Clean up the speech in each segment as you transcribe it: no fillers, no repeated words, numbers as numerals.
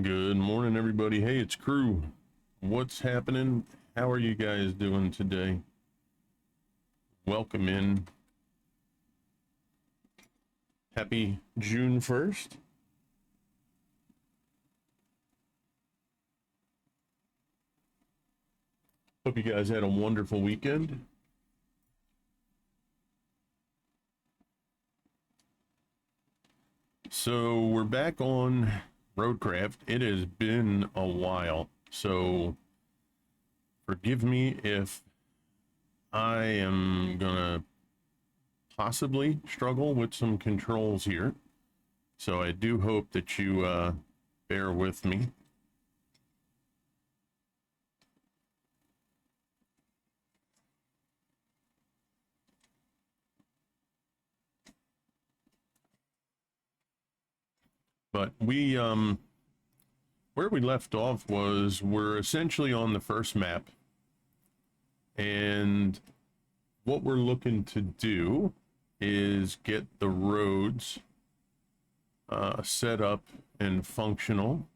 Good morning, everybody. Hey, it's crew. What's happening? How are you guys doing today? Welcome in. Happy June 1st. Hope you guys had a wonderful weekend. So we're back on Roadcraft. It has been a while, so forgive me if I am gonna possibly struggle with some controls here. So I do hope that you bear with me. But where we left off was we're essentially on the first map, and what we're looking to do is get the roads set up and functional,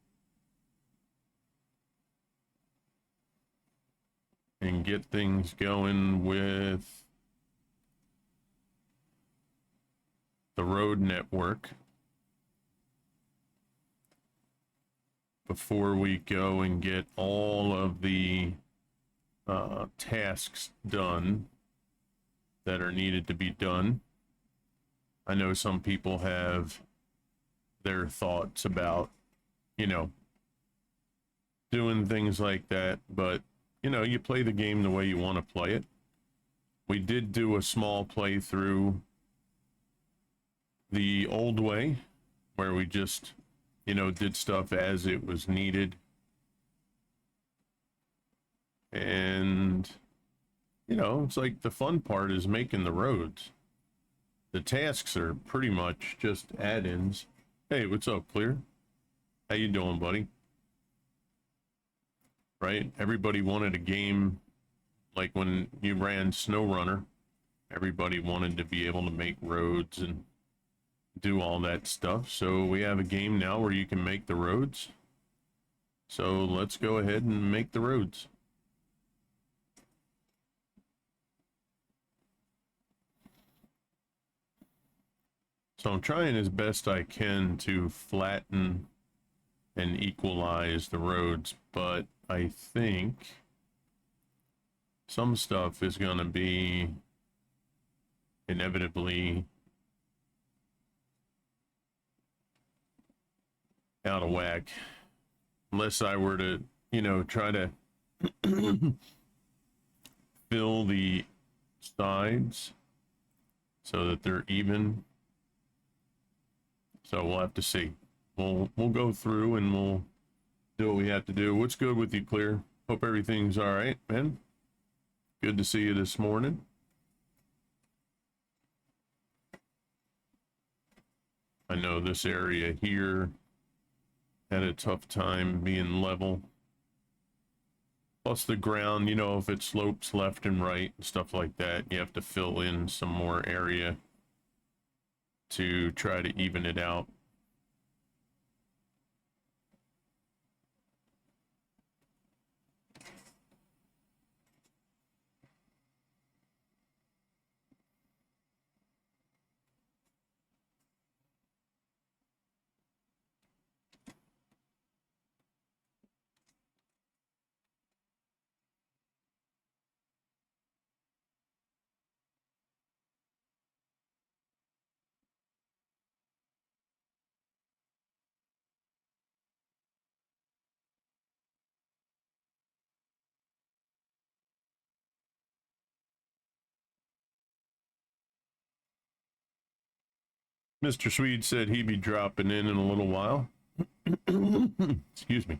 and get things going with the road network before we go and get all of the tasks done that are needed to be done. I know some people have their thoughts about, doing things like that, but you play the game the way you want to play it. We did do a small playthrough the old way, where we just, did stuff as it was needed. And, it's like the fun part is making the roads. The tasks are pretty much just add-ins. Hey, what's up, Clear? How you doing, buddy? Right? Everybody wanted a game like when you ran SnowRunner. Everybody wanted to be able to make roads and do all that stuff. So we have a game now where you can make the roads. So let's go ahead and make the roads. So I'm trying as best I can to flatten and equalize the roads, but I think some stuff is going to be inevitably out of whack unless I were to, try to fill the sides so that they're even. So we'll have to see. We'll go through and we'll do what we have to do. What's good with you, Clear? Hope everything's all right, man. Good to see you this morning. I know this area here had a tough time being level. Plus the ground, if it slopes left and right and stuff like that, you have to fill in some more area to try to even it out. Mr. Swede said he'd be dropping in a little while. Excuse me.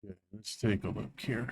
Okay, let's take a look here.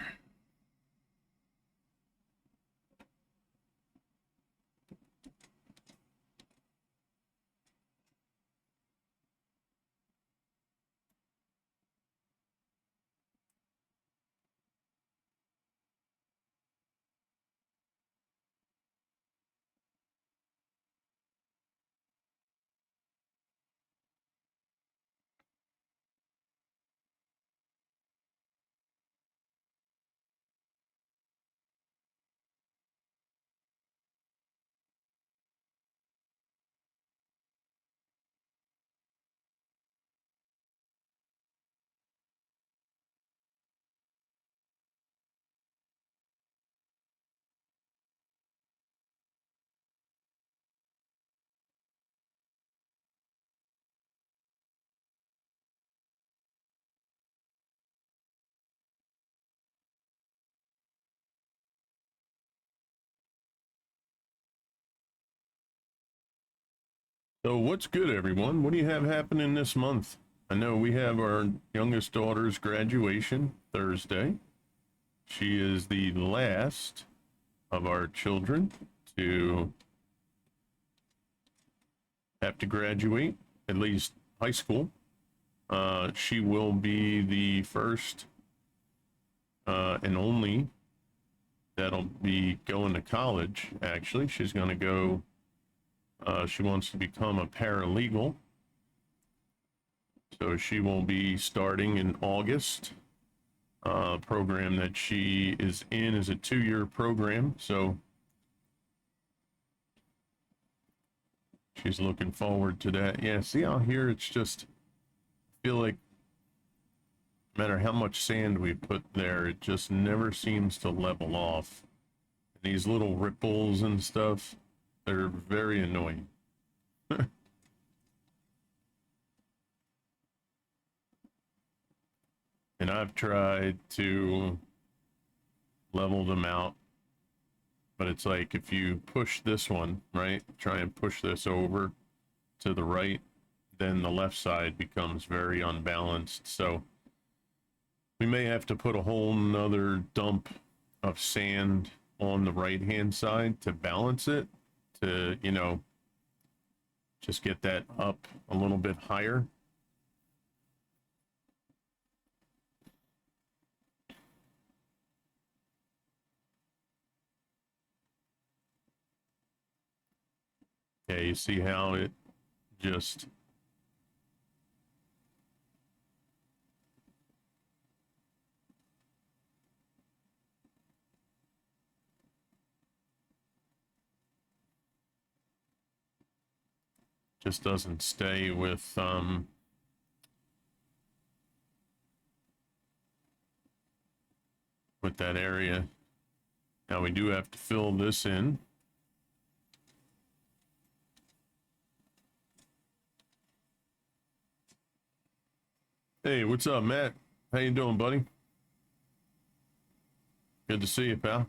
So, what's good, everyone? What do you have happening this month? I know we have our youngest daughter's graduation Thursday. She is the last of our children to have to graduate, at least high school. She will be the first and only that'll be going to college, actually. She's going to go, she wants to become a paralegal. So she will be starting in August. Program that she is in is a 2-year program. So she's looking forward to that. Yeah, see out here, it's just, I feel like no matter how much sand we put there, it just never seems to level off. These little ripples and stuff, they're very annoying. And I've tried to level them out, but it's like if you push this one, right, try and push this over to the right, then the left side becomes very unbalanced. So we may have to put a whole nother dump of sand on the right hand side to balance it, to, you know, just get that up a little bit higher. Yeah, you see how it just doesn't stay with that area. Now we do have to fill this in. Hey, what's up, Matt? How you doing, buddy? Good to see you, pal.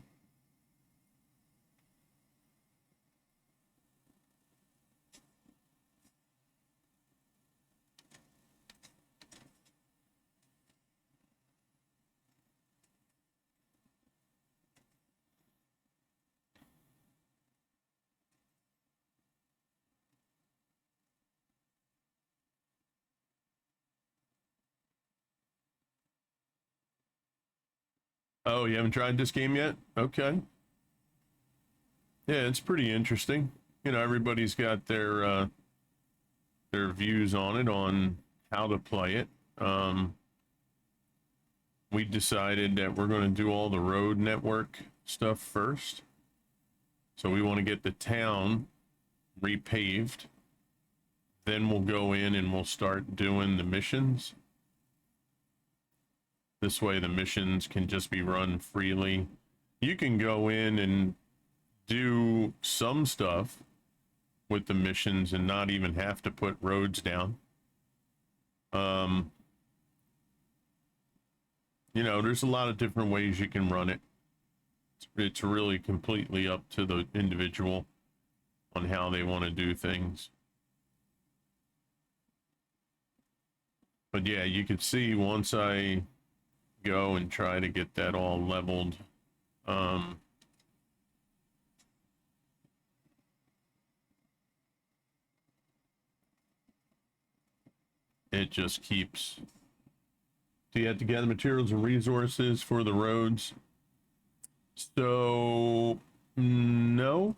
Oh, you haven't tried this game yet? Okay. Yeah, it's pretty interesting. You know, everybody's got their views on it, on how to play it. We decided that we're going to do all the road network stuff first. So we want to get the town repaved. Then we'll go in and we'll start doing the missions. This way the missions can just be run freely. You can go in and do some stuff with the missions and not even have to put roads down. You know, there's a lot of different ways you can run it. It's really completely up to the individual on how they want to do things. But yeah, you could see once I go and try to get that all leveled. It just keeps. So you have to gather materials and resources for the roads. So no,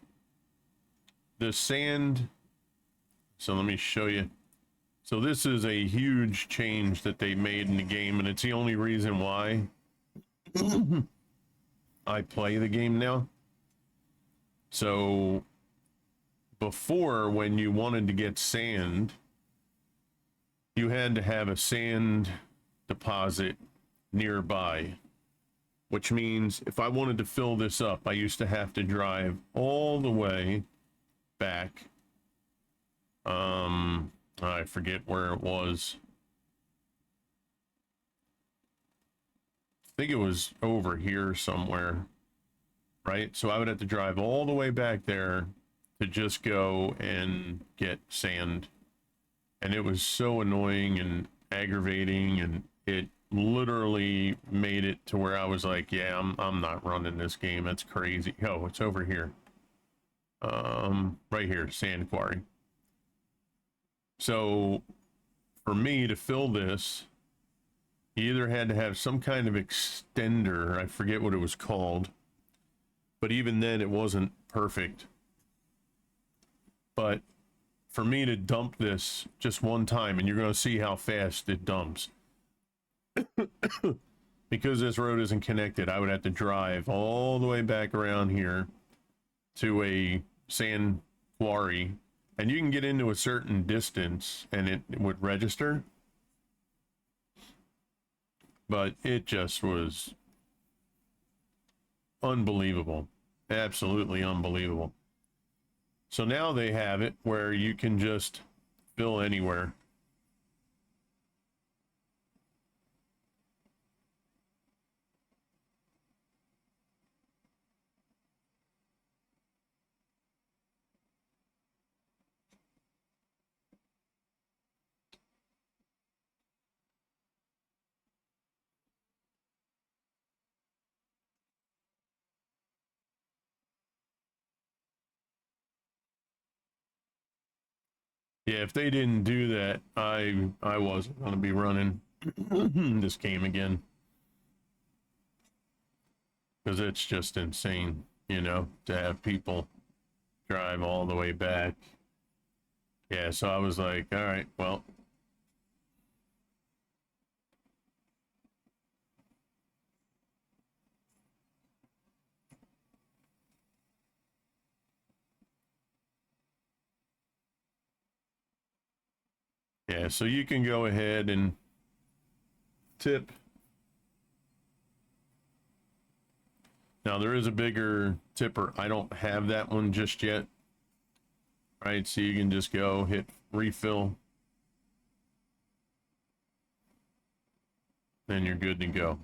the sand. So let me show you. So this is a huge change that they made in the game, and it's the only reason why I play the game now. So before, when you wanted to get sand, you had to have a sand deposit nearby, which means if I wanted to fill this up, I used to have to drive all the way back. I forget where it was. I think it was over here somewhere, right? So I would have to drive all the way back there to just go and get sand. And it was so annoying and aggravating, and it literally made it to where I was like, yeah, I'm not running this game. That's crazy. Oh, it's over here. Right here, sand quarry. So for me to fill this, you either had to have some kind of extender. I forget what it was called, but even then it wasn't perfect. But for me to dump this just one time, and you're going to see how fast it dumps. Because this road isn't connected, I would have to drive all the way back around here to a sand quarry, and you can get into a certain distance and it would register, but it just was unbelievable, absolutely unbelievable. So now they have it where you can just fill anywhere. Yeah, if they didn't do that, I wasn't going to be running this game again, because it's just insane, you know, to have people drive all the way back. Yeah, so I was like, all right, well. Yeah, so you can go ahead and tip. Now there is a bigger tipper. I don't have that one just yet. Right, so you can just go hit refill. Then you're good to go.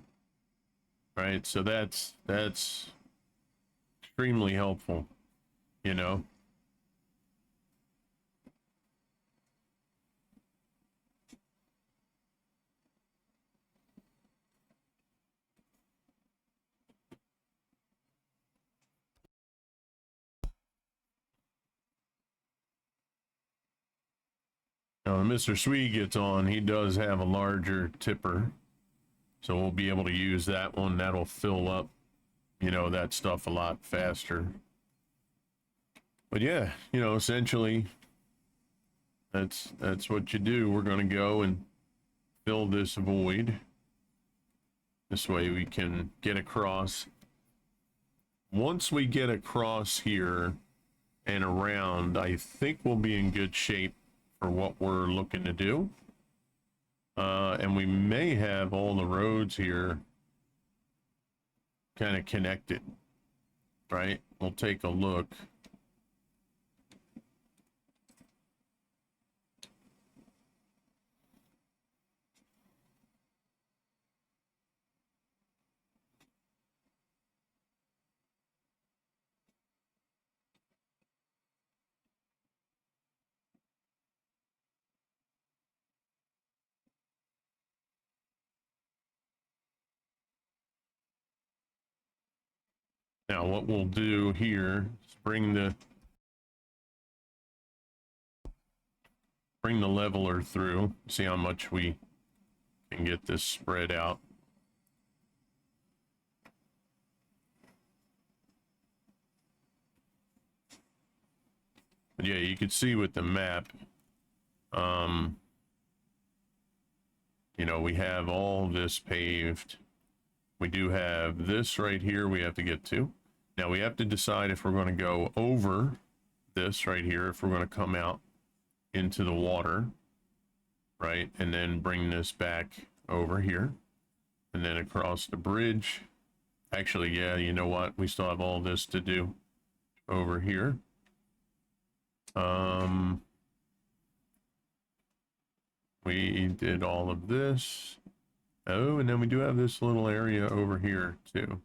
Right, so that's extremely helpful, you know. Now, when Mr. Swede gets on, he does have a larger tipper, so we'll be able to use that one. That'll fill up, you know, that stuff a lot faster. But yeah, you know, essentially, that's what you do. We're going to go and fill this void. This way we can get across. Once we get across here and around, I think we'll be in good shape for what we're looking to do. And we may have all the roads here kind of connected, right? We'll take a look. Now what we'll do here is bring the leveler through, see how much we can get this spread out. But yeah, you can see with the map, you know, we have all this paved. We do have this right here we have to get to. Now we have to decide if we're going to go over this right here, if we're going to come out into the water, right? And then bring this back over here and then across the bridge. Actually, yeah, you know what? We still have all this to do over here. We did all of this. Oh, and then we do have this little area over here too.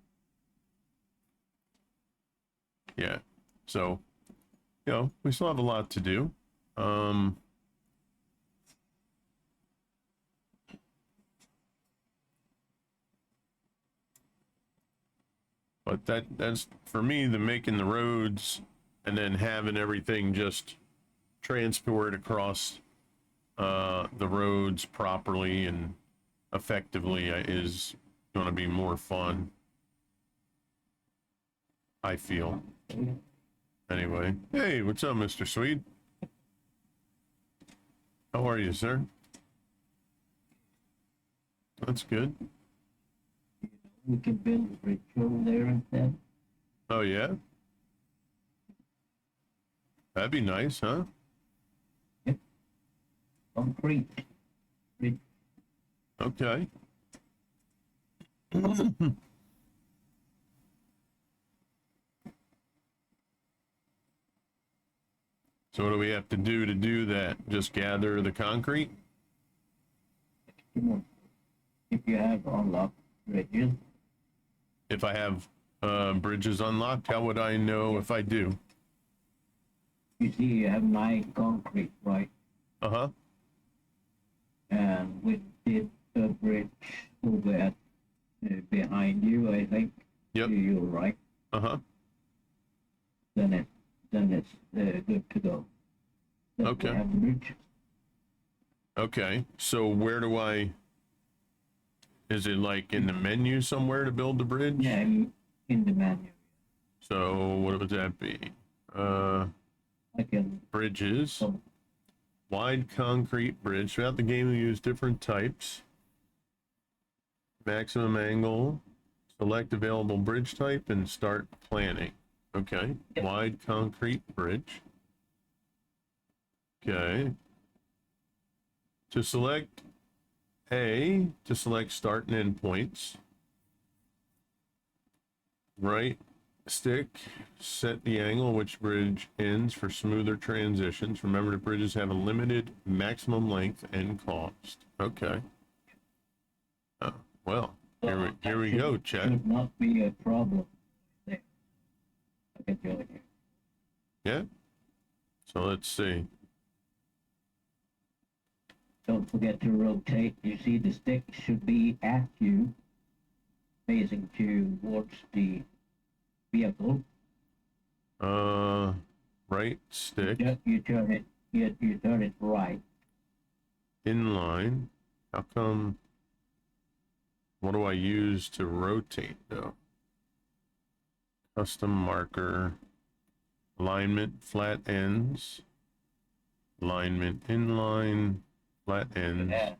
Yeah. So, you know, we still have a lot to do. But that's for me, the making the roads and then having everything just transport across the roads properly and effectively is going to be more fun, I feel. Anyway, hey, what's up, Mr. Swede? How are you, sir? That's good. We can build a bridge over there instead. Oh, yeah? That'd be nice, huh? Concrete bridge. Okay. So what do we have to do that? Just gather the concrete? If you have unlocked bridges, If I have bridges unlocked, how would I know if I do? you see you have 9 concrete, right? Uh-huh. And we did a bridge over at behind you, I think. Yep. To your right. Uh-huh. Then it's good to go. Then Okay. we have the bridge. Okay. So where do I... Is it like in the menu somewhere to build the bridge? Yeah, in the menu. So what would that be? I can. Bridges. Oh. Wide concrete bridge. Throughout the game, we use different types. Maximum angle. Select available bridge type and start planning. Okay. Yeah. Wide concrete bridge. Okay. To select A, to select start and end points. Right stick, set the angle which bridge ends for smoother transitions. Remember the bridges have a limited maximum length and cost. Okay. Oh, well, here we go, Chet. Should not be a problem there. I can tell you. Yeah. So let's see. Don't forget to rotate. You see the stick should be at you, facing towards the vehicle. Right stick. You turn it. You turn it right. Inline. How come? What do I use to rotate though? Custom marker. Alignment, flat ends. Alignment, inline, flat ends. Yeah.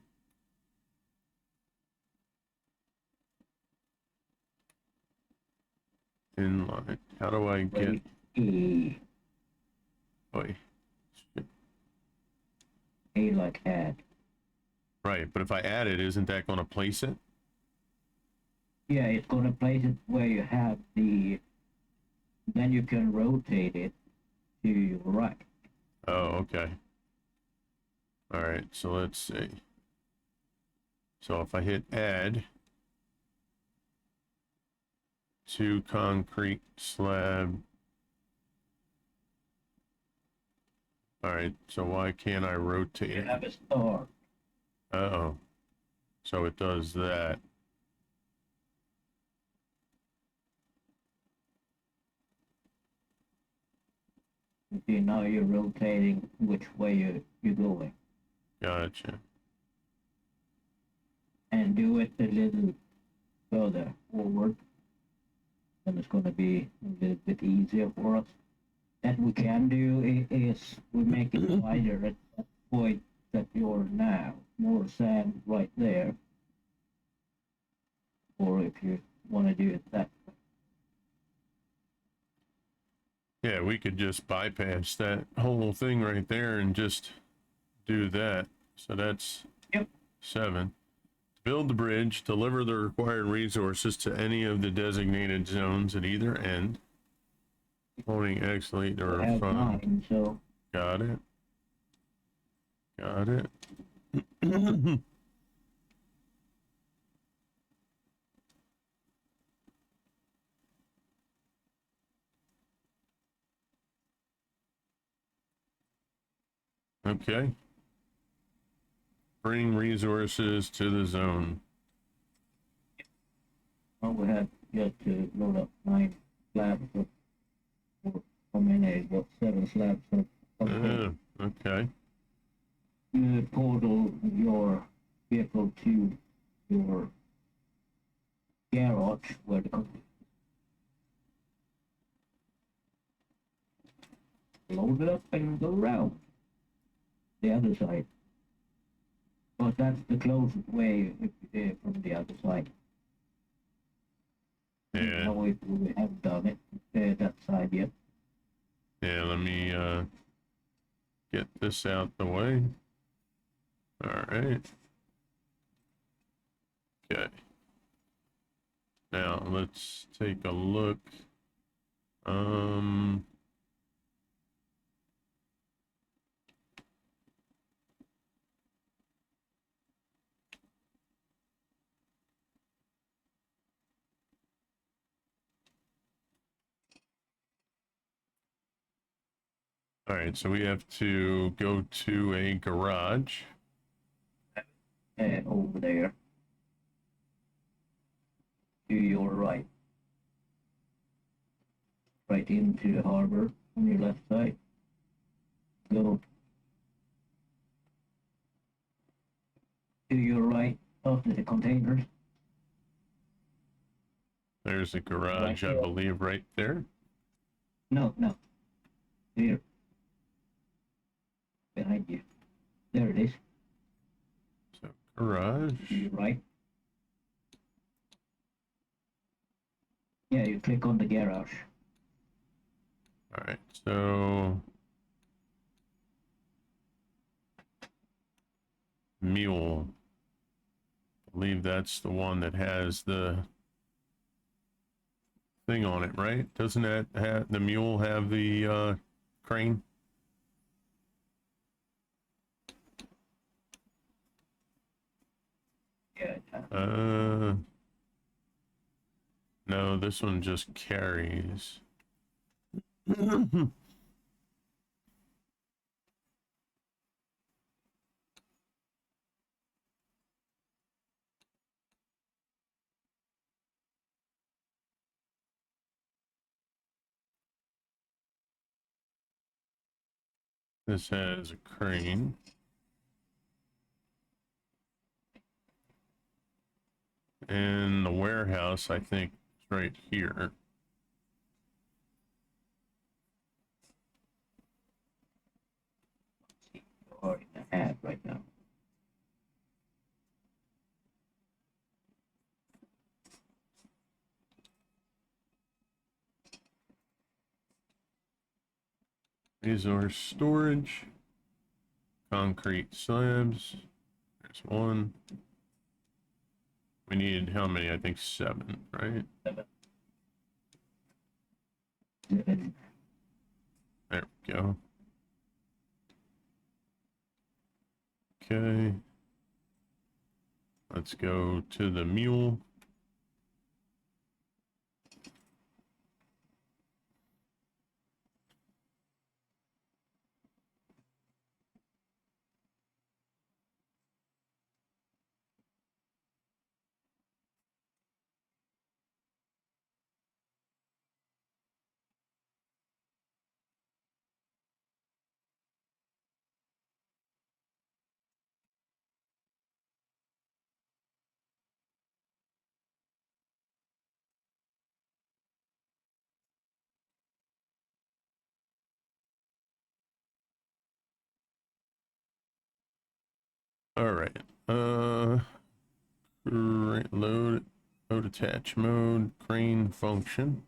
Inline. How do I get? Wait, E. Boy. A like add. Right, but if I add it, isn't that going to place it? Yeah, it's gonna place it where you have the. Then you can rotate it to your right. Oh, okay. All right, so let's see. So if I hit add to concrete slab. All right, so why can't I rotate You it? have a star. Uh-oh. So it does that. You see, now you're rotating which way you're going. Gotcha. And do it a little further forward. Then it's going to be a little bit easier for us. That we can do is we make it wider at that point that you're now. More sand right there. Or if you want to do it that way. Yeah, we could just bypass that whole thing right there and just do that. So that's Yep. 7. Build the bridge, deliver the required resources to any of the designated zones at either end. Holding X lead or I have front. 9, so Got it. Got it. Okay. Bring resources to the zone. well, we had just to load up 9 slabs of, or how many? What, 7 slabs of Okay. you portal your vehicle to your garage where the load it up and go around the other side. But that's the closest way from the other side. Yeah. No, we haven't done it that side yet. Yeah, let me get this out the way. All right. Okay. Now let's take a look. All right, so we have to go to a garage. Over there. To your right. Right into the harbor on your left side. Go to your right after the containers. There's a garage, Right I there. believe, right there. No. Here. Behind you. There it is. So garage. To your right. Yeah, you click on the garage. All right, so mule. I believe that's the one that has the thing on it, right? Doesn't that have the mule have the crane? Yeah. No, this one just carries. This has a crane. And the warehouse, I think, is right here. Or in the ad right now. Resource storage. Concrete slabs. There's one. We need how many? I think 7, right? 7. There we go. Okay. Let's go to the mule. All right. Load attach mode, crane function,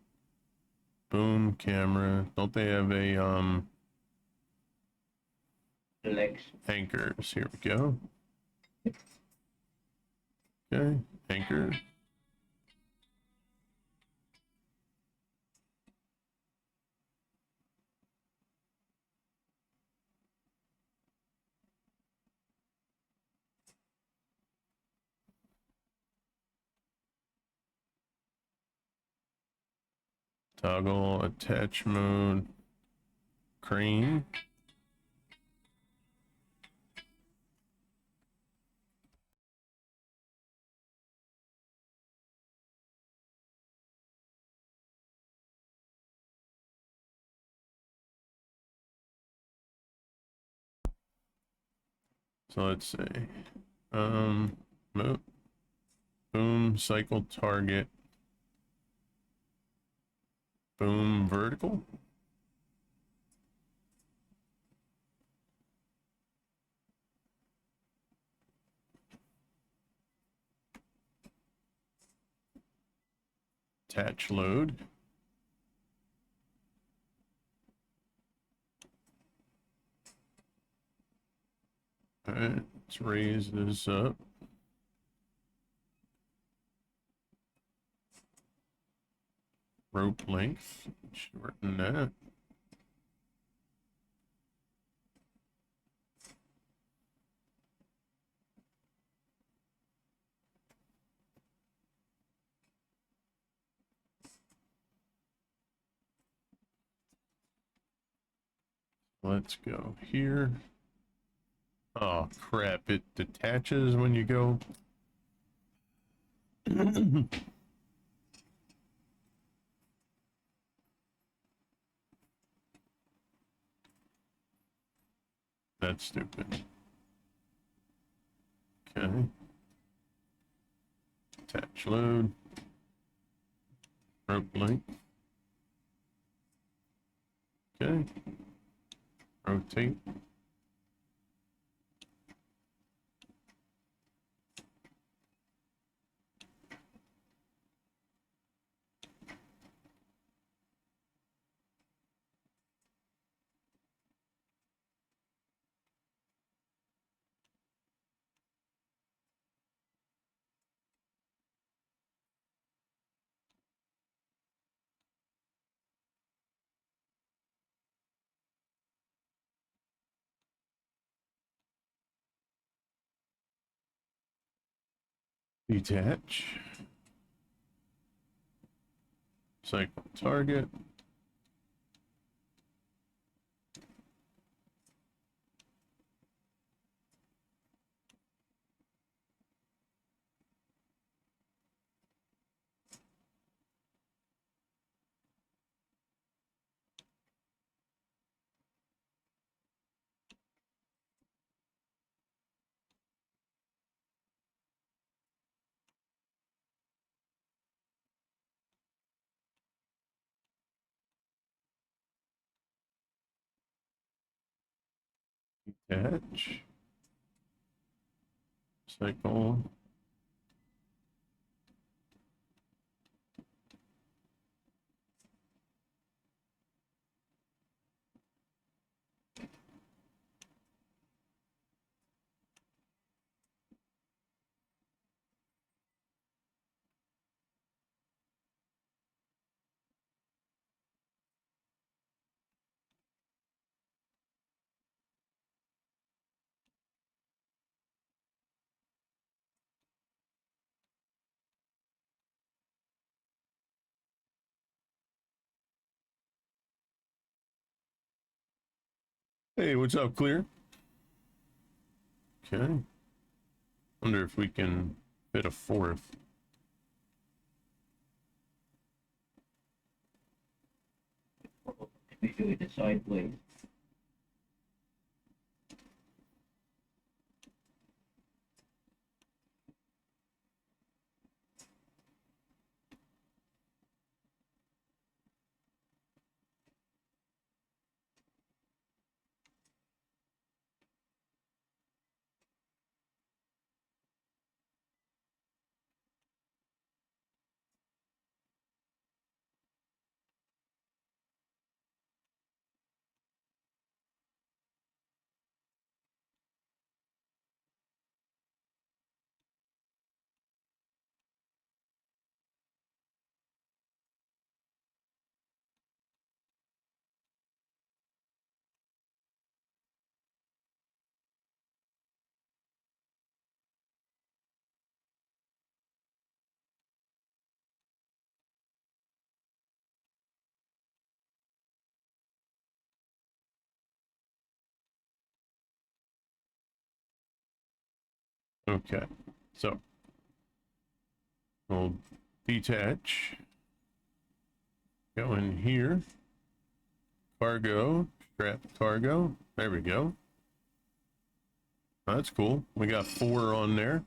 boom camera. Don't they have a Legs. anchors? Here we go. Okay, anchor. Toggle attach mode, crane. So let's say, boom, cycle target, boom, vertical. Attach load. All right, let's raise this up. Rope length, shorten that. Let's go here. Oh crap, it detaches when you go. That's stupid. Okay. Attach load. Rope length. Okay. Rotate. Detach. Cycle target. Detach. Cycle. Hey, what's up, Clear? Okay. Wonder if we can fit a fourth. We do it the sideways. Okay, so we'll detach. Go in here. Cargo, strap cargo. There we go. That's cool. We got 4 on there.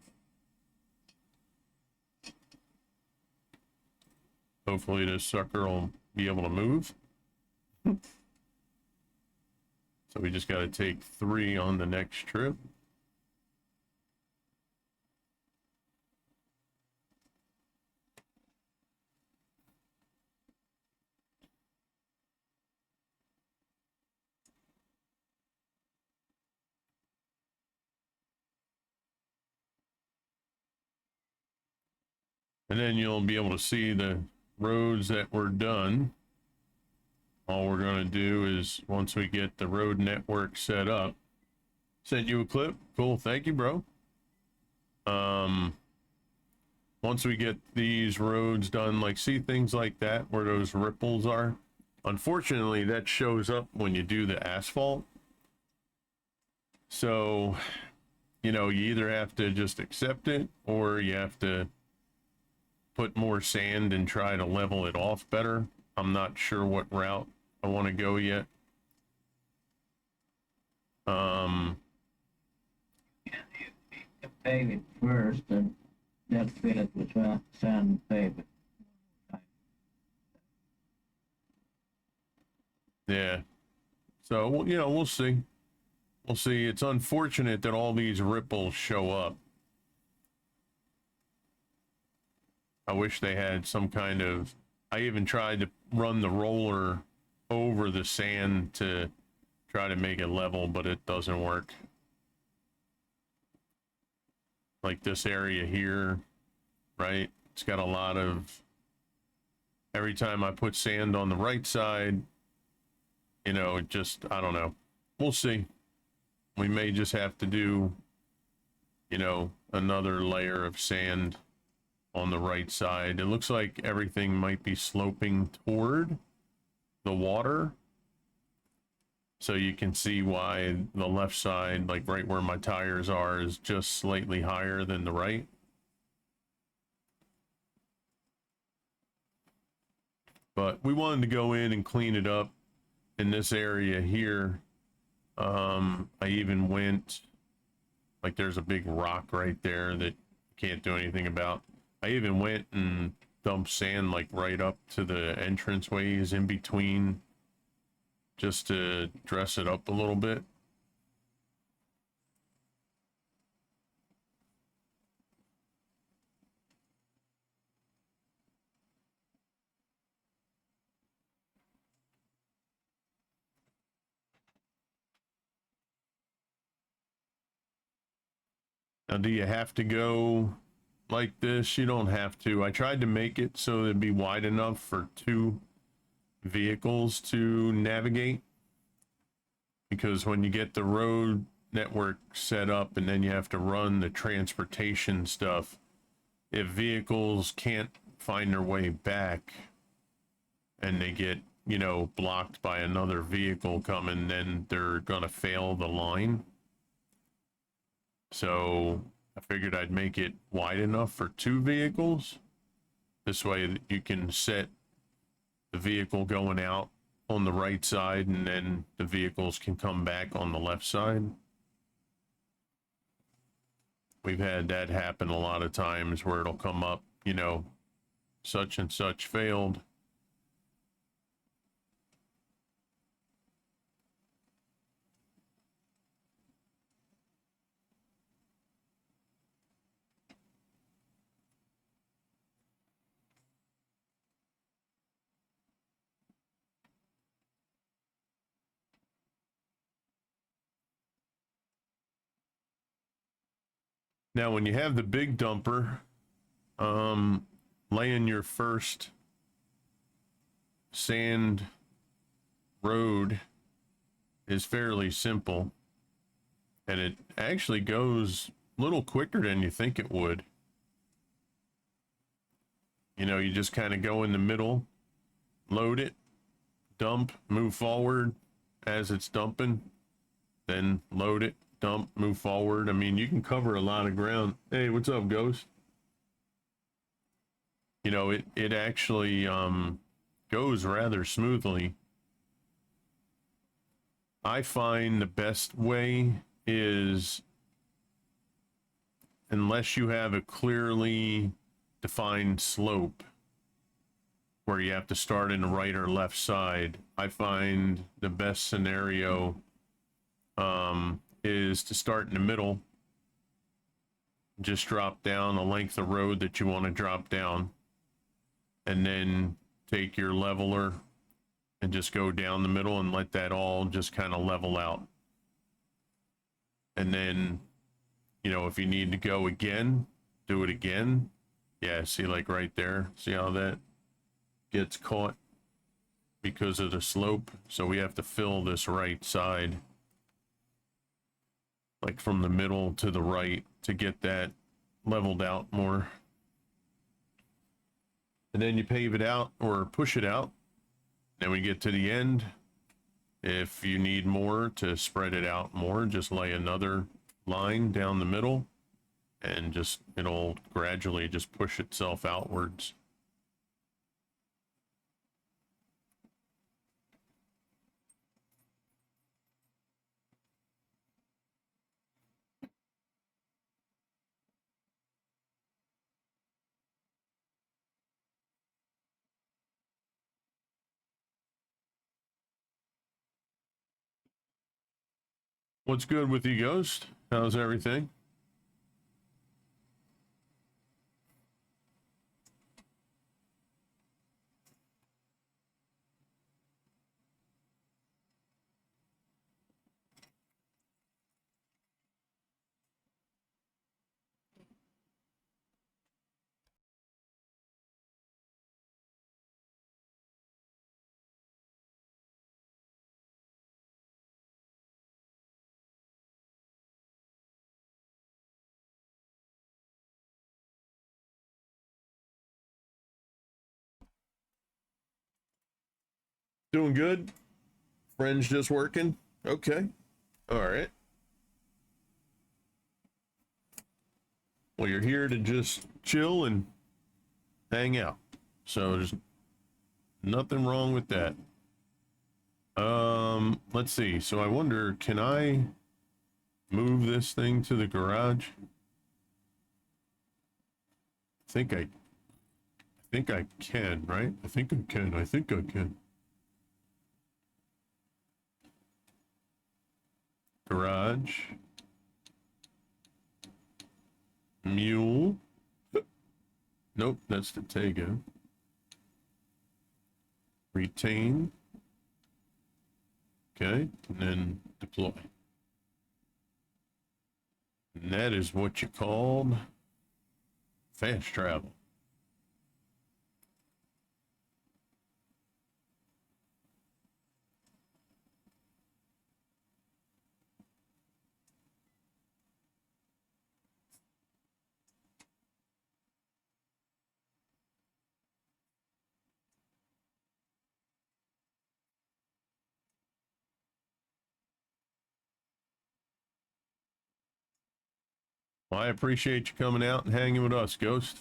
Hopefully this sucker will be able to move. So we just got to take 3 on the next trip. And then you'll be able to see the roads that were done. All we're going to do is, once we get the road network set up, sent you a clip. Cool. Thank you, bro. Once we get these roads done, like, see things like that where those ripples are. Unfortunately, that shows up when you do the asphalt. So, you know, you either have to just accept it, or you have to put more sand and try to level it off better. I'm not sure what route I want to go yet. Pave it first, and then fill it with sand and pave it. Yeah. So, you know, we'll see. We'll see. It's unfortunate that all these ripples show up. I wish they had some kind of... I even tried to run the roller over the sand to try to make it level, but it doesn't work. Like this area here, right? It's got a lot of... Every time I put sand on the right side, you know, it just... I don't know. We'll see. We may just have to do, you know, another layer of sand on the right side. It looks like everything might be sloping toward the water. So you can see why the left side, like right where my tires are, is just slightly higher than the right. But we wanted to go in and clean it up in this area here. I even went, like, there's a big rock right there that you can't do anything about. I even went and dumped sand like right up to the entranceways in between, just to dress it up a little bit. Now, do you have to go like this? You don't have to. I tried to make it so it'd be wide enough for 2 vehicles to navigate, because when you get the road network set up and then you have to run the transportation stuff, if vehicles can't find their way back and they get, you know, blocked by another vehicle coming, then they're gonna fail the line. So I figured I'd make it wide enough for 2 vehicles. This way you can set the vehicle going out on the right side, and then the vehicles can come back on the left side. We've had that happen a lot of times where it'll come up, you know, such and such failed. Now, when you have the big dumper, laying your first sand road is fairly simple, and it actually goes a little quicker than you think it would. You know, you just kind of go in the middle, load it, dump, move forward as it's dumping, then load it, dump, move forward. I mean, you can cover a lot of ground. Hey, what's up, Ghost? You know, it actually goes rather smoothly. I find the best way is, unless you have a clearly defined slope where you have to start in the right or left side, I find the best scenario is to start in the middle, just drop down the length of road that you want to drop down, and then take your leveler and just go down the middle and let that all just kind of level out. And then, you know, if you need to go again, do it again. Yeah, see, like right there, see how that gets caught because of the slope? So we have to fill this right side, like from the middle to the right, to get that leveled out more. And then you pave it out or push it out. Then we get to the end. If you need more to spread it out more, just lay another line down the middle, and just it'll gradually just push itself outwards. What's good with you, Ghost? How's everything? Doing good. Friends just working. Okay. All right. Well, you're here to just chill and hang out. So there's nothing wrong with that. Let's see. So I wonder, can I move this thing to the garage? I think I can, right? I think I can. I think I can. Garage. Mule. Nope, that's the Tego. Retain. Okay, and then deploy. And that is what you called fast travel. Well, I appreciate you coming out and hanging with us, Ghost.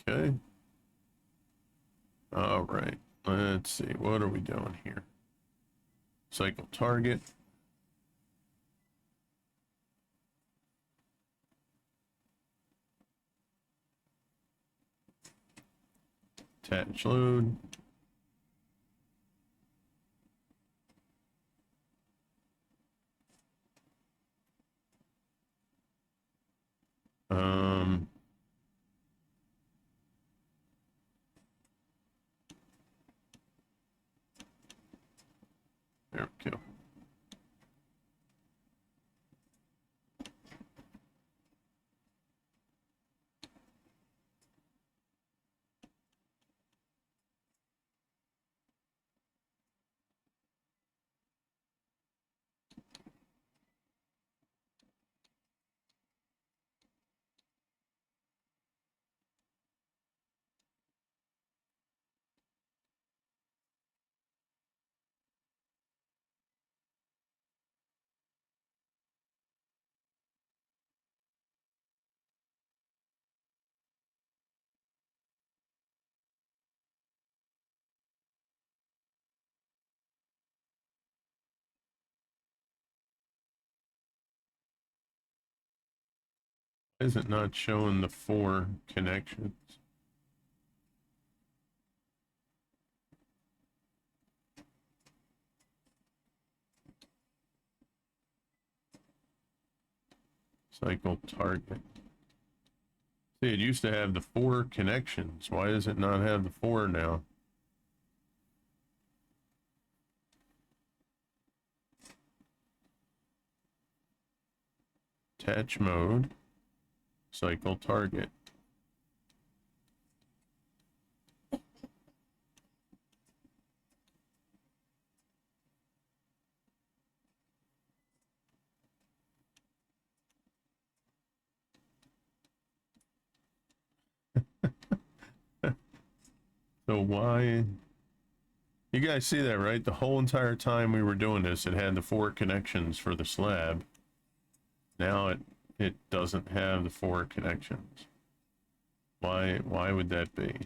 Okay. All right. Let's see. What are we doing here? Cycle target. Attach load. Um, there we go. Is it not showing the 4 connections? Cycle target. See, it used to have the 4 connections. Why does it not have the 4 now? Attach mode. Cycle target. So why? You guys see that, right? The whole entire time we were doing this, it had the 4 connections for the slab. Now it doesn't have the 4 connections. Why would that be?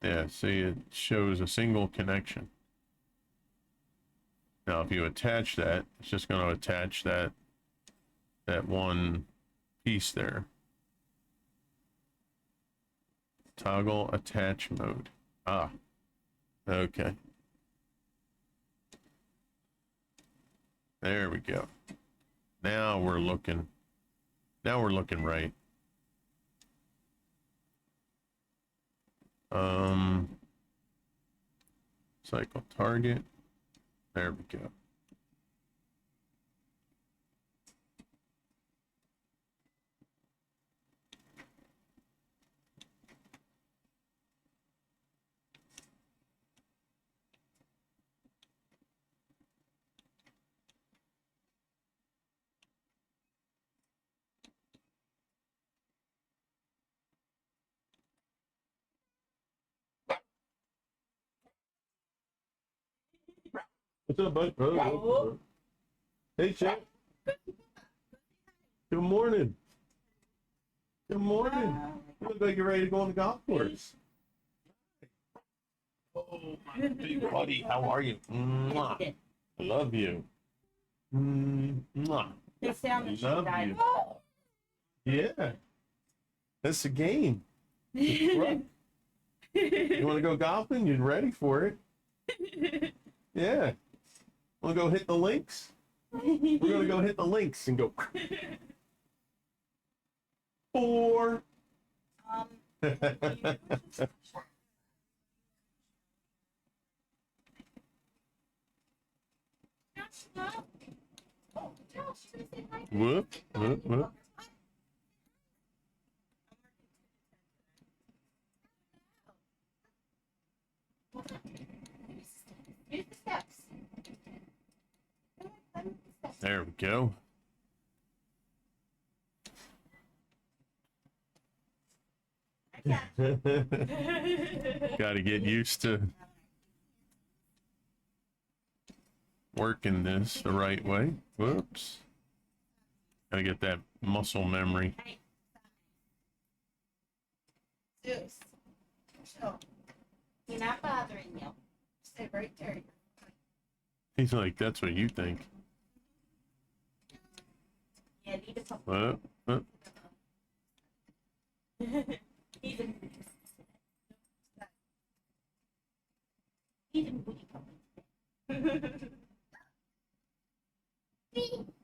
Yeah, see, it shows a single connection. Now, if you attach that, it's just going to attach that one piece there. Toggle attach mode. Ah, okay. There we go. Now we're looking right. Cycle target. There we go. What's up, bud? Oh. Hey, Chad. Good morning. Good morning. You look like you're ready to go on the golf course. Oh, my big buddy. How are you? Mwah. I love you. Mwah. Love you. Yeah. That's the game. You want to go golfing? You ready for it? Yeah. Want to go hit the links? We're going to go hit the links and go. 4. Whoop, whoop, whoop. There we go. Got to get used to working this the right way. Whoops. Got to get that muscle memory. Zeus, chill. You're not bothering you. Stay right there. He's like, that's what you think. Yeah, need a couple. Even booty coming.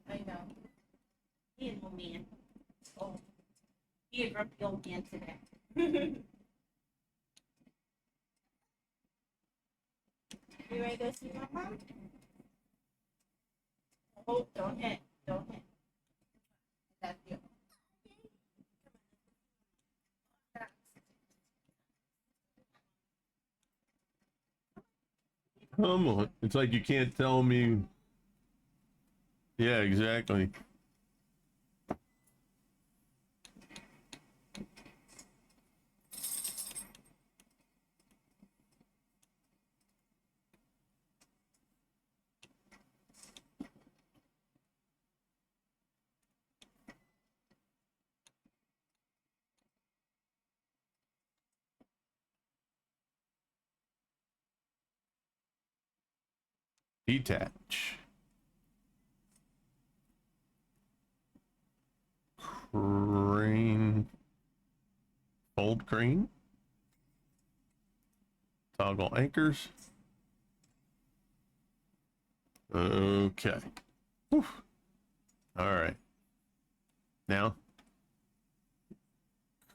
I know. He and old man. Oh, he and grumpy old man today. You ready to go see my mom? Oh, don't hit. Don't hit. That's you. Come on. It's like you can't tell me. Yeah, exactly. Detach. Crane. Fold crane. Toggle anchors. Okay. Whew. All right. Now,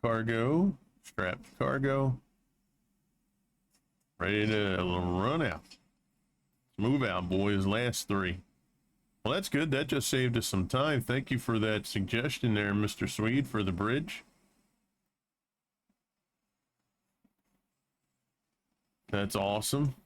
cargo, strap cargo. Ready to run out. Let's move out, boys. Last three. Well, that's good. That just saved us some time. Thank you for that suggestion there, Mr. Swede, for the bridge. That's awesome.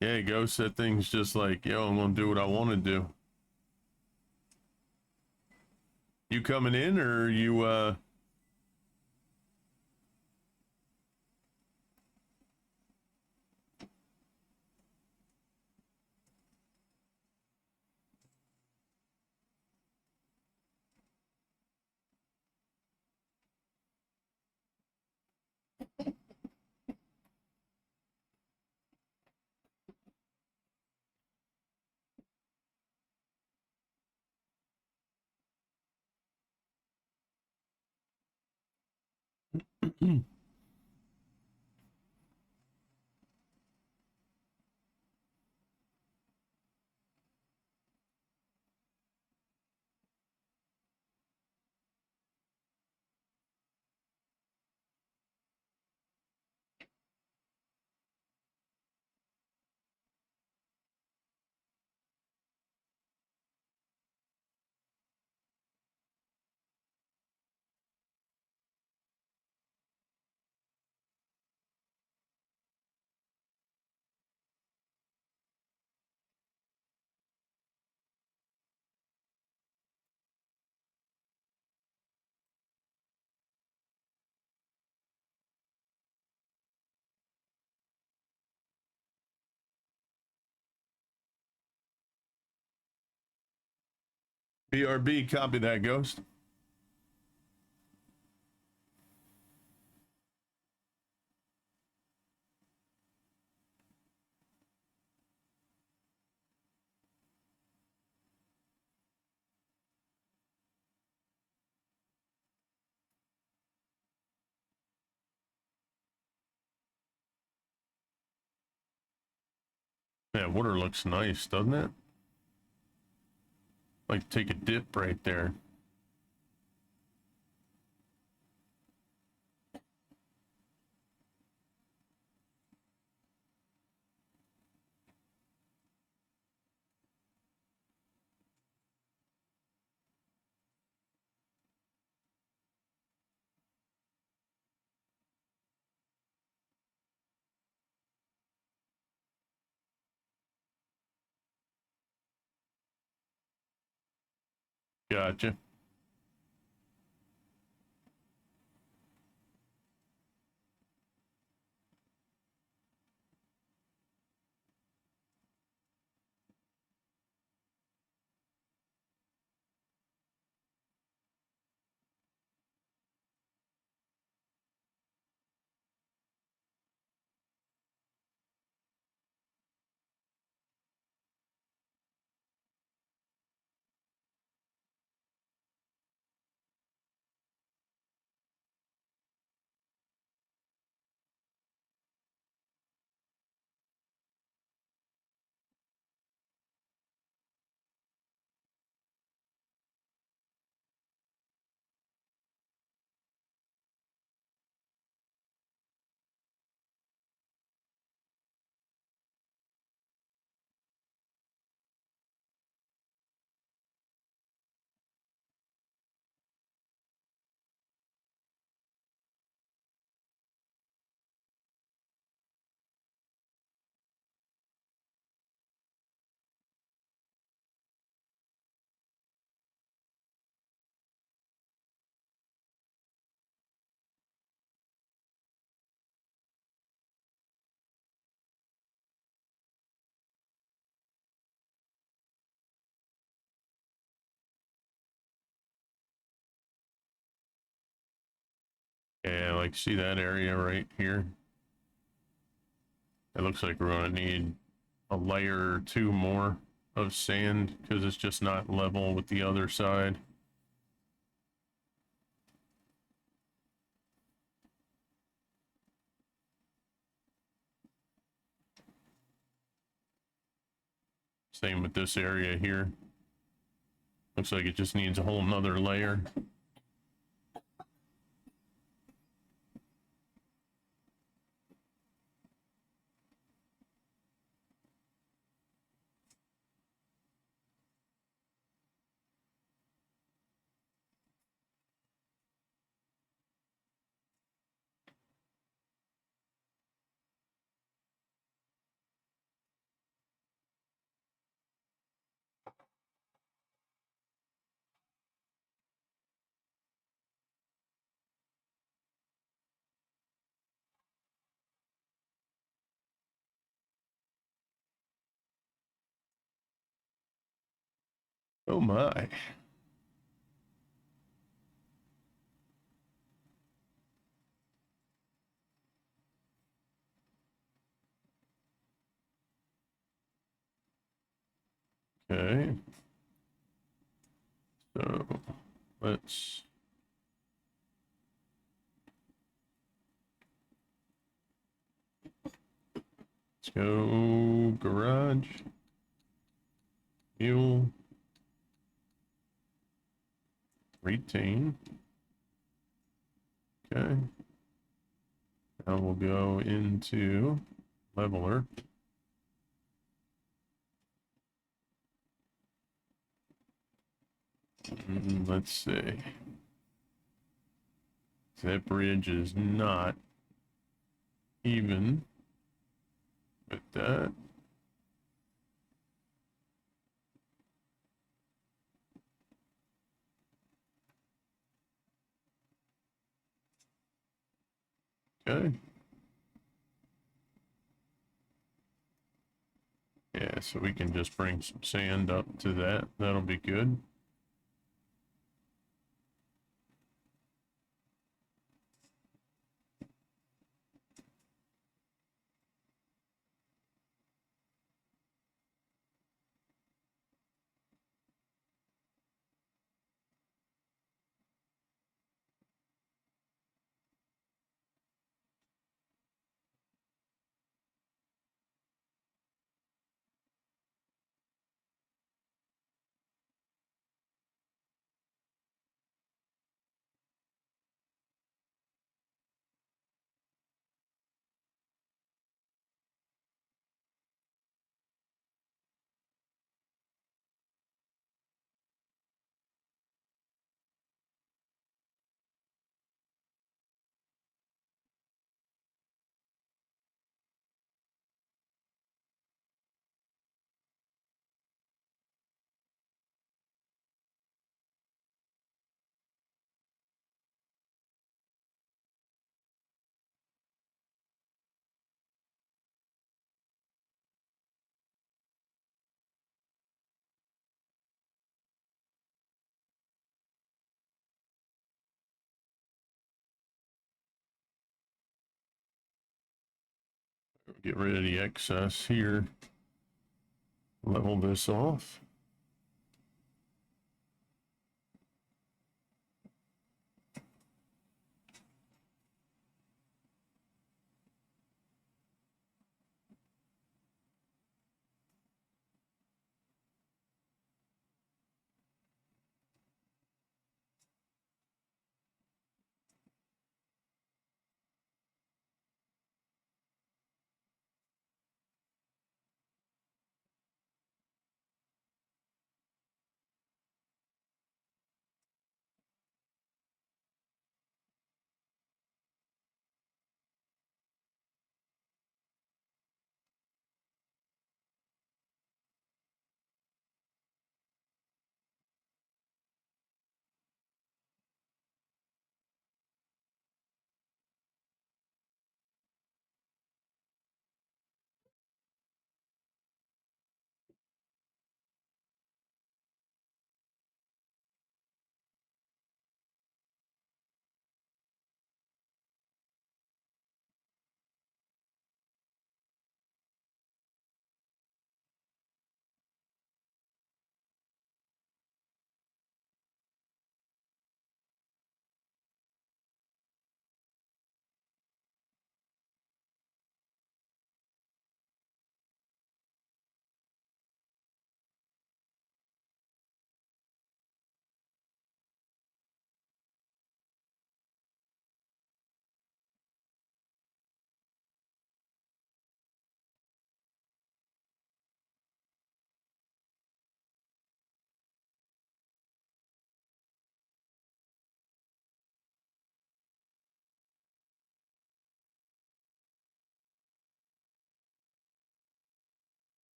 Yeah, Ghost, that thing's just like, yo, I'm gonna do what I want to do. You coming in, or you BRB, copy that, Ghost. Yeah, water looks nice, doesn't it? Like, take a dip right there. Gotcha. Yeah, like see that area right here? It looks like we're gonna need a layer or two more of sand because it's just not level with the other side. Same with this area here. Looks like it just needs a whole nother layer. Oh my. Okay. So let's go garage, mule, retain. Okay. Now we'll go into leveler. Let's see. That bridge is not even with that. Okay. Yeah, so we can just bring some sand up to that. That'll be good. Get rid of the excess here. Level this off.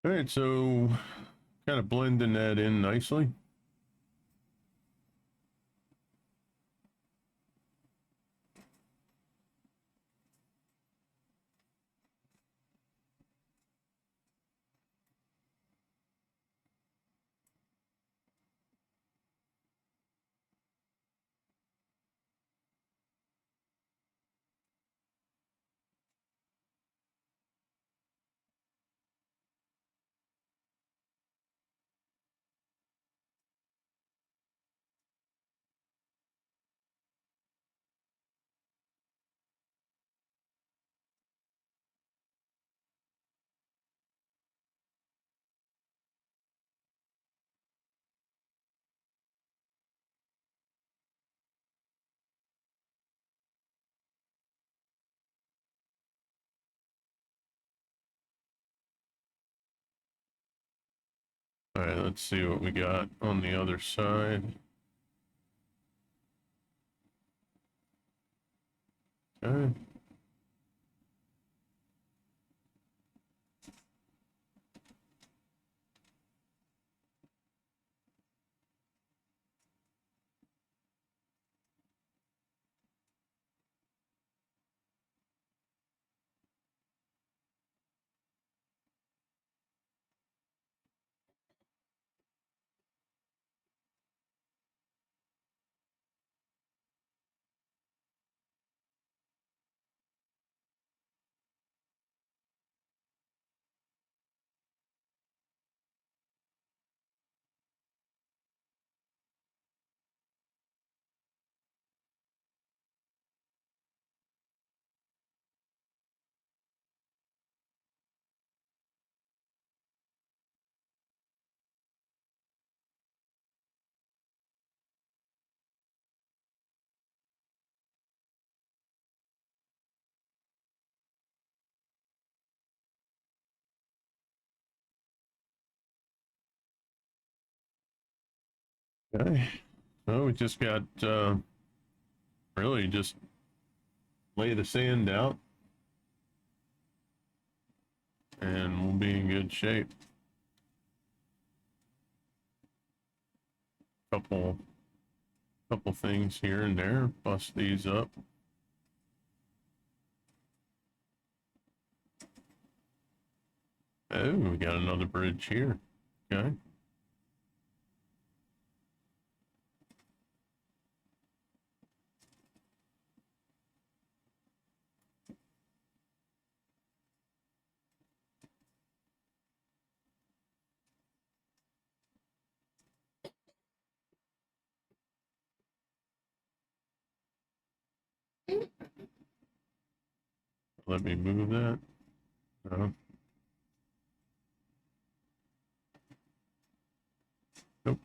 All right, so kind of blending that in nicely. All right, let's see what we got on the other side. Okay. Okay. So we just got really just lay the sand out and we'll be in good shape. Couple things here and there, bust these up. Oh, we got another bridge here. Okay. Let me move that. No. Nope.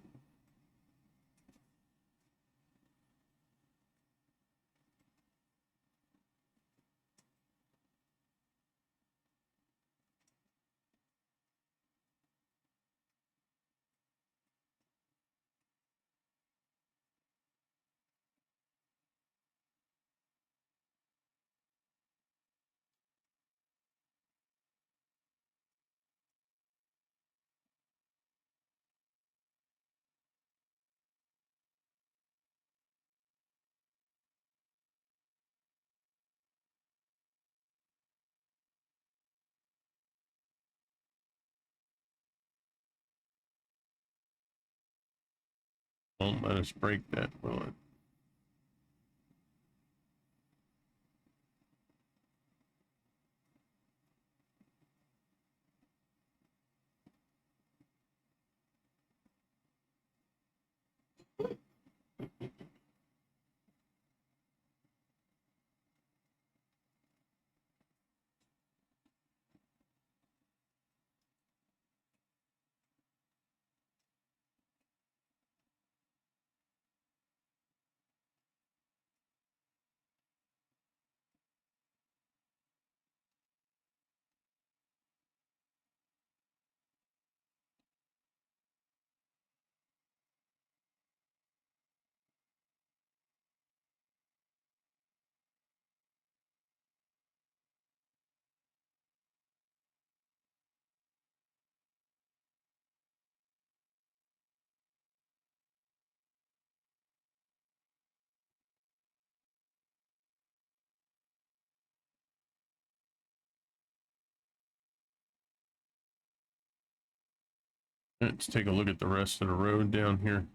Won't let us break that, will it? Let's take a look at the rest of the road down here.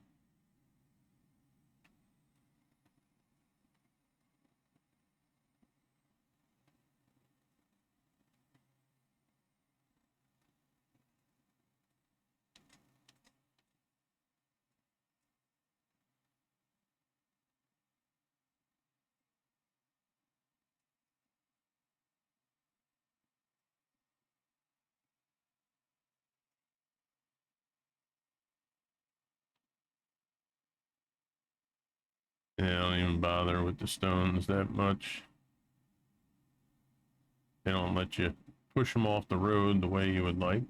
Yeah, I don't even bother with the stones that much. They don't let you push them off the road the way you would like.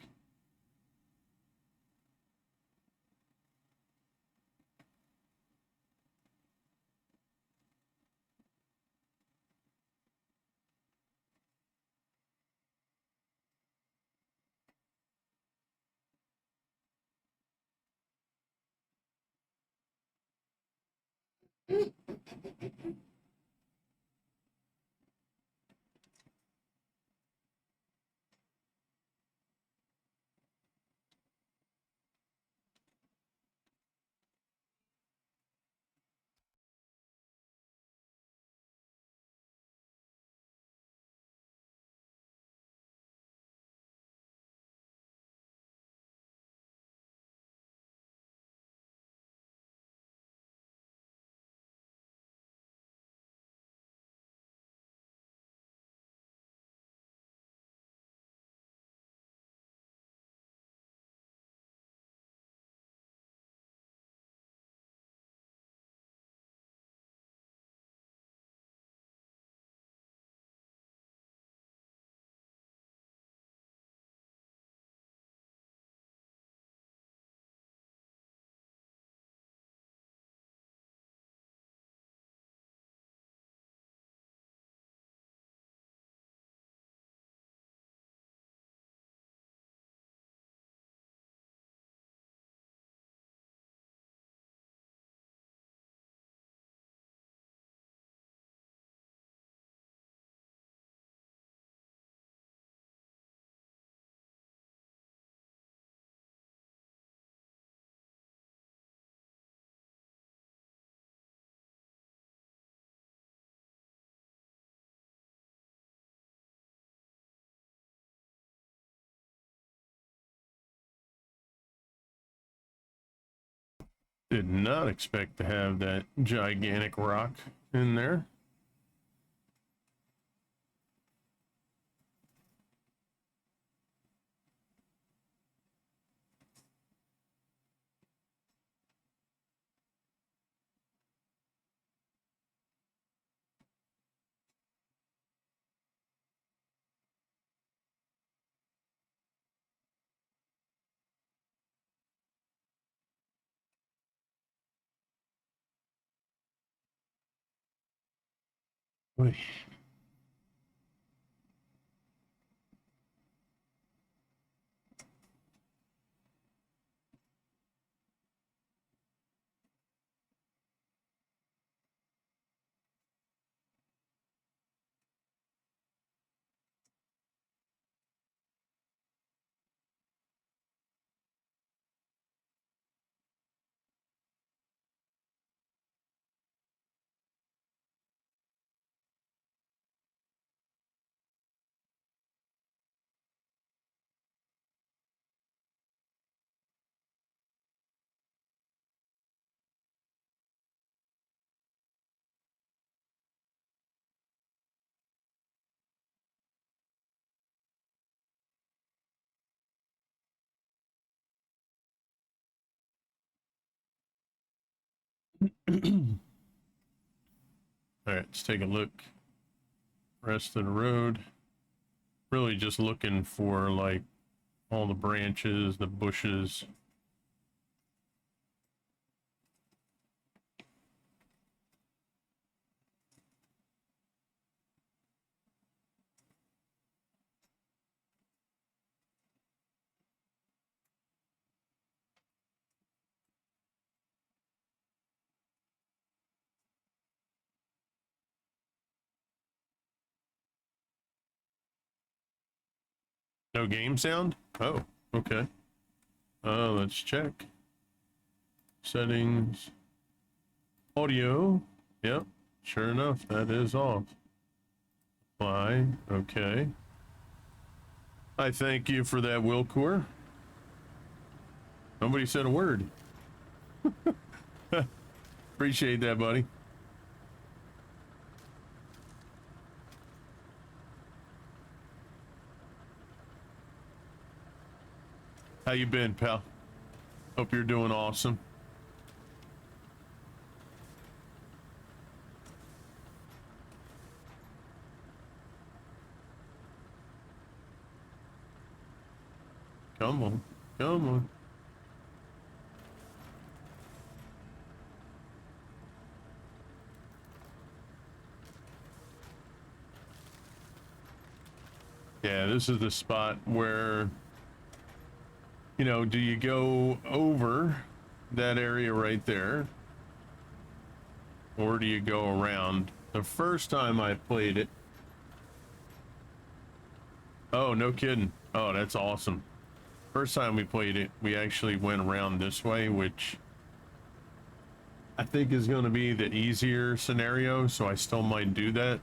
Did not expect to have that gigantic rock in there. Oy. All right, let's take a look. Rest of the road. Really just looking for like all the branches, the bushes. No game sound? Oh, okay. Let's check. Settings. Audio. Yep. Sure enough, that is off. Apply. Okay. I thank you for that, Wilcor. Nobody said a word. Appreciate that, buddy. How you been, pal? Hope you're doing awesome. Come on. Come on. Yeah, this is the spot where, you know, do you go over that area right there? Or do you go around? The first time I played it. Oh, no kidding. Oh, that's awesome. First time we played it, we actually went around this way, which I think is going to be the easier scenario, so I still might do that.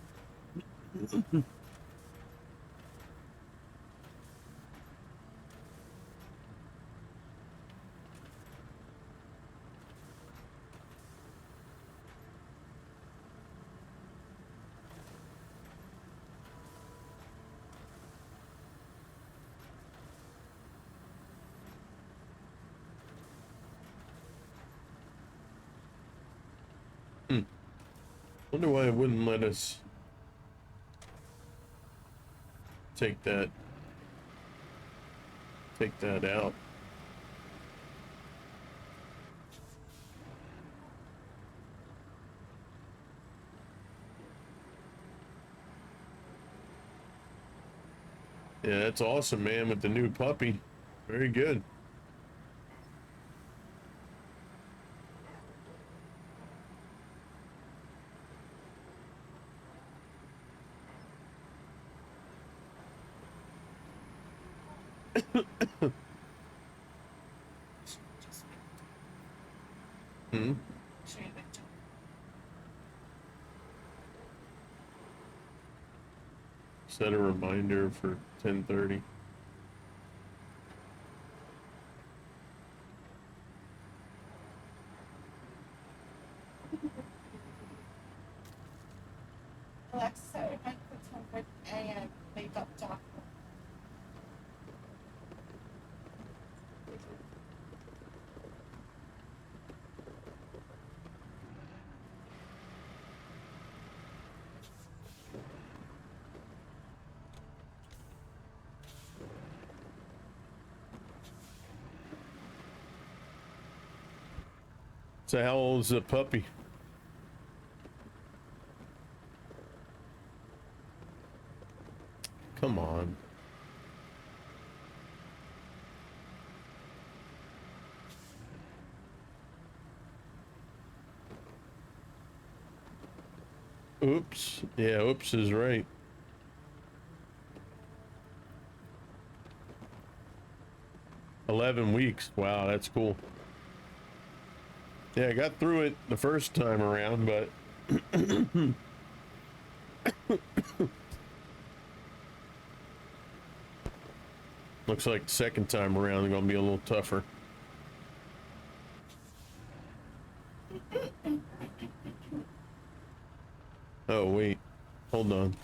Wonder why it wouldn't let us take that out. Yeah, that's awesome, man, with the new puppy. Very good. Hmm? Set a reminder for 10:30. Alexa, set a reminder for 10:30 a.m. Wake up, doctor. So how old is the puppy? Come on. Oops. Yeah, oops is right. $11 weeks. Wow, that's cool. Yeah, I got through it the first time around, but looks like the second time around is gonna be a little tougher. Oh wait, hold on.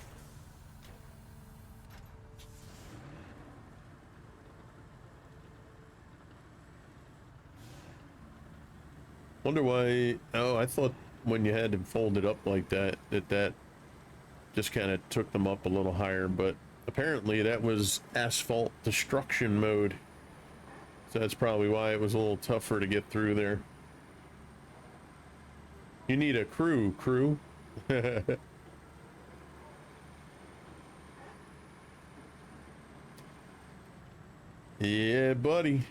Wonder why. Oh, I thought when you had them folded up like that, that just kind of took them up a little higher, but apparently that was asphalt destruction mode. So that's probably why it was a little tougher to get through there. You need a crew. Yeah, buddy.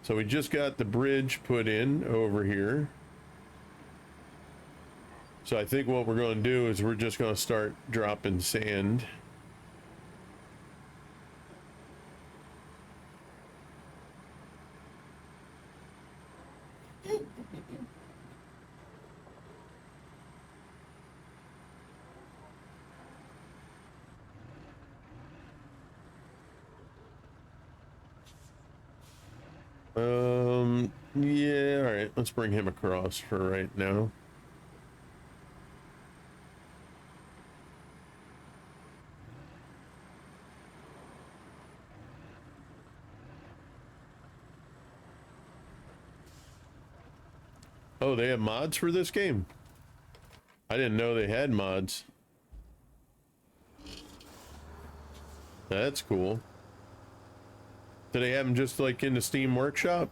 So we just got the bridge put in over here. So I think what we're going to do is we're just going to start dropping sand. Yeah, all right. Let's bring him across for right now. Oh, they have mods for this game? I didn't know they had mods. That's cool. Do they have them just like in the Steam Workshop?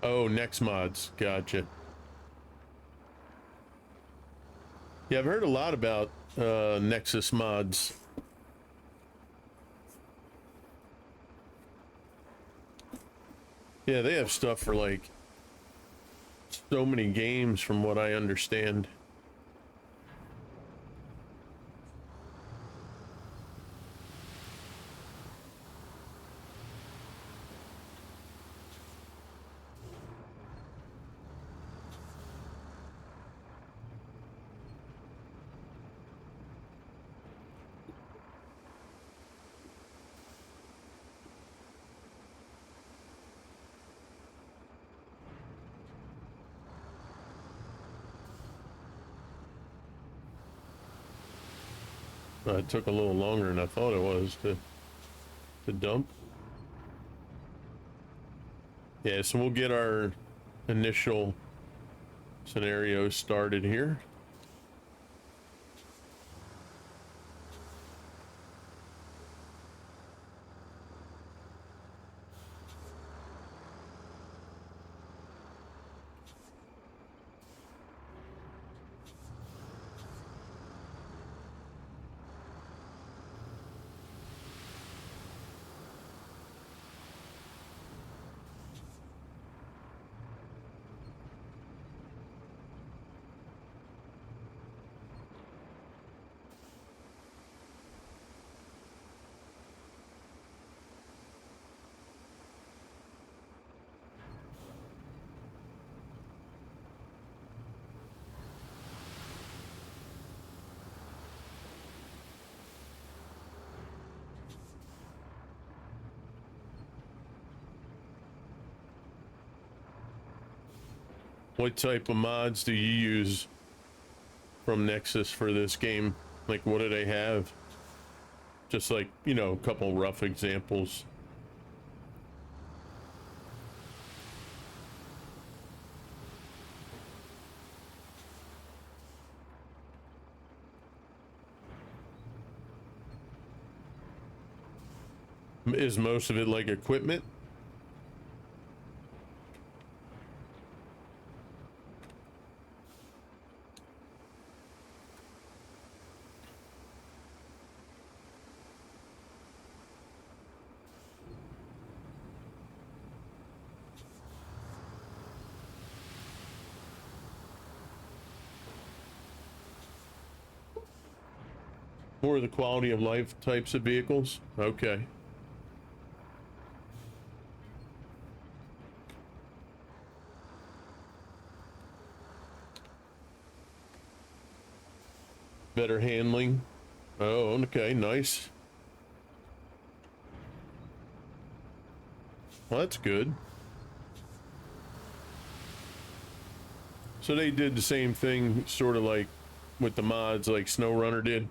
Oh, Next Mods. Gotcha. Yeah, I've heard a lot about Nexus mods. Yeah, they have stuff for like so many games from what I understand. It took a little longer than I thought it was to dump. Yeah, so we'll get our initial scenario started here. What type of mods do you use from Nexus for this game? Like, what do they have? Just like, you know, a couple rough examples. Is most of it like equipment? More of the quality of life types of vehicles? Okay. Better handling. Oh, okay, nice. Well, that's good. So they did the same thing, sort of like with the mods, like SnowRunner did.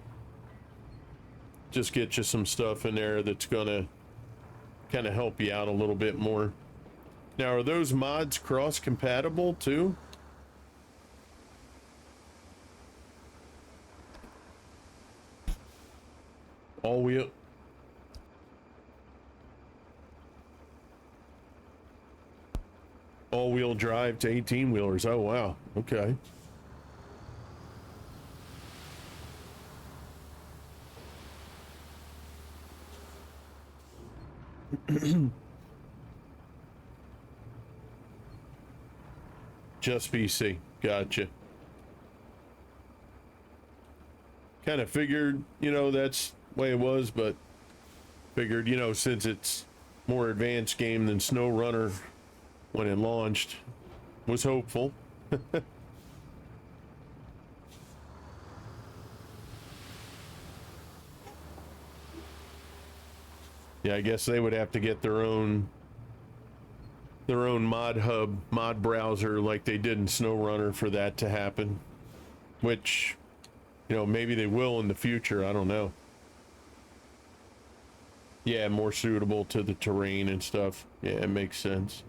Just get you some stuff in there that's gonna kind of help you out a little bit more. Now, are those mods cross-compatible too? All-wheel drive to 18 wheelers. Oh wow, okay. Just BC, gotcha. kind of figured, you know, that's the way it was, but figured, you know, since it's more advanced game than SnowRunner when it launched, was hopeful. Yeah, I guess they would have to get their own mod hub, mod browser like they did in SnowRunner for that to happen, which, you know, maybe they will in the future. I don't know. Yeah, more suitable to the terrain and stuff. Yeah, it makes sense.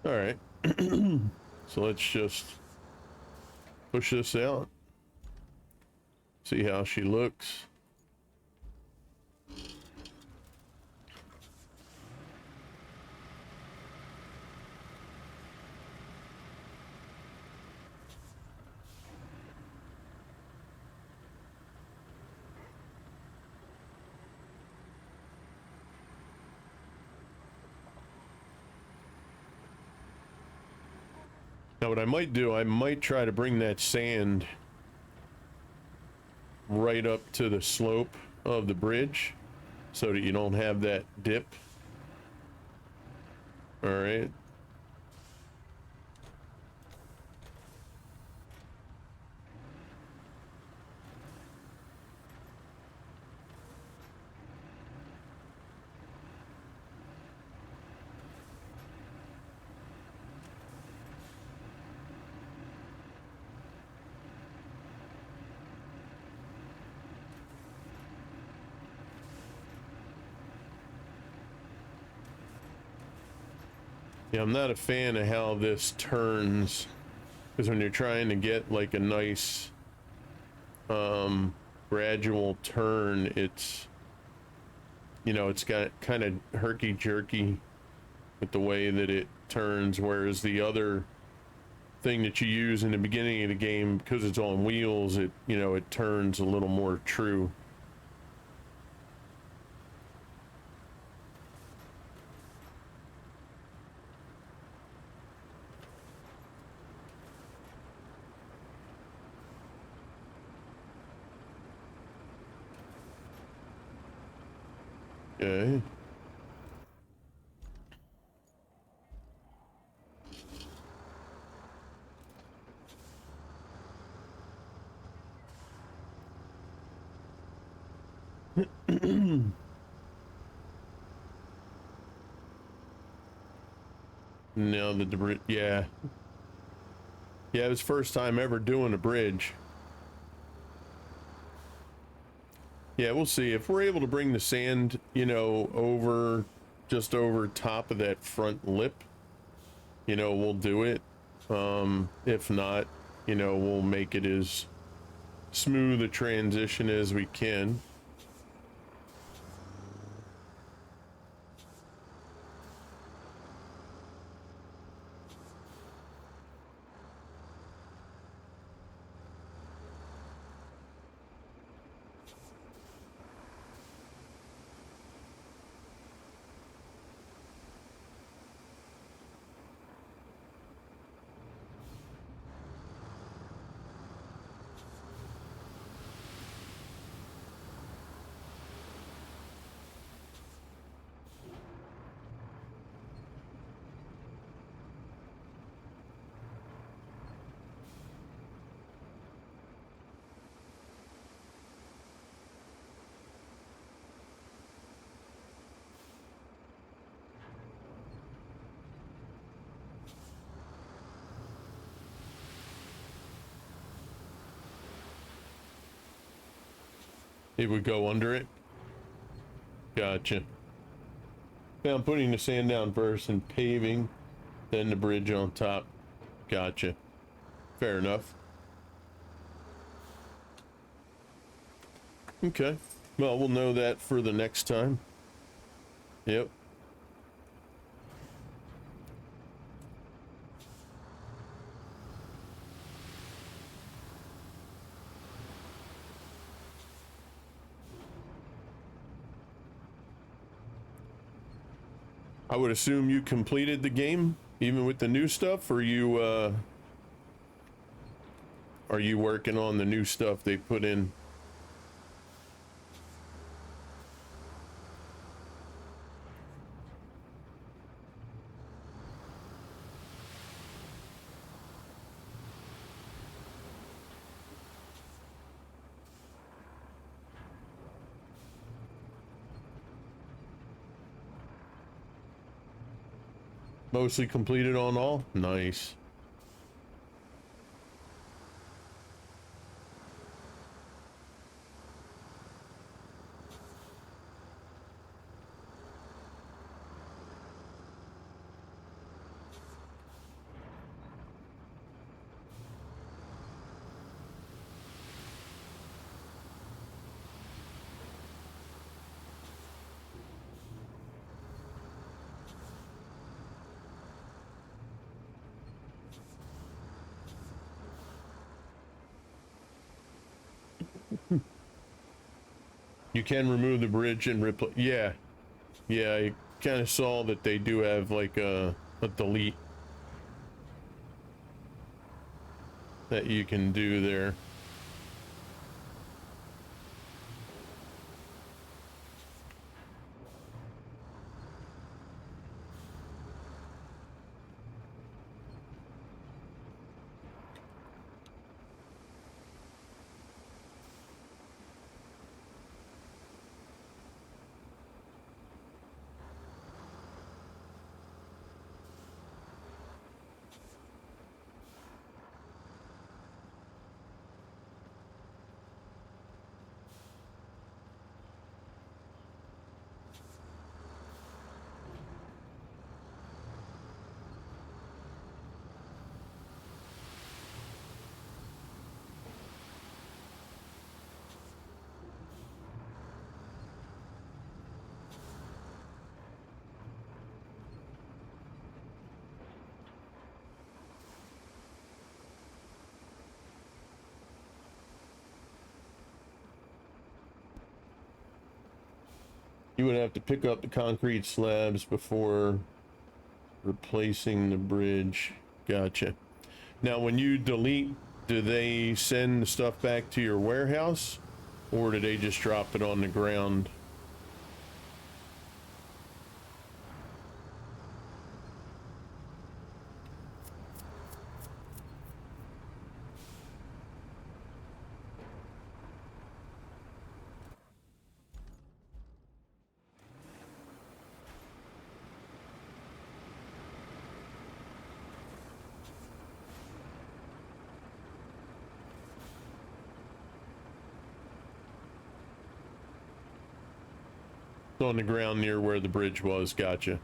All right. So let's just push this out. See how she looks. Now what I might do, I might try to bring that sand right up to the slope of the bridge so that you don't have that dip. All right. Yeah, I'm not a fan of how this turns, because when you're trying to get like a nice gradual turn, it's, you know, it's got kind of herky-jerky with the way that it turns, whereas the other thing that you use in the beginning of the game, because it's on wheels, it, you know, it turns a little more true. Okay. Now the debris, yeah. Yeah, it was first time ever doing a bridge. Yeah, we'll see. If we're able to bring the sand, you know, over, just over top of that front lip, you know, we'll do it. If not, you know, we'll make it as smooth a transition as we can. It would go under it. Gotcha. Yeah, I'm putting the sand down first and paving, then the bridge on top. Gotcha. Fair enough. Okay. Well, we'll know that for the next time. Yep. I would assume you completed the game, even with the new stuff, or are you working on the new stuff they put in? Mostly completed on all? Nice. You can remove the bridge and replace. Yeah. Yeah, I kind of saw that they do have like a delete that you can do there. You would have to pick up the concrete slabs before replacing the bridge. Gotcha. Now, when you delete, do they send the stuff back to your warehouse, or do they just drop it on the ground? On the ground near where the bridge was. Gotcha.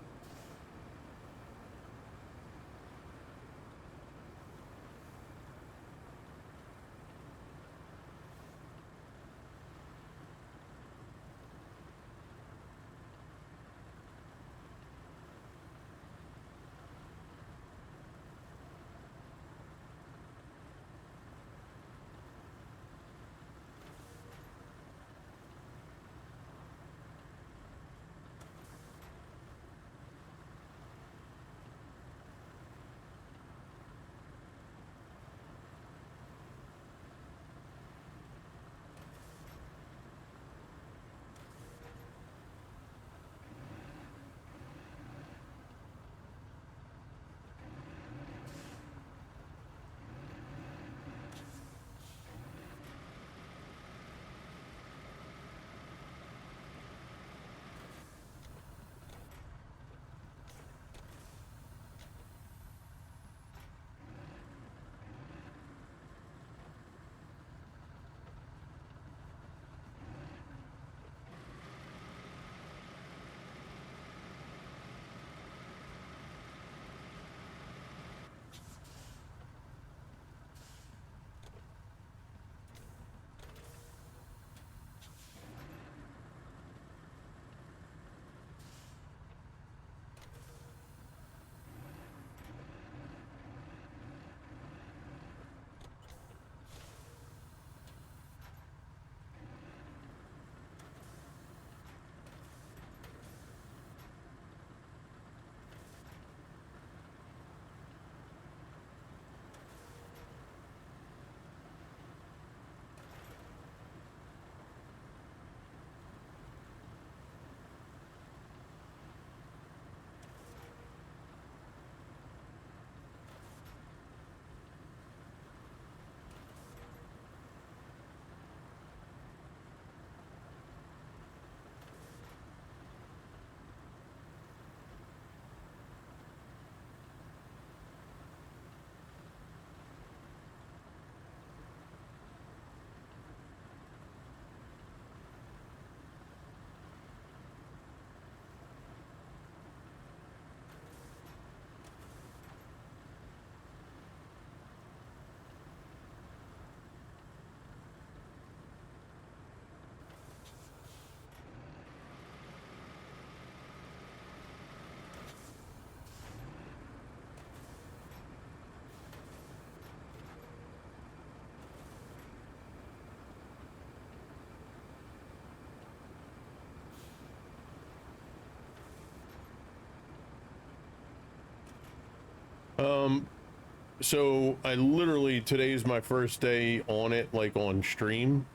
So I literally, today's my first day on it, like on stream.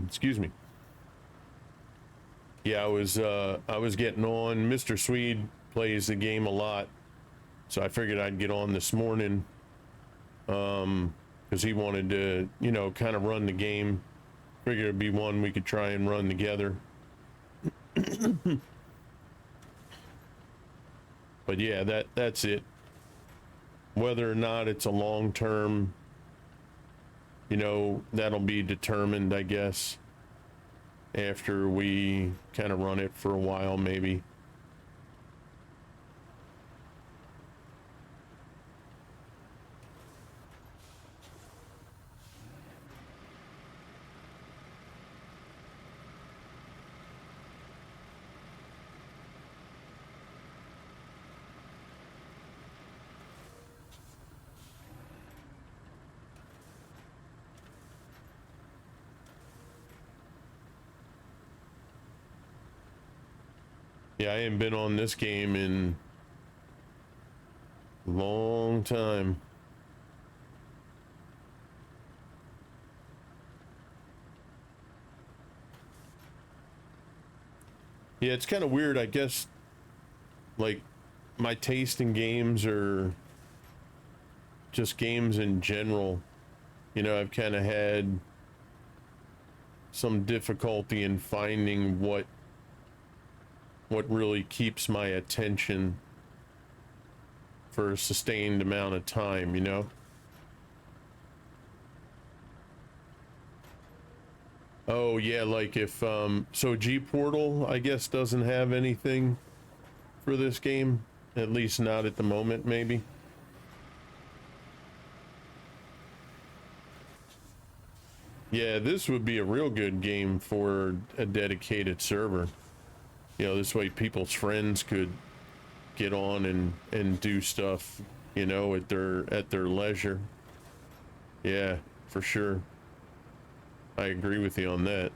Excuse me. Yeah, I was getting on. Mr. Swede plays the game a lot, so I figured I'd get on this morning. Because he wanted to, you know, kind of run the game. Figured it'd be one we could try and run together. But yeah, that's it. Whether or not it's a long term, you know, that'll be determined, I guess, after we kind of run it for a while, maybe. Yeah, I ain't been on this game in a long time. Yeah, it's kind of weird, I guess, like, my taste in games or just games in general. You know, I've kind of had some difficulty in finding what really keeps my attention for a sustained amount of time, you know? Oh yeah, like if so G Portal I guess doesn't have anything for this game, at least not at the moment, maybe. Yeah, this would be a real good game for a dedicated server. You know, this way people's friends could get on and do stuff, you know, at their leisure. Yeah, for sure. I agree with you on that.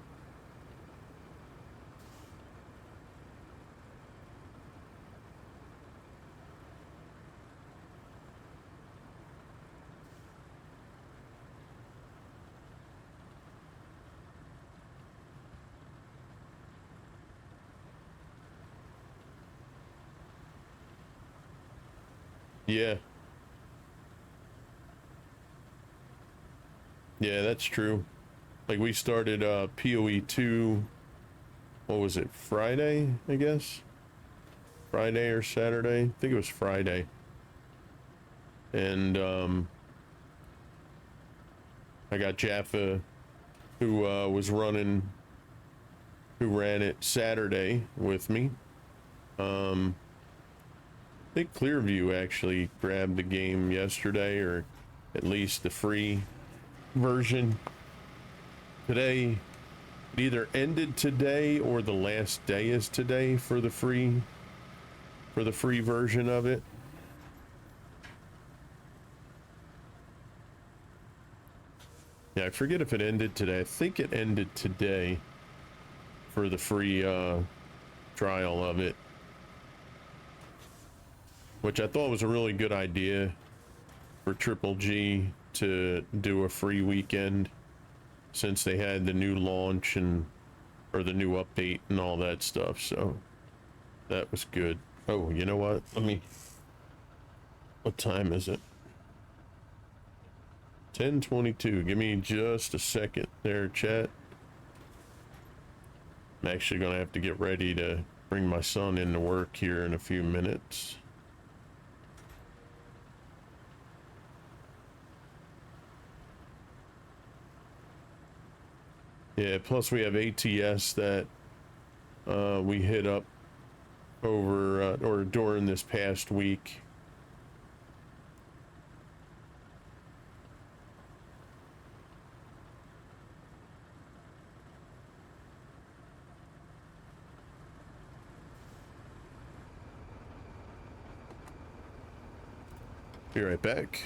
Yeah. Yeah, that's true. Like we started PoE 2, what was it? Friday, I guess. Friday or Saturday. I think it was Friday. And I got Jaffa who who ran it Saturday with me. I think Clearview actually grabbed the game yesterday, or at least the free version. Today, it either ended today or the last day is today for the free version of it. Yeah, I forget if it ended today. I think it ended today for the free trial of it, which I thought was a really good idea for Triple G to do a free weekend, since they had the new launch or the new update and all that stuff. So that was good. Oh, you know what? What time is it? 10:22. Give me just a second there, chat. I'm actually gonna have to get ready to bring my son into work here in a few minutes. Yeah, plus we have ATS that we hit up over or during this past week. Be right back.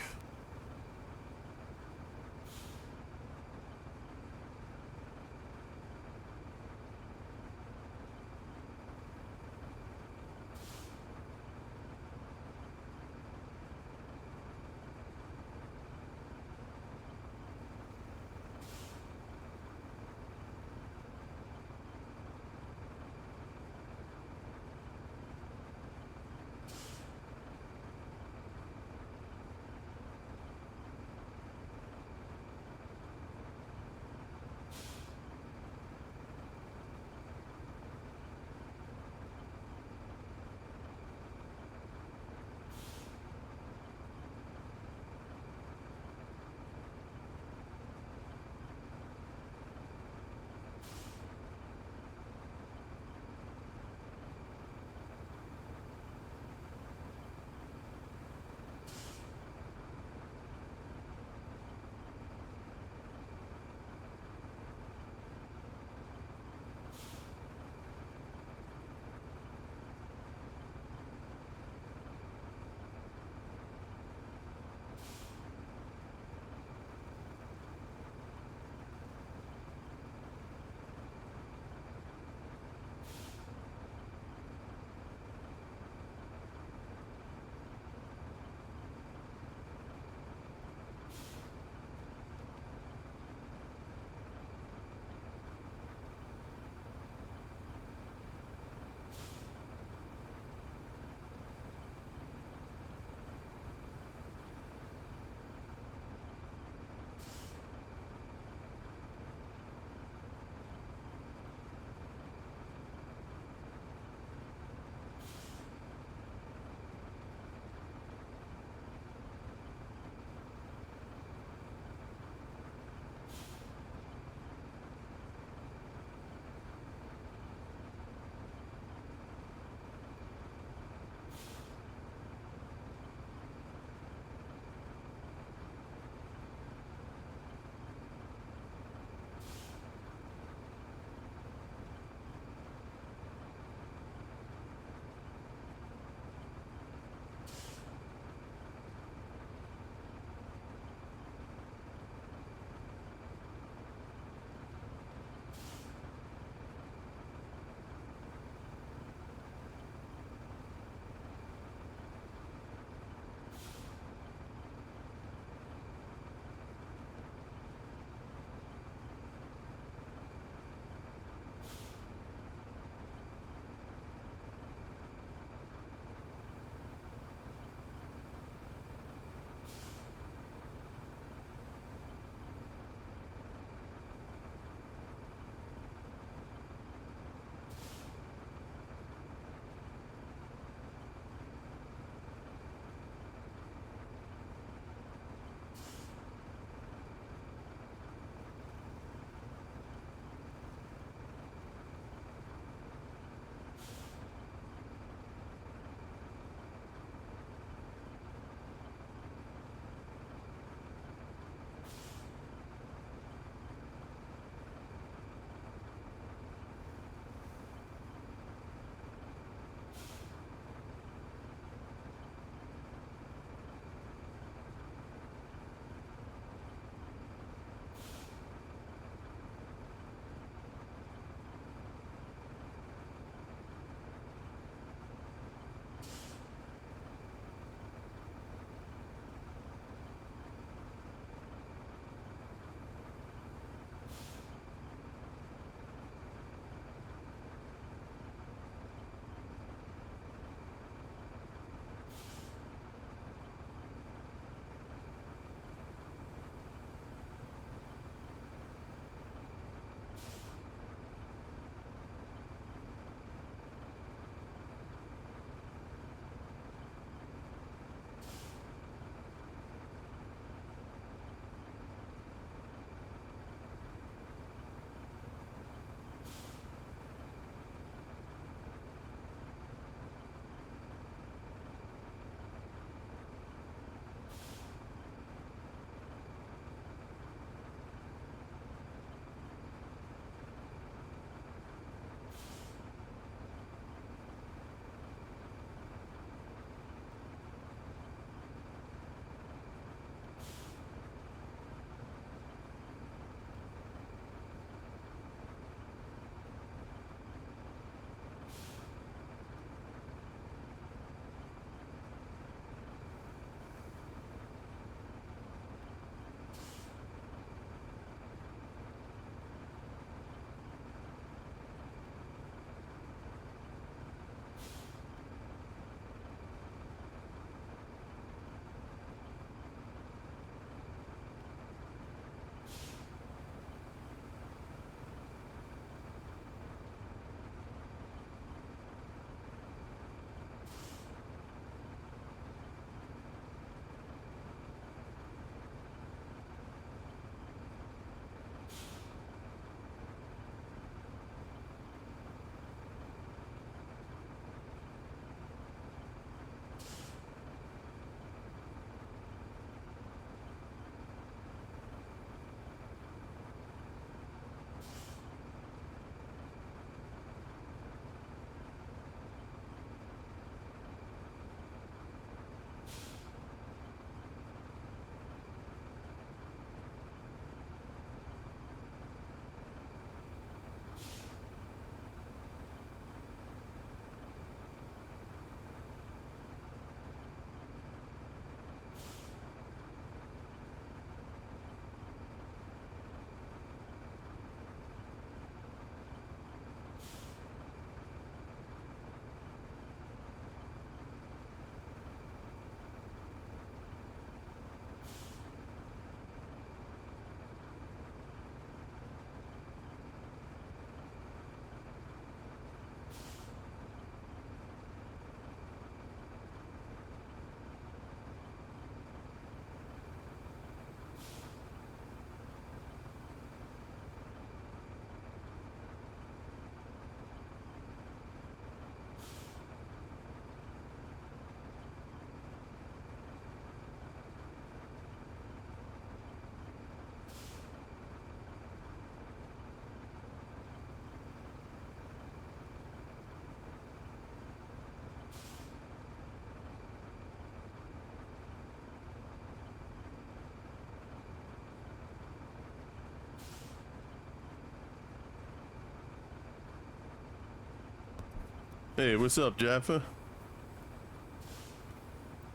Hey, what's up, Jaffa?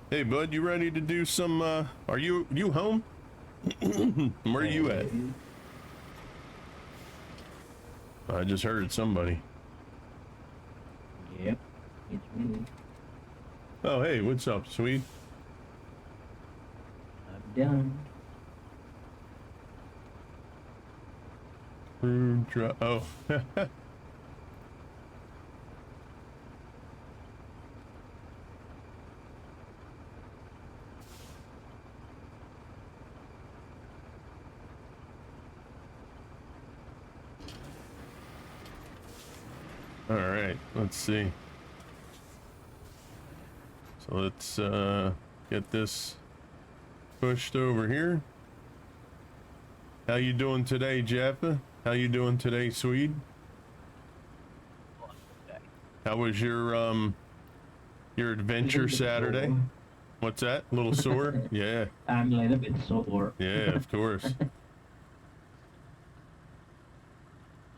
Hey, bud, you ready to do some, are you home? Where are you at? I just heard somebody. Yep, it's me. Oh, hey, what's up, Swede? I'm done. Oh. All right, let's see. So let's get this pushed over here. How you doing today, Jaffa? How you doing today, Swede? How was your adventure Saturday? What's that? A little sore? Yeah. I'm a little bit sore. Yeah, of course.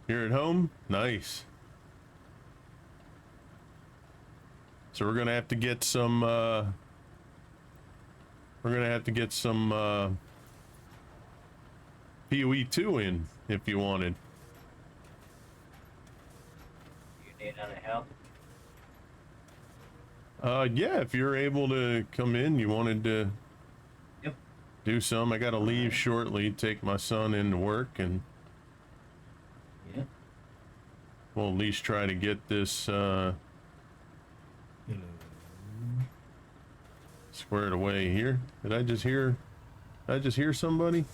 You're at home? Nice. So we're gonna have to get some PoE 2 in if you wanted. You need any help? Yeah, if you're able to come in, you wanted to Yep. do some. I gotta leave shortly, take my son into work, and Yeah. we'll at least try to get this squared away here. Did I just hear somebody?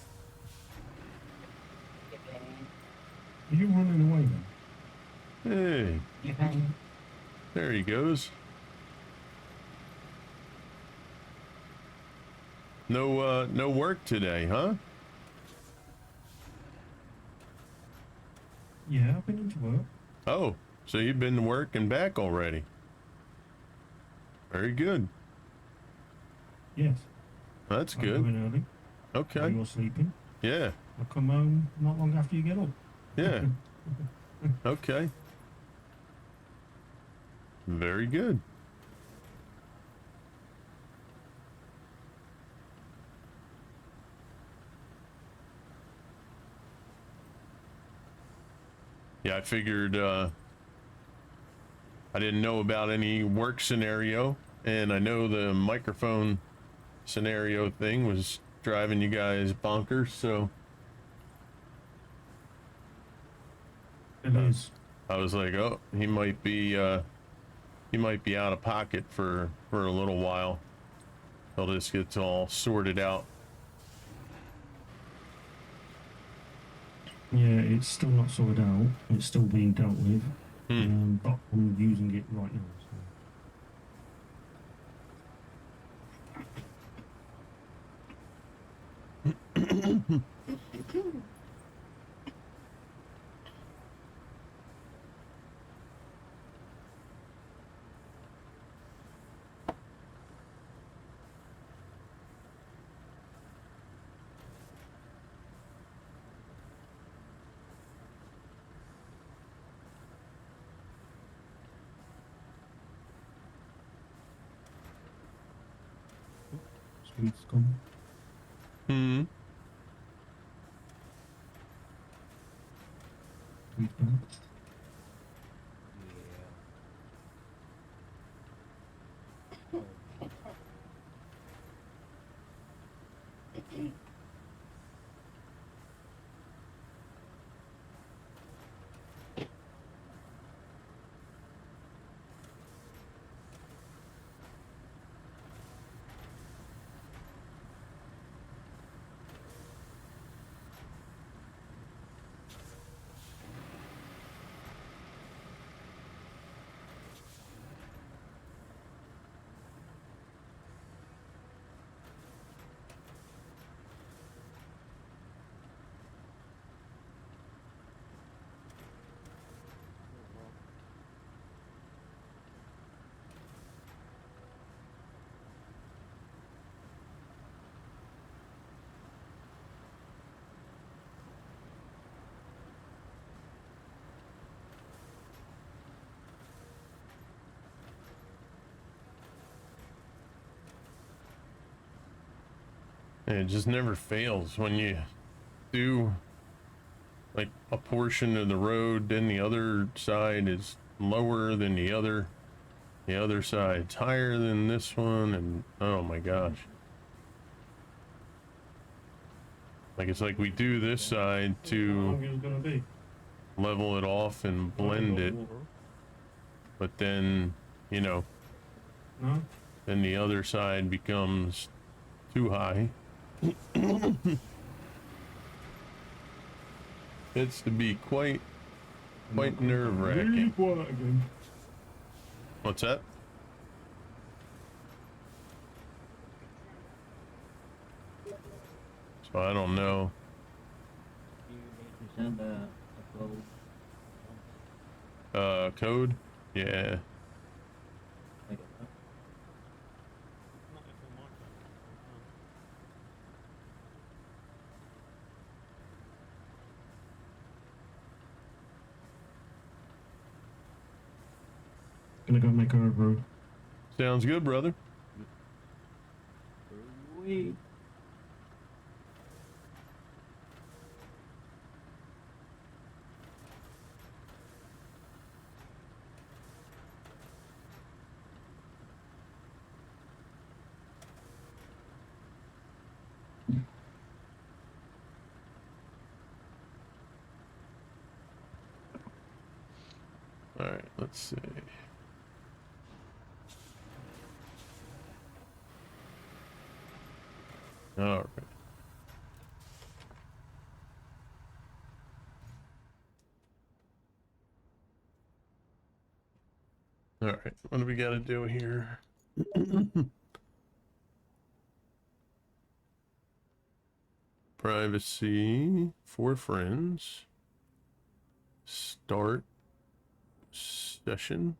Are you running away then? Hey, there he goes. No work today, huh? Yeah, I've been into work. Oh, so you've been to work and back already. Very good. Yes. That's I good. go in early. Okay. While you're sleeping. Yeah. I come home not long after you get up. Yeah. Okay. Very good. Yeah, I figured I didn't know about any work scenario, and I know the microphone scenario thing was driving you guys bonkers, so It is. I was like, oh, he might be out of pocket for a little while till this gets all sorted out. Yeah, it's still not sorted out. It's still being dealt with. Hmm. But I'm using it right now. So. Sweet's gone. Hmm. Sweet's gone. And it just never fails when you do like a portion of the road, then the other side is lower than the other side's higher than this one, and oh my gosh. Like it's like we do this side How to long is it gonna be? level it off and blend it, but then, you know, No? then the other side becomes too high. It's to be quite nerve-wracking. Really quiet again. What's that? So I don't know. You need to send a code. Code? Yeah. Like, Gonna go make her a brew. Sounds good, brother. we All right, let's see. All right. All right, what do we got to do here? Privacy for friends. Start session.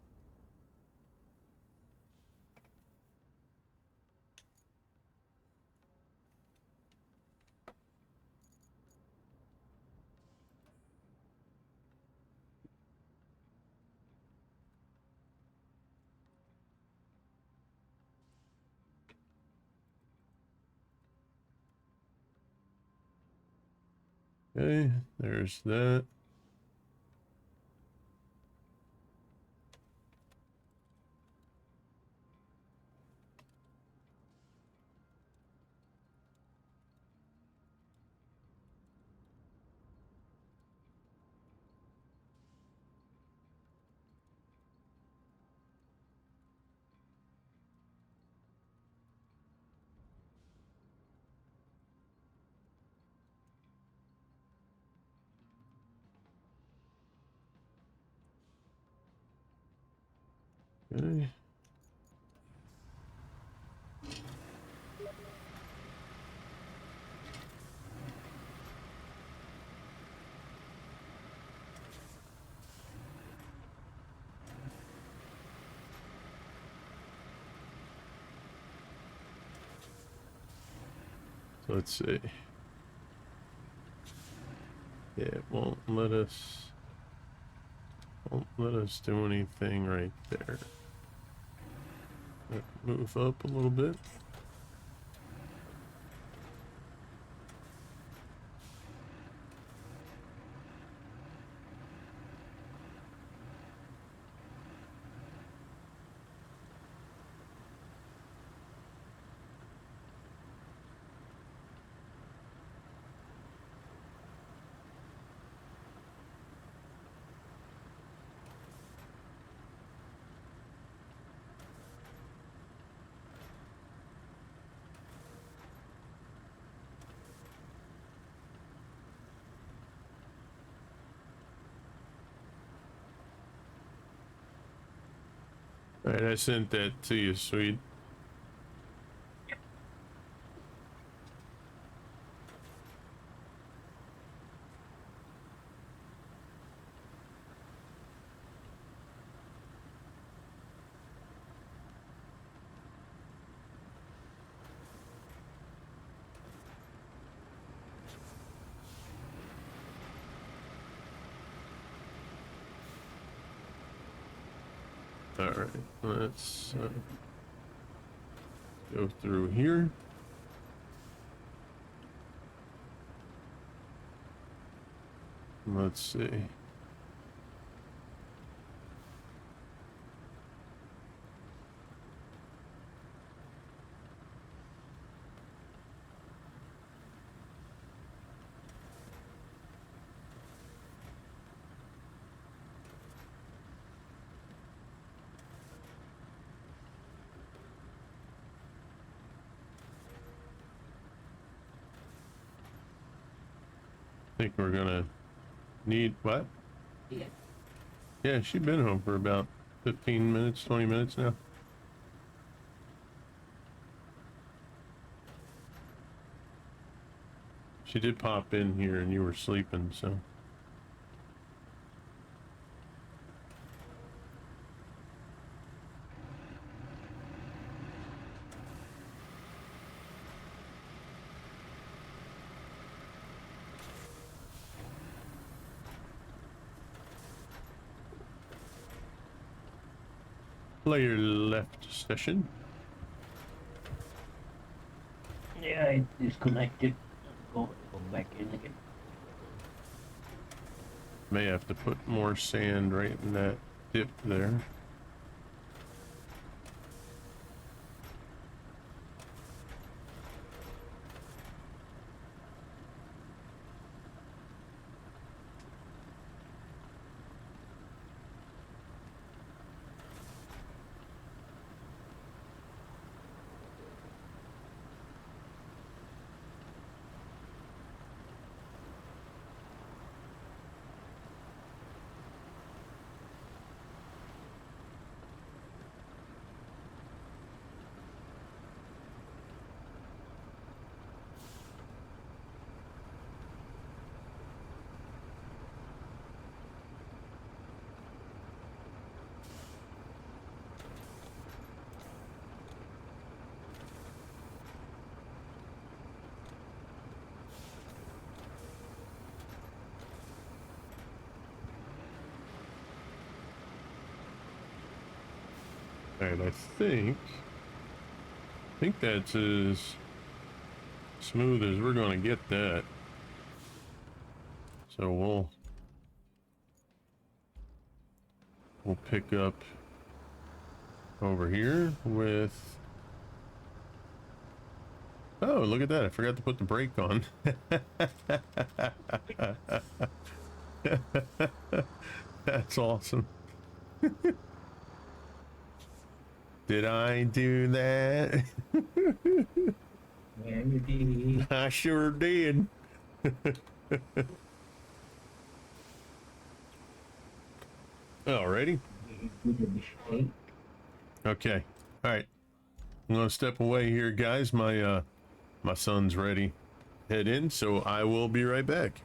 Okay, there's that. Okay. So let's see. Yeah, it won't let us do anything right there. Move up a little bit. All right, I sent that to you, sweet. All right, let's go through here. Let's see. Think we're gonna need what? Yeah. Yeah, she's been home for about 15 minutes, 20 minutes now. She did pop in here and you were sleeping, so. Player left session. Yeah, it disconnected. Go back in again. May have to put more sand right in that dip there. All right, I think that's as smooth as we're gonna get that. So we'll pick up over here with. Oh, look at that! I forgot to put the brake on. That's awesome. Did I do that? Yeah, you did. I sure did. Alrighty. Good mistake. Okay. All right. I'm gonna step away here, guys. My son's ready. Head in, so I will be right back.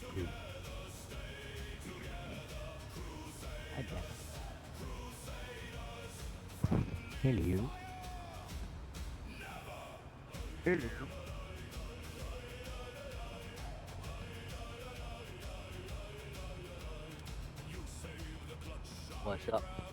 do. I bet. Hello. Hello. What's up?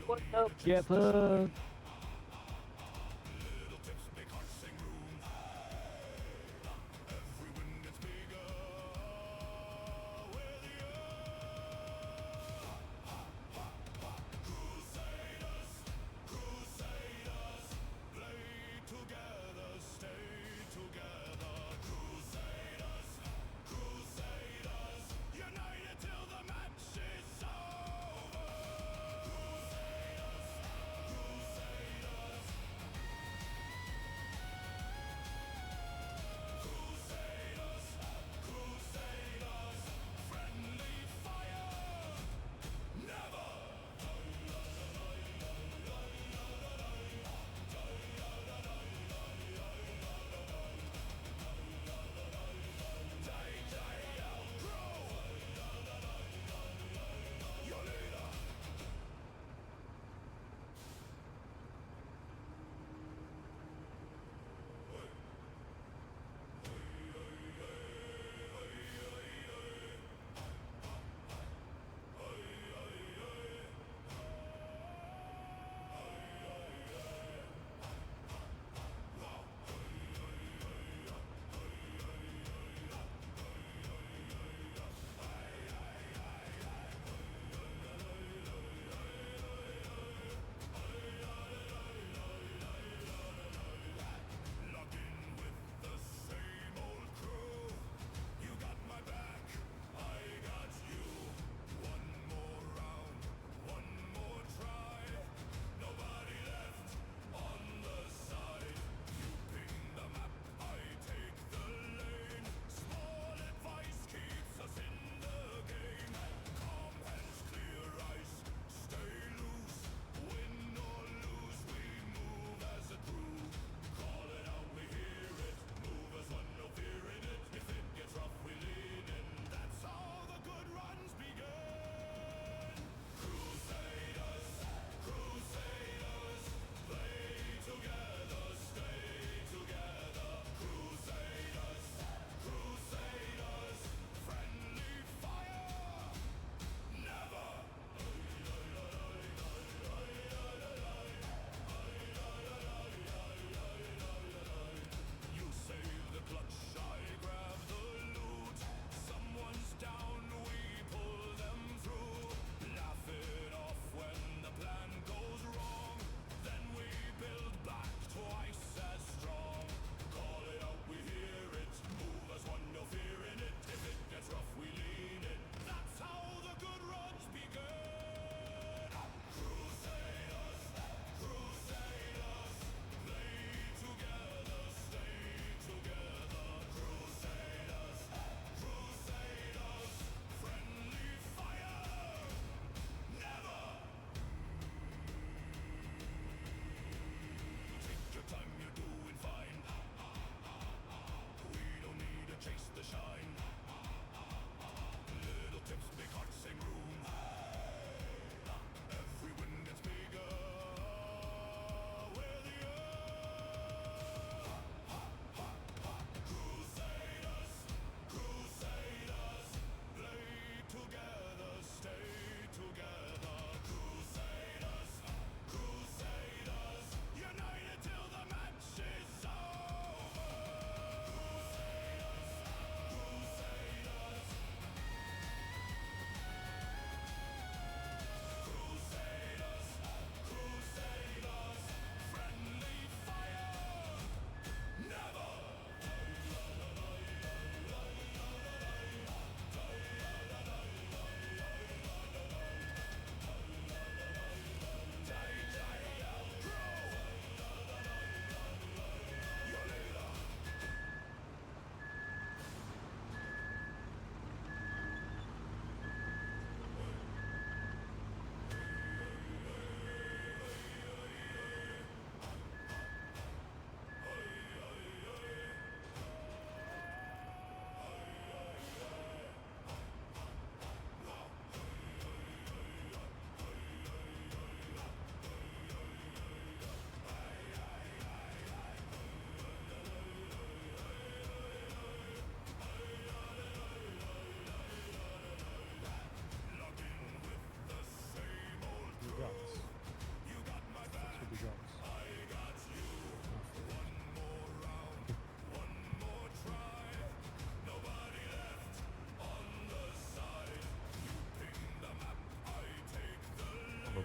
What's up, Jeffer?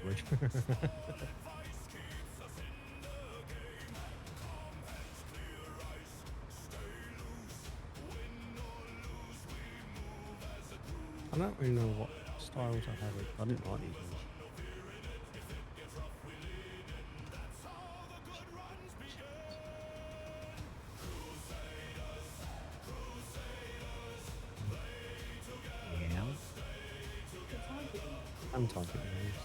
probably. I don't really know what styles I have. I didn't like these ones. Yeah. I'm typing these.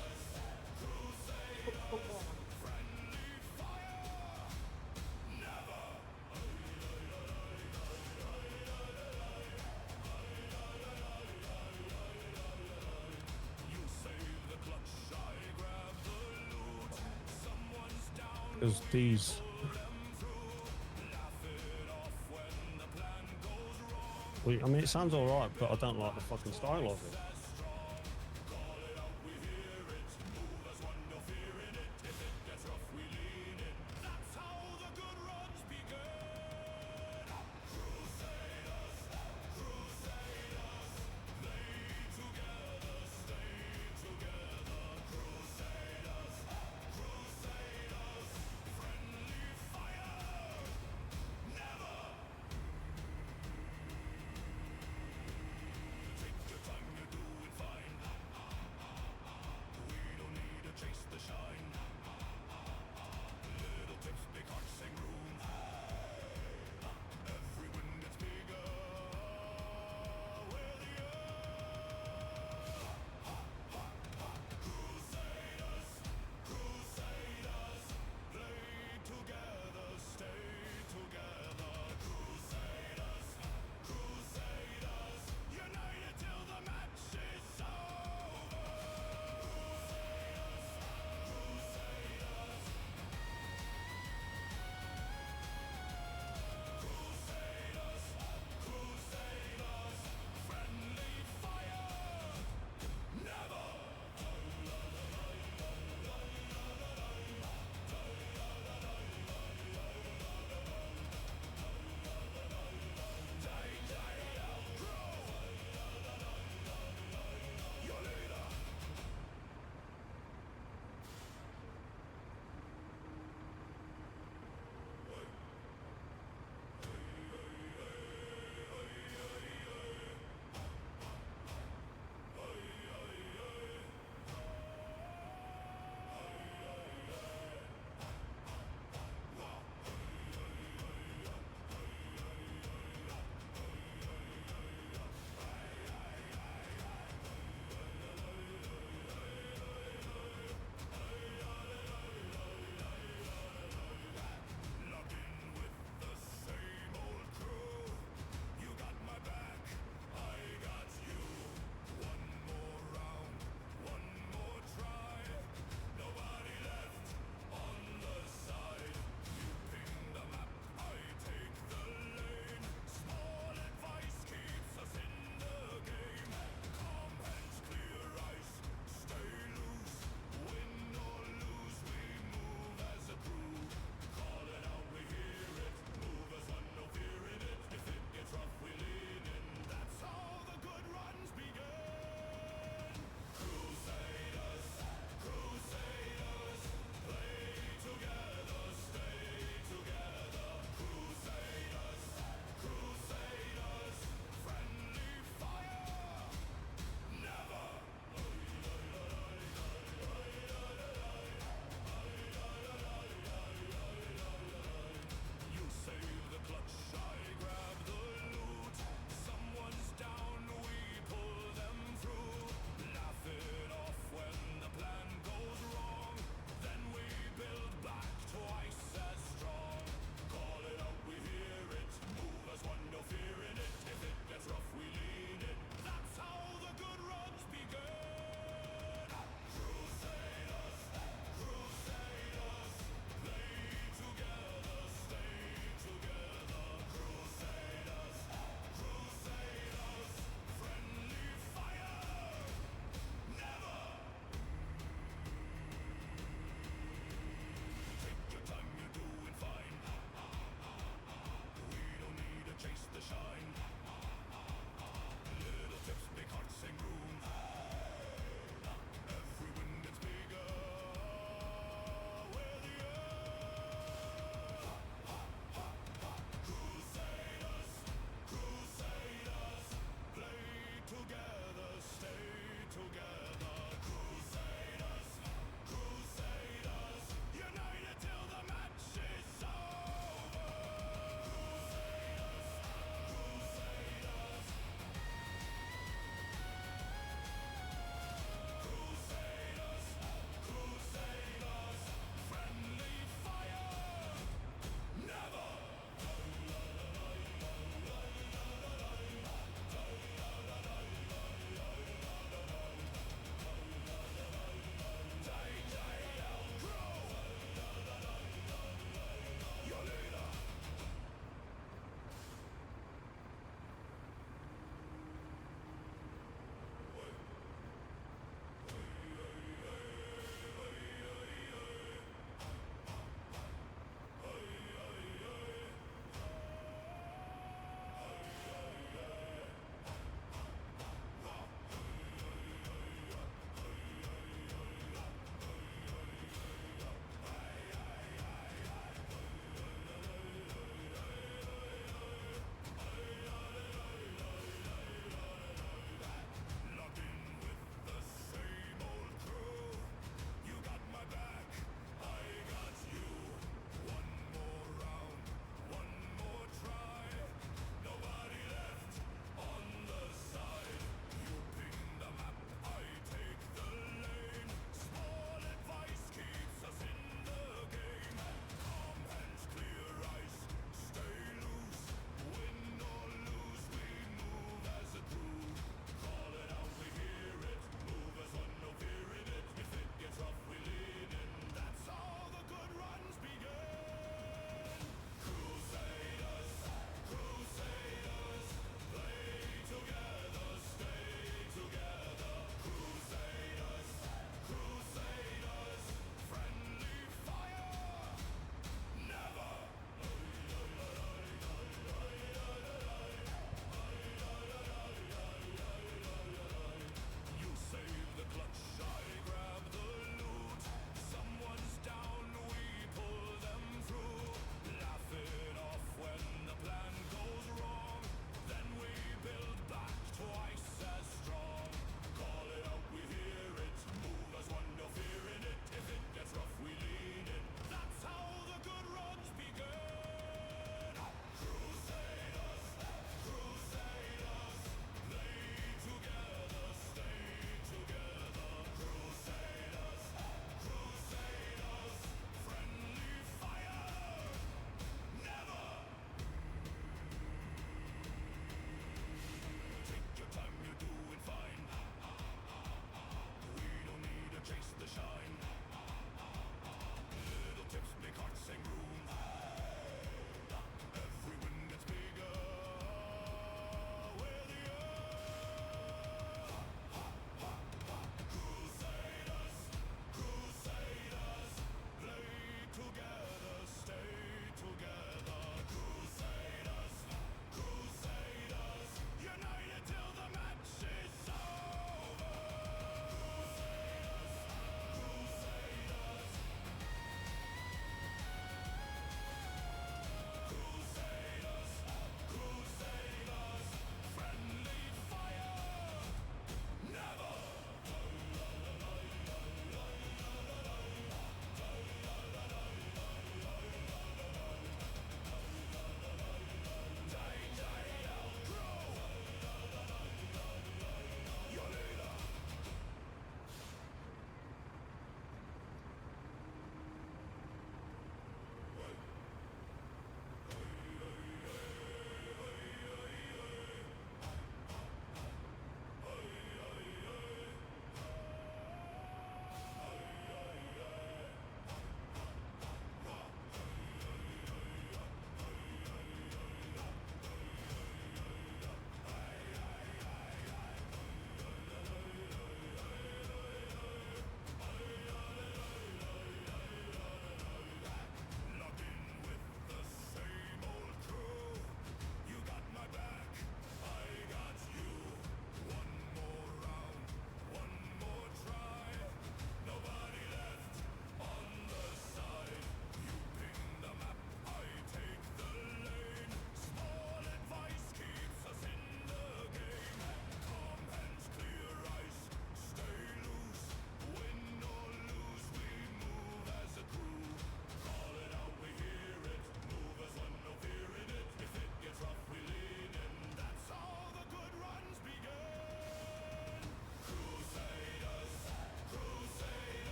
Because these. Well, I mean, it sounds alright, but I don't like the fucking style of it.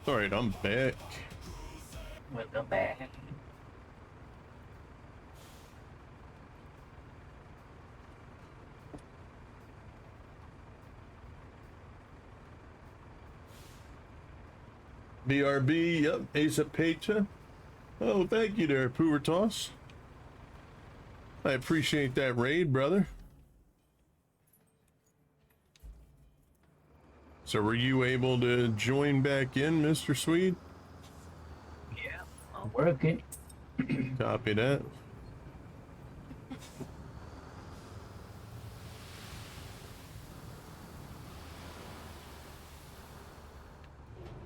All right, I'm back. With the bag. BRB, yep, Ace of Pizza. Oh, thank you there, Pubertos. I appreciate that raid, brother. So were you able to join back in, Mr. Swede? Yeah, I'm working. Copy that.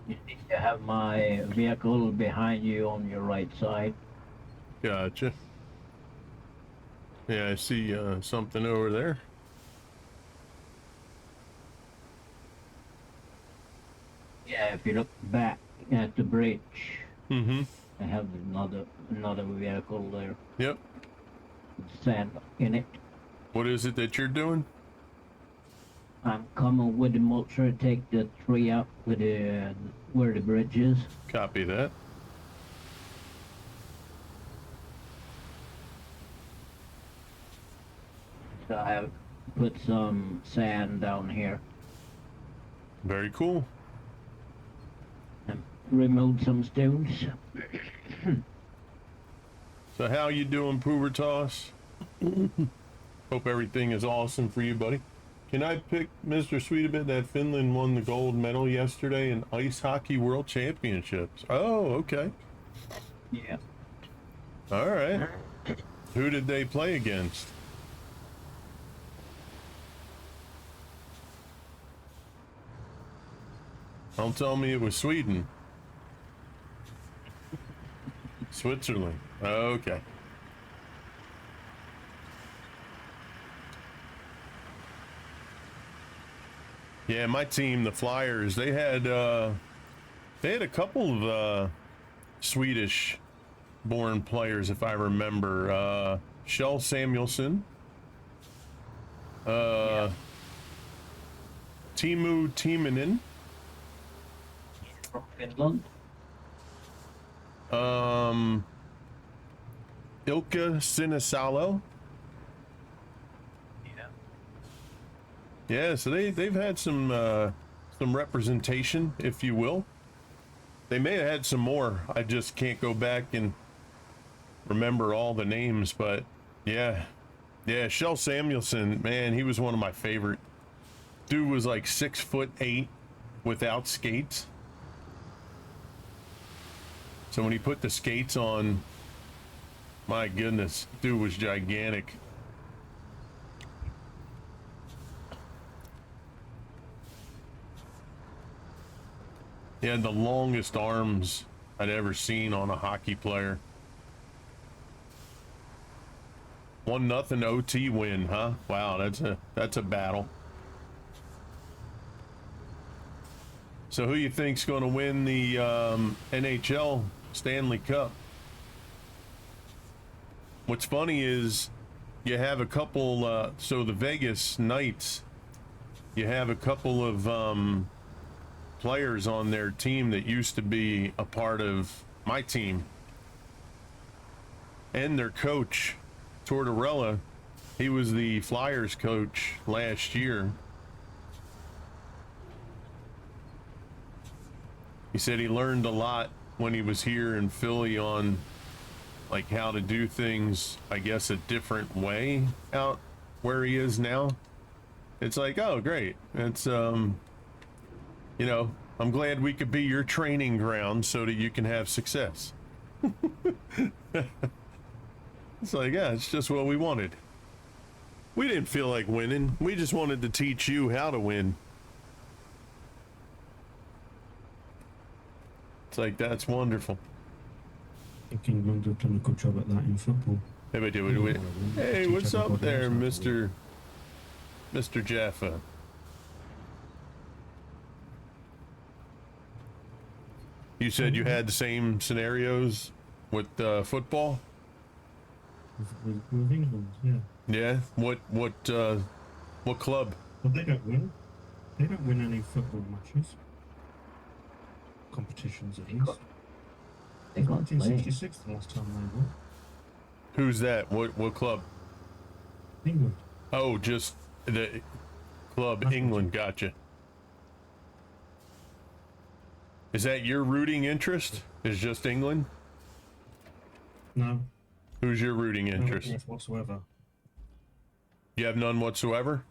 You need to have my vehicle behind you on your right side. Gotcha. Yeah, I see something over there. Yeah, if you look back at the bridge, Mm-hmm. I have another vehicle there. Yep. With sand in it. What is it that you're doing? I'm coming with the mulcher, take the tree out with the where the bridge is. Copy that. So I have put some sand down here Very cool. and removed some stones. So how you doing, Pubertos? Hope everything is awesome for you, buddy. Can I pick Mr. Sweetabit that Finland won the gold medal yesterday in Ice Hockey World Championships? Oh, okay. Yeah. All right. Who did they play against? Don't tell me it was Sweden. Switzerland. Okay. Yeah, my team, the Flyers, they had a couple of Swedish born players, if I remember. Kjell Samuelsson, Teemu Timonen, From Finland. Ilkka Sinisalo. Yeah. Yeah, so they've had some representation, if you will. They may have had some more. I just can't go back and remember all the names, but yeah. Yeah, Kjell Samuelsson, man, he was one of my favorite. Dude was like 6'8" without skates. So when he put the skates on, my goodness, dude was gigantic. He had the longest arms I'd ever seen on a hockey player. 1-0 OT win, huh? Wow, that's a battle. So who you think's going to win the NHL Stanley Cup? What's funny is you have a couple. So the Vegas Knights, you have a couple of players on their team that used to be a part of my team, and their coach Tortorella, he was the Flyers coach last year. He said he learned a lot when he was here in Philly on like how to do things, I guess, a different way out where he is now. It's like, oh great, it's you know, I'm glad we could be your training ground so that you can have success. It's like, yeah, it's just what we wanted. We didn't feel like winning. We just wanted to teach you how to win. It's like, that's wonderful. I think England have done a good job at that in football. Hey, what's up there, Mr. Jaffa? You said you had the same scenarios with football? With England, yeah. Yeah. What club? But they don't win. They don't win any football matches. competitions at least. They got play. 1966 the last time they won. Who's that? What club? England. Oh, just the club That's England. Gotcha. Is that your rooting interest? Is just England? No, Who's your rooting no interest? interest whatsoever. You have none whatsoever?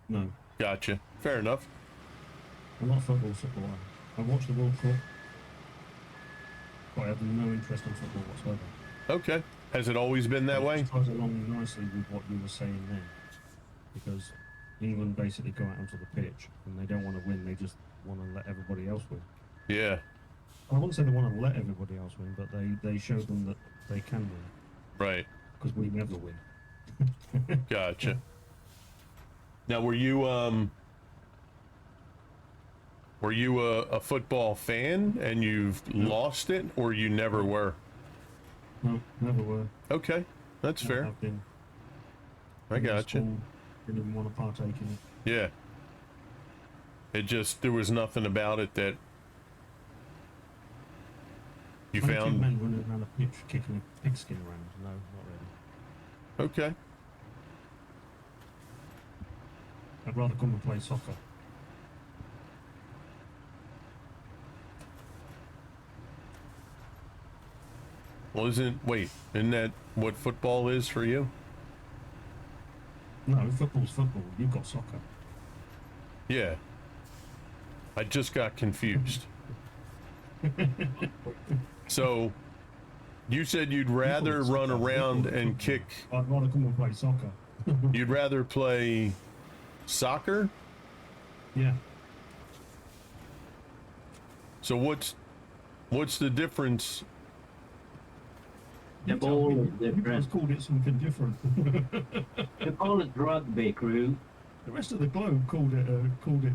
No. Gotcha. Fair enough. I'm not a football supporter. I watch the World Cup, but I have no interest in football whatsoever. Okay. Has it always been that way? It ties along nicely with what you were saying then, because England basically go out onto the pitch and they don't want to win. They just want to let everybody else win. Yeah. I wouldn't say they want to let everybody else win, but they show them that they can win, Right. because we never win. Gotcha. Now, were you a football fan and you've lost it, or you never were? No, never were. Okay, that's Never fair. have been. I gotcha. School, didn't even want to partake in it. Yeah. It just, there was nothing about it that you 22 found. men running around a pitch kicking a pigskin around. No, not really. Okay. I'd rather come and play soccer. Well, isn't that what football is for you? No, football's football. You've got soccer. Yeah. I just got confused. So, you said you'd rather run around and kick, I'd rather come and play soccer. you'd rather play soccer? Yeah. So what's the difference? The You tell ball me. is You guys different. called it something different. They call it rugby, crew. The rest of the globe called it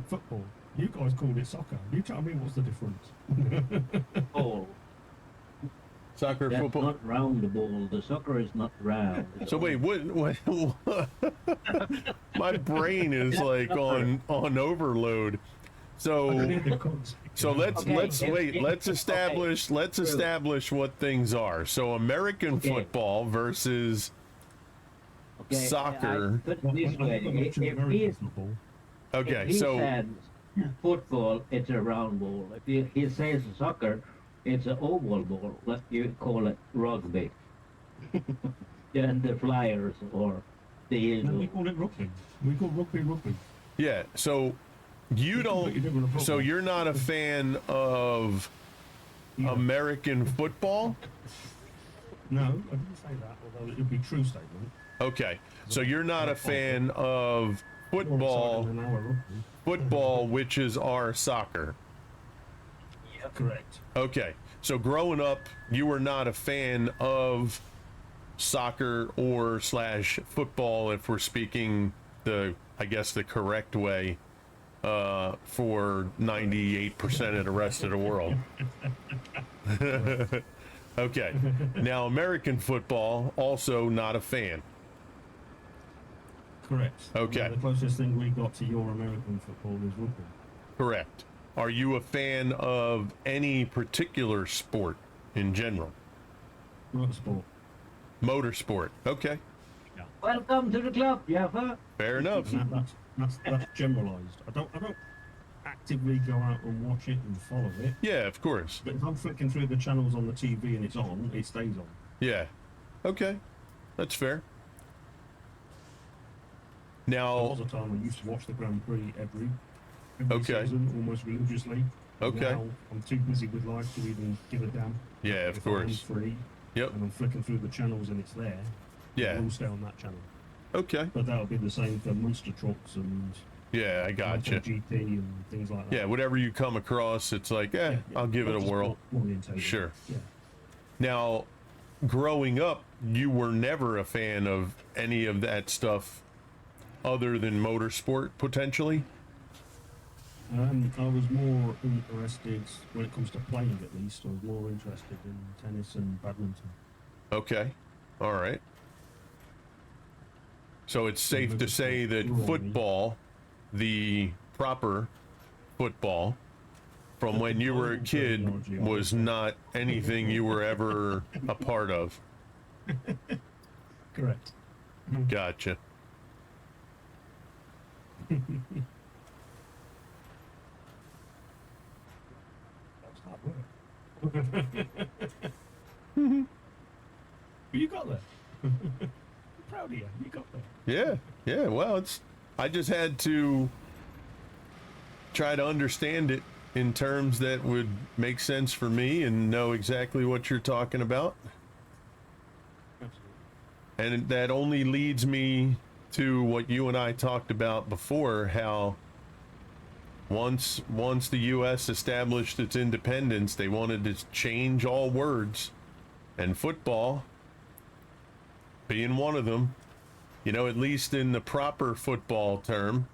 football. You guys called it soccer. You tell me what's the difference. Ball. Soccer, That's football? not round the ball. The soccer is not round. So wait, what my brain is like on overload. So let's Okay, let's establish what things are. So American Okay. football versus Okay, soccer. I put it this way. If he so says football, it's a round ball. If he says soccer, it's an oval ball. What you call it rugby. And the Flyers or the No, we Eagles. call it rugby. We call rugby. yeah, so you Completely different don't. approach. So you're not a fan of Yeah. American football? No, I didn't say that, although it would be a true statement. Okay, so you're not a fan of More exciting football, than our rugby. which is our soccer. Correct. Okay, so growing up, you were not a fan of soccer or slash football, if we're speaking I guess the correct way, for 98% of the rest of the world. Okay, now American football, also not a fan. Correct. Okay. The closest thing we got to your American football is rugby. Correct. Are you a fan of any particular sport in general? Motorsport. Motorsport. Okay, Welcome to the club, Jaffa. fair enough. And that's generalised. I don't actively go out and watch it and follow it. Yeah, of course. But if I'm flicking through the channels on the TV and it's on, it stays on. Yeah. Okay, that's fair. There Now, was a time I used to watch the Grand Prix every Okay. season, almost religiously. Okay. Now I'm too busy with life to even give a damn. yeah, of If I'm course. free Yep. and I'm flicking through the channels and it's there, Yeah. I will stay on that channel. Okay. But that'll be the same for monster trucks and Yeah, I gotcha. GT and things like that. Yeah, whatever you come across, it's like, Yeah, I'll give it a whirl. motorsport orientated. Sure. Yeah. Now, growing up, you were never a fan of any of that stuff other than motorsport, potentially? I was more interested, when it comes to playing at least, I was more interested in tennis and badminton. Okay. All right. So it's safe to say that football, the proper football, from when you were a kid was not anything you were ever a part of. Correct. Gotcha. That's hard work. But you got there. I'm proud of you. You got there. Yeah, yeah. Well, I just had to try to understand it in terms that would make sense for me and know exactly what you're talking about. Absolutely. And that only leads me to what you and I talked about before, how once the US established its independence, they wanted to change all words, and football being one of them. You know, at least in the proper football term,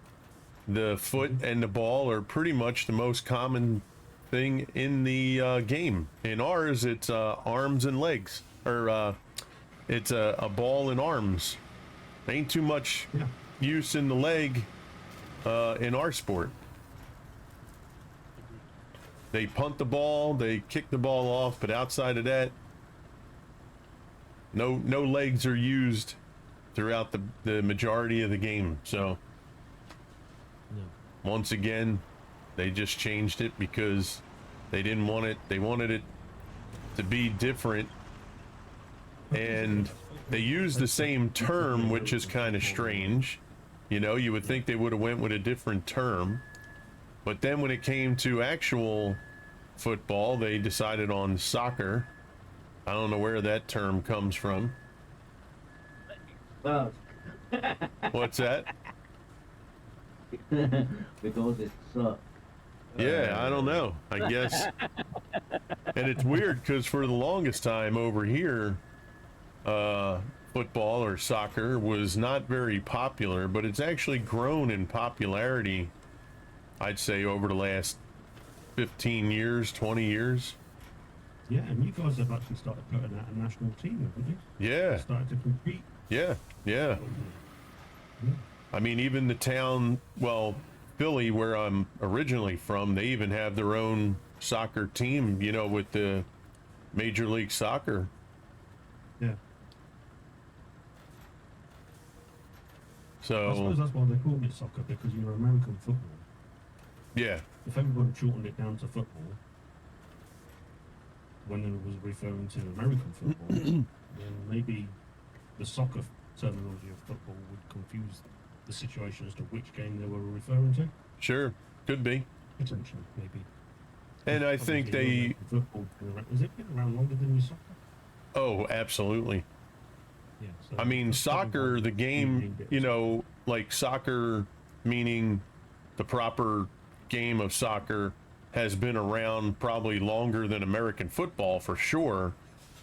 the foot and the ball are pretty much the most common thing in the game. In ours, it's arms and legs, or it's a ball and arms. Ain't too much Yeah. use in the leg in our sport. They punt the ball, they kick the ball off, but outside of that, no legs are used throughout the majority of the game. So No. once again, they just changed it because they didn't want it. They wanted it to be different, and they used the same term, which is kind of strange. You know, you would think they would have went with a different term, but then when it came to actual football, they decided on soccer. I don't know where that term comes from. Well, What's that? because it's Yeah, I don't know. I guess. And it's weird because for the longest time over here, football or soccer was not very popular, but it's actually grown in popularity, I'd say, over the last 15 years, 20 years. Yeah, and you guys have actually started putting out a national team, haven't you? Yeah, Started to compete. yeah, yeah. I mean, even the town, well, Philly, where I'm originally from, they even have their own soccer team, you know, with the Major League Soccer. Yeah. I So, suppose that's why they call it soccer, because you're American football. yeah, If everybody shortened it down to football, when it was referring to American football, then maybe the soccer terminology of football would confuse the situation as to which game they were referring to. sure, could be. Potentially, maybe. And I think Obviously, they, American football, has it been around longer than your soccer? oh, absolutely. Yeah. So I mean, that's probably soccer, why the they game, named it you know, like soccer, meaning the proper game of soccer, has been around probably longer than American football for sure.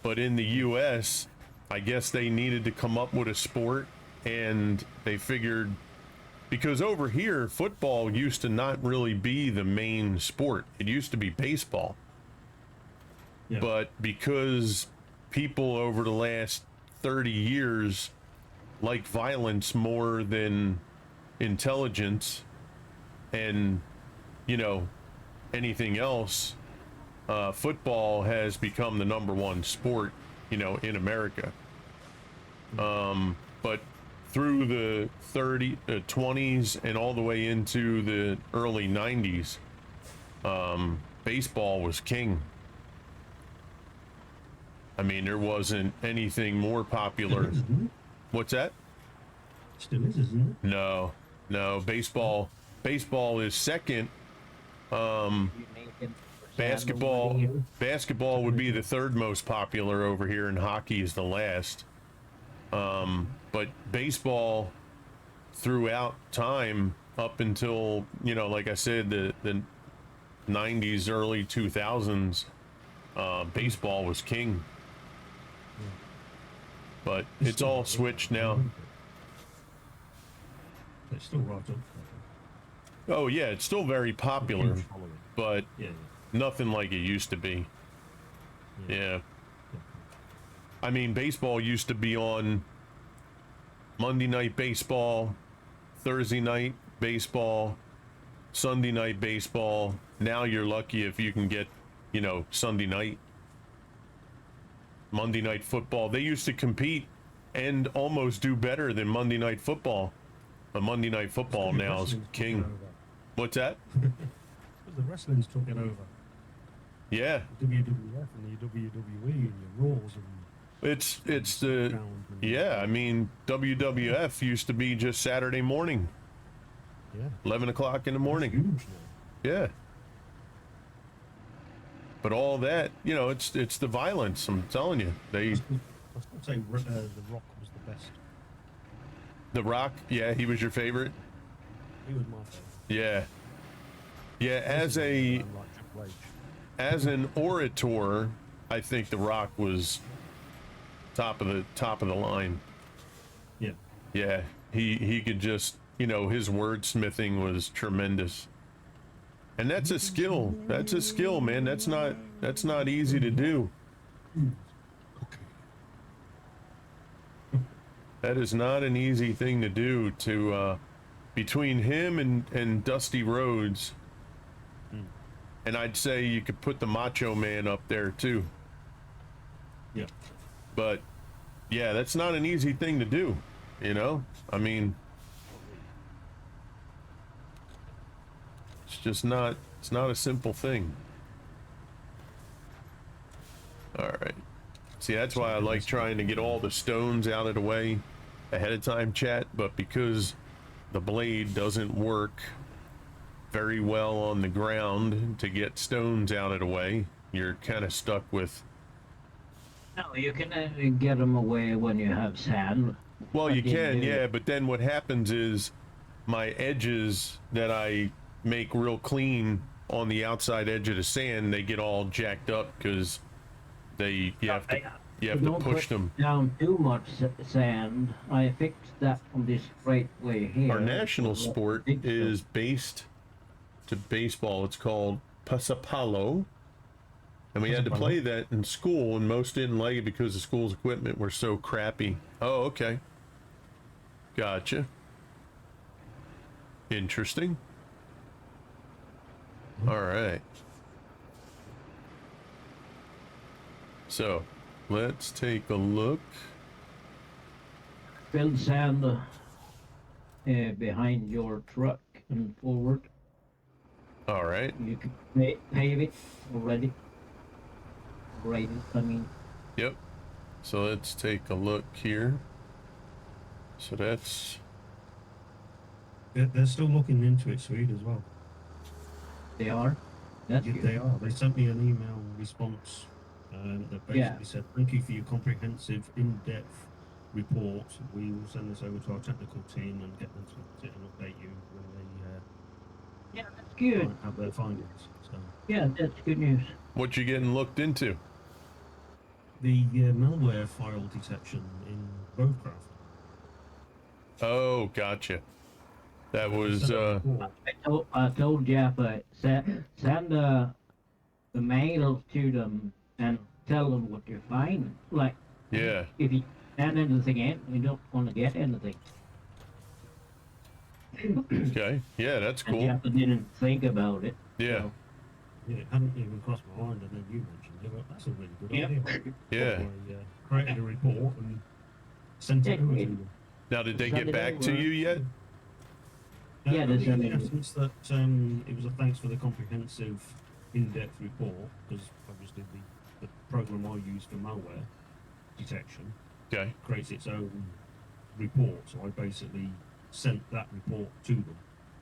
But in the US, I guess they needed to come up with a sport, and they figured, because over here, football used to not really be the main sport. It used to be baseball. Yeah. But because people over the last 30 years like violence more than intelligence and, you know, anything else, football has become the number one sport, you know, in America. But through the 20s and all the way into the early 90s, baseball was king. I mean, there wasn't anything more popular. Isn't it? What's that? Still is, isn't it? No, baseball is second. Basketball would be the third most popular over here, and hockey is the last. But baseball throughout time up until, you know, like I said, the 90s, early 2000s, baseball was king. But it's all switched now. It's still right up. Oh yeah, it's still very popular, Huge following. but Yeah. nothing like it used to be. Yeah. I mean, baseball used to be on Monday night baseball, Thursday night baseball, Sunday night baseball. Now you're lucky if you can get, you know, Sunday night, Monday night football. They used to compete and almost do better than Monday night football. But Monday night football now is king. What's that? Because the wrestling's took it over. Yeah, The WWF and the WWE and your Raws and it's the SmackDown and- yeah. I mean, WWF used to be just Saturday morning, yeah. 11 o'clock in the It's morning. huge now. Yeah. But all that, you know, it's the violence. I'm telling you, I still say The Rock was the best. The Rock. Yeah, he was your favorite. He was my favorite. Yeah. Yeah, as Like Triple H. as an orator, I think The Rock was top of the line. Yeah. Yeah, he could just, you know, his wordsmithing was tremendous. And that's a skill. That's a skill, man. That's not easy to do. That is not an easy thing to do to between him and Dusty Rhodes. And I'd say you could put the Macho Man up there too. Yeah. But yeah, that's not an easy thing to do, you know? I mean, it's not a simple thing. All right. See, that's why I like trying to get all the stones out of the way ahead of time, chat, but because the blade doesn't work very well on the ground to get stones out of the way, you're kind of stuck with. No, you can get them away when you have sand. Well, But you then can, you- yeah, but then what happens is my edges that I make real clean on the outside edge of the sand, they get all jacked up because you have to Don't push put them. down too much sand. I fixed that on this straightway here. Our national So sport big is based to baseball. It's called Pasapalo. And we had to play that in school, and most didn't like it because the school's equipment were so crappy. Oh, okay. Gotcha. Interesting. All right. So, let's take a look. fill sand behind your truck and forward. All right. You can pave it already. Grade it, I mean. Yep. So let's take a look here. So that's They're still looking into it, Swede, as well. They are. That's Yeah, good. they are. They sent me an email response that basically Yeah. said, "Thank you for your comprehensive, in-depth report. We will send this over to our technical team and get them to look at it and update you when Yeah, that's they good. have their findings." So Yeah, that's good news. what you getting looked into. the malware file detection in Roadcraft. Oh, gotcha. That was I told Jeff, send the mail to them and tell them what you find. Like, yeah. if you send anything in, you don't want to get anything. Okay. Yeah, that's And cool. Jeff didn't think about it. Yeah. so- Yeah, it hadn't even crossed my mind, and then you mentioned it. Well, that's a really good Yep. idea. Yeah. So I created a report and sent it over to them. Now, did they Send get it back to over. you yet? Yeah, there's in an- essence that it was a thanks for the comprehensive, in-depth report, because obviously the program I use for malware detection Okay. creates its own report. So I basically sent that report to them.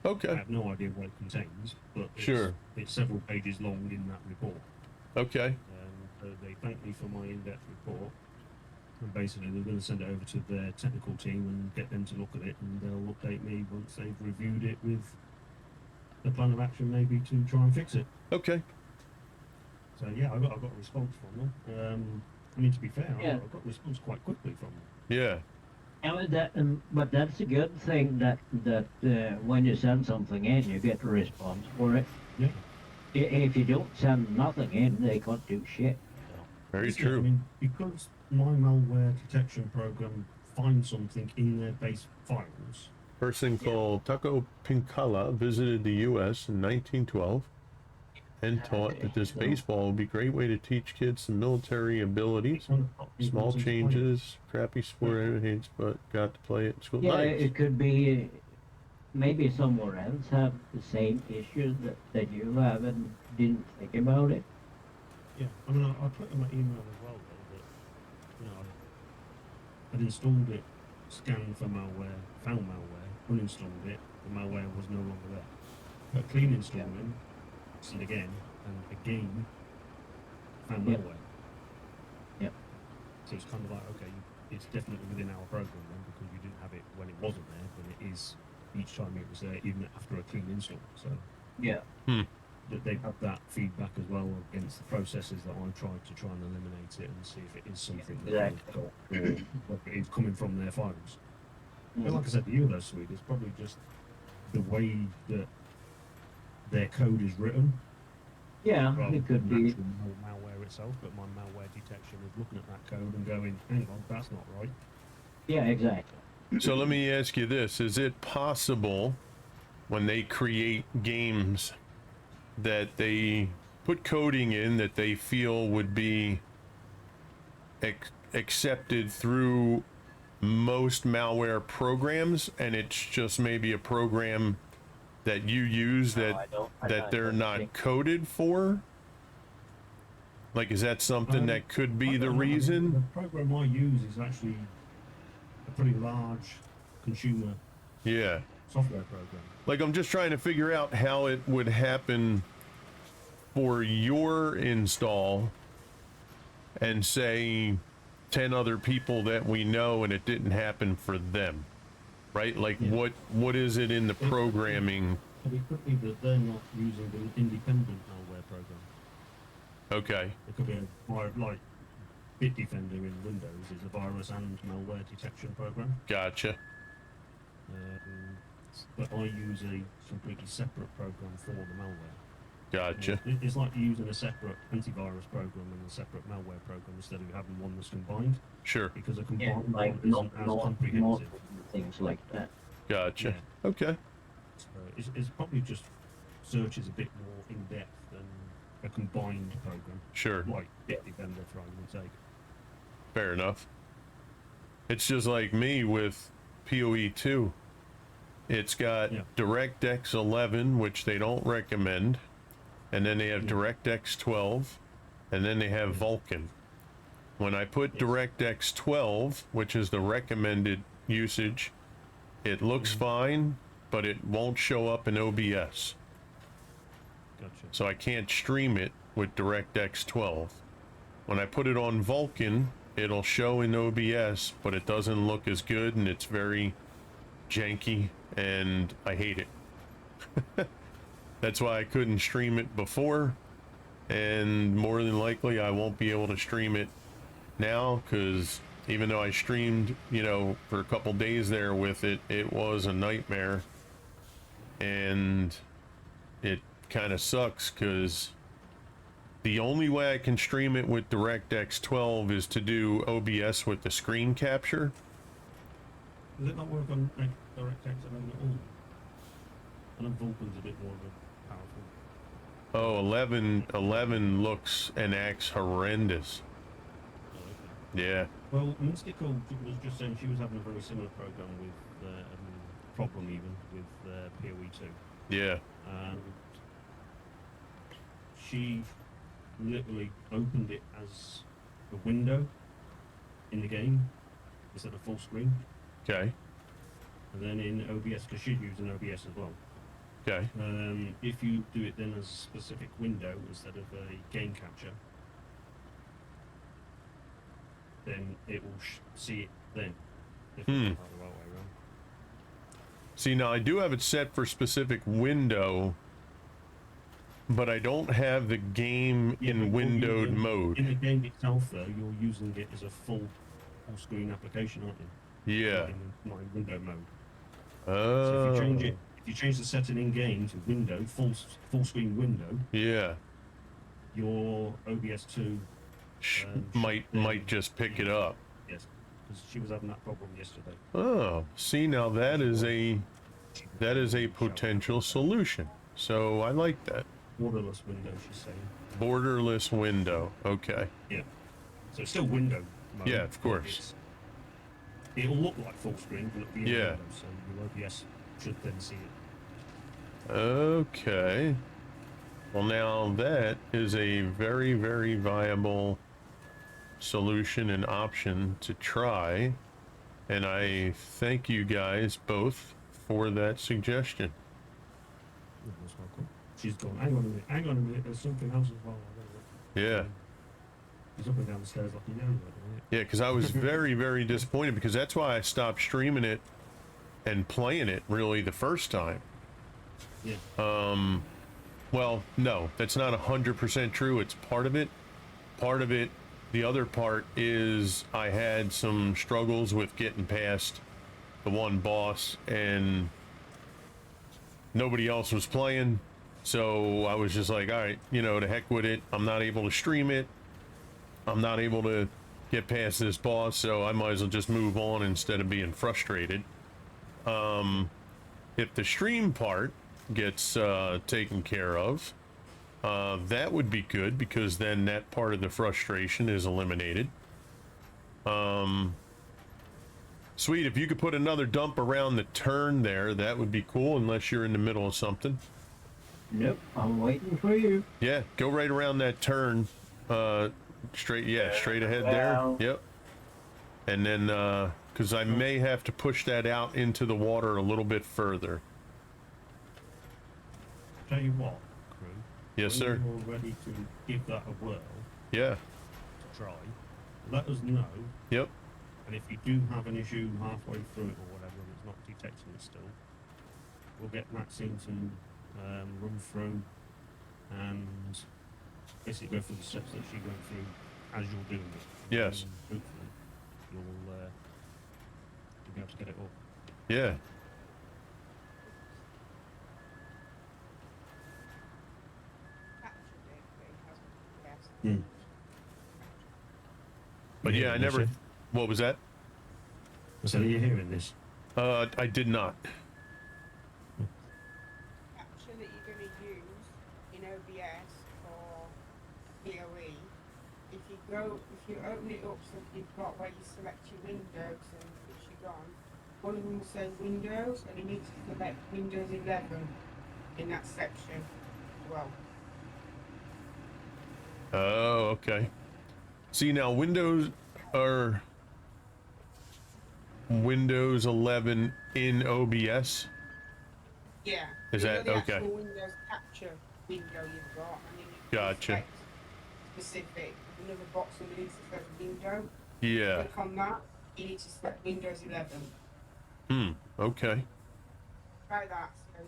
I Okay. have no idea what it contains, but Sure. it's several pages long in that report. Okay. They thanked me for my in-depth report, and basically they're going to send it over to their technical team and get them to look at it, and they'll update me once they've reviewed it with the plan of action, maybe to try and fix it. Okay. So yeah, I got a response from them. I mean, to be fair, Yeah. I got a response quite quickly from them. Yeah. But that's a good thing that when you send something in, you get a response for it. Yeah. If you don't send nothing in, they can't do shit. Very Yeah, I true. mean, because my malware detection program finds something in their base files, person called Taco Pincala visited the U.S. in 1912 and taught that this baseball would be a great way to teach kids some military abilities. Small changes, crappy sport, hates, but got to play it in school. Yeah, Nice. it could be maybe somewhere else have the same issues that you have and didn't think about it. Yeah, I mean, I put in my email as well, though, that, you know, I'd installed it, scanned for malware, found malware, uninstalled it, the malware was no longer there. But clean installing, and again, found Yeah. malware. Yep. So it's kind of like, okay, it's definitely within our program then, because we didn't have it when it wasn't there, but it is each time it was there, even after a clean install. So Yeah. that they've had that feedback as well against the processes that I tried to try and eliminate it and see if it is something that they've got, or whether it's coming from their files. But like I said, the you though, Swede, it's probably just the way that their code is written. Yeah, rather it could than be. actual malware itself, but my malware detection is looking at that code and going, hang on, that's not right. Yeah, exactly. So let me ask you this. Is it possible when they create games that they put coding in that they feel would be accepted through most malware programs, and it's just maybe a program that you use that they're not coded for? Like, is that something that could be the reason? The program I use is actually a pretty large consumer Yeah. software program. Like, I'm just trying to figure out how it would happen for your install and say 10 other people that we know, and it didn't happen for them, right? Like, Yeah. what is it in the programming? But it could be that they're not using an independent malware program. Okay, It could be like Bitdefender in Windows is a virus and malware detection program. gotcha. But I use a completely separate program for the malware. Gotcha. It's like using a separate antivirus program and a separate malware program instead of having one that's combined, Sure. because a Yeah, combined like one isn't as not comprehensive. things like that. Gotcha. Yeah. Okay. So it's probably just search is a bit more in depth than a combined program, Sure. like Bitdefender for argument's sake. Fair enough. It's just like me with PoE2. It's got Yeah. DirectX 11, which they don't recommend, and then they have Yeah. DirectX 12, and then they have Vulkan. When I put Yes. DirectX 12, which is the recommended usage, it looks fine, but it won't show up in OBS. Gotcha. So I can't stream it with DirectX 12. When I put it on Vulkan, it'll show in OBS, but it doesn't look as good, and it's very janky, and I hate it. That's why I couldn't stream it before, and more than likely I won't be able to stream it now, because even though I streamed, for a couple days there with it, it was a nightmare, and it kind of sucks because the only way I can stream it with DirectX 12 is to do OBS with the screen capture. Does it not work on DirectX 11 at all? I know Vulkan's a bit more of a powerful. Oh, 11 looks and acts horrendous. Oh, okay. Yeah. Well, Mystical was just saying she was having a very similar program with problem even with PoE2. Yeah. And she literally opened it as a window in the game instead of full screen. Okay. And then in OBS, because she'd use an OBS as well. Okay. If you do it then as a specific window instead of a game capture, then it will see it then. If it's not the right way around. See, now I do have it set for specific window, but I don't have the game Yeah, in but windowed in mode. the game itself, though, you're using it as a full screen application, aren't you? Yeah. Not in window mode. So Oh. if you change the setting in game to window, full screen window, Yeah. your OBS2 Might just pick it up. yes, because she was having that problem yesterday. Oh, see, now that is a potential solution. So I like that. Borderless window, she's saying. Borderless window. Okay. Yeah. So it's still window mode. Yeah, of but course. It'll look like full screen, but it'll be in Yeah. window, so your OBS should then see it. Okay. Well, now that is a very, very viable solution and option to try. And I thank you guys both for that suggestion. Yeah, that's quite cool. She's gone, hang on a minute, there's something else as well. I don't know. Yeah. He's up and down the stairs like you know, right? Yeah, because I was very, very disappointed because that's why I stopped streaming it and playing it really the first time. Yeah. Well, no, that's not 100% true. It's part of it. Part of it, the other part is I had some struggles with getting past the one boss and nobody else was playing. So I was just like, all right, you know, to heck with it. I'm not able to stream it. I'm not able to get past this boss, so I might as well just move on instead of being frustrated. If the stream part gets taken care of, that would be good because then that part of the frustration is eliminated. Sweet, if you could put another dump around the turn there, that would be cool, unless you're in the middle of something. Nope, I'm waiting for you. Yeah, go right around that turn. Straight ahead there. Well. Yep. And then, because I may have to push that out into the water a little bit further. Tell you what, crew. Yes, sir. When you're ready to give that a whirl, Yeah. to try, let us know. Yep. And if you do have an issue halfway through it or whatever, and it's not detecting it still, we'll get Maxine to run through and basically go through the steps that she went through as you're doing it. Yes. And hopefully you'll be able to get it up. Yeah. But yeah, I never. What was that? So are you hearing this? I did not. Capture that you're going to use in OBS or PoE, if you open it up so you've got where you select your windows and which you're on, one of them will say Windows and you need to select Windows 11 in that section as well. Oh, okay. See, now Windows 11 in OBS. Yeah. Is you that- know the okay. actual Windows capture window you've got, and then you can Gotcha. select specific. Another box underneath that says window. Yeah. Click on that. You need to select Windows 11. Okay. Try that. So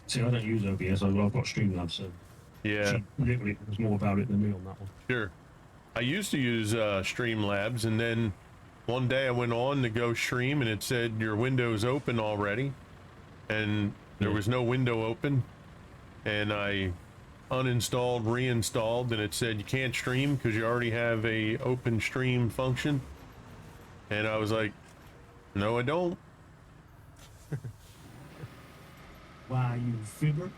See, I don't use OBS, I've got Streamlabs, so Yeah. she literally knows more about it than me on that one. Sure. I used to use Streamlabs, and then one day I went on to go stream, and it said your window's open already, and there was no window open, and I uninstalled, reinstalled, and it said you can't stream because you already have a open stream function, and I was like, no, I don't. Why, you fibber?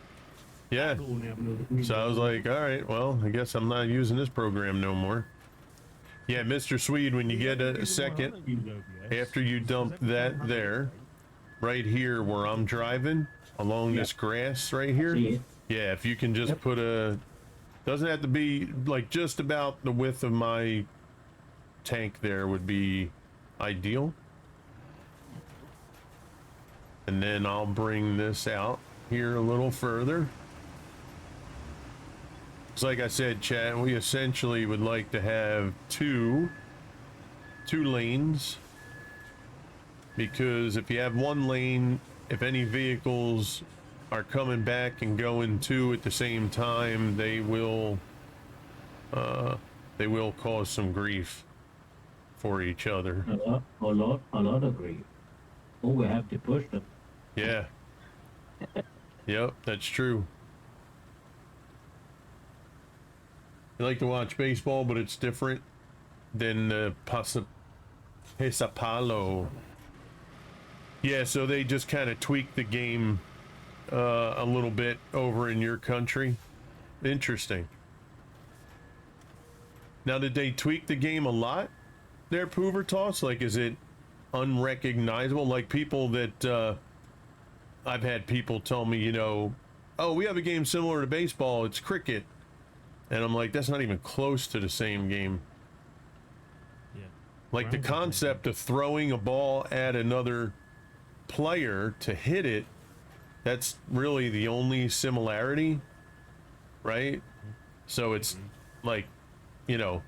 Yeah. Go and have another So I was like, all right, well, I guess I'm not using this program no more. Yeah, Mr. Swede, when you get a second, after you dump that there, right here where I'm driving, along this grass right here, See it? yeah, if you can just put a, doesn't have to be like just about the width of my tank there would be ideal. And then I'll bring this out here a little further. So like I said, Chad, we essentially would like to have two lanes, because if you have one lane, if any vehicles are coming back and going two at the same time, they will cause some grief for each other. A lot of grief. Oh, we have to push them. Yeah. Yep, that's true. I like to watch baseball, but it's different than the Pesapalo. Yeah, so they just kind of tweaked the game a little bit over in your country. Interesting. Now, did they tweak the game a lot there, Poovertoss? Like, is it unrecognizable? Like, people that I've had people tell me, you know, oh, we have a game similar to baseball. It's cricket. And I'm like, that's not even close to the same game. Yeah. Like, the Round concept of throwing a ball at another player to hit it, that's really the only similarity, right? So it's like, you know,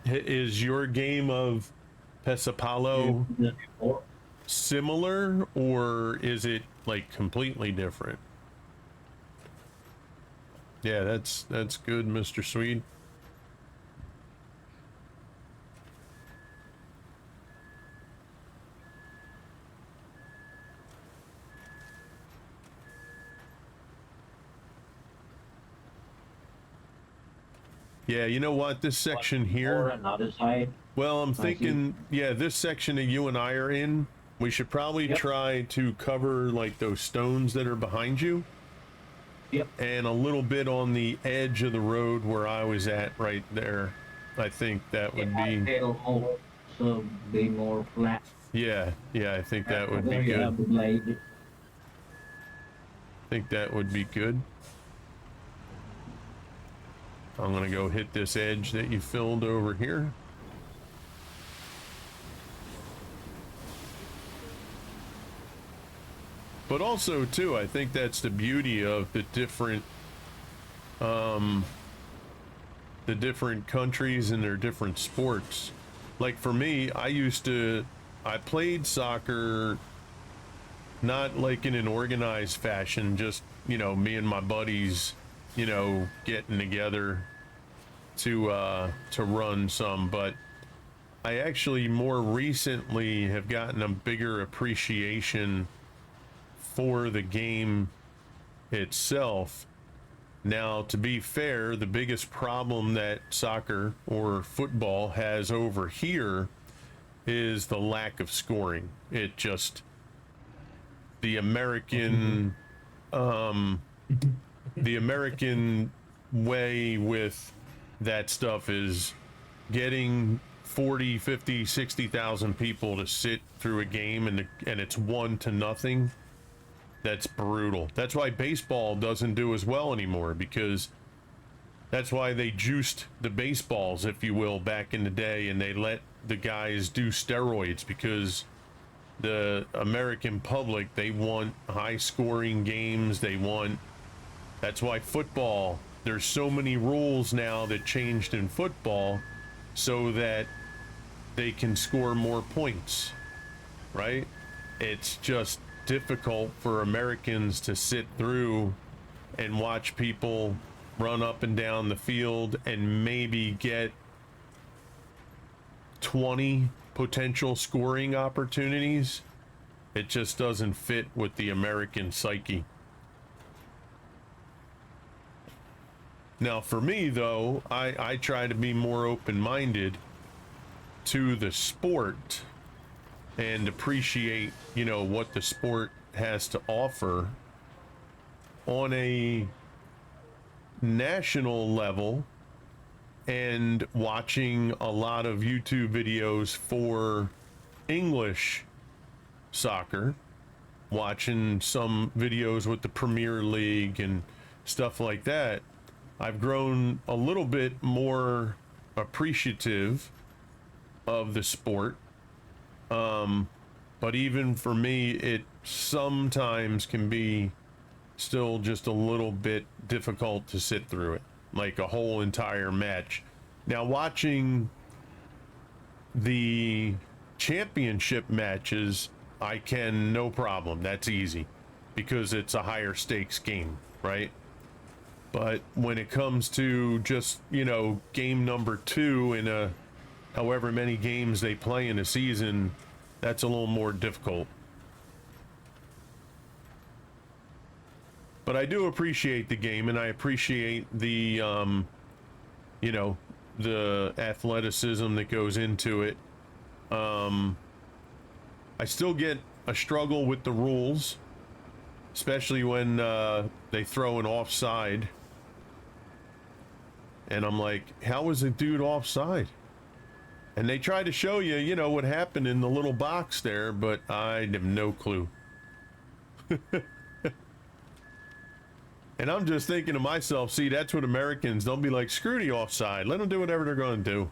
is your game of Pesapalo similar, or is it like completely different? Yeah, that's good, Mr. Swede. Yeah, you know what? This section Or here, another side. well, I'm see. thinking, yeah, this section that you and I are in, we should probably Yep. try to cover like those stones that are behind you. Yep. And a little bit on the edge of the road where I was at right there. I think that would be, It'll also be more flat. yeah, I think that would be Where you good. have the blade. I think that would be good. I'm gonna go hit this edge that you filled over here. But also too, I think that's the beauty of the different countries and their different sports. Like for me, I played soccer not like in an organized fashion, just, you know, me and my buddies, you know, getting together to run some, but I actually more recently have gotten a bigger appreciation for the game itself. Now, to be fair, the biggest problem that soccer or football has over here is the lack of scoring. It just, the American the American way with that stuff is getting 40, 50, 60,000 people to sit through a game and it's 1-0. That's brutal. That's why baseball doesn't do as well anymore, because that's why they juiced the baseballs, if you will, back in the day, and they let the guys do steroids, because the American public, they want high scoring games. That's why football, there's so many rules now that changed in football so that they can score more points, right? It's just difficult for Americans to sit through and watch people run up and down the field and maybe get 20 potential scoring opportunities. It just doesn't fit with the American psyche. Now, for me, though, I try to be more open-minded to the sport and appreciate, you know, what the sport has to offer on a national level, and watching a lot of YouTube videos for English soccer, watching some videos with the Premier League and stuff like that. I've grown a little bit more appreciative of the sport. But even for me, it sometimes can be still just a little bit difficult to sit through it, like a whole entire match. Now, watching the championship matches, I can, no problem. That's easy because it's a higher stakes game, right? But when it comes to just, you know, game number 2 in a however many games they play in a season, that's a little more difficult. But I do appreciate the game, and I appreciate the, you know, the athleticism that goes into it. I still get a struggle with the rules, especially when they throw an offside. And I'm like, how was a dude offside? And they try to show you, you know, what happened in the little box there, but I have no clue. And I'm just thinking to myself, see, that's what Americans, they'll be like, screw the offside. Let them do whatever they're going to do.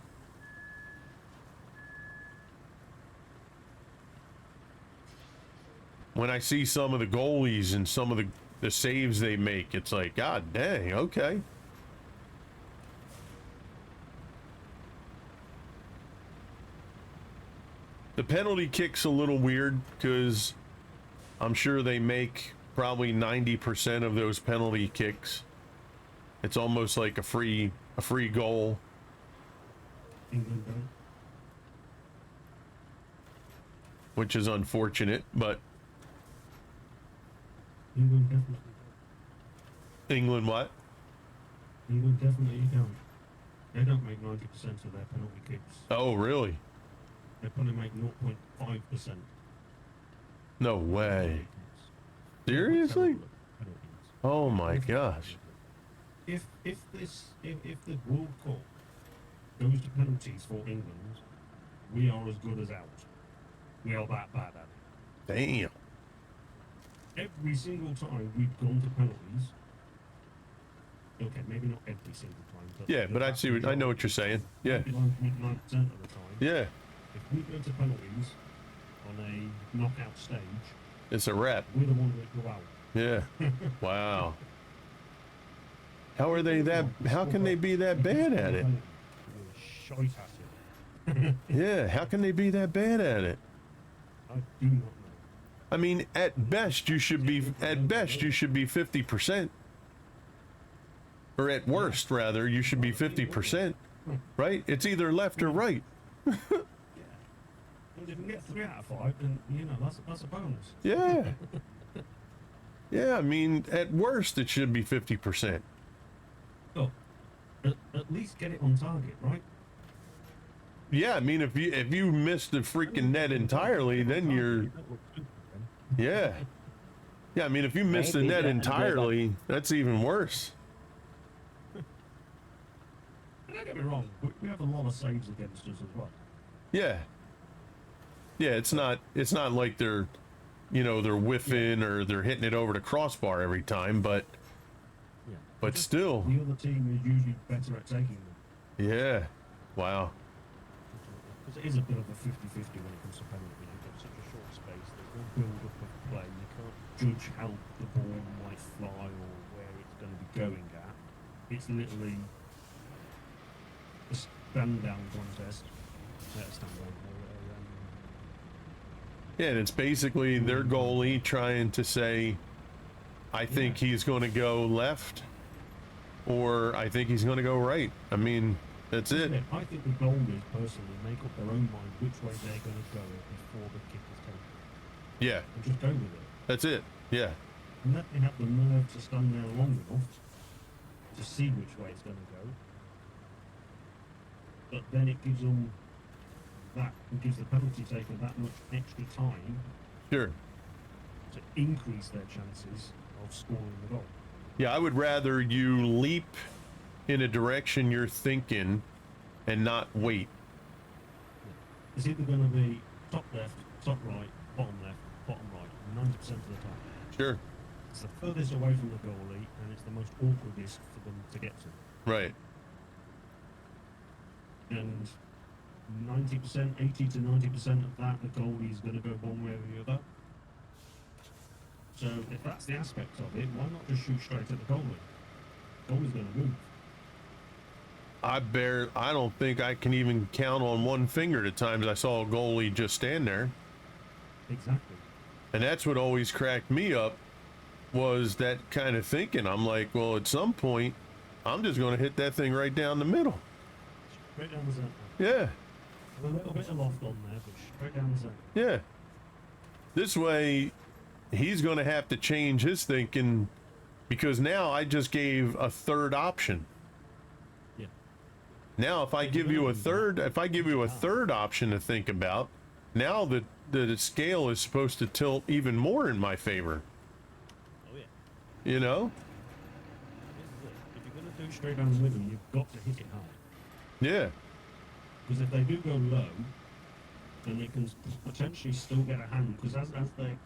When I see some of the goalies and some of the saves they make, it's like, God dang, okay. The penalty kick's a little weird because I'm sure they make probably 90% of those penalty kicks. It's almost like a free goal. England don't. Which is unfortunate, but England definitely don't. England what? England definitely don't. They don't make 90% of their penalty kicks. Oh, really? They probably make 0.5%. No way. Seriously? Oh my gosh. If the World Cup goes to penalties for England, we are as good as out. We are that bad at it. Damn. Every single time we've gone to penalties. Okay, maybe not every single time. But Yeah, but I see what I know what you're saying. Yeah. 99% of the time. Yeah. If we go to penalties on a knockout stage, It's a wrap. we're the one that go out. Yeah. Wow. How are they that how can they be that bad at it? We're shite at it. Yeah, how can they be that bad at it? I do not know. I mean, at best you should be 50%. Or at worst rather, you should be 50%. Right? It's either left or right. And if you can get 3 out of 5, then you know that's a bonus. Yeah. Yeah, I mean, at worst it should be 50%. Oh, at least get it on target, right? Yeah, I mean, if you miss the freaking net entirely, then you're yeah. Yeah, I mean, if you miss the Maybe net that- entirely, that's even worse. Don't get me wrong, we have a lot of saves against us as well. Yeah. Yeah, it's not like they're, you know, they're whiffing or they're hitting it over the crossbar every time, but Yeah. but Just still. the other team is usually better at taking them. Yeah. Wow. Because it is a bit of a 50-50 when it comes to penalties. You've got such a short space, there's no build-up of play. You can't judge how the ball might fly or where it's going to be going at. It's literally a stand-down contest. Yeah, and it's basically their goalie trying to say, I think he's going to go left, or I think he's going to go right. I mean, that's it. Yeah, I think the goalies personally make up their own mind which way they're going to go before the kick is taken. Yeah, And just go with it. that's it. Yeah. And let me have the nerve to stand there long enough to see which way it's going to go. But then it gives them it gives the penalty taker that much extra time Sure. to increase their chances of scoring the goal. Yeah, I would rather you leap in a direction you're thinking and not wait. It's either going to be top left, top right, bottom left, bottom right, 90% of the time. Sure. It's the furthest away from the goalie, and it's the most awkwardest for them to get to. Right. And 90%, 80 to 90% of that, the goalie is going to go one way or the other. So if that's the aspect of it, why not just shoot straight at the goalie? Goalie's going to move. I don't think I can even count on one finger the times I saw a goalie just stand there. Exactly. And that's what always cracked me up, was that kind of thinking. I'm like, well, at some point, I'm just going to hit that thing right down the middle. Straight down the centre. Yeah, With a little bit of loft on there, but straight down the centre. yeah. This way, he's going to have to change his thinking, because now I just gave a third option. Yeah. Now, if I give you a third option to think about, now the scale is supposed to tilt even more in my favor. Oh yeah. You know? This is it. If you're going to do straight down the middle, you've got to hit it hard. Yeah. Because if they do go low, then they can potentially still get a hand. Because as they're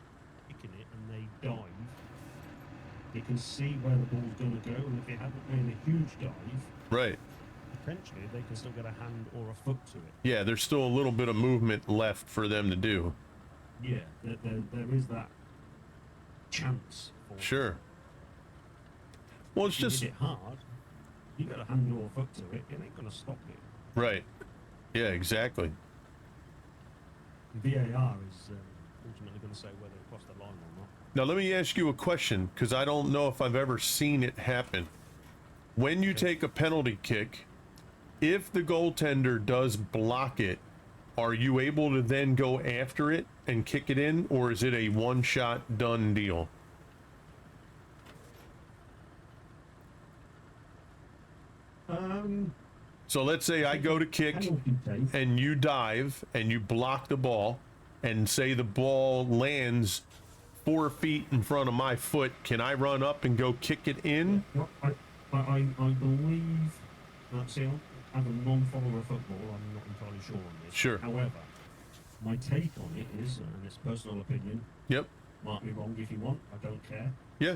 kicking it and they dive, they can see where the ball's going to go. And if they haven't made a huge dive, Right. potentially they can still get a hand or a foot to it. Yeah, there's still a little bit of movement left for them to do. Yeah, there is that chance. For Sure. Well, it's If you just hit it hard, you get a hand or a foot to it, it ain't going to stop it. right. Yeah, exactly. VAR is ultimately going to say whether it crossed the line or not. Now, let me ask you a question, because I don't know if I've ever seen it happen. When you take a penalty kick, if the goaltender does block it, are you able to then go after it and kick it in, or is it a one-shot done deal? So let's say I go to kick Penalty take. and you dive and you block the ball, and say the ball lands 4 feet in front of my foot, can I run up and go kick it in? Well, I believe, see, as a non-follower of football, I'm not entirely sure on this. Sure. However, my take on it is, and it's personal opinion, Yep. might be wrong if you want, I don't care. Yeah.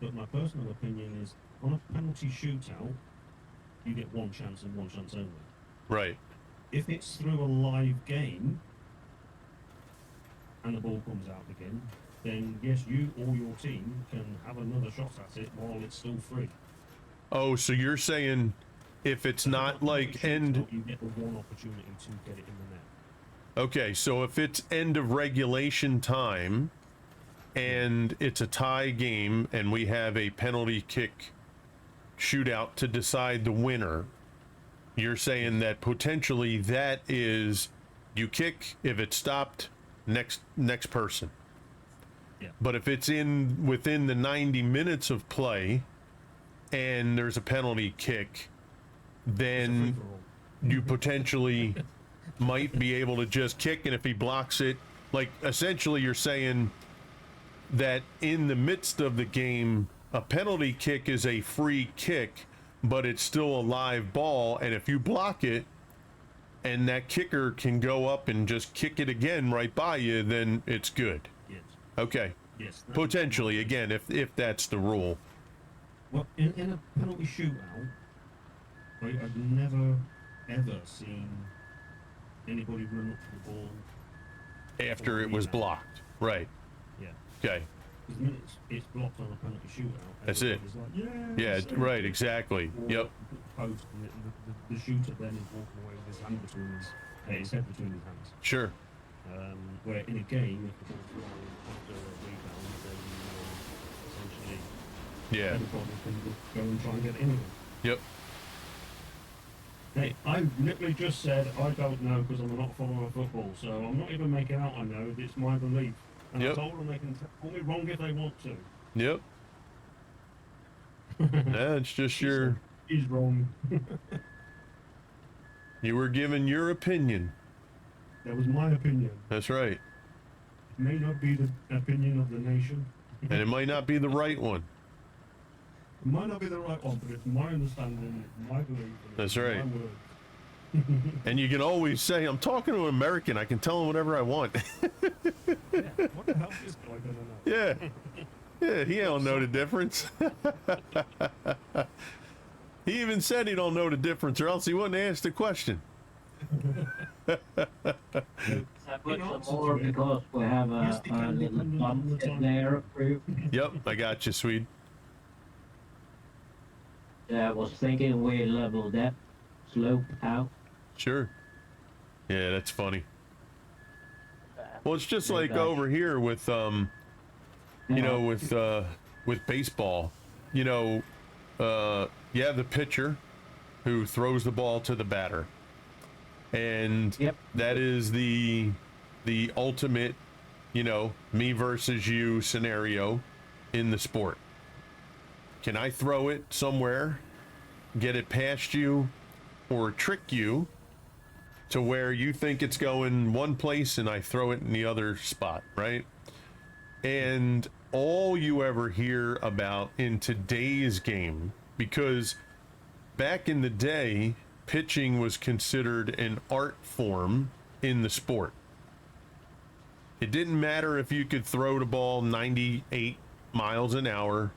But my personal opinion is, on a penalty shootout, you get one chance and one chance only. Right. If it's through a live game, and the ball comes out again, then yes, you or your team can have another shot at it while it's still free. Oh, so you're saying if it's not like end. You get the one opportunity to get it in the net. Okay, so if it's end of regulation time and it's a tie game and we have a penalty kick shootout to decide the winner, you're saying that potentially that is you kick, if it's stopped, next person. Yeah. But if it's in within the 90 minutes of play and there's a penalty kick, then you potentially might be able to just kick, and if he blocks it, like essentially you're saying that in the midst of the game, a penalty kick is a free kick, but it's still a live ball, and if you block it and that kicker can go up and just kick it again right by you, then it's good. Yes. Okay. Yes. Potentially, again, if that's the rule. Well, in a penalty shootout, I've never ever seen anybody run up to the ball. After it was blocked. Right. Yeah. Okay. Because the minute it's blocked on a penalty shootout, That's it. everybody's like, Yeah, save right, it." exactly. Or Yep. Post, and the shooter then is walking away with his hand between his head between his hands. Sure. Where in a game, if the ball's flying after a rebound, then essentially Yeah. everybody can go and try and get it in. Yep. Hey, I literally just said I don't know because I'm not following football, so I'm not even making out I know. It's my belief, and Yep. I told them they can call me wrong if they want to. Yep. That's just your. He's wrong. You were given your opinion. That was my opinion. That's right. It may not be the opinion of the nation. And it might not be the right one. It might not be the right one, but it's my understanding, it's my belief. And That's it's right. My word. And you can always say, I'm talking to an American. I can tell him whatever I want. Yeah, what the hell is this guy gonna know? Yeah. Yeah, he don't know the difference. He even said he don't know the difference, or else he wouldn't ask the question. I put some more because we have Yes, a they can little depend on the bump time. there. Yep, I got you, Swede. I was thinking we level that slope out. Sure. Yeah, that's funny. Well, it's just Yeah, like gotcha. over here with you know, with baseball, you know, you have the pitcher who throws the ball to the batter, and Yep. that is the ultimate, you know, me versus you scenario in the sport. Can I throw it somewhere, get it past you, or trick you to where you think it's going one place and I throw it in the other spot, right? And all you ever hear about in today's game, because back in the day, pitching was considered an art form in the sport. It didn't matter if you could throw the ball 98 miles an hour.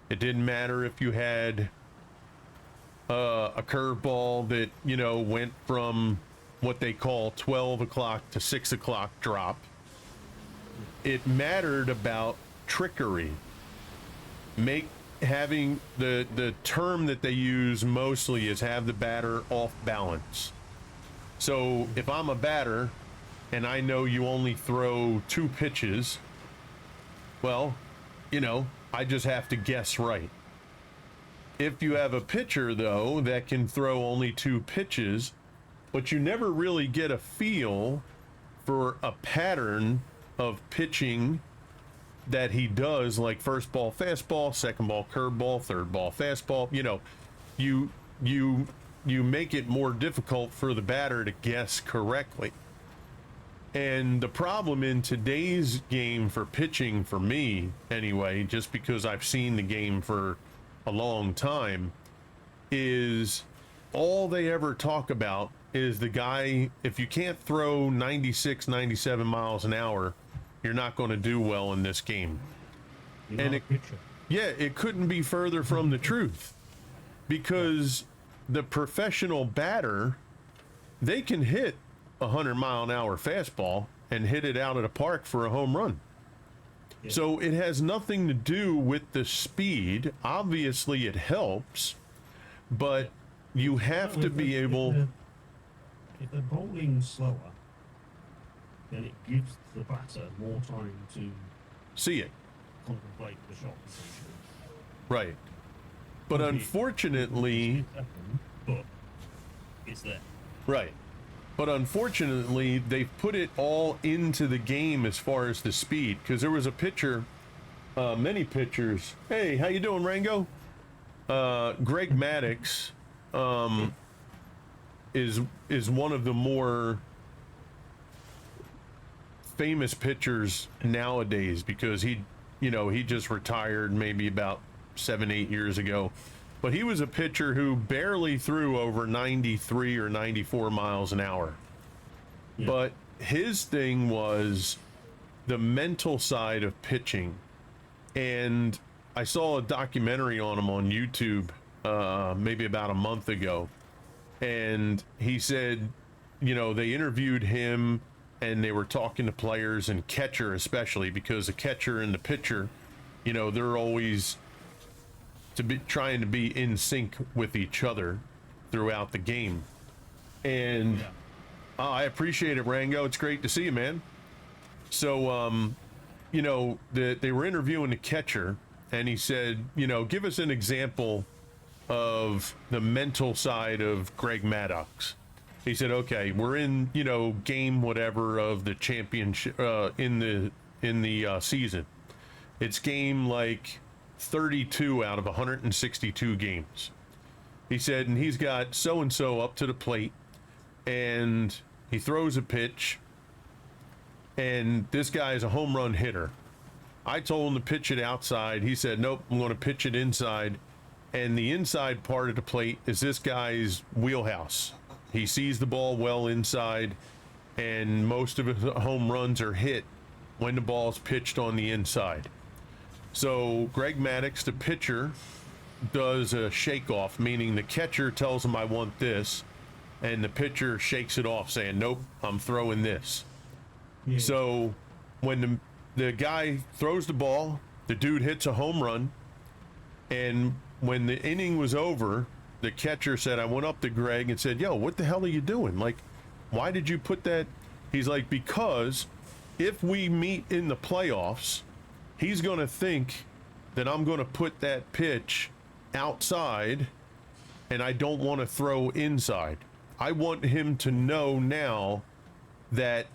It didn't matter if you had a curveball that, you know, went from what they call 12 o'clock to 6 o'clock drop. It mattered about trickery. Having the term that they use mostly is have the batter off balance. So if I'm a batter and I know you only throw 2 pitches, well, you know, I just have to guess right. If you have a pitcher, though, that can throw only 2 pitches, but you never really get a feel for a pattern of pitching that he does, like first ball fastball, second ball curveball, third ball fastball. You know, you make it more difficult for the batter to guess correctly. And the problem in today's game for pitching, for me anyway, just because I've seen the game for a long time, is all they ever talk about is the guy, if you can't throw 96, 97 miles an hour, you're not going to do well in this game. And it couldn't be further from the truth, because the professional batter, they can hit 100-mile-an-hour fastball and hit it out of the park for a home run. Yeah. So it has nothing to do with the speed. Obviously it helps, but you have to be able... If they're bowling slower, then it gives the batter more time to see it, contemplate the shot, essentially. Right. But unfortunately... But it's there. Right. But unfortunately, they've put it all into the game as far as the speed, because there was a pitcher, many pitchers. Hey, how you doing, Rango? Greg Maddux is one of the more famous pitchers nowadays, because he just retired maybe about 7-8 years ago. But he was a pitcher who barely threw over 93 or 94 miles an hour. Yeah. But his thing was the mental side of pitching. And I saw a documentary on him on YouTube maybe about a month ago. And he said, you know, they interviewed him and they were talking to players, and catcher especially, because the catcher and the pitcher, you know, they're always trying to be in sync with each other throughout the game. And I appreciate it, Rango. It's great to see you, man. So, you know, they were interviewing the catcher, and he said, you know, give us an example of the mental side of Greg Maddux. He said, okay, we're in, you know, game whatever of the championship in the season. It's game like 32 out of 162 games. He said, and he's got so-and-so up to the plate, and he throws a pitch, and this guy is a home run hitter. I told him to pitch it outside. He said, nope, I'm going to pitch it inside. And the inside part of the plate is this guy's wheelhouse. He sees the ball well inside, and most of his home runs are hit when the ball's pitched on the inside. So Greg Maddux, the pitcher, does a shake off, meaning the catcher tells him I want this, and the pitcher shakes it off saying, nope, I'm throwing this. Yeah. So when the guy throws the ball, the dude hits a home run, and when the inning was over, the catcher said, I went up to Greg and said, yo, what the hell are you doing? Like, why did you put that? He's like, because if we meet in the playoffs, he's going to think that I'm going to put that pitch outside, and I don't want to throw inside. I want him to know now that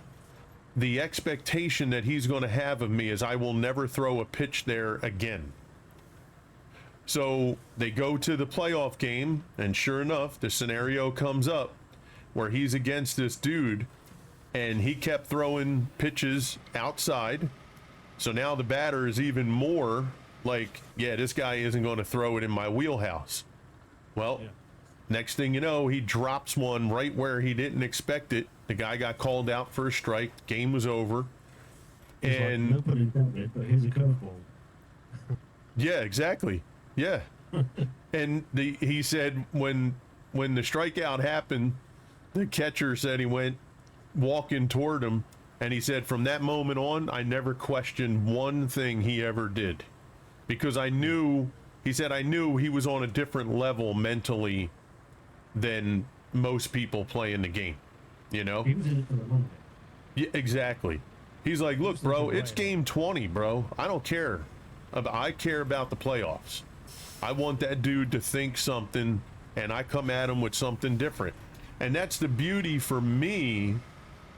the expectation that he's going to have of me is I will never throw a pitch there again. So they go to the playoff game, and sure enough, the scenario comes up where he's against this dude, and he kept throwing pitches outside. So now the batter is even more like, yeah, this guy isn't going to throw it in my wheelhouse. Well, Yeah. next thing you know, he drops one right where he didn't expect it. The guy got called out for a strike. Game was over. It's like, And no pun intended, but here's a curveball. yeah, exactly. Yeah. And he said when the strikeout happened, the catcher said he went walking toward him, and he said from that moment on, I never questioned one thing he ever did, because I knew he was on a different level mentally than most people playing the game. You know? He was in it for the money. Yeah, exactly. He's like, look, bro, it's game 20, bro. I don't care. I care about the playoffs. I want that dude to think something, and I come at him with something different. And that's the beauty for me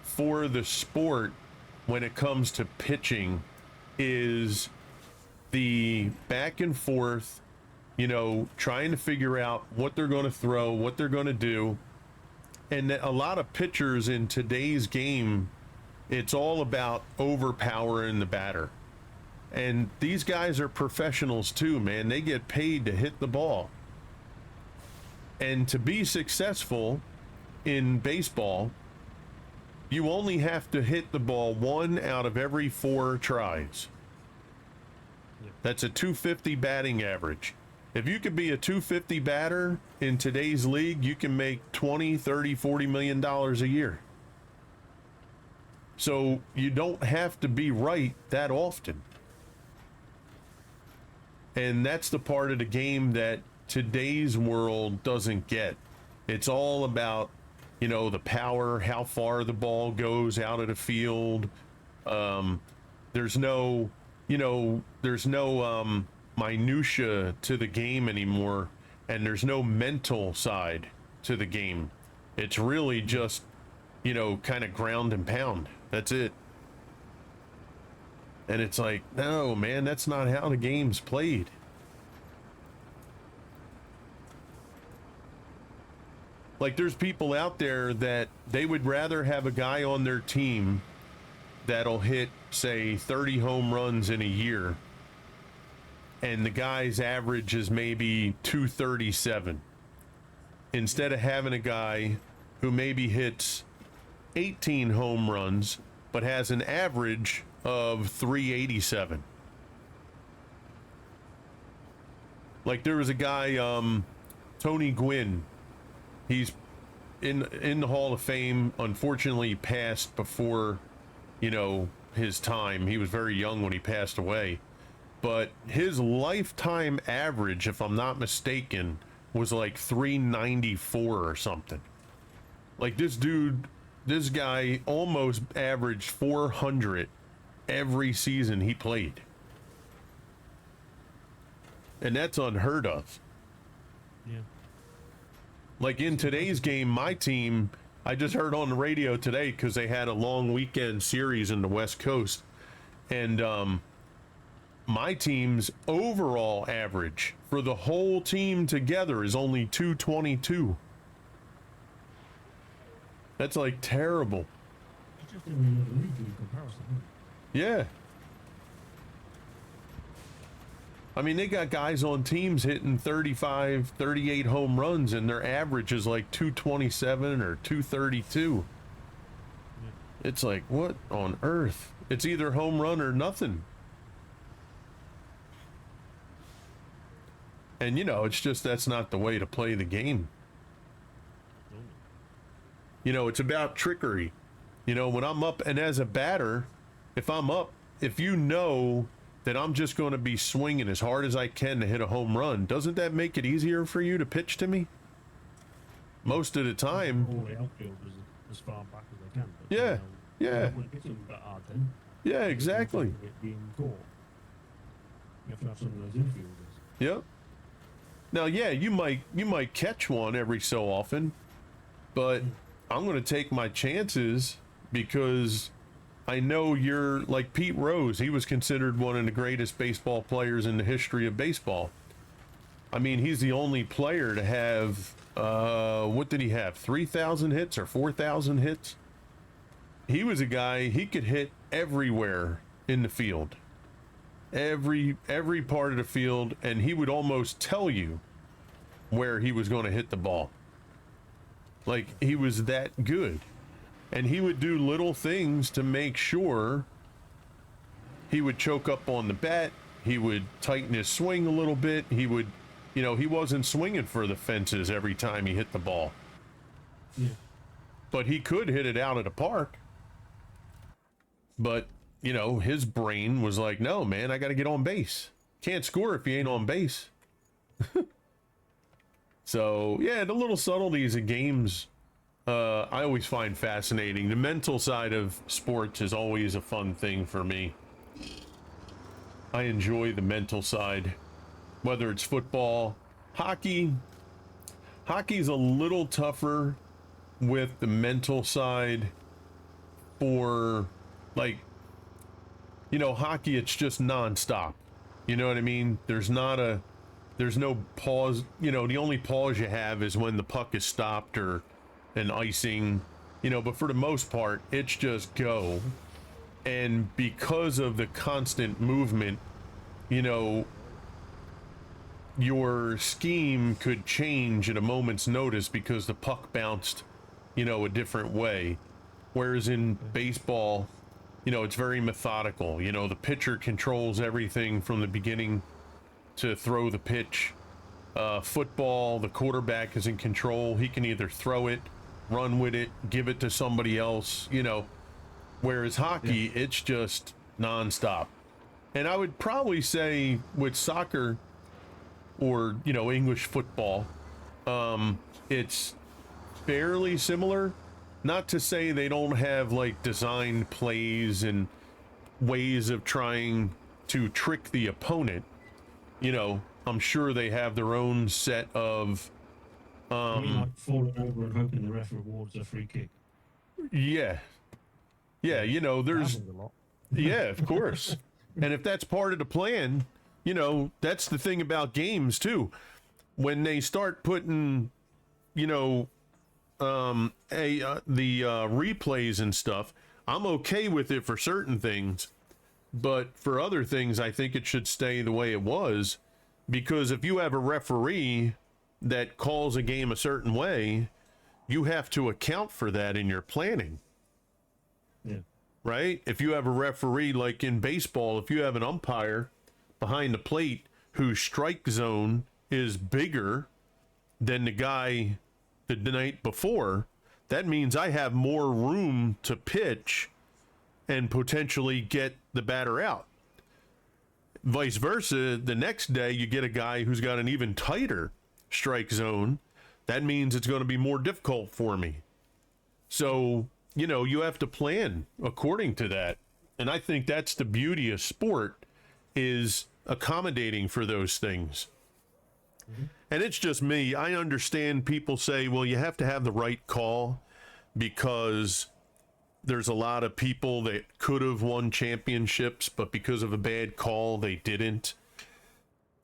for the sport when it comes to pitching, is the back and forth, you know, trying to figure out what they're going to throw, what they're going to do. And a lot of pitchers in today's game, it's all about overpowering the batter. And these guys are professionals too, man. They get paid to hit the ball. And to be successful in baseball, you only have to hit the ball 1 out of every 4 tries. That's a 250 batting average. If you could be a 250 batter in today's league, you can make 20, 30, 40 million dollars a year. So you don't have to be right that often. And that's the part of the game that today's world doesn't get. It's all about, you know, the power, how far the ball goes out of the field. There's no minutia to the game anymore, and there's no mental side to the game. It's really just, you know, kind of ground and pound. That's it. And it's like, no, man, that's not how the game's played. Like, there's people out there that they would rather have a guy on their team that'll hit, say, 30 home runs in a year, and the guy's average is maybe 237, instead of having a guy who maybe hits 18 home runs but has an average of 387. Like, there was a guy, Tony Gwynn. He's in the Hall of Fame. Unfortunately, he passed before, you know, his time. He was very young when he passed away. But his lifetime average, if I'm not mistaken, was like 394 or something. Like, this guy almost averaged 400 every season he played. And that's unheard of. Yeah. Like, in today's game, my team, I just heard on the radio today because they had a long weekend series in the West Coast. And my team's overall average for the whole team together is only 222. That's like terrible. It's just in another league in comparison, isn't it? Yeah. I mean, they got guys on teams hitting 35, 38 home runs, and their average is like 227 or 232. It's like, what on earth? It's either home run or nothing. And, you know, it's just, that's not the way to play the game. You know, it's about trickery. You know, when I'm up, and as a batter, if I'm up, if you know that I'm just going to be swinging as hard as I can to hit a home run, doesn't that make it easier for you to pitch to me? Most of the time. All the outfielders as far back as they can. But, Yeah, yeah. You wouldn't hit them that hard then. Yeah, exactly. It being caught. You have to have some of those infielders. Yep. Now, yeah, you might catch one every so often, but I'm going to take my chances because I know you're like Pete Rose. He was considered one of the greatest baseball players in the history of baseball. I mean, he's the only player to have, what did he have? 3,000 hits or 4,000 hits? He was a guy, he could hit everywhere in the field. Every part of the field, and he would almost tell you where he was going to hit the ball. Like, he was that good. And he would do little things to make sure. He would choke up on the bat. He would tighten his swing a little bit. He would, you know, he wasn't swinging for the fences every time he hit the ball. Yeah. But he could hit it out of the park. But, you know, his brain was like, no, man, I got to get on base. Can't score if you ain't on base. So, yeah, the little subtleties of games, I always find fascinating. The mental side of sports is always a fun thing for me. I enjoy the mental side, whether it's football, hockey. Hockey's a little tougher with the mental side for, like, you know, hockey, it's just nonstop. You know what I mean? There's no pause. You know, the only pause you have is when the puck is stopped or an icing, you know, but for the most part, it's just go. And because of the constant movement, you know, your scheme could change at a moment's notice because the puck bounced, you know, a different way. Whereas in baseball, you know, it's very methodical. You know, the pitcher controls everything from the beginning to throw the pitch. Football, the quarterback is in control. He can either throw it, run with it, give it to somebody else, you know. Whereas hockey, it's just nonstop. And I would probably say with soccer or, you know, English football, it's fairly similar. Not to say they don't have like designed plays and ways of trying to trick the opponent. You know, I'm sure they have their own set of I mean, like falling over and hoping the ref awards a free kick. yeah, you know, there's Happens a lot. yeah, of course. And if that's part of the plan, you know, that's the thing about games too. When they start putting, you know, the replays and stuff, I'm okay with it for certain things, but for other things, I think it should stay the way it was, because if you have a referee that calls a game a certain way, you have to account for that in your planning. Yeah. Right? If you have a referee, like in baseball, if you have an umpire behind the plate whose strike zone is bigger than the guy the night before, that means I have more room to pitch and potentially get the batter out. Vice versa, the next day you get a guy who's got an even tighter strike zone. That means it's going to be more difficult for me. So, you know, you have to plan according to that. And I think that's the beauty of sport, is accommodating for those things. Mm-hmm. And it's just me. I understand people say, well, you have to have the right call because there's a lot of people that could have won championships, but because of a bad call, they didn't.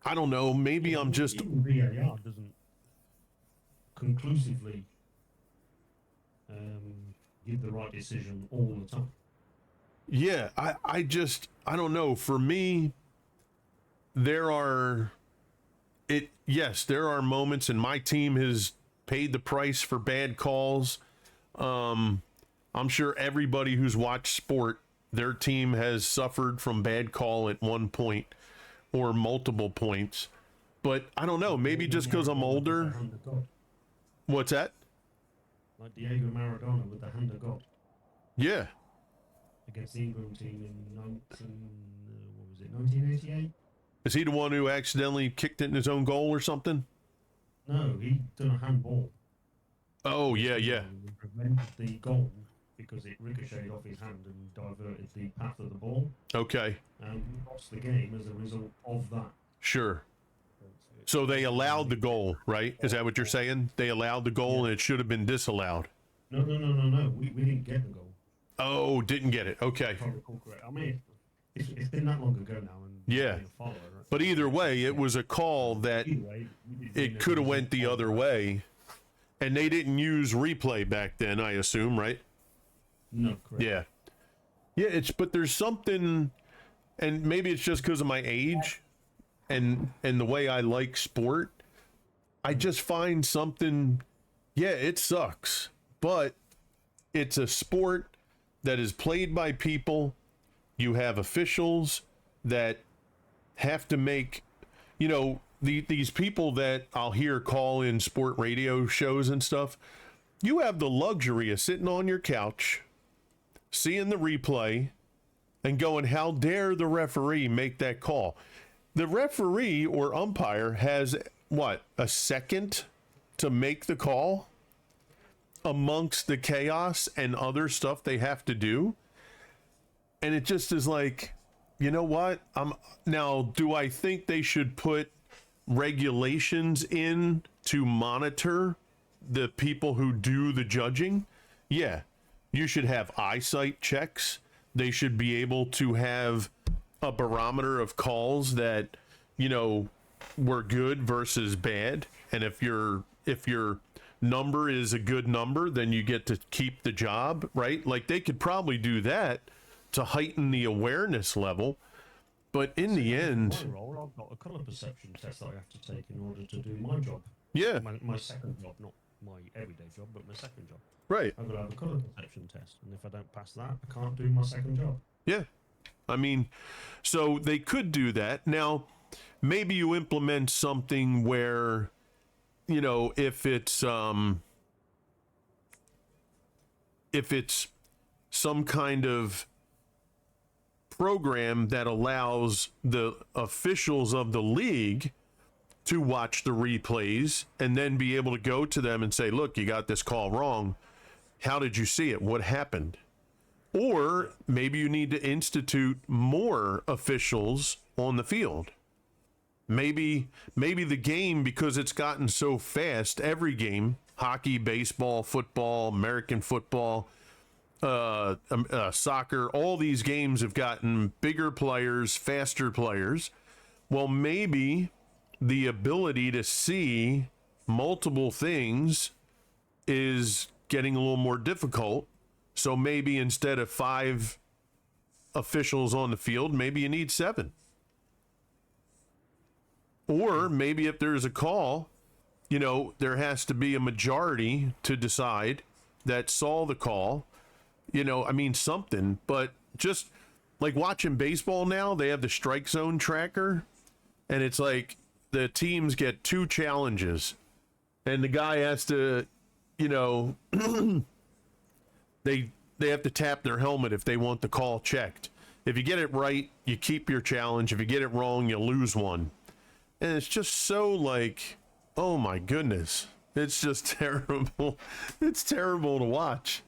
I don't know. Maybe I'm just... Even VAR doesn't conclusively give the right decision all the time. Yeah, I don't know. For me, there are moments, and my team has paid the price for bad calls. I'm sure everybody who's watched sport, their team has suffered from bad call at one point or multiple points. But I don't know, maybe just because I'm older. What's that? Like Diego Maradona with the hand of God Yeah. against the England team in 1988? Is he the one who accidentally kicked it in his own goal or something? No, he done a handball. Oh, yeah. He prevented the goal because it ricocheted off his hand and diverted the path of the ball. Okay. And he lost the game as a result of that. Sure. So they allowed the goal, right? Is that what you're saying? They allowed the goal and it should have been disallowed. No. We didn't get the goal. Oh, didn't get it. Okay. If I recall correct. I mean, It's been that long ago now, and Yeah. being a follower, But either way, it was a call that either way, we didn't it know could have was went the on other that. way, and they didn't use replay back then, I assume, right? No, correct. Yeah. Yeah, but there's something, and maybe it's just because of my age and the way I like sport. I just find something, yeah, it sucks, but it's a sport that is played by people. You have officials that have to make, these people that I'll hear call in sport radio shows and stuff. You have the luxury of sitting on your couch, seeing the replay, and going, how dare the referee make that call? The referee or umpire has, a second to make the call amongst the chaos and other stuff they have to do. And it just is like, you know what? Now, do I think they should put regulations in to monitor the people who do the judging? Yeah. You should have eyesight checks. They should be able to have a barometer of calls that, were good versus bad. And if your number is a good number, then you get to keep the job, right? Like they could probably do that to heighten the awareness level. But in the end, My role, I've got a colour perception test that I have to take in order to do my job. yeah, My second job, not my everyday job, but my second job. right. I've got to have a colour perception test, and if I don't pass that, I can't do my second job. Yeah. I mean, so they could do that. Now, maybe you implement something where, if it's some kind of program that allows the officials of the league to watch the replays and then be able to go to them and say, look, you got this call wrong. How did you see it? What happened? Or maybe you need to institute more officials on the field. Maybe the game, because it's gotten so fast, every game, hockey, baseball, football, American football, soccer, all these games have gotten bigger players, faster players. Well, maybe the ability to see multiple things is getting a little more difficult. So maybe instead of 5 officials on the field, maybe you need 7. Or maybe if there's a call, there has to be a majority to decide that saw the call. Something. But just like watching baseball now, they have the strike zone tracker, and it's like the teams get 2 challenges, and the guy has to, they have to tap their helmet if they want the call checked. If you get it right, you keep your challenge. If you get it wrong, you lose one. And it's just so like, oh my goodness, it's just terrible. It's terrible to watch.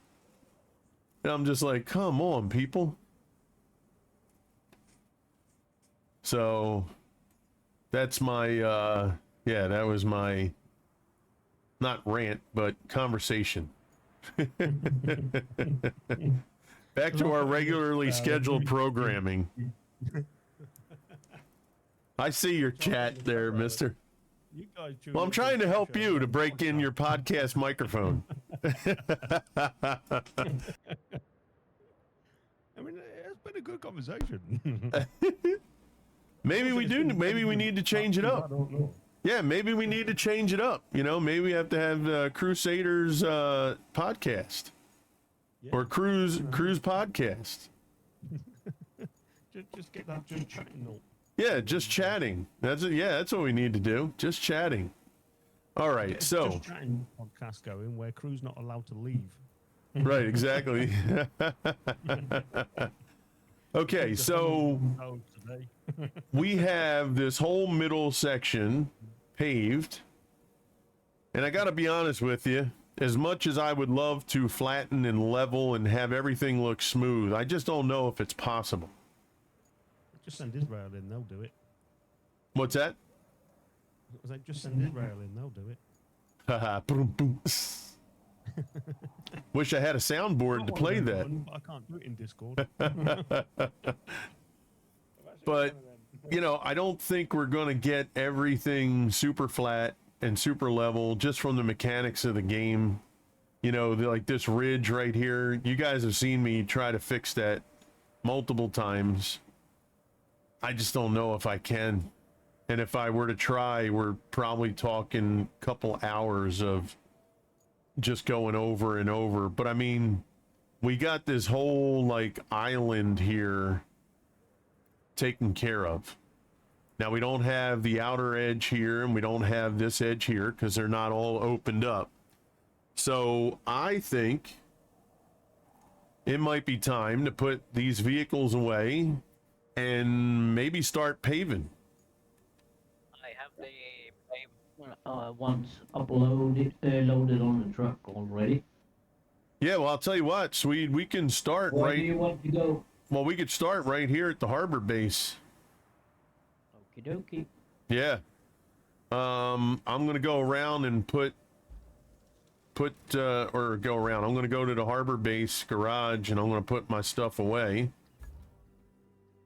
And I'm just like, come on, people. So that's my, that was my, not rant, but conversation. Back to our regularly scheduled programming. I see your chat there, mister. You guys Well, I'm trying to help you to break in your podcast microphone. I mean, it's been a good conversation. Maybe we do. Maybe we need to change it I up. don't know. Yeah, maybe we need to change it up. Maybe we have to have Crusaders podcast or Cruise podcast. just get that just chatting up. Yeah, just chatting. That's it. Yeah, that's what we need to do. Just chatting. All right. Get So, just chatting podcast going where crew's not allowed to leave. right, exactly. Okay, so Oh, today. we have this whole middle section paved. And I got to be honest with you, as much as I would love to flatten and level and have everything look smooth, I just don't know if it's possible. Just send Israel in, they'll do it. What's that? I was like, just send Israel in, they'll do it. Haha, boom, boom. Wish I had a soundboard to play that. I can't do it in Discord. But, you know, I don't think we're going to get everything super flat and super level just from the mechanics of the game. You know, like this ridge right here. You guys have seen me try to fix that multiple times. I just don't know if I can. And if I were to try, we're probably talking a couple hours of just going over and over. But I mean, we got this whole like island here taken care of. Now we don't have the outer edge here and we don't have this edge here because they're not all opened up. So I think it might be time to put these vehicles away and maybe start paving. I have the Once uploaded, loaded on the truck already. Yeah, well, I'll tell you what, Swede, we can start Where right. do you want to go? Well, we could start right here at the harbor base. Okie dokie. Yeah. I'm gonna go around and put or go around. I'm gonna go to the harbor base garage and I'm gonna put my stuff away.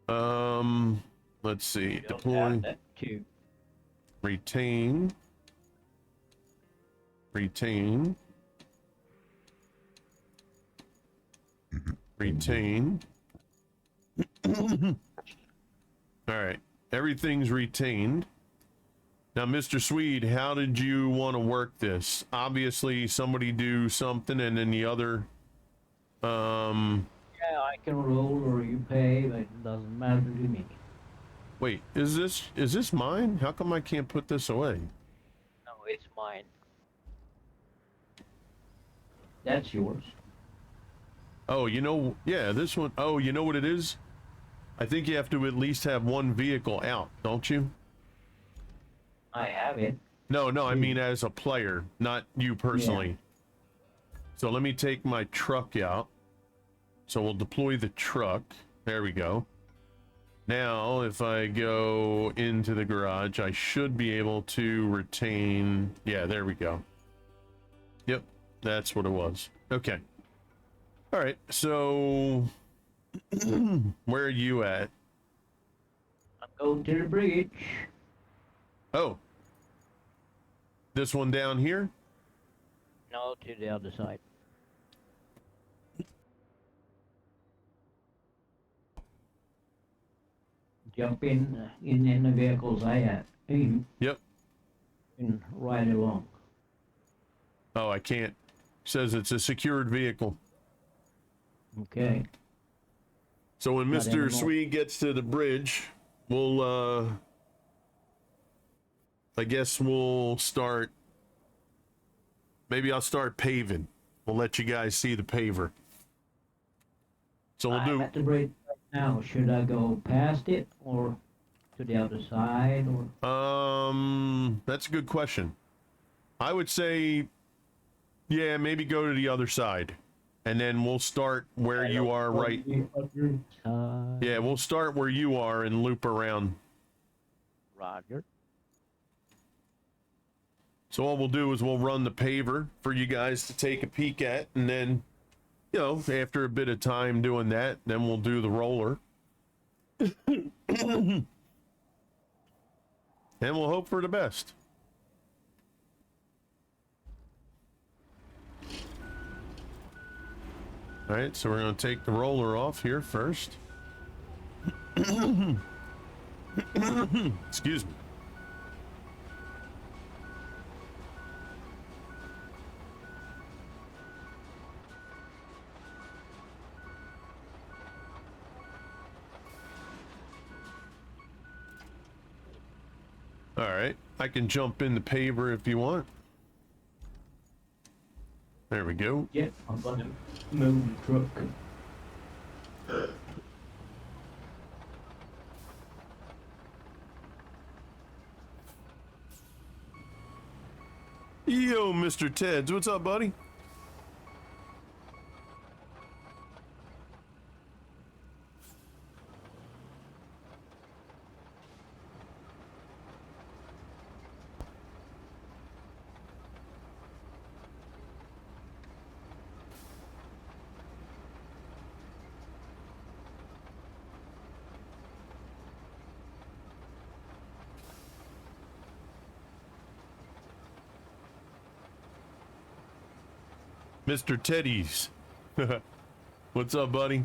Let's see. Deploy, That too. retain, retain, retain. All right. Everything's retained. Now, Mr. Swede, how did you want to work this? Obviously, somebody do something and then the other, Yeah, I can roll or you pay, but it doesn't matter to me. wait, is this mine? How come I can't put this away? no, it's mine. That's yours. Oh, you know, yeah, this one. Oh, you know what it is? I think you have to at least have one vehicle out, don't you? I have it. No, I mean as a player, not you personally. So let me take my truck out. So we'll deploy the truck. There we go. Now, if I go into the garage, I should be able to retain. Yeah, there we go. Yep, that's what it was. Okay. All right, so where are you at? I'm going to the bridge. Oh, this one down here? No, to the other side. Jump in the vehicles I have. Yep. And ride along. Oh, I can't. Says it's a secured vehicle. Okay. So when Not Mr. anymore. Swede gets to the bridge, we'll I guess we'll start. Maybe I'll start paving. We'll let you guys see the paver. So we'll I'm do. at the bridge right now. Should I go past it or to the other side or? That's a good question. I would say, yeah, maybe go to the other side, and then we'll start where you are right. Yeah, we'll start where you are and loop around. Roger. So all we'll do is we'll run the paver for you guys to take a peek at, and then, you know, after a bit of time doing that, then we'll do the roller. And we'll hope for the best. All right, so we're going to take the roller off here first. Excuse me. All right, I can jump in the paver if you want. There we go. Yeah, I'm gonna move the truck. Yo, Mr. Teds, what's up, buddy? Mr. Teddy's. What's up, buddy?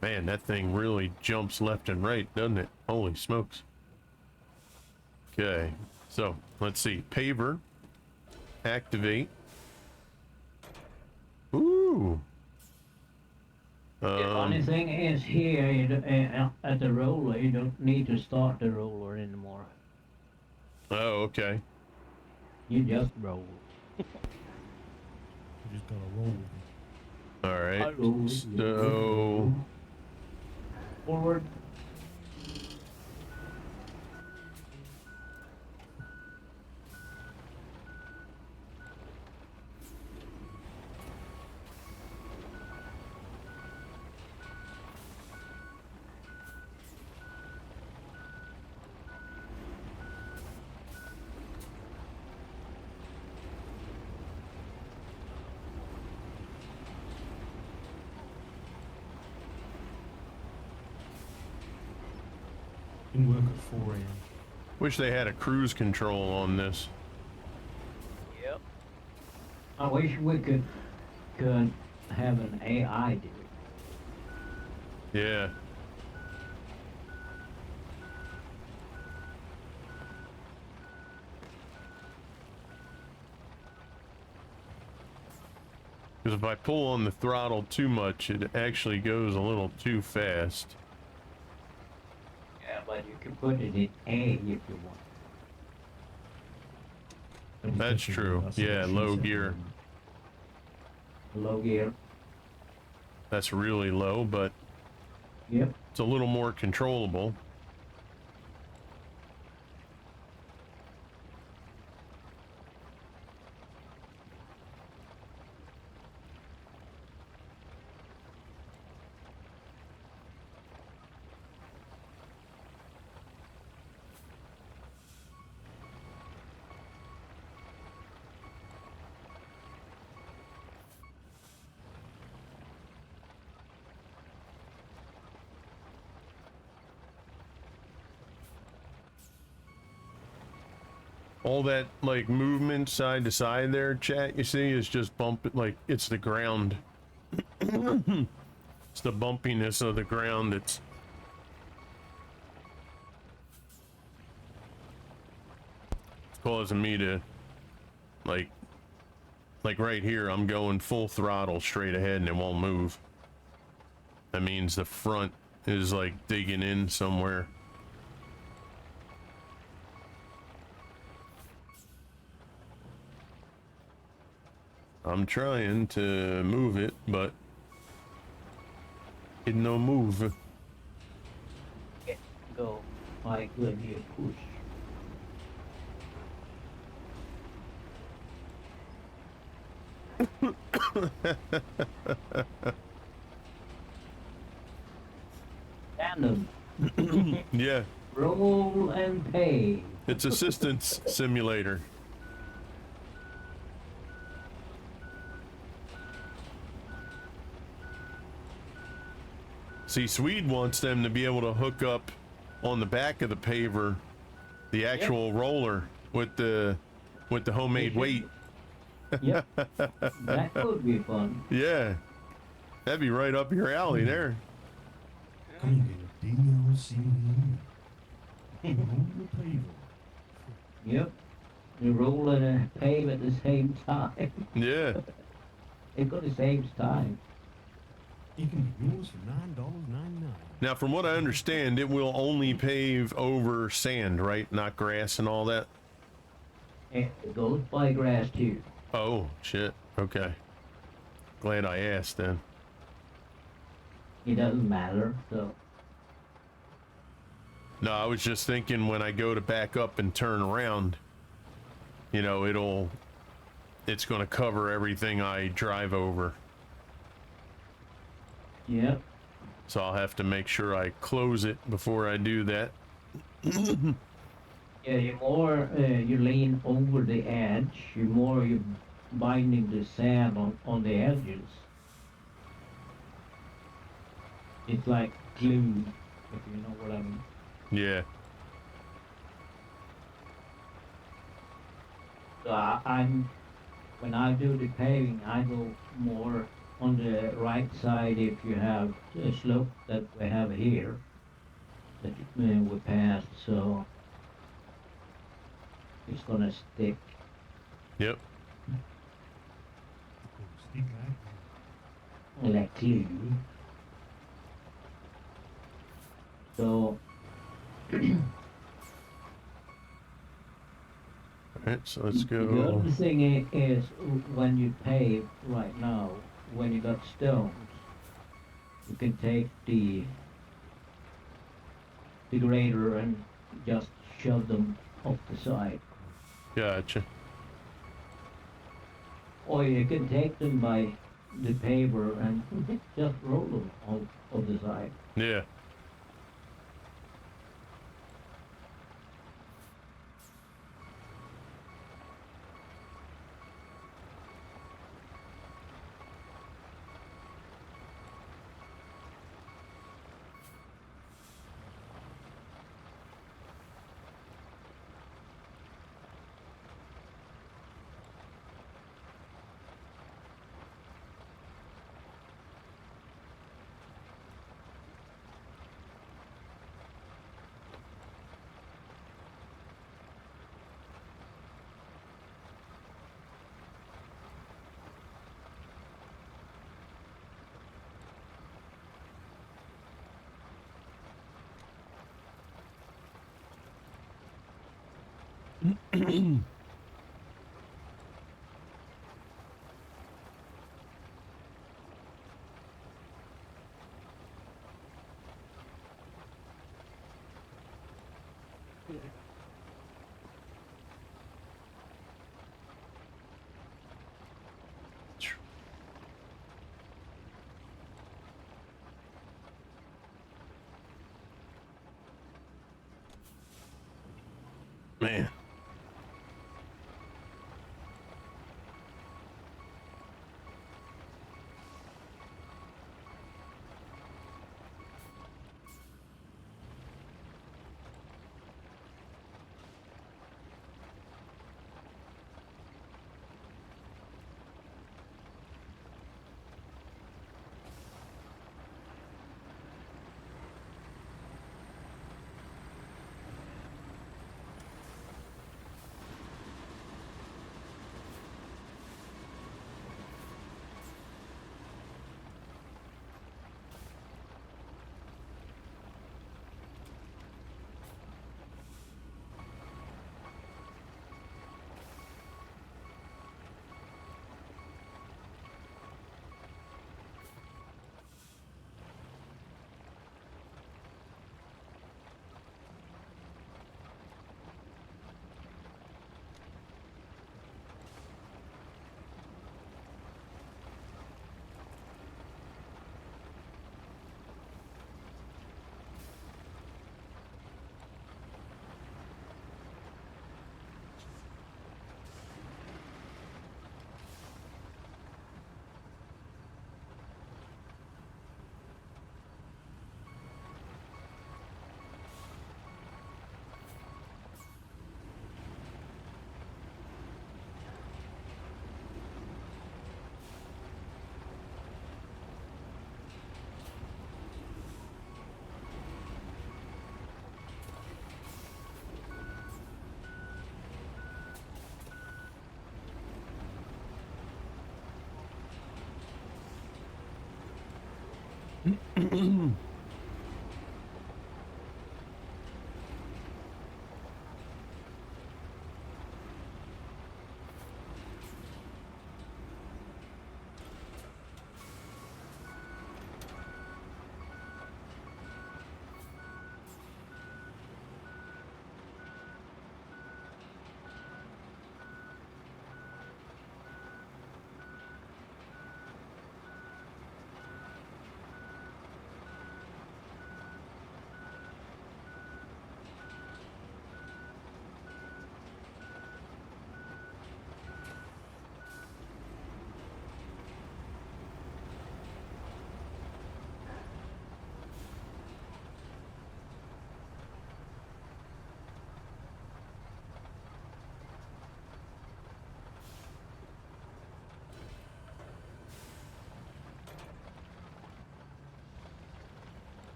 Man, that thing really jumps left and right, doesn't it? Holy smokes. Okay, so let's see. Paver. Activate. Ooh. The funny thing is here at the roller, you don't need to start the roller anymore. Oh, okay. You just roll. You just gotta roll. All right. Roll. So Forward. In work at 4 a.m. wish they had a cruise control on this. Yep. I wish we could have an AI do it. Yeah. Because if I pull on the throttle too much, it actually goes a little too fast. Yeah, but you can put it in A if you want. That's true. That's Yeah, what she low said. gear. Low gear. That's really low, but Yep. it's a little more controllable. All that like movement side to side there, chat, you see, is just bump like it's the ground. It's the bumpiness of the ground. It's causing me to like right here, I'm going full throttle straight ahead and it won't move. That means the front is like digging in somewhere. I'm trying to move it, but it no move. Go like when you push. Tandem. Yeah, Roll and pay. it's assistance simulator. See, Swede wants them to be able to hook up on the back of the paver the actual roller with the homemade weight. Yep. That could be fun. Yeah, that'd be right up your alley there. Coming in DLC. Roll the paver. Yep. You roll and pay at the same time. Yeah, It got the same time. You can get yours for $9.99. now from what I understand, it will only pave over sand, right? Not grass and all that. It goes by grass too. Oh, shit. Okay. Glad I asked then. It doesn't matter. So No, I was just thinking when I go to back up and turn around, you know, it's going to cover everything I drive over. yep. So I'll have to make sure I close it before I do that. Yeah, the more you lean over the edge, the more you're binding the sand on the edges. It's like glue, if you know what I mean. Yeah. So I'm when I do the paving, I go more on the right side if you have the slope that we have here that we passed, so it's gonna stick Yep. Steep lag. like glue. So All right, so let's the go. other thing is when you pave right now, when you got stones, you can take the grader and just shove them off the side. Gotcha. Or you can take them by the paver and just roll them off the side. Yeah. Man.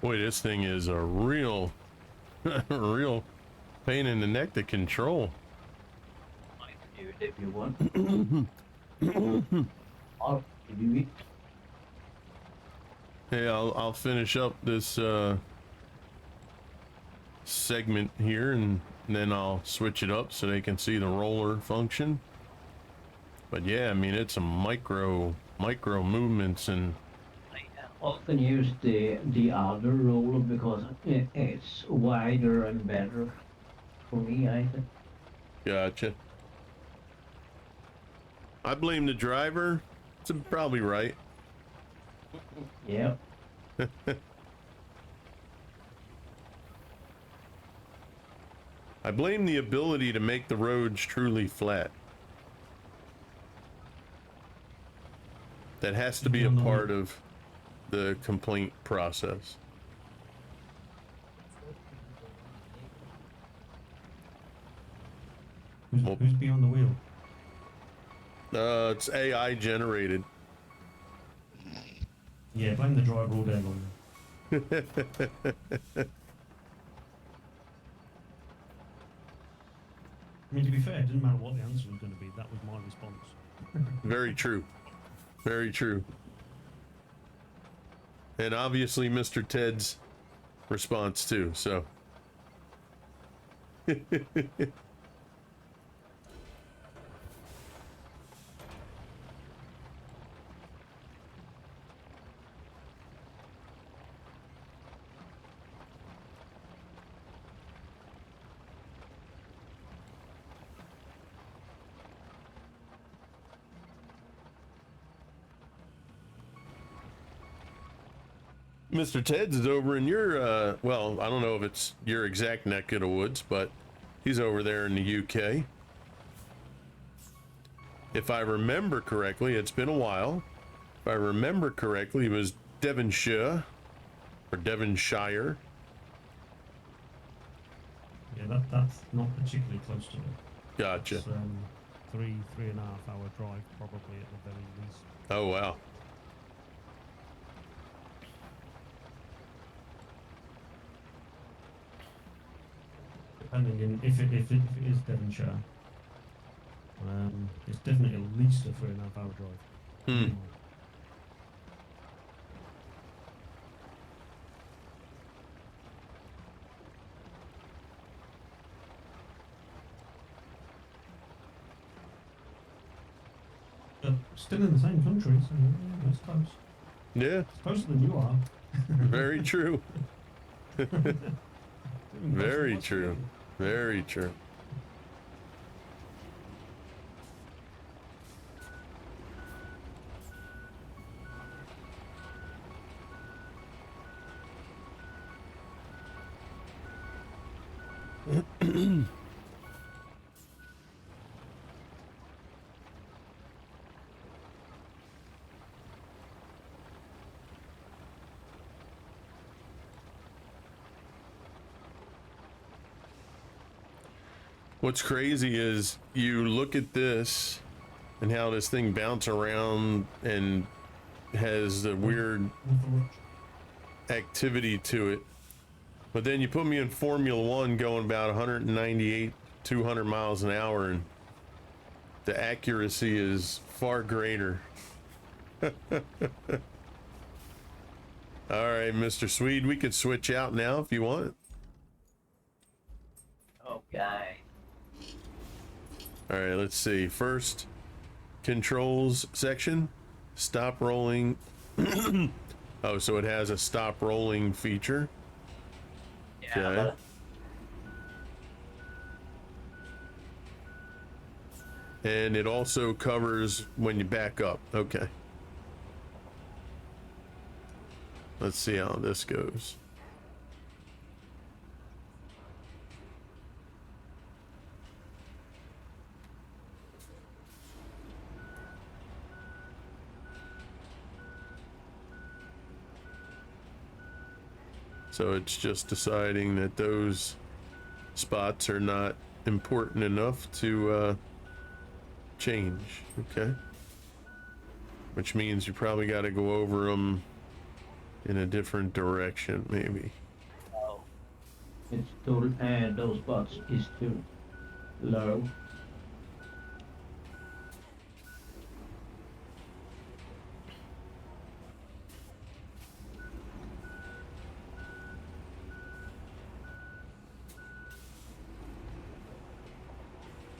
Boy, this thing is a real, a real pain in the neck to control. I can do it if you want. I'll do it. Hey, I'll finish up this segment here, and then I'll switch it up so they can see the roller function. But yeah, I mean, it's some micro movements, and I often use the other roller because it's wider and better for me, I think. gotcha. I blame the driver. It's probably right. Yeah. I blame the ability to make the roads truly flat. That has to be a part of the complaint process. Who's beyond the wheel? It's AI generated. Yeah, blame the driver all day long. I mean, to be fair, it didn't matter what the answer was going to be. That was my response. Very true. Very true. And obviously Mr. Ted's response too, so. Mr. Ted's is over in your, well, I don't know if it's your exact neck of the woods, but he's over there in the UK. If I remember correctly, it's been a while. If I remember correctly, it was Devonshire or Devonshire. Yeah, that's not particularly close to it. Gotcha. It's 3.5 hour drive probably at the very least. Oh, wow. Depending on if it is Devonshire, it's definitely at least a 3.5 hour drive. Hmm. But still in the same country, so yeah, it's close. Yeah, It's closer than you are. very true. Even closer Very than true. Australia. Very true. What's crazy is you look at this and how this thing bounce around and has the weird activity to it. But then you put me in Formula One going about 198, 200 miles an hour, and the accuracy is far greater. All right, Mr. Swede, we could switch out now if you want. Okay. All right, let's see. First, controls section, stop rolling. Oh, so it has a stop rolling feature. Yeah. Okay. And it also covers when you back up. Okay. Let's see how this goes. So it's just deciding that those spots are not important enough to change. Okay. Which means you probably got to go over them in a different direction, maybe. Oh, It's too, those spots is too low.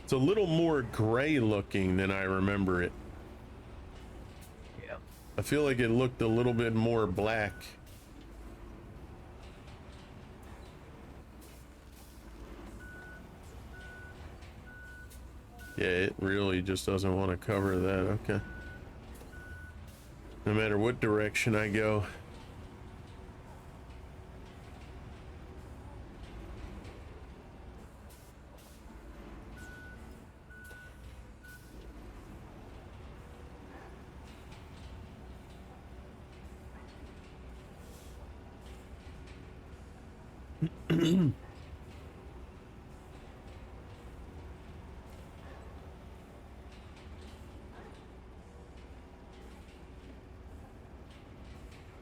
It's a little more gray looking than I remember it. yeah. I feel like it looked a little bit more black. Yeah, it really just doesn't want to cover that. Okay. No matter what direction I go.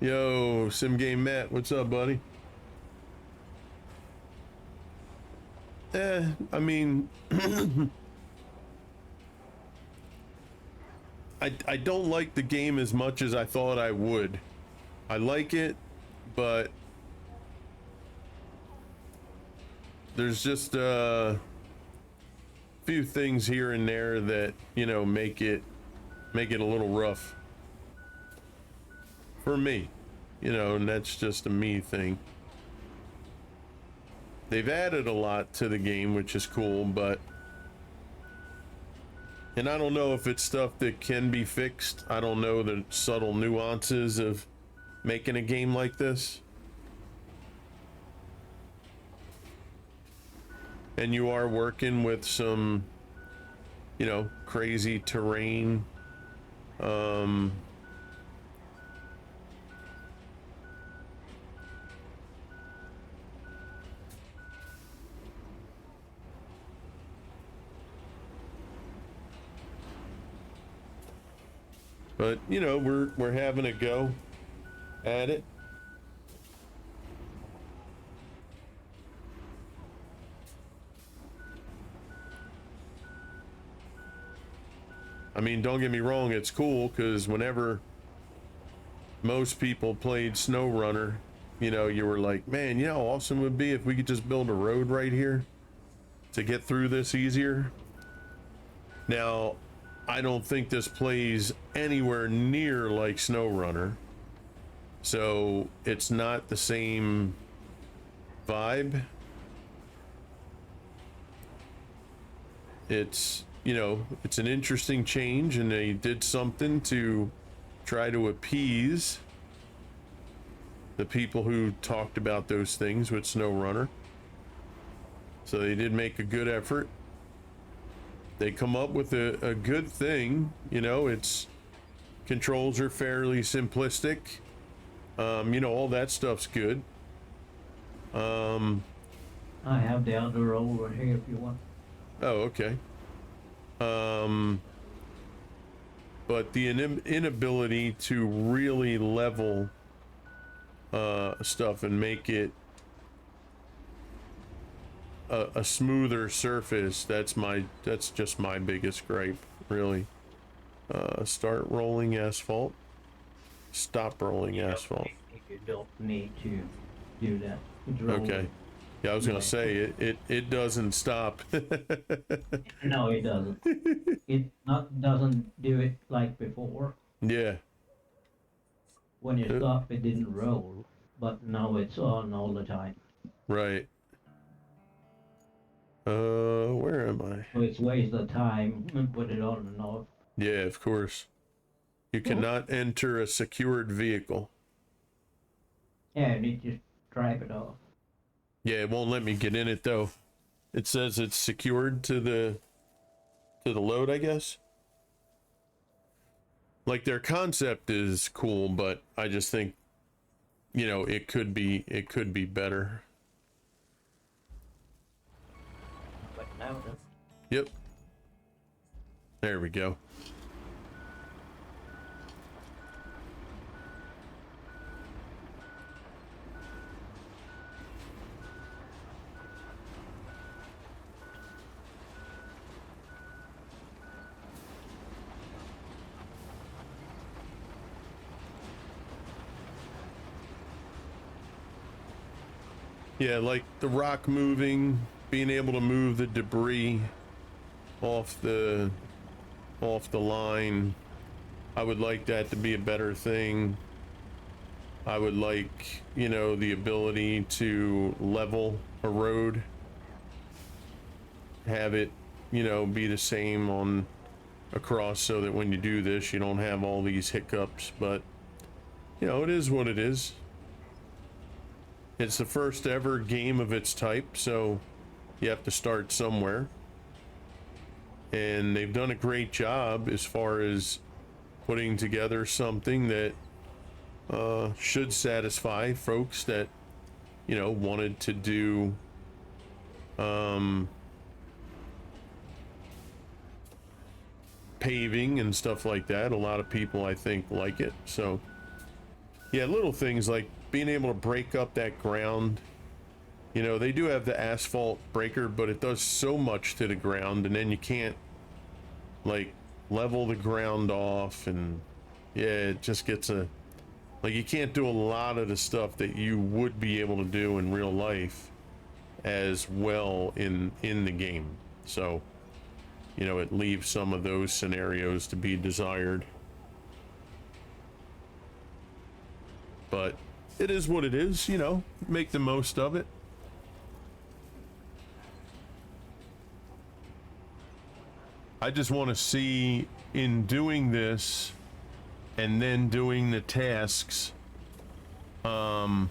Yo, Sim Game Matt, what's up, buddy? I mean, I don't like the game as much as I thought I would. I like it, but there's just a few things here and there that, you know, make it a little rough for me, you know, and that's just a me thing. They've added a lot to the game, which is cool, but and I don't know if it's stuff that can be fixed. I don't know the subtle nuances of making a game like this. And you are working with some, you know, crazy terrain. But you know, we're having a go at it. I mean, don't get me wrong, it's cool because whenever most people played SnowRunner, you know, you were like, man, you know how awesome it would be if we could just build a road right here to get through this easier. Now, I don't think this plays anywhere near like SnowRunner, so it's not the same vibe. It's, you know, it's an interesting change, and they did something to try to appease the people who talked about those things with SnowRunner. So they did make a good effort. They come up with a good thing, you know. It's controls are fairly simplistic. You know, all that stuff's good. I have the other over here if you want. Oh, okay. But the inability to really level stuff and make it a smoother surface, that's just my biggest gripe, really. Start rolling asphalt. Stop rolling asphalt. You don't need to do that. It's rolling. Okay. Yeah, I was gonna say it doesn't stop. No, it doesn't. It doesn't do it like before. Yeah. When you stop, it didn't roll, but now it's on all the time. Right. Where am I? So it's waste of time and put it on and off. Yeah, of course. You cannot enter a secured vehicle. Yeah, and you just drive it off. Yeah, it won't let me get in it though. It says it's secured to the load, I guess. Like, their concept is cool, but I just think, you know, it could be better. But now it does. Yep. There we go. Yeah, like the rock moving, being able to move the debris off the line. I would like that to be a better thing. I would like, you know, the ability to level a road, have it, you know, be the same on across, so that when you do this, you don't have all these hiccups. But, you know, it is what it is. It's the first ever game of its type, so you have to start somewhere. And they've done a great job as far as putting together something that should satisfy folks that, you know, wanted to do paving and stuff like that. A lot of people, I think, like it. So yeah, little things like being able to break up that ground. You know, they do have the asphalt breaker, but it does so much to the ground, and then you can't like level the ground off, and yeah, it just gets like, you can't do a lot of the stuff that you would be able to do in real life as well in the game. So, you know, it leaves some of those scenarios to be desired. But it is what it is, you know, make the most of it. I just want to see, in doing this and then doing the tasks, I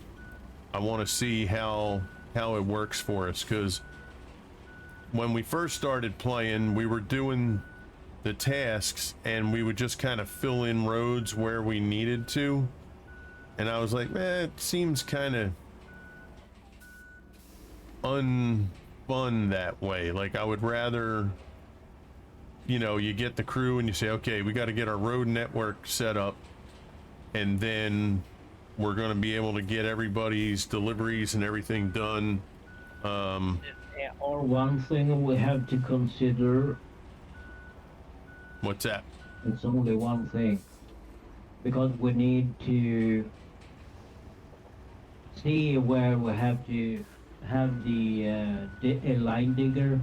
want to see how it works for us, because when we first started playing, we were doing the tasks and we would just kind of fill in roads where we needed to, and I was like, it seems kind of unfun that way. Like, I would rather, you know, you get the crew and you say, okay, we got to get our road network set up, and then we're going to be able to get everybody's deliveries and everything done. Or one thing we have to consider, What's that? it's only one thing, because we need to see where we have to have the a line digger,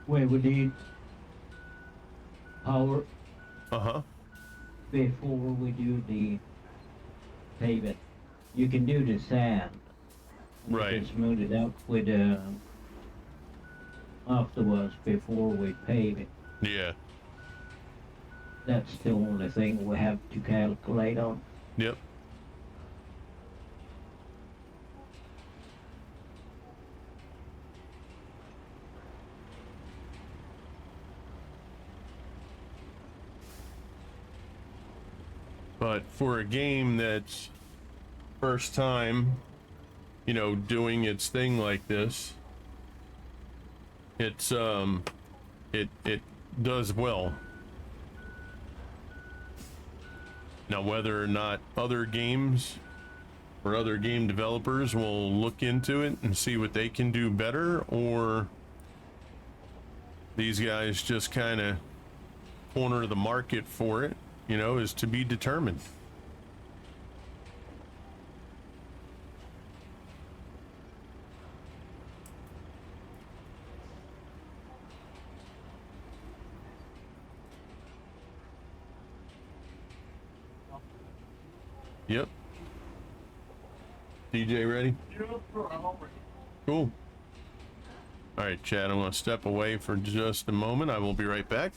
where we need power Uh-huh. before we do the pavement. You can do the sand. You Right. can smooth it out with afterwards before we pave it. Yeah. That's the only thing we have to calculate on. Yep. But for a game that's first time, you know, doing its thing like this, it's it does well. Now, whether or not other games or other game developers will look into it and see what they can do better, or these guys just kind of corner the market for it, you know, is to be determined. Yep. DJ ready? Cool. All right, Chad, I'm going to step away for just a moment. I will be right back.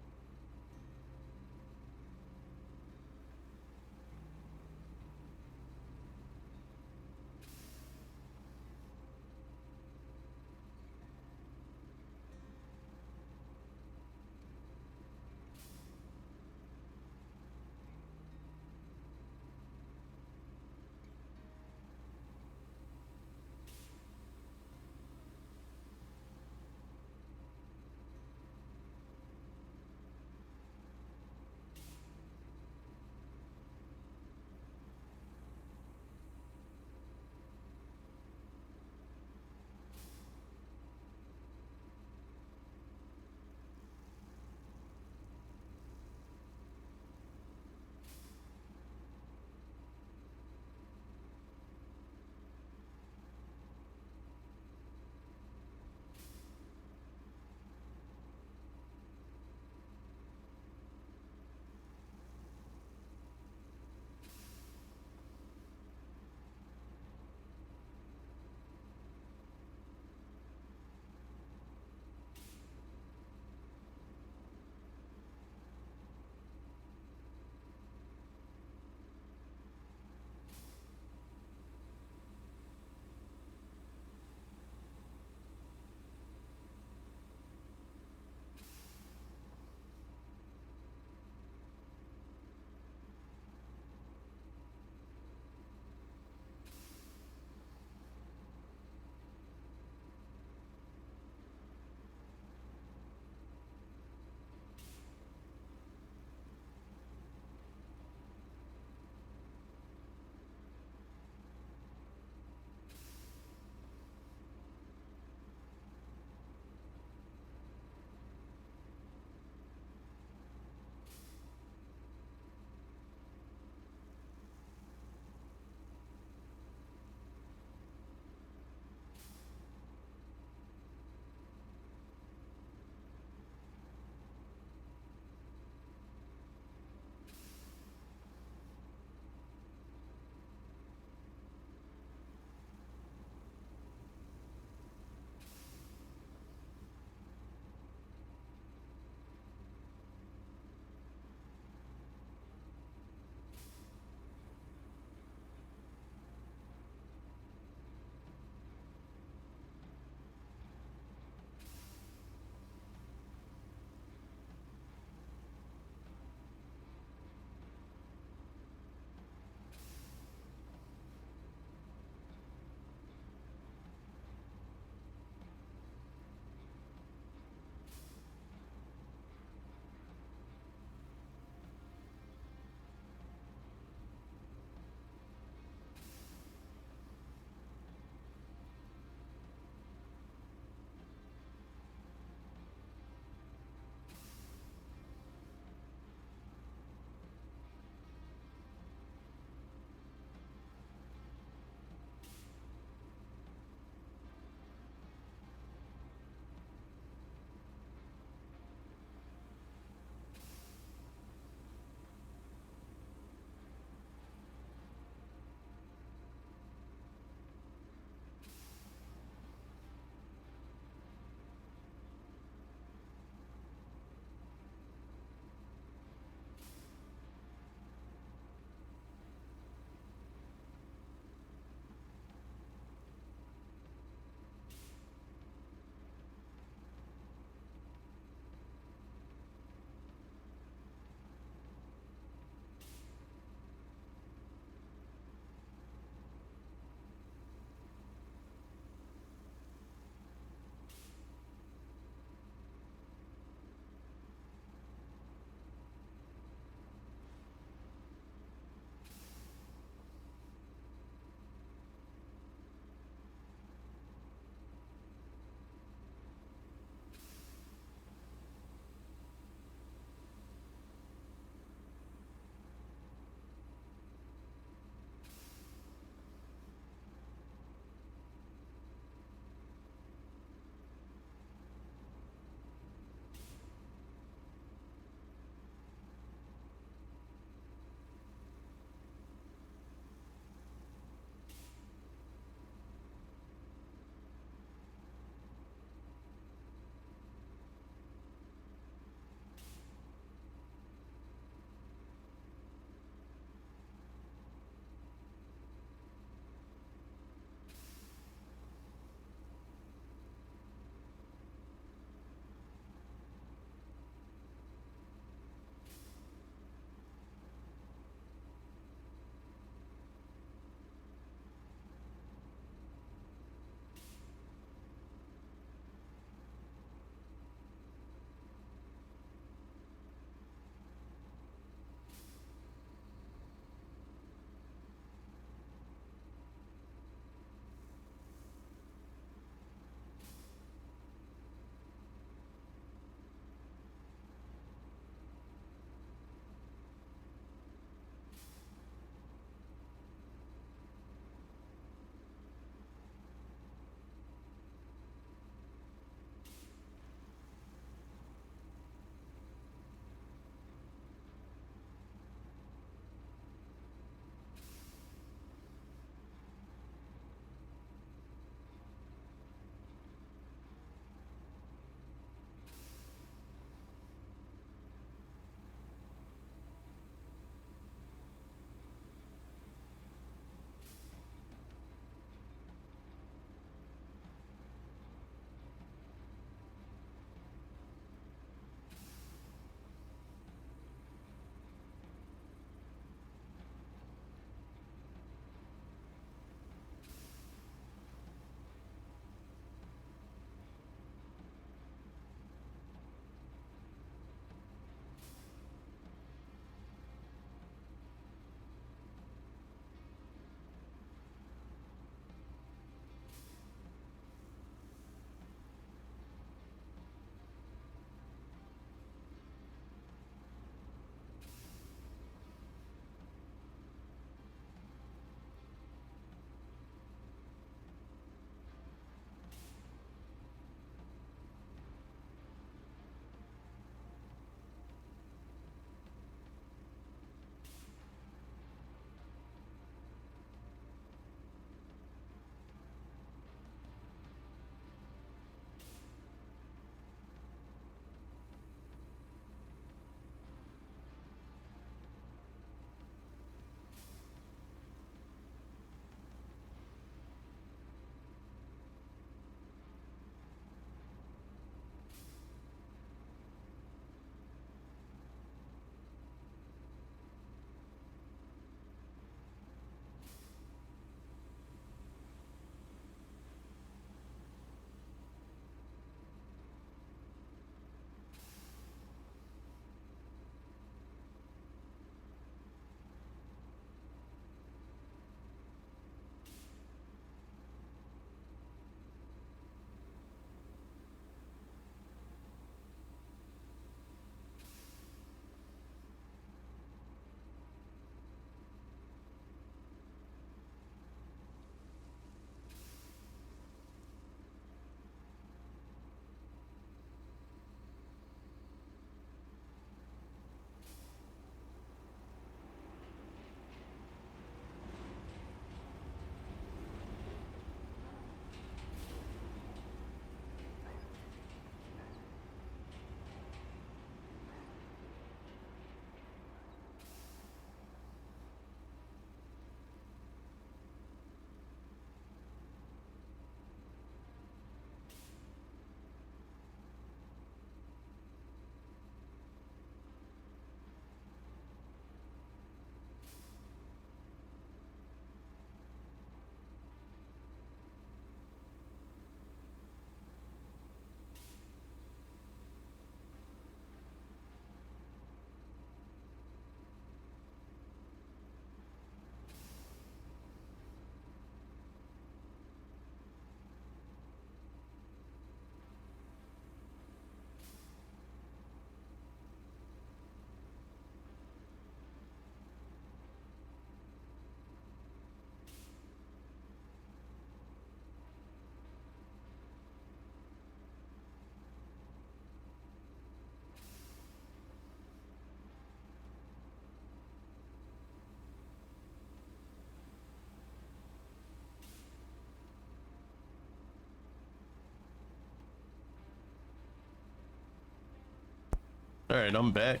All right, I'm back.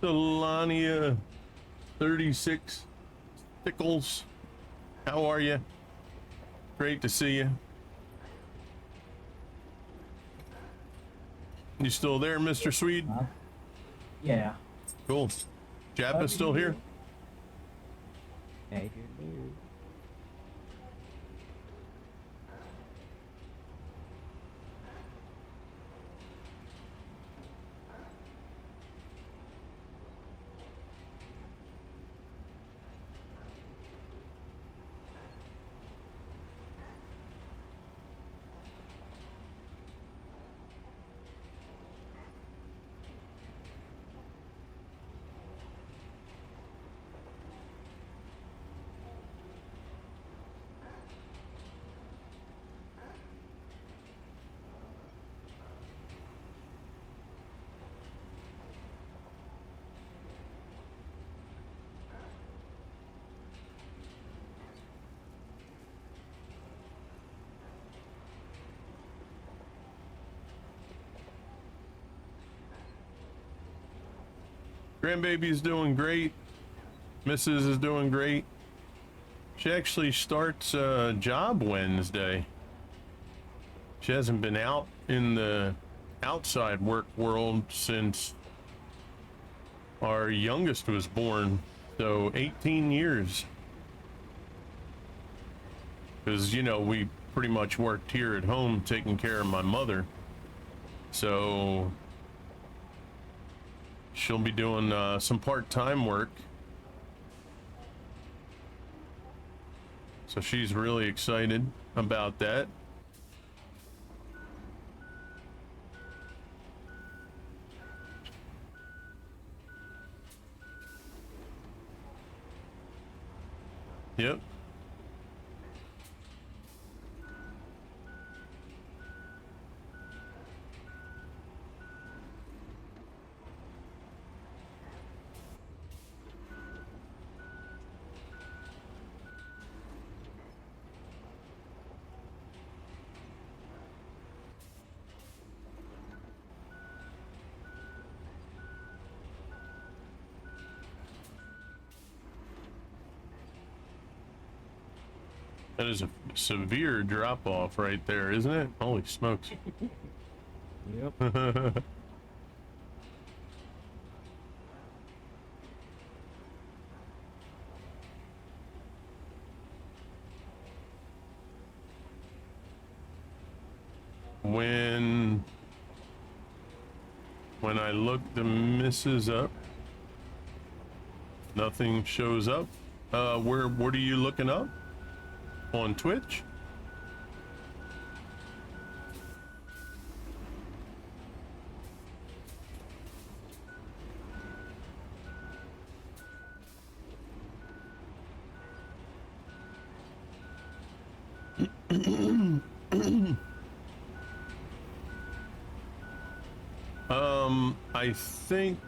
Delania 36 Tickles. How are you? Great to see you. You still there, Mr. Swede? Yeah. Cool. Jappa's still here? Hey, dude. Grandbaby's doing great. Mrs. is doing great. She actually starts job Wednesday. She hasn't been out in the outside work world since our youngest was born, so 18 years. Because, you know, we pretty much worked here at home taking care of my mother. So she'll be doing some part-time work. So she's really excited about that. Yep. That is a severe drop off right there, isn't it? Holy smokes. Yep. When I look the misses up, nothing shows up. What are you looking up? On Twitch? I think,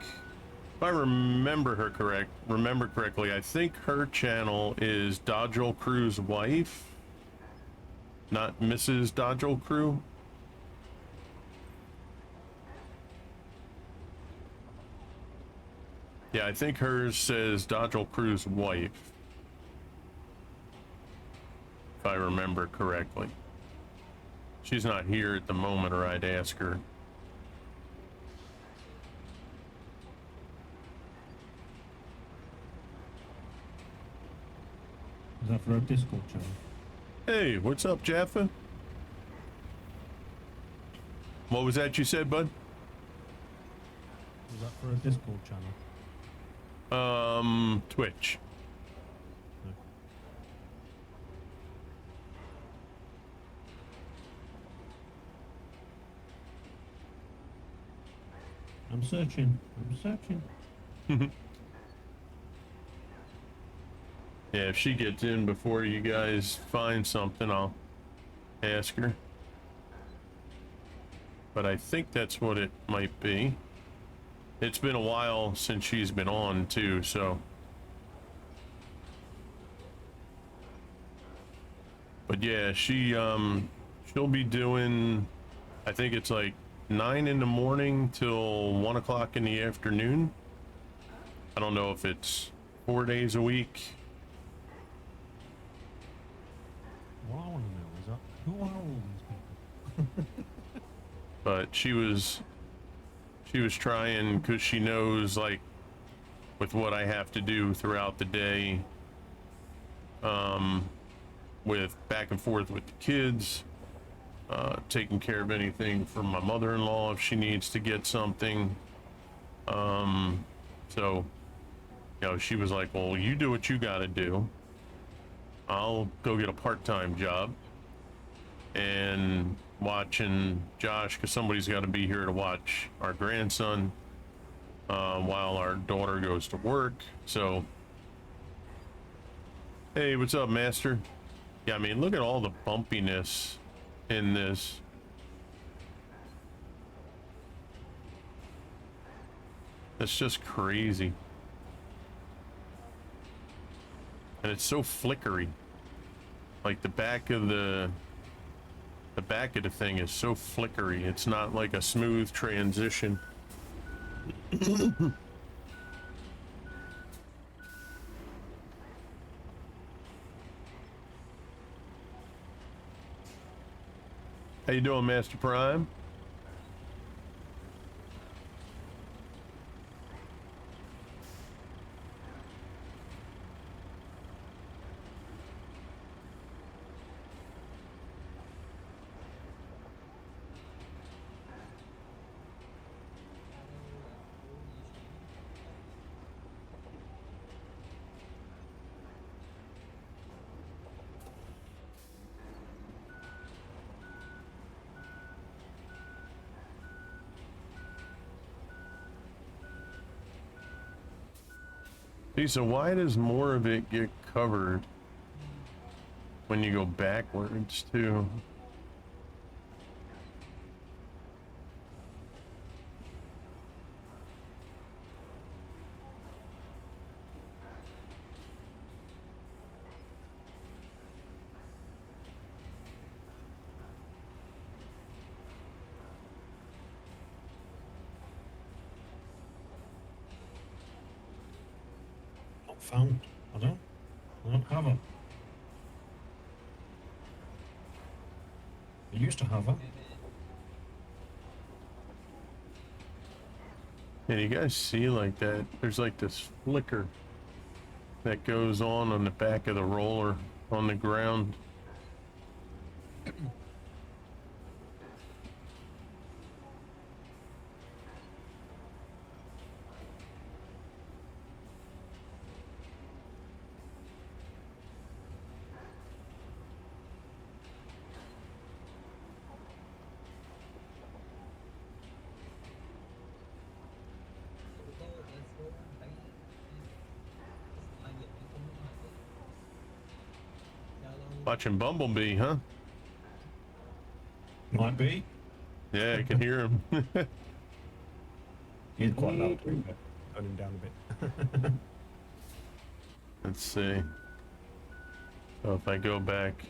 if I remember correctly, I think her channel is Dodgel Crew's wife, not Mrs. Dodgel Crew. Yeah, I think hers says Dodgel Crew's wife, if I remember correctly. She's not here at the moment, or I'd ask her. Is that for our Discord channel? Hey, what's up, Jaffa? What was that you said, bud? Is that for our Discord channel? Twitch. I'm searching. Yeah, if she gets in before you guys find something, I'll ask her. But I think that's what it might be. it's been a while since she's been on too, so. But yeah, she'll be doing, I think it's like 9 in the morning till 1 o'clock in the afternoon. I don't know if it's 4 days a week. What I want to know is who are all these people? But she was trying, because she knows, like, with what I have to do throughout the day, with back and forth with the kids, taking care of anything from my mother-in-law if she needs to get something. So, you know, she was like, well, you do what you gotta do. I'll go get a part-time job and watching Josh, because somebody's got to be here to watch our grandson while our daughter goes to work. So, hey, what's up, Master? Yeah, I mean, look at all the bumpiness in this. It's just crazy. And it's so flickery. Like the back of the thing is so flickery. It's not like a smooth transition. How you doing, Master Prime? See, so why does more of it get covered when you go backwards too? Not found. I don't have her. I used to have her. And you guys see like that? There's like this flicker that goes on the back of the roller on the ground. Watching Bumblebee, huh? Might be. Yeah, I can hear him. He's quite loud. Turn him down a bit. Let's see. So if I go back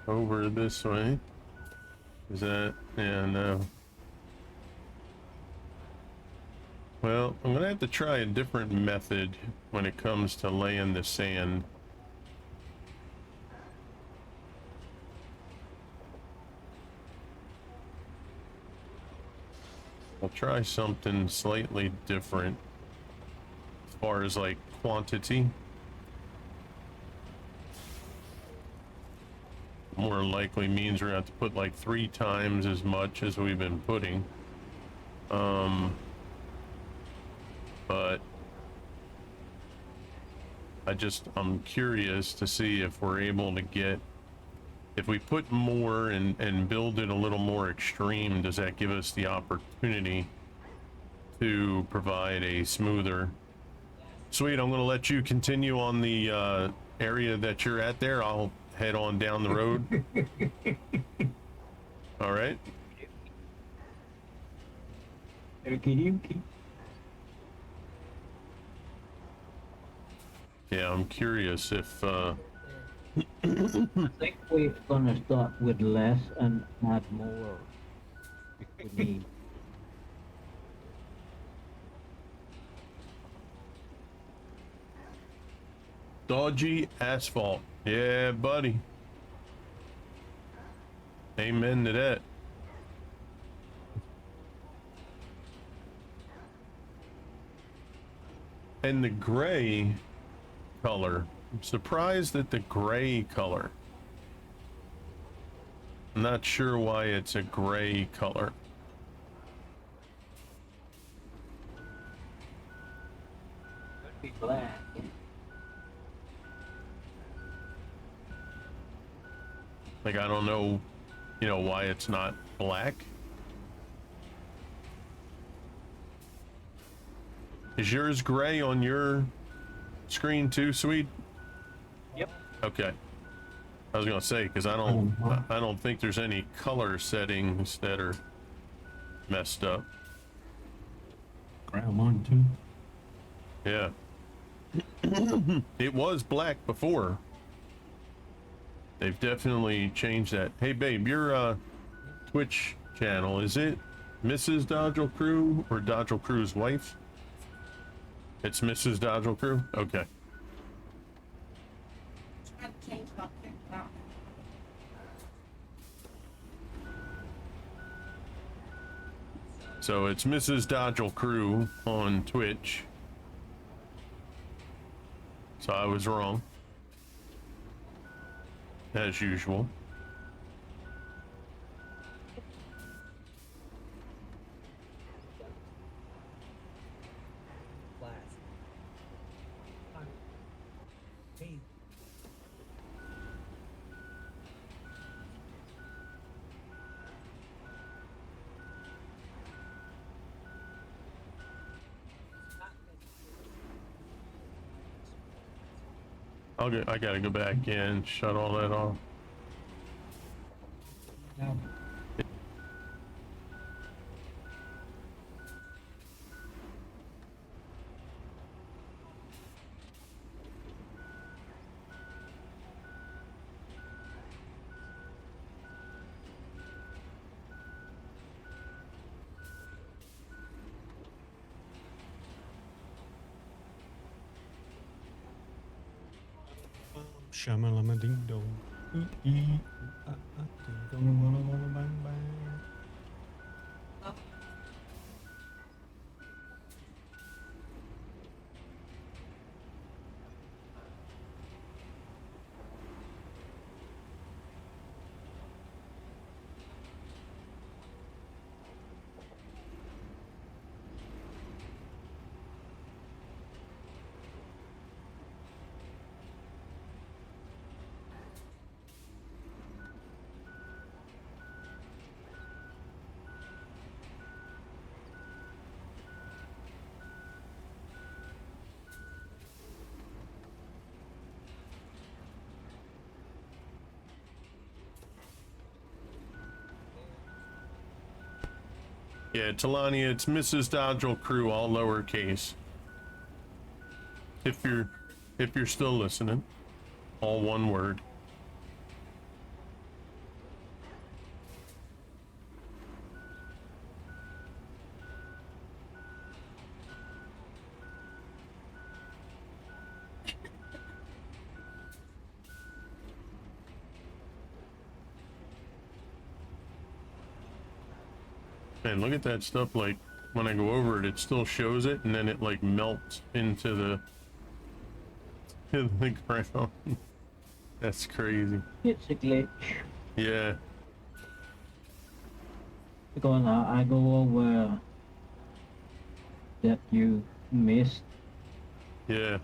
over this way, is that, yeah, no. Well, I'm gonna have to try a different method when it comes to laying the sand. I'll try something slightly different as far as like quantity. More likely means we're gonna have to put like 3 times as much as we've been putting. But I'm curious to see if we're able to get, if we put more and build it a little more extreme, does that give us the opportunity to provide a smoother? Sweet, I'm gonna let you continue on the area that you're at there. I'll head on down the road. All right. Okie dokie. Yeah, I'm curious if, I think we're gonna start with less and add more if we need. dodgy asphalt. Yeah, buddy. Amen to that. And the gray color. I'm surprised at the gray color. I'm not sure why it's a gray color. Could be black. Like, I don't know, you know, why it's not black. Is yours gray on your screen too, Sweet? Yep. Okay. I was gonna say, because I don't think there's any color settings that are messed up. Grey on mine too. Yeah. It was black before. They've definitely changed that. Hey babe, your Twitch channel, is it Mrs. Dodgel Crew or Dodgel Crew's wife? It's Mrs. Dodgel Crew? Okay. Try to change my TikTok. So it's Mrs. Dodgel Crew on Twitch. So I was wrong. As usual. I gotta go back in, shut all that off. Shamalama ding dong. Ding dong, walla walla bang bang. Yeah, Talania, it's Mrs. Dodgel Crew, all lowercase. If you're still listening, all one word. Man, look at that stuff, like, when I go over it, it still shows it, and then it, like, melts into the ground. That's crazy. It's a glitch. Yeah. Because I go over that you missed. Yeah.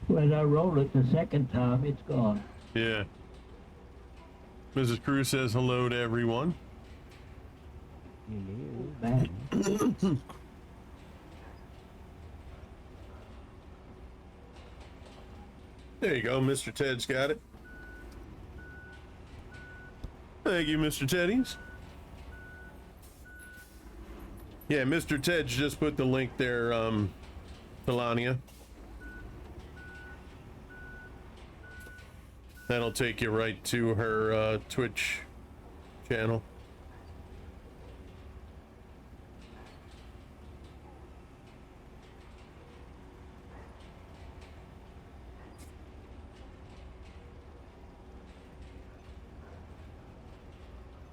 When I roll it the second time, it's gone. Yeah. Mrs. Crew says hello to everyone. Man. There you go, Mr. Ted's got it. Thank you, Mr. Teddy's. Yeah, Mr. Ted's just put the link there, Talania. That'll take you right to her Twitch channel.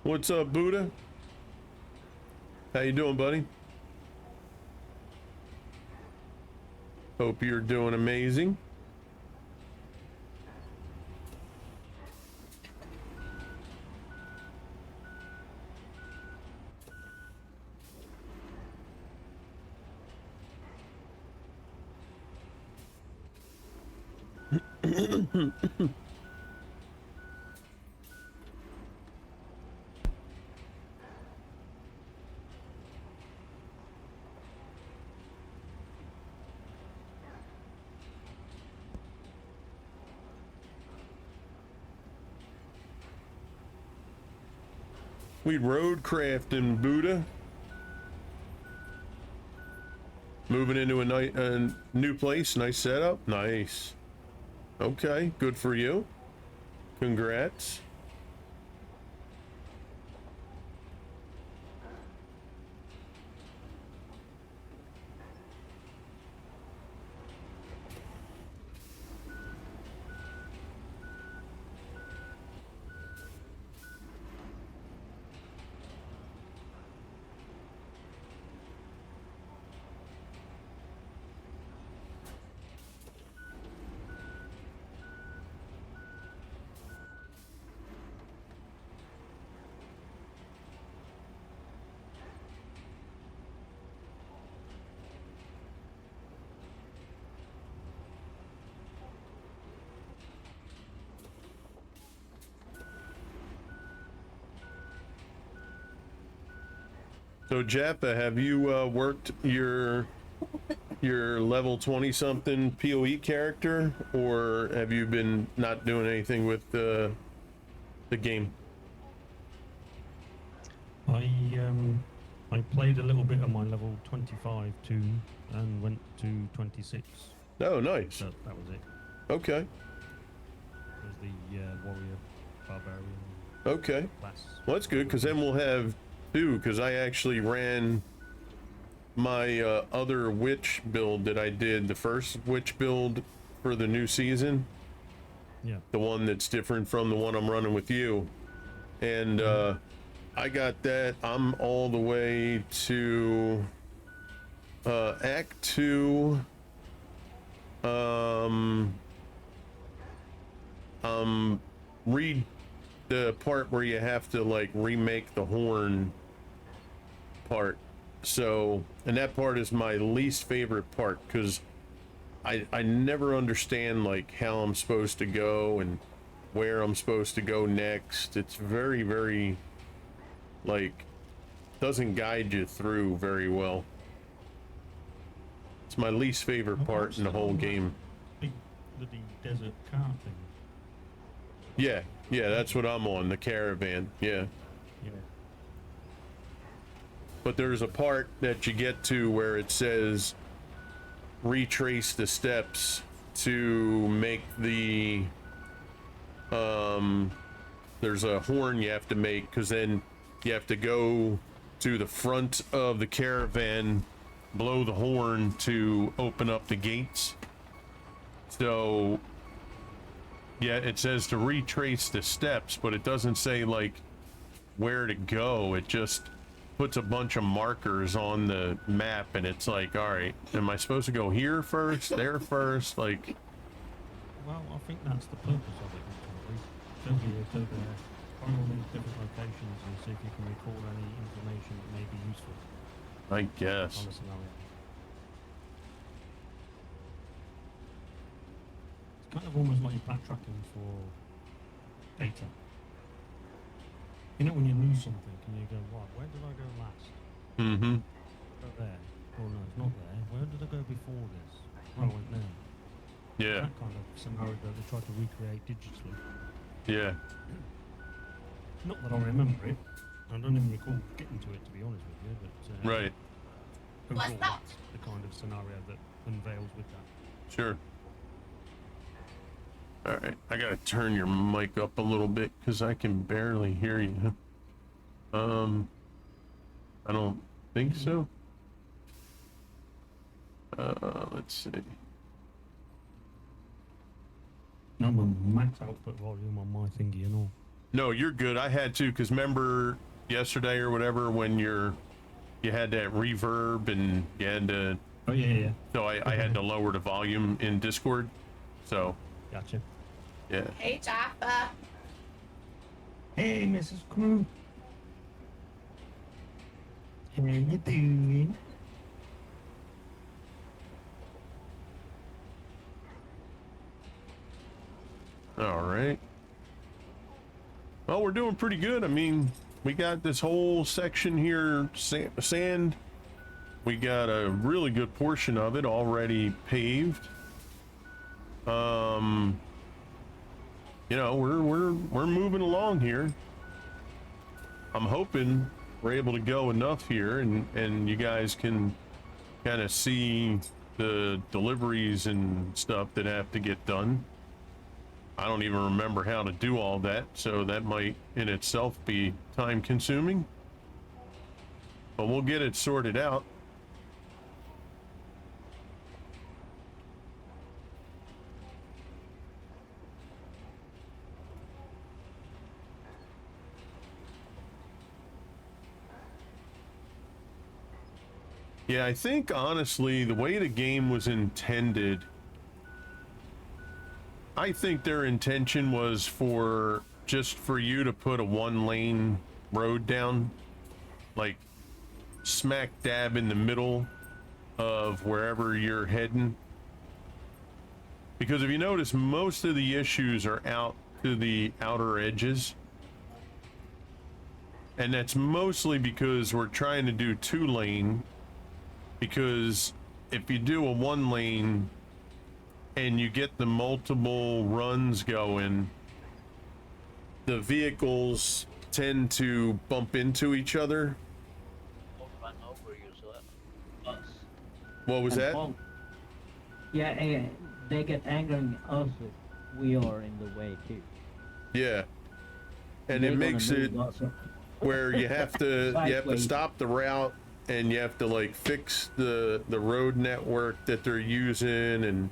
What's up, Buddha? How you doing, buddy? Hope you're doing amazing. We road crafting, Buddha. Moving into a new place, nice setup, nice. Okay, good for you. Congrats. So Jappa, have you worked your level 20 something PoE character, or have you been not doing anything with the game? I played a little bit of my level 25 tune and went to 26. Oh, nice. So that was it. Okay. It was the warrior barbarian Okay. class. Well, that's good, because then we'll have two, because I actually ran my other witch build that I did, the first witch build for the new season. Yeah. The one that's different from the one I'm running with you. And I got that. I'm all the way to Act 2. Read the part where you have to like remake the horn part. So, and that part is my least favorite part, because I never understand like how I'm supposed to go and where I'm supposed to go next. It's very, very like doesn't guide you through very well. It's my least favorite part in the whole game. Big bloody desert car thing. Yeah, that's what I'm on, the caravan. Yeah. Yeah. But there's a part that you get to where it says retrace the steps to make the there's a horn you have to make, because then you have to go to the front of the caravan, blow the horn to open up the gates. So yeah, it says to retrace the steps, but it doesn't say like where to go. It just puts a bunch of markers on the map, and it's like, all right, am I supposed to go here first, there first? Like, Well, I think that's the purpose of it, actually. Show you to find all these different locations and see if you can recall any information that may be useful I guess. on the scenario. It's kind of almost like you're backtracking for data. You know when you lose something and you go, right, where did I go last? Mm-hmm. Go there. Oh no, it's not there. Where did I go before this? Oh, I went there. Yeah, That kind of scenario that they try to recreate digitally. yeah. Not that I remember it. I don't even recall getting to it, to be honest with you, but Right, overall, that's the kind of scenario that unveils with that. sure. All right, I gotta turn your mic up a little bit because I can barely hear you. I don't think so. Let's see. I'm a max output volume on my thingy and all. No, you're good. I had to, because remember yesterday or whatever when you had that reverb and you had to, Oh yeah. so I had to lower the volume in Discord. So Gotcha. yeah. Hey, Jaffa. Hey, Mrs. Crew. How you doing? All right. Well, we're doing pretty good. I mean, we got this whole section here, sand. We got a really good portion of it already paved. You know, we're moving along here. I'm hoping we're able to go enough here, and you guys can kind of see the deliveries and stuff that have to get done. I don't even remember how to do all that, so that might in itself be time consuming. But we'll get it sorted out. Yeah, I think honestly, the way the game was intended, I think their intention was for just for you to put a 1-lane road down, like smack dab in the middle of wherever you're heading. Because if you notice, most of the issues are out to the outer edges. And that's mostly because we're trying to do 2-lane. Because if you do a 1-lane and you get the multiple runs going, the vehicles tend to bump into each other. Don't run over you, so us. What was And that? all- Yeah, they get angry at us if we are in the way too. Yeah. And They're it gonna makes move it us up. where you have to Sideways. stop the route, and you have to like fix the road network that they're using, and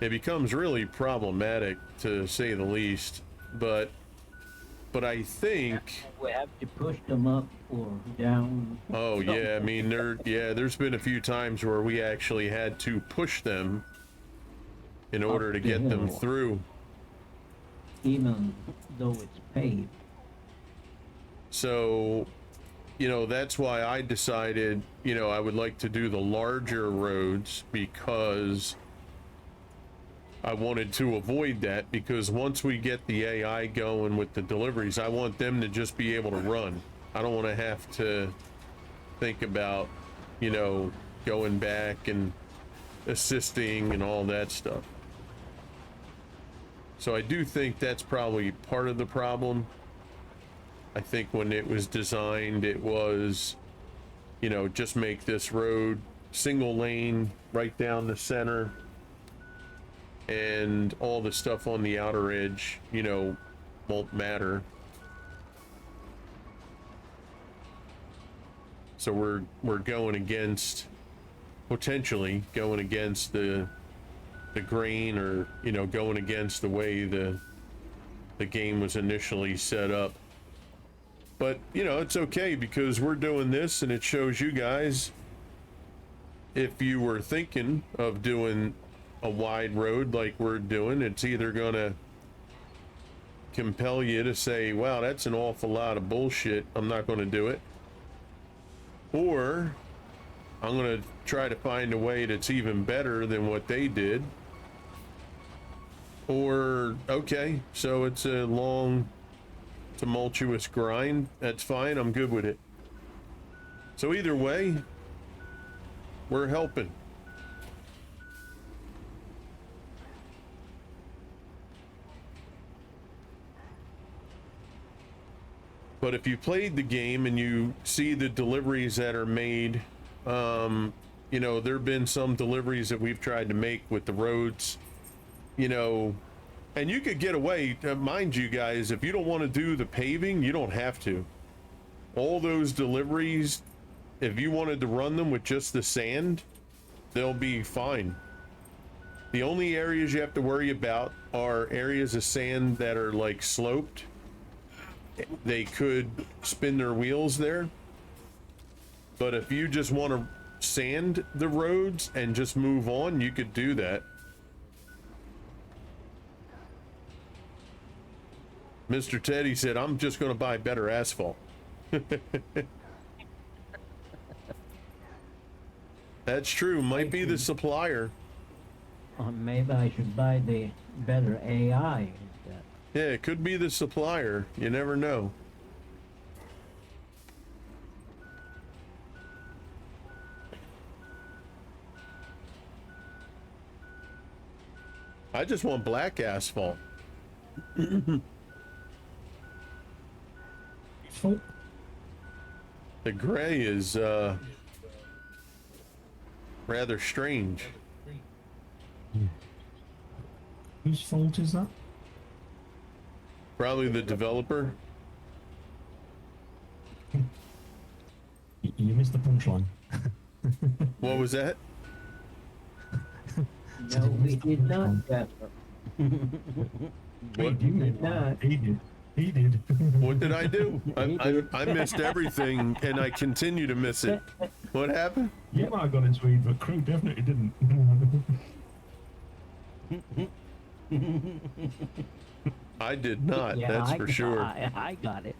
it becomes really problematic to say the least. But I think, We have to push them up or down. oh yeah, I mean there's been a few times where we actually had to push them in order to the get them hill. through. Even though it's paved. So, you know, that's why I decided, you know, I would like to do the larger roads, because I wanted to avoid that, because once we get the AI going with the deliveries, I want them to just be able to run. I don't want to have to think about, you know, going back and assisting and all that stuff. So I do think that's probably part of the problem. I think when it was designed, it was, you know, just make this road single lane right down the center, and all the stuff on the outer edge, you know, won't matter. So we're going against, potentially going against the grain, or, you know, going against the way the game was initially set up. But, you know, it's okay, because we're doing this, and it shows you guys, if you were thinking of doing a wide road like we're doing, it's either gonna compel you to say, wow, that's an awful lot of bullshit, I'm not gonna do it, or I'm gonna try to find a way that's even better than what they did. Or, okay, so it's a long, tumultuous grind, that's fine, I'm good with it. So either way, we're helping. But if you played the game and you see the deliveries that are made, you know, there have been some deliveries that we've tried to make with the roads, you know, And you could get away, mind you guys, if you don't want to do the paving, you don't have to. All those deliveries, if you wanted to run them with just the sand, they'll be fine. The only areas you have to worry about are areas of sand that are like sloped. They could spin their wheels there. But if you just want to sand the roads and just move on, you could do that. Mr. Teddy said, I'm just going to buy better asphalt. That's true. Might be the supplier. Or maybe I should buy the better AI instead. Yeah, it could be the supplier. You never know. I just want black asphalt. Fault? The gray is rather strange. Whose fault is that? Probably the developer. You missed the punchline. What was that? No, we did not, Jasper. What? You did not. He did. He did. What did I do? I missed everything, and I continue to miss it. What happened? You might have got into it, but Crew definitely didn't. I did not. Yeah, That's for sure. I got it.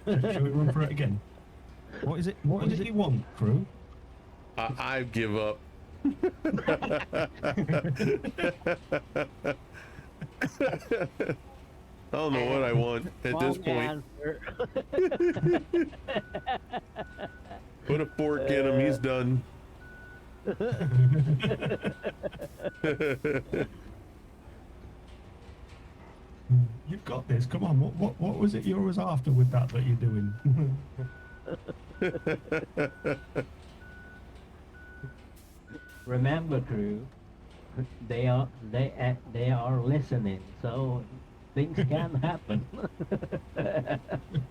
Shall we run for it again? What is it? What is it you want, Crew? I give up. I don't know what I want at this point. Put a fork in him. He's done. You've got this. Come on. What was it you was after with that you're doing? Remember, crew, they are listening, so things can happen.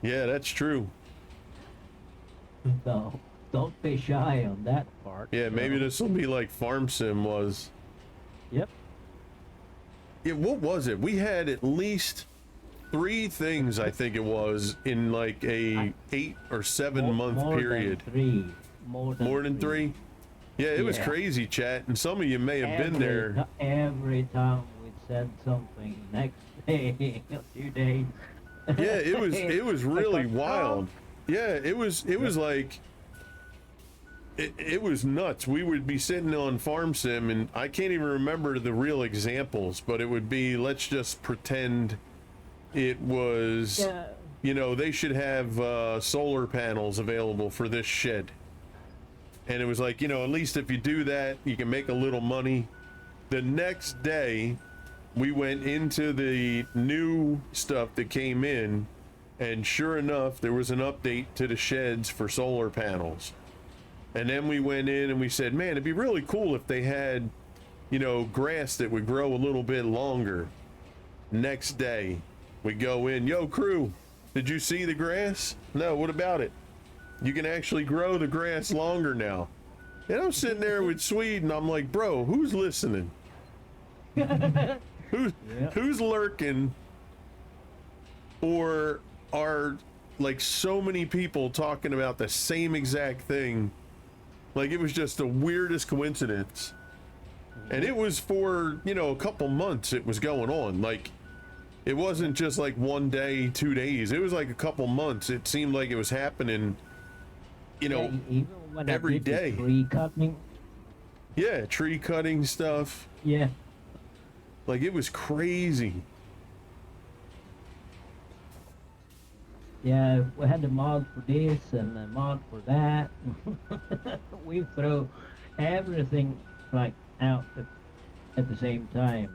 Yeah, that's true. So don't be shy on that part. Yeah, maybe this will be like Farm Sim was. Yep. Yeah, what was it? We had at least 3 things, I think it was, in like a 8 or 7 month More period. Than 3. More than 3? Yeah, it was Yeah. crazy, chat, and some of you may have been there. Every time we said something, next day, a few days. Yeah, it was really like, wild. Yeah, it was like it was nuts. We would be sitting on Farm Sim, and I can't even remember the real examples, but it would be, let's just pretend it was, Yeah. you know, they should have solar panels available for this shed. And it was like, you know, at least if you do that, you can make a little money. The next day, we went into the new stuff that came in, and sure enough, there was an update to the sheds for solar panels. And then we went in and we said, man, it'd be really cool if they had, you know, grass that would grow a little bit longer. Next day, we go in, yo, crew, did you see the grass? No, what about it? You can actually grow the grass longer now. And I'm sitting there with Swede, and I'm like, bro, who's listening? Who's lurking? Or are like so many people talking about the same exact thing? Like, it was just the weirdest coincidence. And it was for, you know, a couple months it was going on. Like, it wasn't just like 1 day, 2 days. It was like a couple months. It seemed like it was happening, you know, even when every I did the day. tree cutting. Yeah, tree cutting stuff. Yeah. Like, it was crazy. Yeah, we had a mod for this and a mod for that. We throw everything like out at the same time.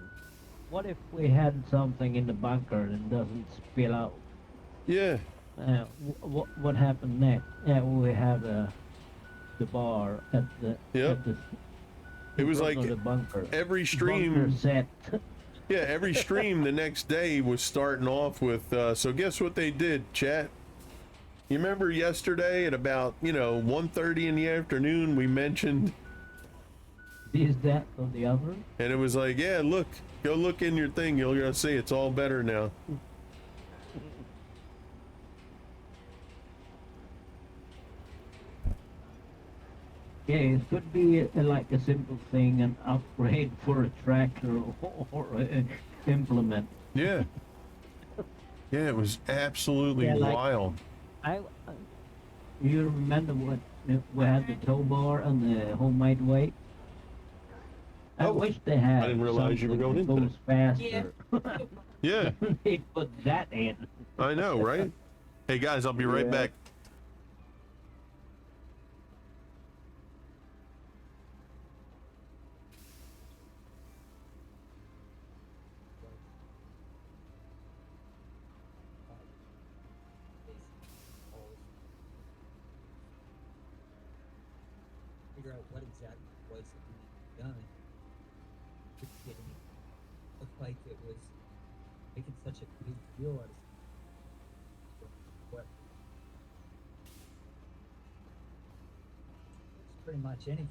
What if we had something in the bunker and doesn't spill out? Yeah. What happened next? Yeah, we have the bar at the Yep. at the It was front like of the bunker. every Bunker stream. set. Yeah, every stream the next day was starting off with, so guess what they did, chat? You remember yesterday at about, 1:30 in the afternoon, we mentioned, This, that, or the other. and it was like, yeah, look, go look in your thing. You're going to see it's all better now. Yeah, it could be like a simple thing, an upgrade for a tractor or a implement. Yeah. Yeah, it was absolutely Yeah, like- wild. You remember what we had the tow bar and the homemade weight? I Oh, wish they had I didn't realize you were something going that into goes faster. Yeah, They put that in. I know, right? Hey guys, I'll be right Yeah. back. Figure out what exactly it was that we needed done. It's getting it look like it was making such a big deal out of what it's pretty much anything.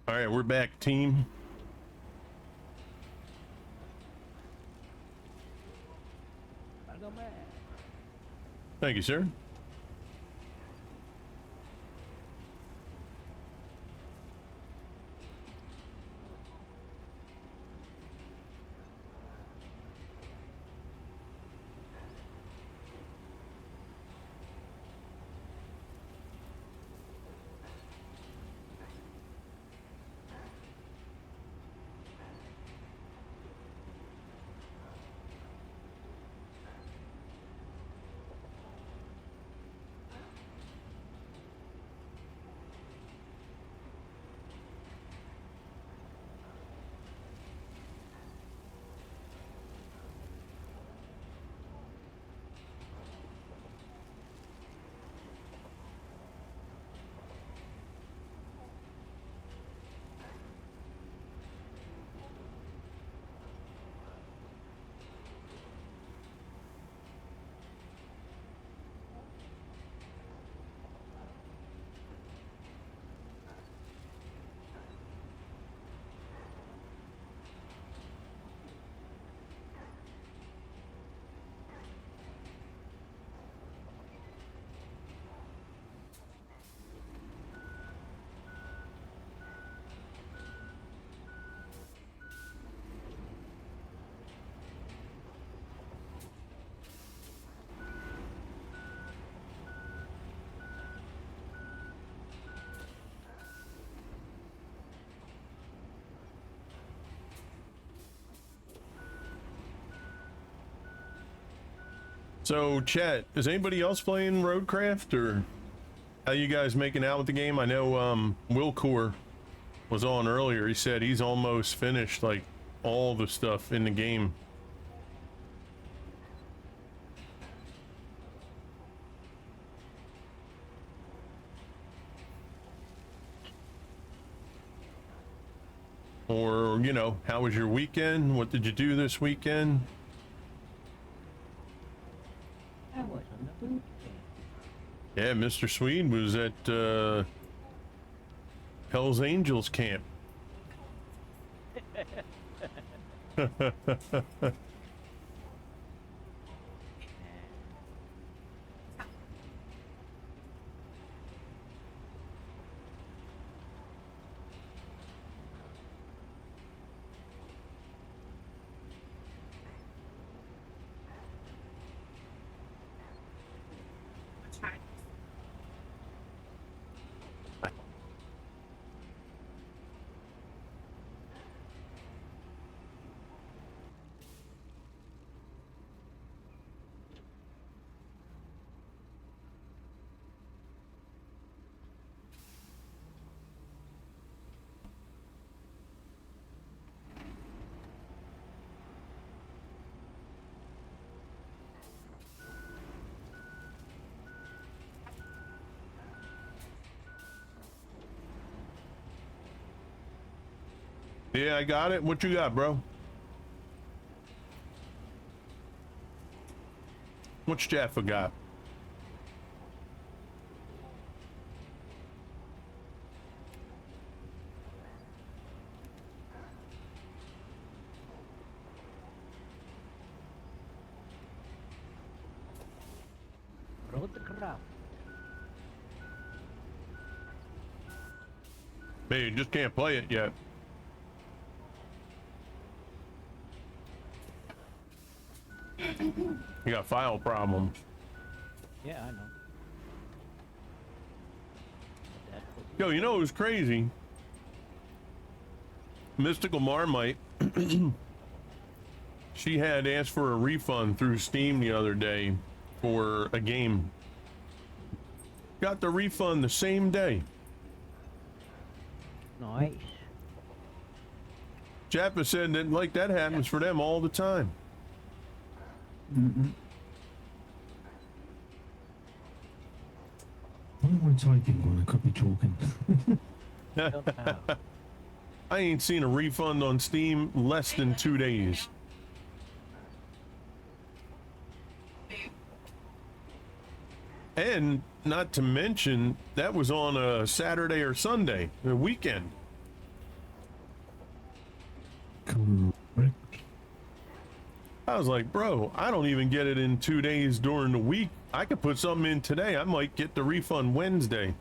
All right, we're back, team. Thank you, sir. So, chat, is anybody else playing Roadcraft, or how you guys making out with the game? I know Wilcor was on earlier. He said he's almost finished like all the stuff in the game. Or, you know, how was your weekend? What did you do this weekend? I was on the boot camp. Yeah, Mr. Swede was at Hell's Angels camp. Yeah, I got it. What you got, bro? What's Jaffa got? Roadcraft. Man, you just can't play it yet. You got file problems. Yeah, I know. Yo, you know it was crazy? Mystical Marmite, she had asked for a refund through Steam the other day for a game. Got the refund the same day. Nice. Jappa said that like that happens for them all the time. Why am I typing when I could be talking? I ain't seen a refund on Steam less than 2 days. And not to mention, that was on a Saturday or Sunday, a weekend. I was like, bro, I don't even get it in 2 days during the week. I could put something in today. I might get the refund Wednesday.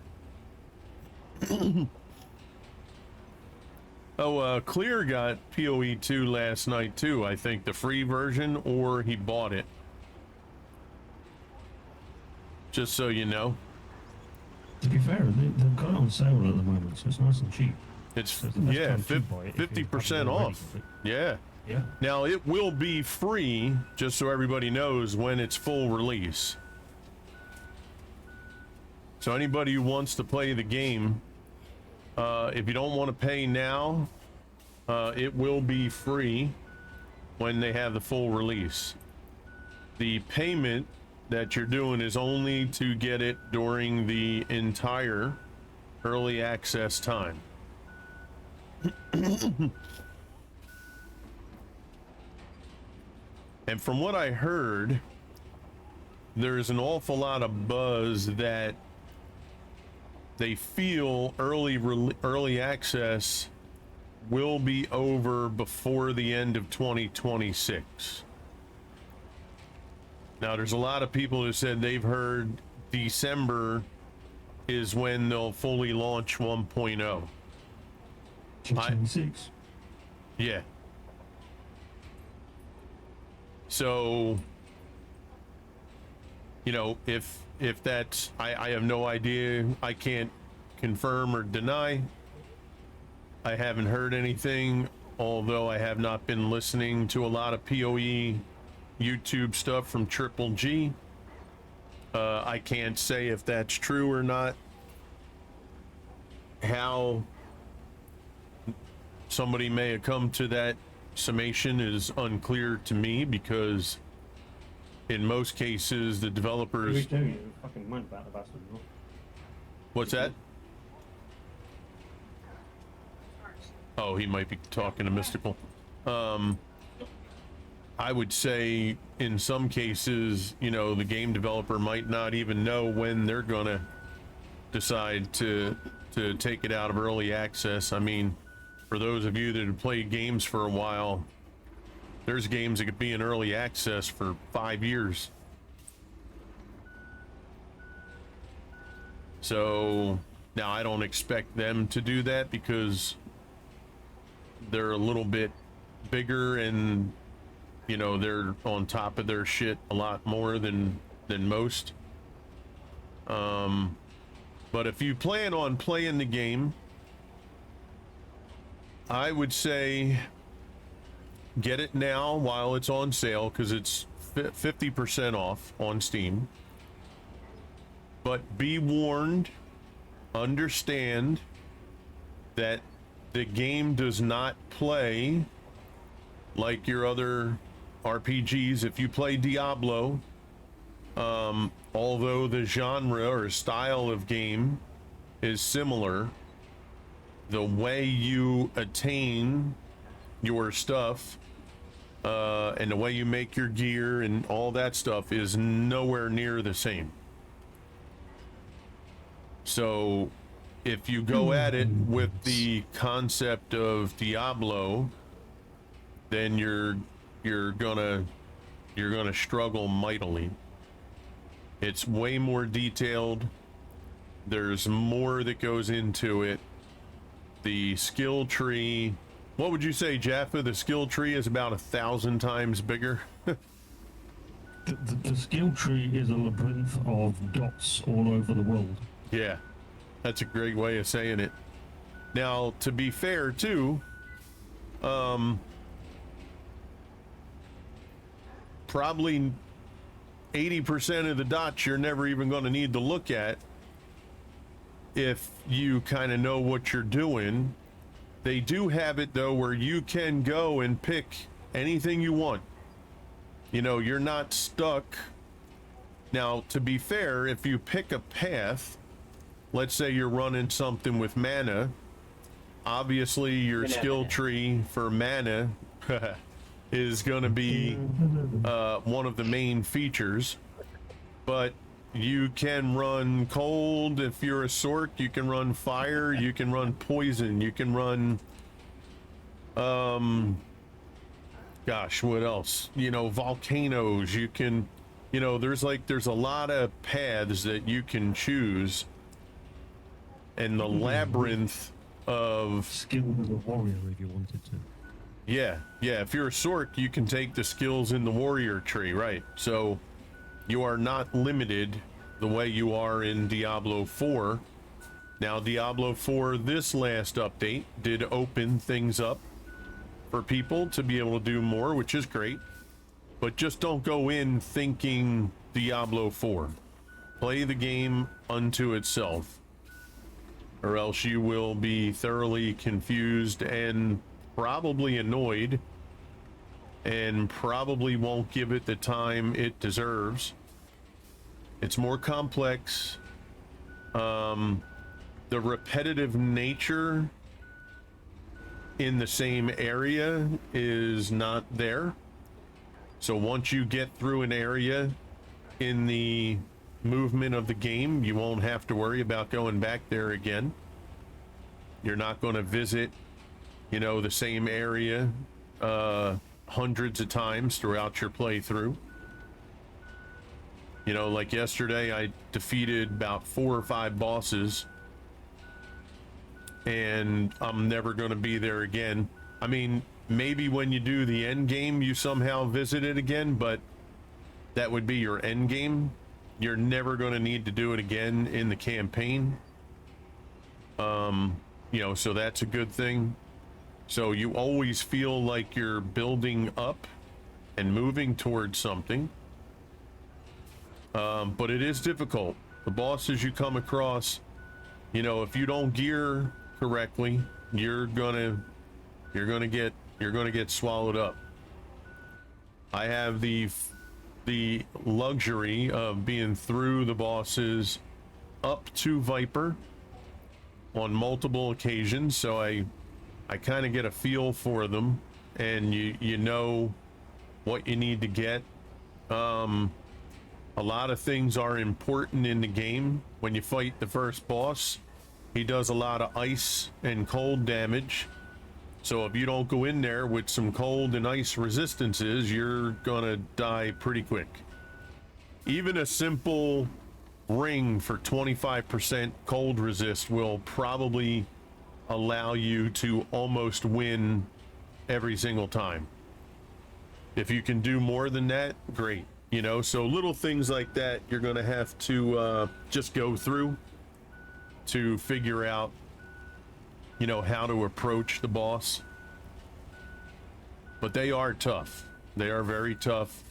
Oh, Clear got PoE 2 last night too. I think the free version, or he bought it. Just so you know. To be fair, they've got it on sale at the moment, so it's nice and cheap. It's, So it's the best yeah, time to buy it if you 50% haven't already off. got it. Yeah. Yeah. Now it will be free, just so everybody knows, when it's full release. So anybody who wants to play the game, if you don't want to pay now, it will be free when they have the full release. The payment that you're doing is only to get it during the entire early access time. And from what I heard, there's an awful lot of buzz that they feel early access will be over before the end of 2026. Now, there's a lot of people who said they've heard December is when they'll fully launch 1.0. 276. Yeah. So, you know, if that's, I have no idea. I can't confirm or deny. I haven't heard anything, although I have not been listening to a lot of PoE YouTube stuff from Triple G. I can't say if that's true or not. How somebody may have come to that summation is unclear to me, because in most cases the developers... Fucking mind about the bastard, no? What's that? Oh, he might be talking to Mystical. I would say in some cases, you know, the game developer might not even know when they're gonna decide to take it out of early access. I mean, for those of you that have played games for a while, there's games that could be in early access for 5 years. So now I don't expect them to do that, because they're a little bit bigger and, you know, they're on top of their shit a lot more than most. But if you plan on playing the game, I would say get it now while it's on sale, because it's 50% off on Steam. But be warned, understand that the game does not play like your other RPGs. If you play Diablo, although the genre or style of game is similar, the way you attain your stuff and the way you make your gear and all that stuff is nowhere near the same. So if you go at it with the concept of Diablo, then you're gonna struggle mightily. It's way more detailed. There's more that goes into it. The skill tree, what would you say, Jaffa? The skill tree is about 1,000 times bigger. The skill tree is a labyrinth of dots all over the world. Yeah, that's a great way of saying it. Now, to be fair too, probably 80% of the dots you're never even going to need to look at if you kind of know what you're doing. They do have it though where you can go and pick anything you want. You know, you're not stuck. Now, to be fair, if you pick a path, let's say you're running something with mana, obviously your skill tree for mana is going to be one of the main features. But you can run cold if you're a sork, you can run fire, you can run poison, you can run gosh, what else? You know, volcanoes. You can, you know, there's a lot of paths that you can choose, and the labyrinth of Skilled as a warrior if you wanted to. yeah, if you're a Sorc, you can take the skills in the warrior tree, right? So you are not limited the way you are in Diablo 4. Now, Diablo 4, this last update, did open things up for people to be able to do more, which is great. But just don't go in thinking Diablo 4. Play the game unto itself, or else you will be thoroughly confused and probably annoyed, and probably won't give it the time it deserves. It's more complex. The repetitive nature in the same area is not there. So once you get through an area in the movement of the game, you won't have to worry about going back there again. You're not going to visit, you know, the same area hundreds of times throughout your playthrough. You know, like yesterday, I defeated about 4 or 5 bosses, and I'm never going to be there again. I mean, maybe when you do the end game, you somehow visit it again, but that would be your end game. You're never going to need to do it again in the campaign. You know, so that's a good thing. So you always feel like you're building up and moving towards something. But it is difficult. The bosses you come across, you know, if you don't gear correctly, you're gonna get swallowed up. I have the luxury of being through the bosses up to Viper on multiple occasions, so I kind of get a feel for them, and you know what you need to get. A lot of things are important in the game. When you fight the first boss, he does a lot of ice and cold damage. So if you don't go in there with some cold and ice resistances, you're gonna die pretty quick. Even a simple ring for 25% cold resist will probably allow you to almost win every single time. If you can do more than that, great. You know, so little things like that you're gonna have to just go through to figure out, you know, how to approach the boss. But they are tough. They are very tough.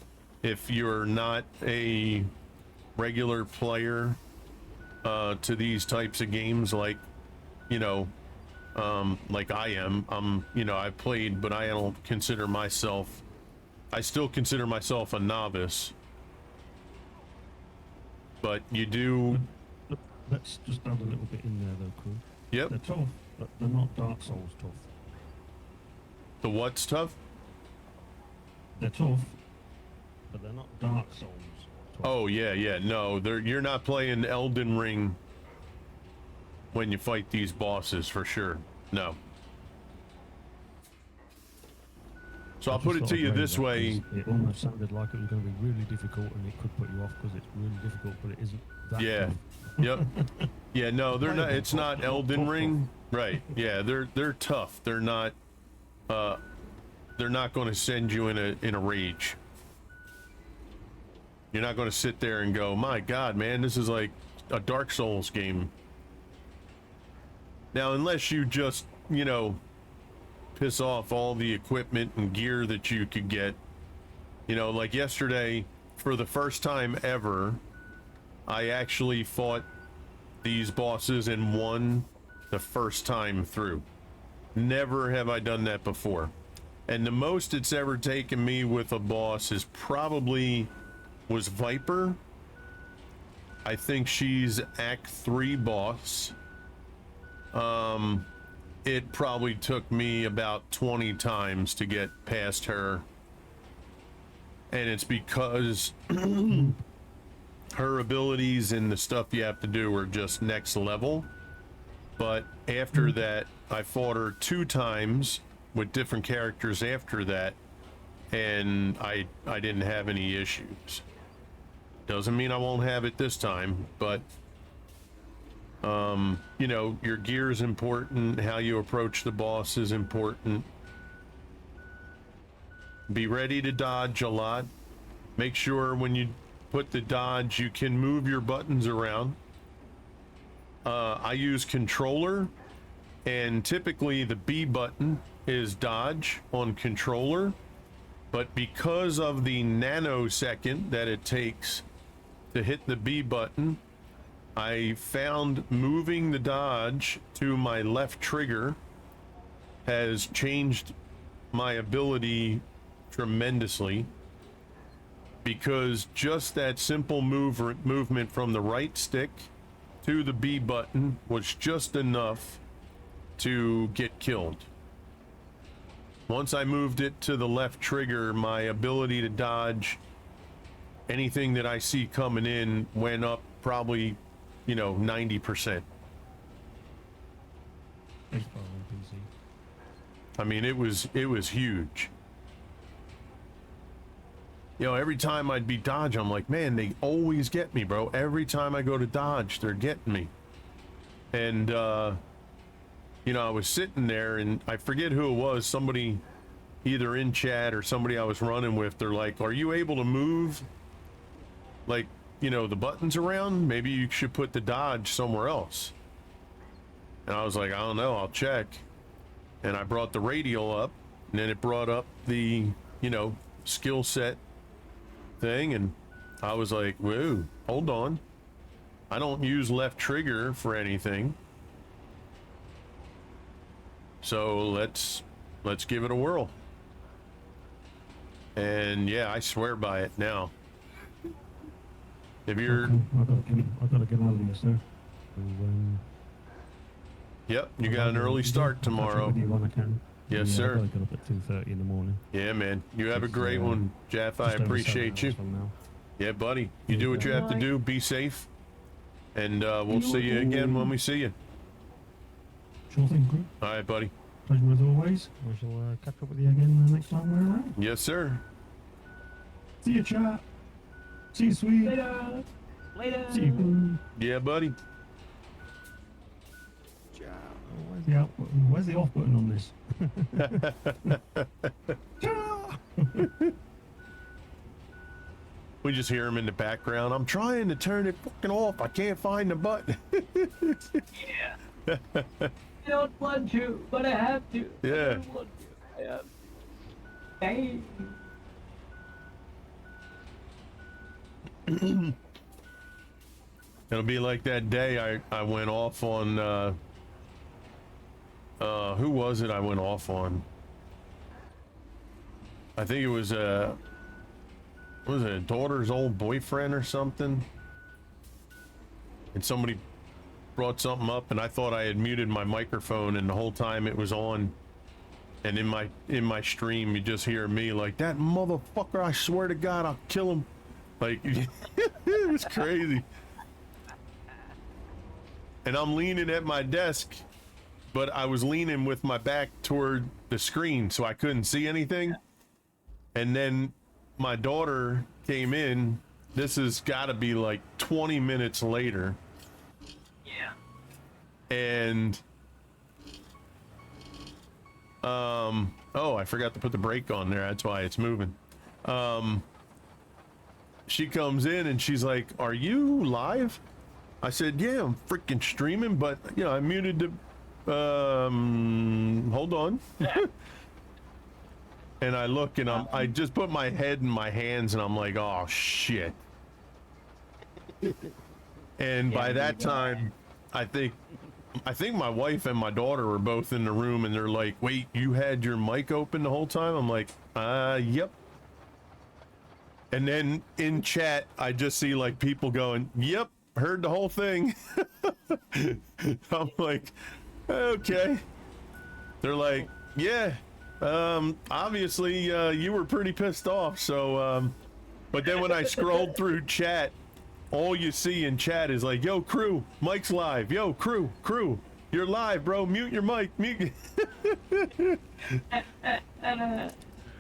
If you're not a regular player to these types of games, like, you know, like I am, you know, I've played, but I don't consider myself, I still consider myself a novice. But you do. Let's just add a little bit in there, though, cool. Yep. They're tough, but they're not Dark Souls tough. The what's tough? They're tough, but they're not Dark Souls tough. Oh yeah, no, you're not playing Elden Ring when you fight these bosses, for sure. No. So I'll put it to you this way. It almost sounded like it was going to be really difficult, and it could put you off because it's really difficult, but it isn't that Yeah. tough. Yep. Yeah, no, they're not, it's not Elden Ring. Right. Yeah, they're tough. They're not going to send you in a rage. You're not going to sit there and go, "My God, man, this is like a Dark Souls game." Now, unless you just, you know, piss off all the equipment and gear that you could get. You know, like yesterday, for the first time ever, I actually fought these bosses and won the first time through. Never have I done that before. And the most it's ever taken me with a boss is probably was Viper. I think she's Act 3 boss. It probably took me about 20 times to get past her. And it's because her abilities and the stuff you have to do are just next level. But after that, I fought her 2 times with different characters after that. and I didn't have any issues. Doesn't mean I won't have it this time, but you know, your gear is important, how you approach the boss is important. Be ready to dodge a lot. Make sure when you put the dodge, you can move your buttons around. I use controller, and typically the B button is dodge on controller, but because of the nanosecond that it takes to hit the B button, I found moving the dodge to my left trigger has changed my ability tremendously, because just that simple movement from the right stick to the B button was just enough to get killed. Once I moved it to the left trigger, my ability to dodge anything that I see coming in went up probably, you know, 90%. Baseball on PC. I mean, it was huge. You know, every time I'd be dodge, I'm like, man, they always get me, bro. Every time I go to dodge, they're getting me. And, you know, I was sitting there, and I forget who it was, somebody either in chat or somebody I was running with, they're like, are you able to move, like, you know, the buttons around? Maybe you should put the dodge somewhere else. And I was like, I don't know, I'll check. And I brought the radial up, and then it brought up the, you know, skill set thing, and I was like, whoa, hold on. I don't use left trigger for anything. So let's give it a whirl. And yeah, I swear by it now. If you're, I gotta get out of here, sir. So, yep, you got an early start tomorrow. With you when I can. Yes, Yeah, sir. I gotta get up at 2:30 in the morning. Yeah, man. You have a It's, great one, Jeff. I Just over 7 appreciate you. hours from now. Yeah, buddy. You do what you have to do. Be safe. And we'll see you again when we see you. Sure thing, crew. All right, buddy. Pleasure as always. I shall catch up with you again the next time we're around. Yes, sir. See you, chat. See you, sweet. Later. Later. See you, crew. Yeah, buddy. Where's the out button? Where's the off button on this? We just hear him in the background. I'm trying to turn it fucking off. I can't find the button. I don't want to, but I have to. Yeah. I don't want to. I have to. Hey. It'll be like that day I went off on, who was it I went off on? I think it was, was it a daughter's old boyfriend or something? And somebody brought something up, and I thought I had muted my microphone, and the whole time it was on. And in my stream, you just hear me like, that motherfucker, I swear to God, I'll kill him. Like, it was crazy. And I'm leaning at my desk, but I was leaning with my back toward the screen, so I couldn't see anything. And then my daughter came in. This has got to be like 20 minutes later. Yeah. And oh, I forgot to put the brake on there. That's why it's moving. She comes in and she's like, "Are you live?" I said, "Yeah, I'm freaking streaming, but you know, I muted the hold on." And I look and I just put my head in my hands and I'm like, "Oh shit." And by that time, I think my wife and my daughter were both in the room, and they're like, "Wait, you had your mic open the whole time?" I'm like, yep." And then in chat, I just see like people going, "Yep, heard the whole thing." I'm like, okay. They're like, "Yeah, obviously you were pretty pissed off." So, but then when I scrolled through chat, all you see in chat is like, "Yo, crew, Mike's live. Yo, crew, you're live, bro. Mute your mic. Mute."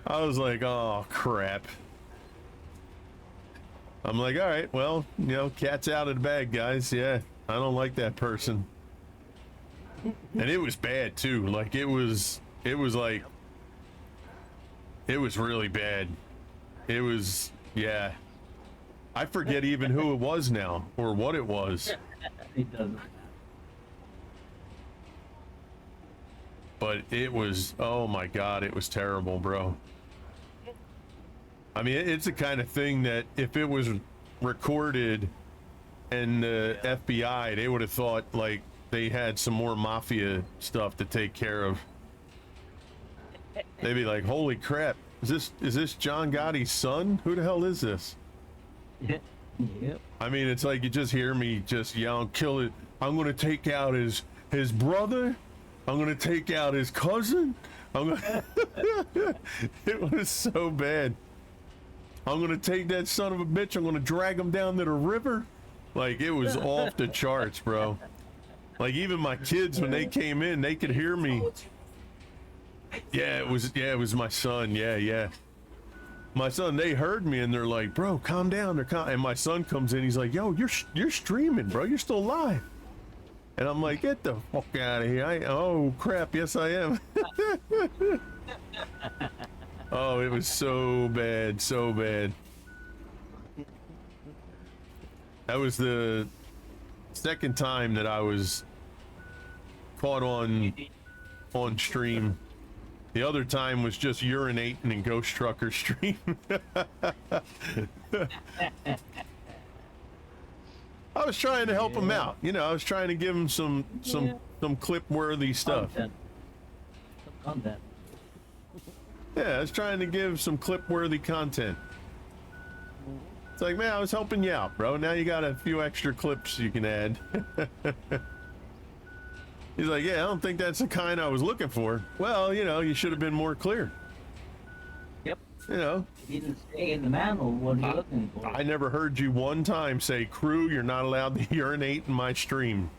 I was like, oh crap. I'm like, all right, well, you know, cat's out of the bag, guys. Yeah, I don't like that person. And it was bad too. Like it was like, it was really bad. It was, yeah. I forget even who it was now or what it was. It doesn't. But it was, oh my God, it was terrible, bro. I mean, it's the kind of thing that if it was recorded and the FBI, they would have thought like they had some more mafia stuff to take care of. They'd be like, holy crap, is this John Gotti's son? Who the hell is this? Yep. I mean, it's like you just hear me just yell, kill it. I'm going to take out his brother. I'm going to take out his cousin. It was so bad. I'm going to take that son of a bitch. I'm going to drag him down to the river. Like, it was off the charts, bro. Like, even my kids, when they came in, they could hear me. Yeah, it was my son. Yeah. My son, they heard me and they're like, bro, calm down. And my son comes in, he's like, yo, you're streaming, bro. You're still live. And I'm like, get the fuck out of here. Oh, crap. Yes, I am. Oh, it was so bad. So bad. That was the second time that I was caught on stream. The other time was just urinating in Ghost Trucker stream. I was trying to help him out. You know, I was trying to give him some clip-worthy stuff. Content. Some content. Yeah, I was trying to give some clip-worthy content. It's like, man, I was helping you out, bro. Now you got a few extra clips you can add. He's like, yeah, I don't think that's the kind I was looking for. Well, you know, you should have been more clear. Yep. You know. You didn't stay in the manual. What are you looking for? I never heard you one time say, crew, you're not allowed to urinate in my stream.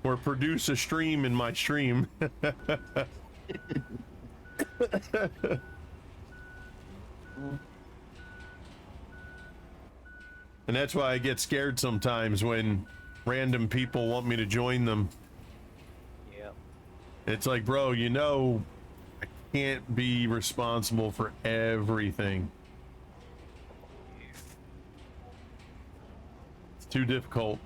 Or produce a stream in my stream. And that's why I get scared sometimes when random people want me to join them. Yeah. It's like, bro, you know, I can't be responsible for everything. It's too difficult.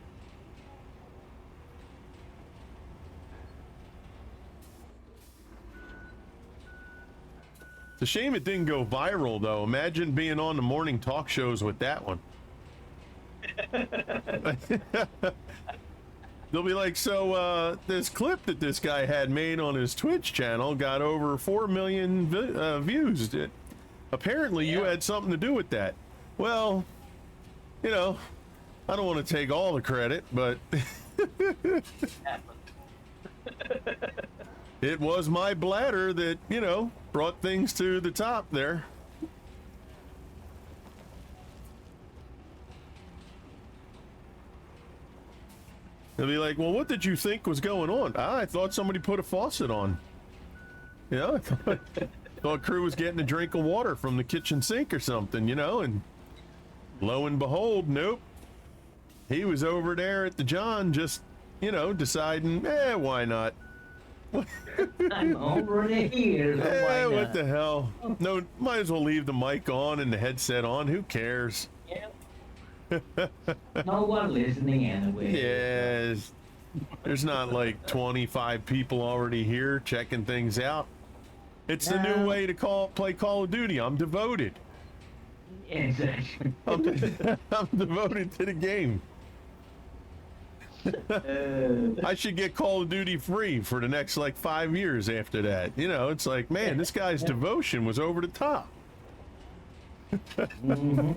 It's a shame it didn't go viral, though. Imagine being on the morning talk shows with that one. They'll be like, so this clip that this guy had made on his Twitch channel got over 4 million views. Apparently you had something to do with that. Well, you know, I don't want to take all the credit, but it was my bladder that, you know, brought things to the top there. They'll be like, well, what did you think was going on? I thought somebody put a faucet on. You know, I thought crew was getting a drink of water from the kitchen sink or something, you know, and lo and behold, nope. He was over there at the John just, you know, deciding, why not? I'm already here. So why What not? the hell? No, might as well leave the mic on and the headset on. Who cares? Yeah. No one listening anyway. Yes. There's not like 25 people already here checking things out. It's the new way to play Call of Duty. I'm devoted. Exactly. I'm devoted to the game. I should get Call of Duty free for the next like 5 years after that. You know, it's like, man, this guy's devotion was over the top. Mm-hmm.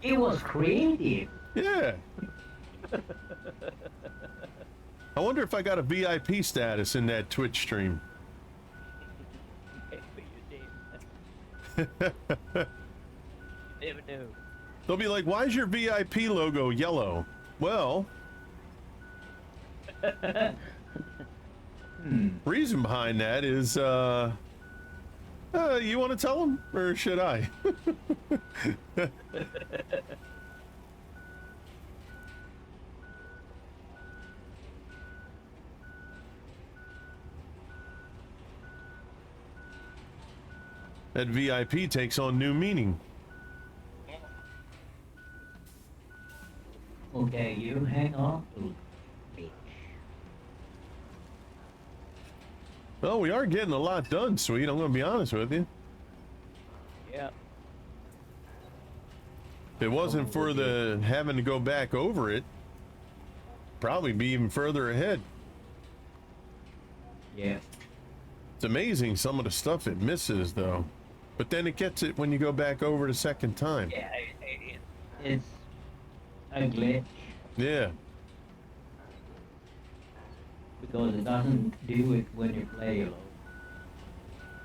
It was creative. Yeah. I wonder if I got a VIP status in that Twitch stream. But you did. You never knew. They'll be like, why is your VIP logo yellow? Well, Reason behind that is, you want to tell him, or should I? That VIP takes on new meaning. Okay, you hang on to me. Well, we are getting a lot done, sweet. I'm going to be honest with you. Yeah. If it wasn't for the having to go back over it, probably be even further ahead. Yeah. It's amazing some of the stuff it misses, though. But then it gets it when you go back over the second time. Yeah, it's a glitch Yeah. because it doesn't do it when you play alone.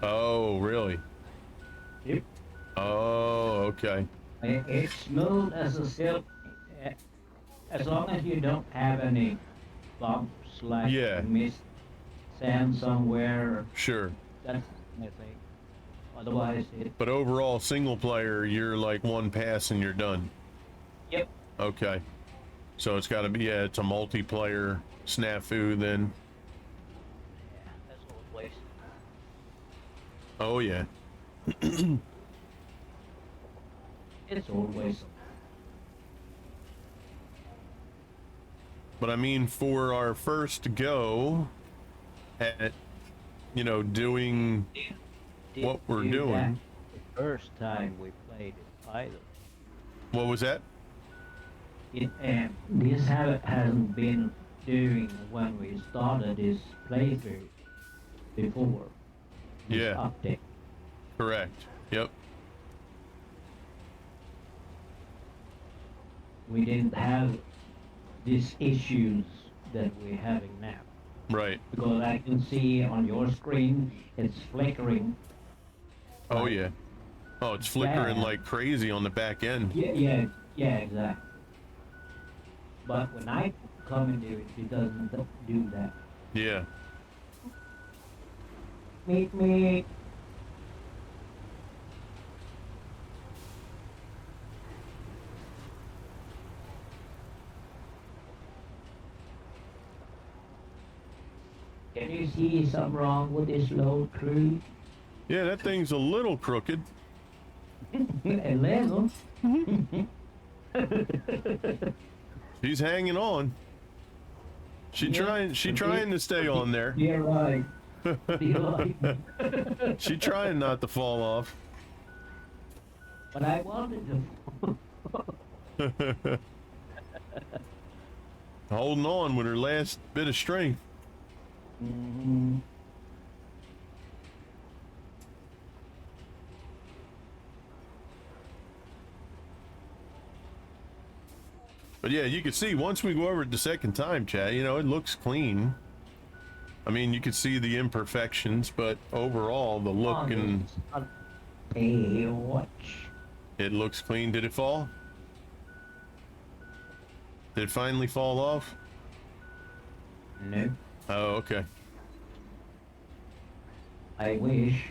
Oh, really? Yep. Oh, okay. It's smooth as a silk, as long as you don't have any bumps like Yeah. you miss sand somewhere. Sure. That's the thing. Otherwise, it. But overall, single player, you're like one pass and you're done. Yep. Okay. So it's got to be, yeah, it's a multiplayer snafu then. Yeah, that's the whole place. Oh, yeah. It's always. But I mean, for our first go at, you know, doing Did what we're do doing. that the first time we played it either. What was that? This hasn't been doing when we started this playthrough before. This Yeah. Update. Correct. Yep. We didn't have these issues that we're having now. Right. Because I can see on your screen it's flickering. Oh, yeah. Oh, it's flickering Yeah. like crazy on the back end. Yeah, exactly. But when I come and do it, it doesn't do that. Yeah. Meet me. Can you see something wrong with this load crew? Yeah, that thing's a little crooked. A little. She's hanging on. She Yeah. trying to stay on there. You're right. You're right. She trying not to fall off. But I wanted to. Holding on with her last bit of strength. Mm-hmm. But yeah, you can see once we go over it the second time, Chad, you know, it looks clean. I mean, you can see the imperfections, but overall, the look and Hey, watch. it looks clean. Did it fall? Did it finally fall off? No, Oh, okay. I wish.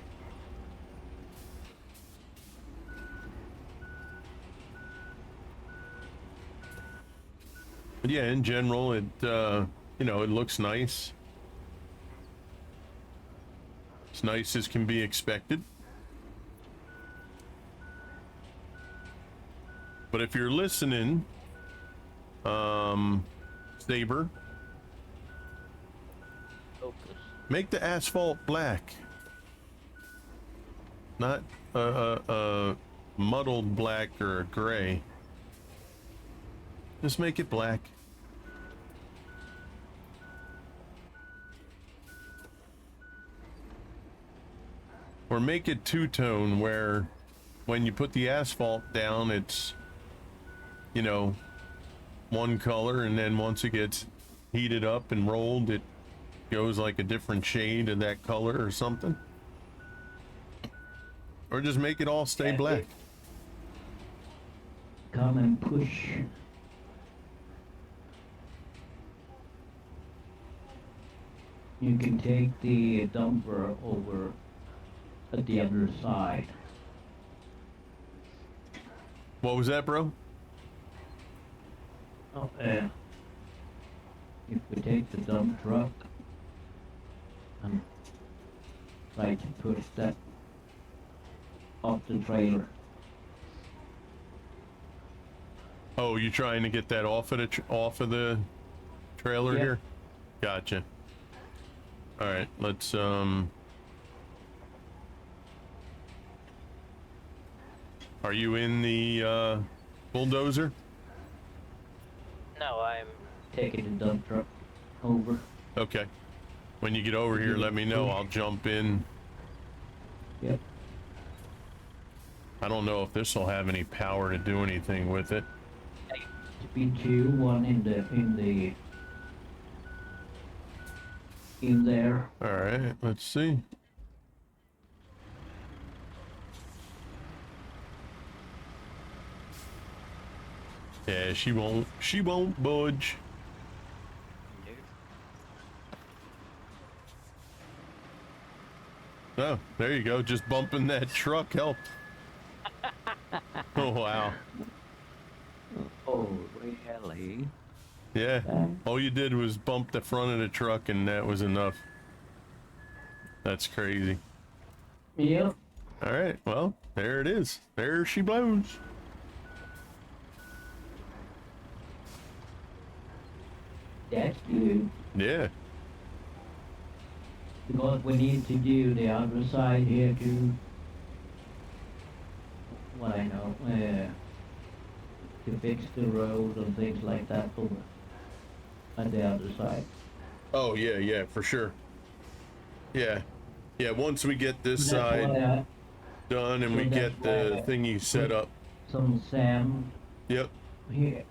But yeah, in general, it, you know, it looks nice. As nice as can be expected. But if you're listening, Saber, Focus. make the asphalt black. Not a muddled black or a gray. Just make it black. Or make it two-tone where when you put the asphalt down, it's, you know, one color, and then once it gets heated up and rolled, it goes like a different shade of that color or something. Or just make it all stay Yeah, black. Come and push. you can take the dumper over at the other side. What was that, bro? Oh, if we take the dump truck and try to push that off the trailer. Oh, you trying to get that off of the trailer Yeah. here? Gotcha. All right, let's Are you in the bulldozer? No, I'm. Taking the dump truck over. Okay. When you get over here, let me know. I'll jump in. Yep. I don't know if this will have any power to do anything with it. Speed 2, one in there. All right, let's see. Yeah, she won't budge. Oh, there you go. Just bumping that truck helped. Oh, wow. Oh, really? Yeah. All you did was bump the front of the truck and that was enough. That's crazy. Yep. All right, well, there it is. There she blows. That's good. Yeah. Because we need to do the other side here too. What I know, to fix the road and things like that over on the other side. Oh, yeah, for sure. Yeah. Yeah, once we get this That's side why done and so we that's get the why I thingy set up. some sand Yep. here.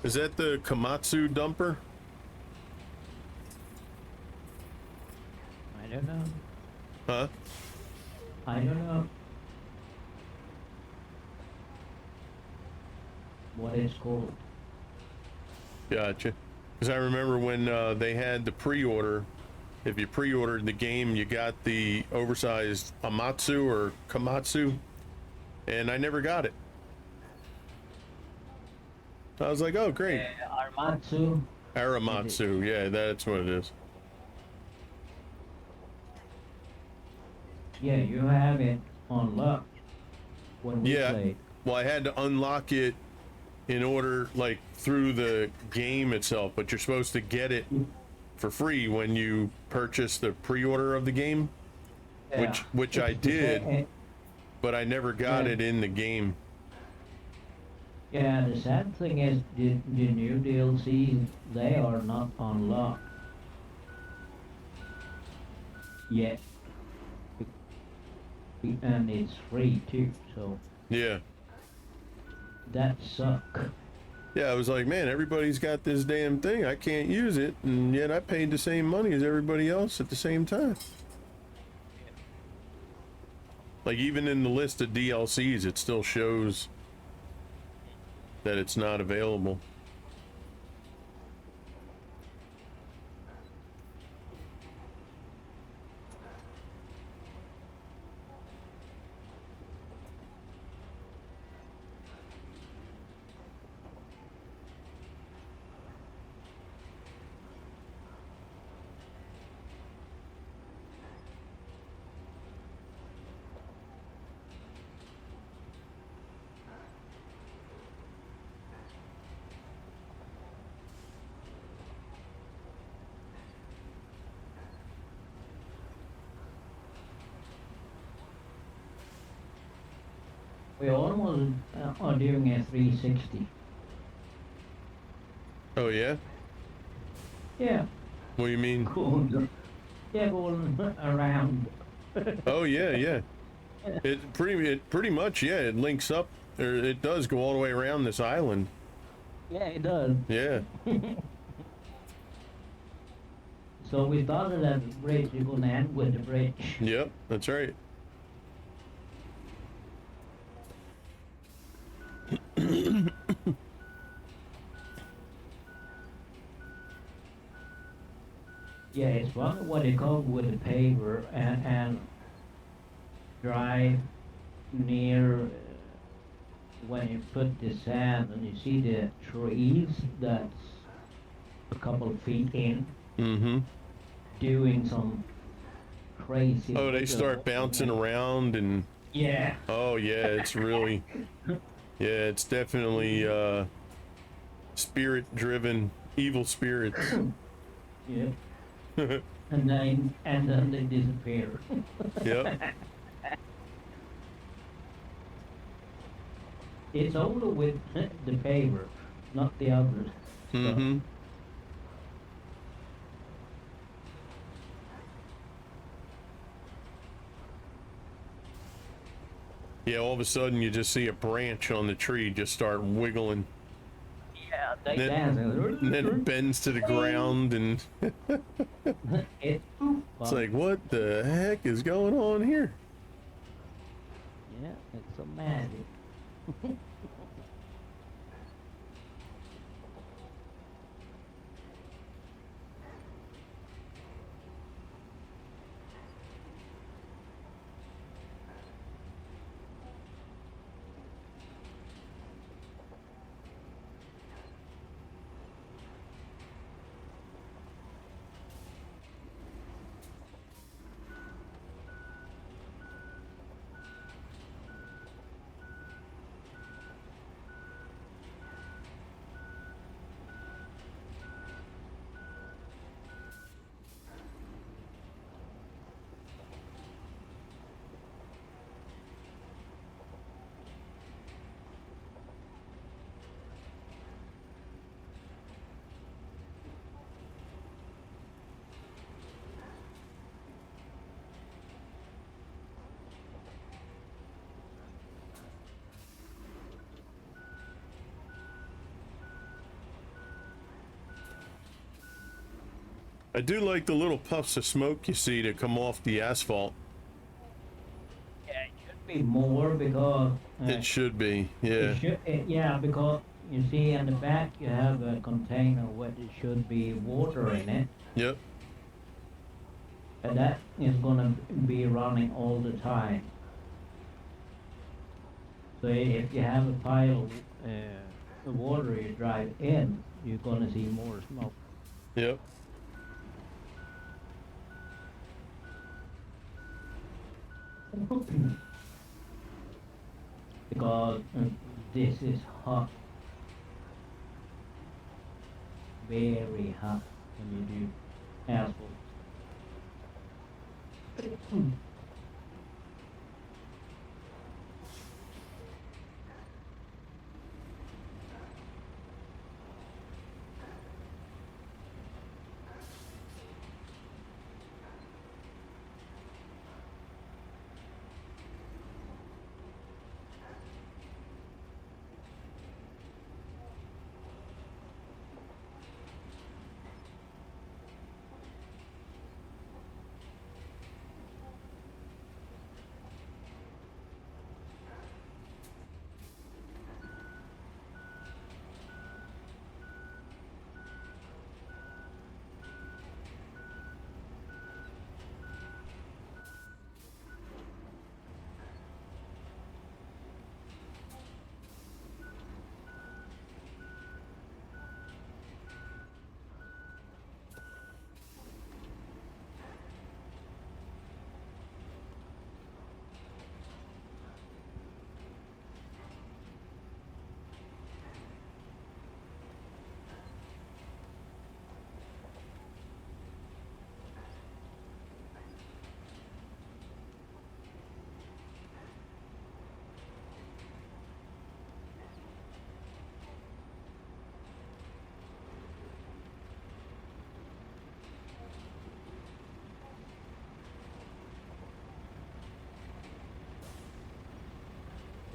Is that the Komatsu dumper? I don't know. Huh? I don't know what it's called. Gotcha. Because I remember when they had the pre-order, if you pre-ordered the game, you got the oversized Amatsu or Komatsu, and I never got it. I was like, oh, great. Armatsu. Aramatsu, yeah, that's what it is. Yeah, you have it unlocked when we Yeah. played. Well, I had to unlock it in order, like, through the game itself, but you're supposed to get it for free when you purchase the pre-order of the game, Yeah. which I did, but I never got Yeah. it in the game. Yeah, the sad thing is the new DLC, they are not unlocked yet. And it's free too, so Yeah. that suck. Yeah, I was like, man, everybody's got this damn thing. I can't use it, and yet I paid the same money as everybody else at the same time. Like, even in the list of DLCs, it still shows that it's not available. We almost are doing a 360. Oh yeah? Yeah, What do you mean? going, yeah, going around. Oh yeah, yeah. It pretty much, yeah, it links up, or it does go all the way around this island. Yeah, it does. Yeah. So we started at the bridge, you're gonna end with the bridge. Yep, that's right. Yeah, it's funny what they come with the paver and drive near when you put the sand and you see the trees that's a couple of feet in Mm-hmm. doing some crazy. Oh, they start bouncing around and Yeah. oh yeah, it's really yeah, it's definitely spirit driven evil spirits. Yeah. And then they disappear. Yep. It's only with the paver, not the others. Mm-hmm. Yeah, all of a sudden you just see a branch on the tree just start wiggling. Yeah, they Then- dance. And then it bends to the ground and It's it's like, what the heck is going on here? yeah, it's so magic. I do like the little puffs of smoke you see that come off the asphalt. Yeah, it should be more because It should be, yeah. it should, yeah, because you see in the back you have a container where there should be water in it, Yep. and that is gonna be running all the time. So if you have a pile of water you drive in, you're gonna see more smoke. Yep. Because this is hot, very hot when you do asphalt.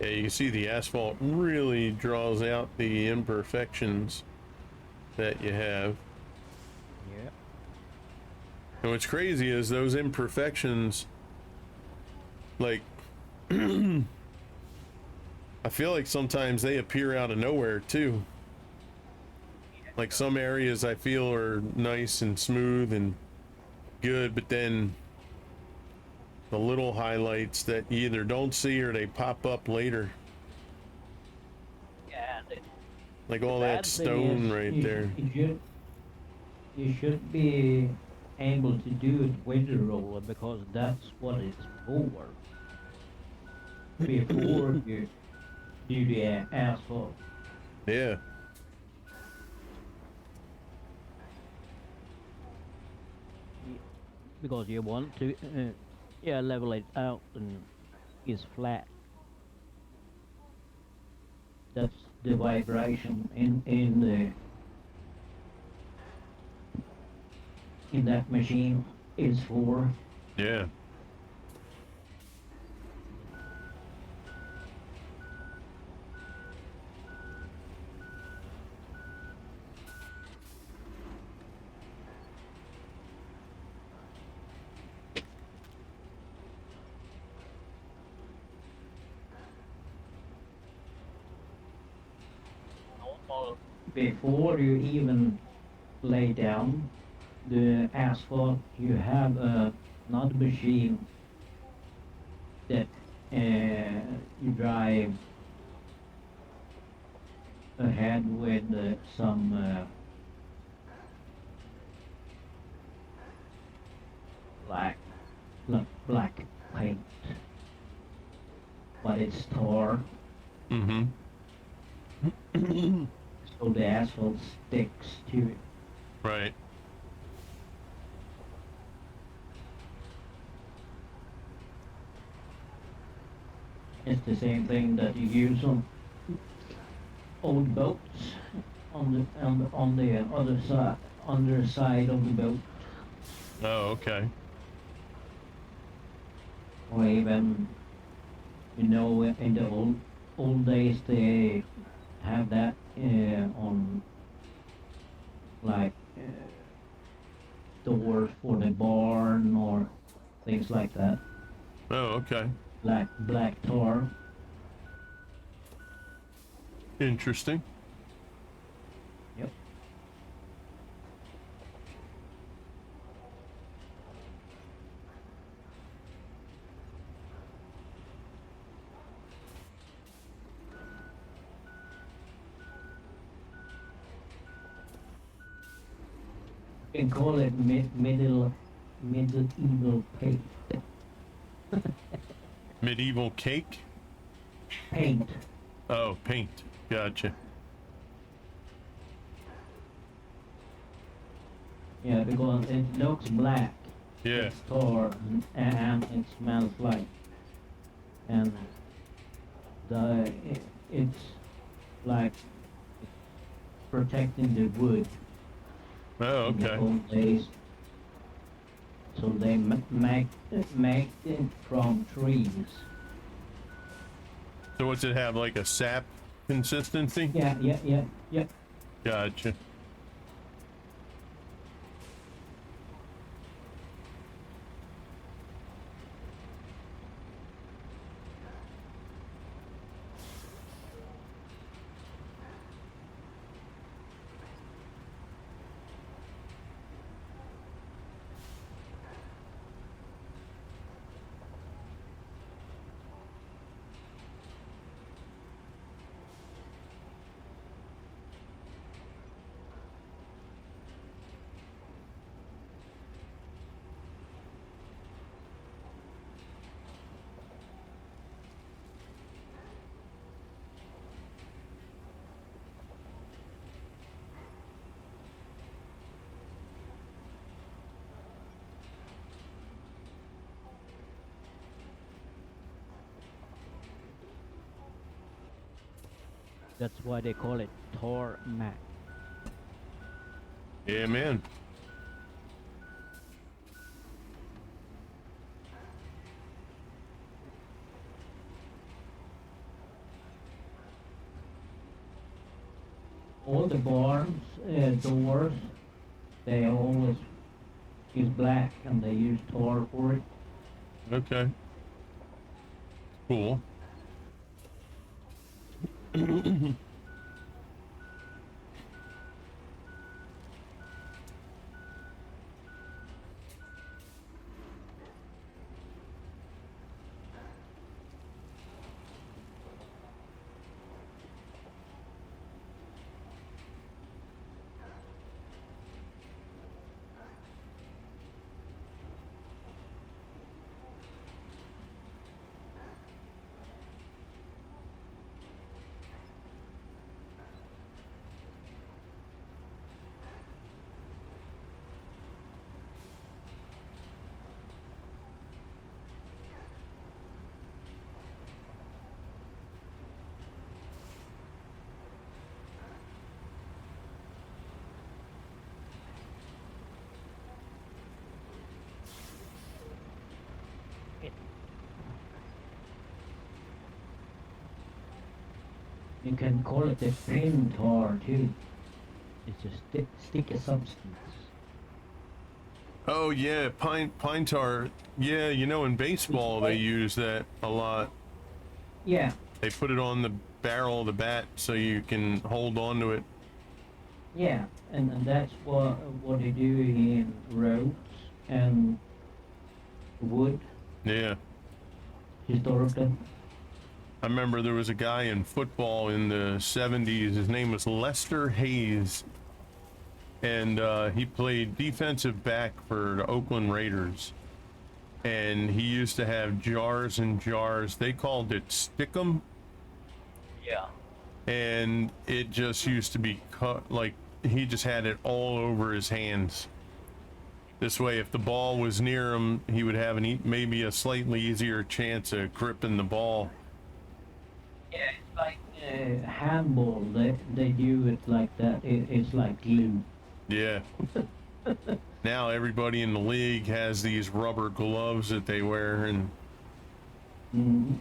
Yeah, you can see the asphalt really draws out the imperfections that you have. Yeah. And what's crazy is those imperfections, like, I feel like sometimes they appear out of nowhere too. Like some areas I feel are nice and smooth and good, but then the little highlights that you either don't see or they pop up later. Yeah. Like all that Bad thing stone is right there. You should be able to do it with the roller because that's what it's for. Before you do the asphalt. Yeah. Because you want to, yeah, level it out and it's flat. That's the vibration in that machine is for. Yeah. Normal. Before you even lay down the asphalt, you have another machine that you drive ahead with some black paint, but it's tar, Mm-hmm. so the asphalt sticks to it. Right. It's the same thing that you use on old boats on the underside of the boat, Oh, okay. or even in the old days they have that on like doors for the barn or things like that, Oh, okay. black tar. Interesting. Yep. You can call it medieval paint. Medieval cake? Paint. Oh, paint. Gotcha. Yeah, because it looks black. Yeah. It's tar and it smells like, and it's like protecting the wood Oh, in the okay. old days. So they make it from trees. So what's it have, like a sap consistency? Yeah. Gotcha. That's why they call it tarmac. Yeah, man. all the barns, doors, they always use black and they use tar for it. Okay. Cool. You can call it a pin tar too. It's a sticky substance. Oh yeah, pine tar. Yeah, you know, in baseball they use that a lot. Yeah, They put it on the barrel of the bat so you can hold on to it. yeah, and that's what they do in roads and wood Yeah. historically. I remember there was a guy in football in the 70s. His name was Lester Hayes. And he played defensive back for the Oakland Raiders. And he used to have jars and jars. They called it Stickum. Yeah. And it just used to be cut, like he just had it all over his hands. This way, if the ball was near him, he would have maybe a slightly easier chance of gripping the ball. Yeah, it's like handball. They do it like that. It's like glue. Yeah. Now everybody in the league has these rubber gloves that they wear, and Mm.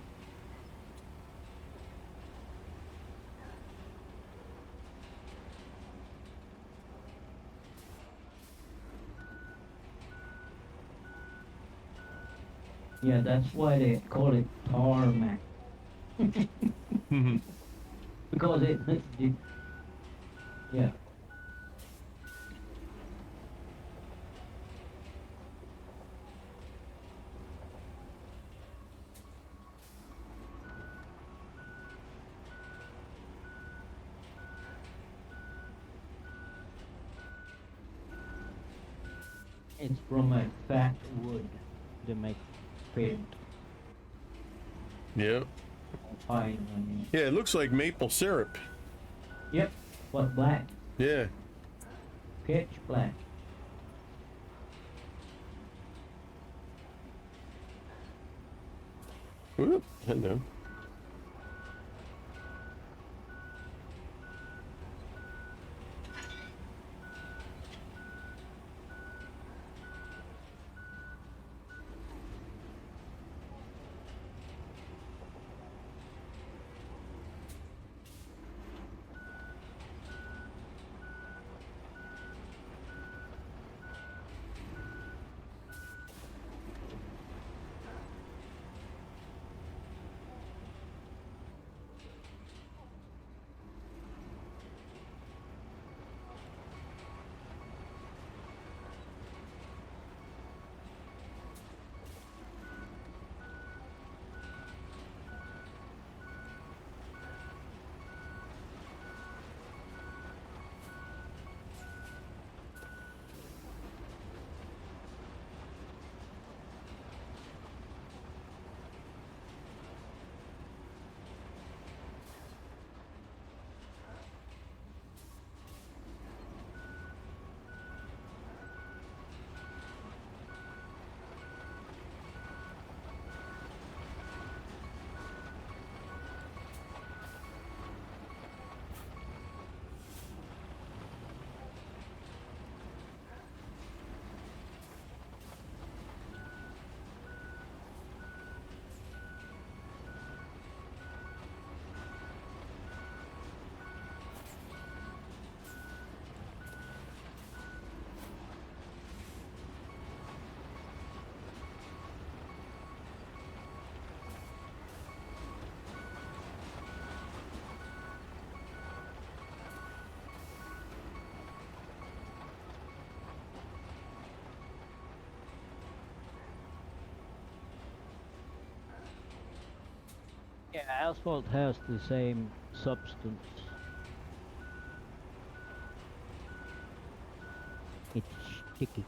Yeah, that's why they call it tarmac. Because yeah. It's from a fat wood they make paint. yep. Fine, I mean. Yeah, it looks like maple syrup. Yep, but black, Yeah. pitch black. Whoop, hello. Yeah, asphalt has the same substance. It's sticky.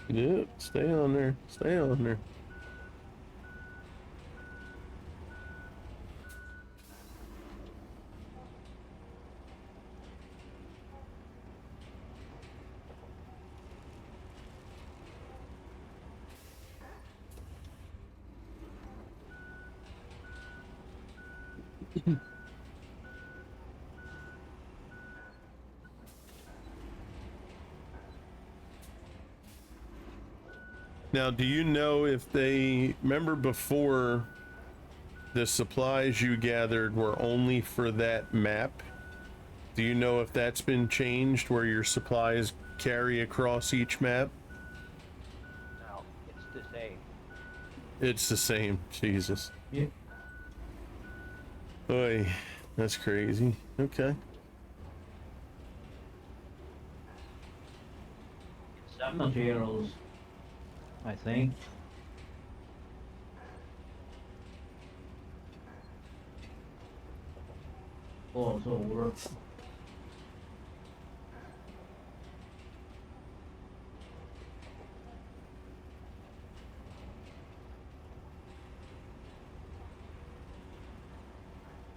Yep, stay on there. Stay on there. Now, do you know if they remember before the supplies you gathered were only for that map? Do you know if that's been changed where your supplies carry across each map? No, it's the same. It's the same. Jesus. Yeah. Oy, that's crazy. Okay. Some materials, I think. Also work.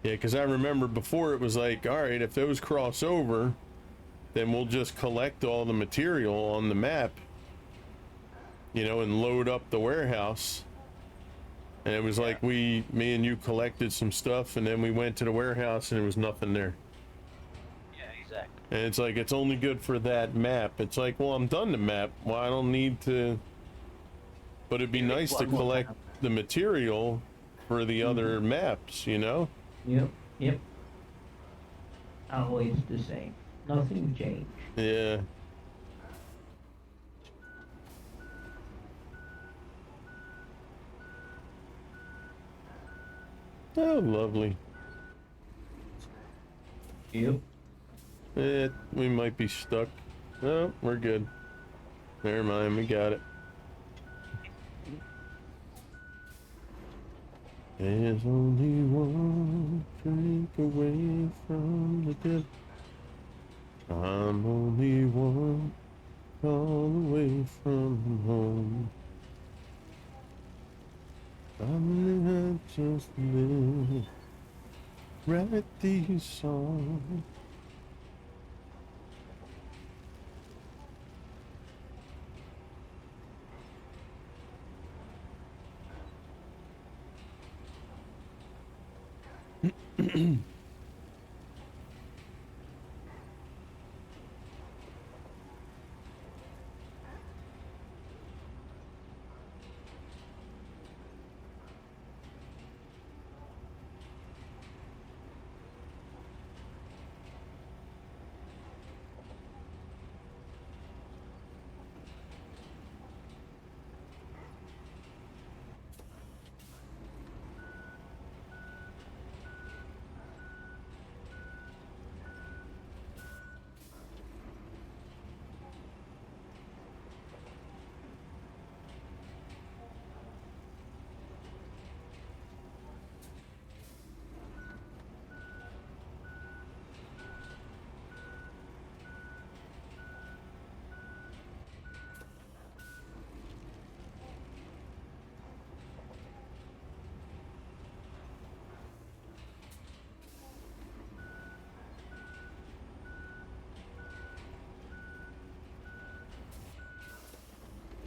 Yeah, because I remember before it was like, all right, if those cross over, then we'll just collect all the material on the map, you know, and load up the warehouse. And it was like me and you collected some stuff, and then we went to the warehouse and there was nothing there. Yeah, exactly. And it's like, it's only good for that map. It's like, well, I'm done the map. Well, I don't need to. But it'd be nice to one more collect map. the material for the other maps, you know? Yep, yep. Always the same. Nothing changed. Yeah. Oh, lovely. Yep. We might be stuck. No, we're good. Never mind, we got it. There's only one drink away from the dead. I'm only one call away from home. I'm gonna just live, write these songs.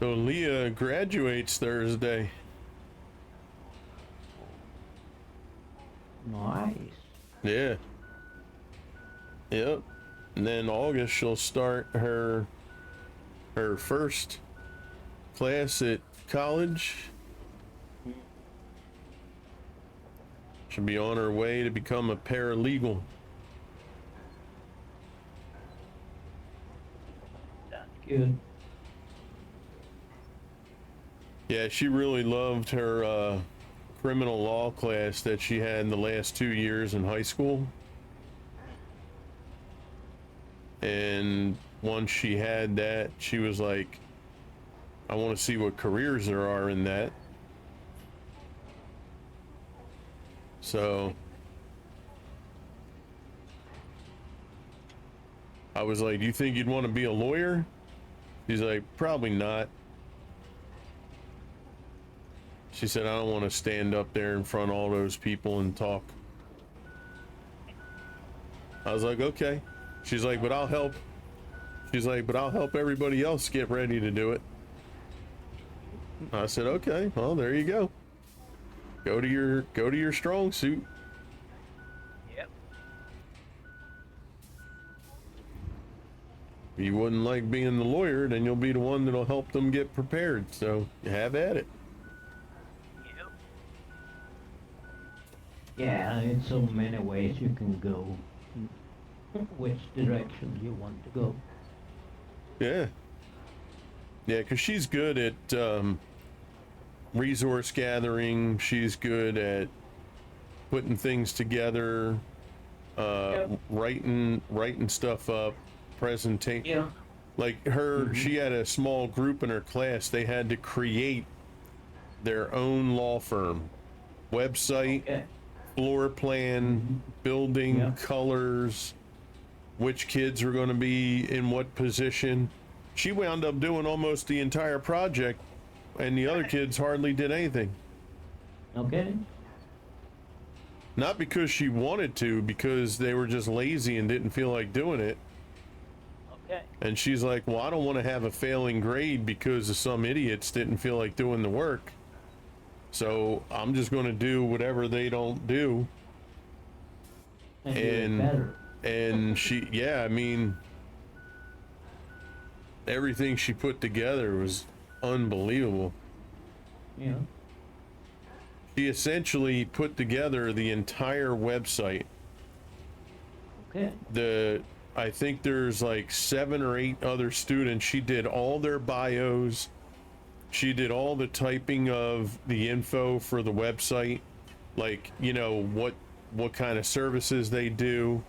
So Leah graduates Thursday. Nice. Yeah. Yep. And then August she'll start her first class at college. She'll be on her way to become a paralegal. Good. Yeah, she really loved her criminal law class that she had in the last 2 years in high school. And once she had that, she was like, I want to see what careers there are in that. So I was like, do you think you'd want to be a lawyer? She's like, probably not. She said, I don't want to stand up there in front of all those people and talk. I was like, okay. She's like, but I'll help. She's like, but I'll help everybody else get ready to do it. I said, okay, well, there you go. Go to your strong suit. Yep. If you wouldn't like being the lawyer, then you'll be the one that'll help them get prepared. So have at it. Yep. Yeah, in so many ways you can go. Which direction you want to go. Yeah. Yeah, because she's good at resource gathering. She's good at putting things together, writing stuff up, presentation. Yeah. Like her, she had a small group in her class. They had to create their own law firm, website, Okay. floor plan, building, Yeah. colors, which kids are going to be in what position. She wound up doing almost the entire project, and the other kids hardly did anything. Okay. Not because she wanted to, because they were just lazy and didn't feel like doing it. Okay. And she's like, well, I don't want to have a failing grade because of some idiots didn't feel like doing the work. So I'm just going to do whatever they don't do. And do it better. And she, yeah, I mean, everything she put together was unbelievable. Yeah. She essentially put together the entire website. Okay. I think there's like 7 or 8 other students. She did all their bios. She did all the typing of the info for the website, like, you know, what kind of services they do.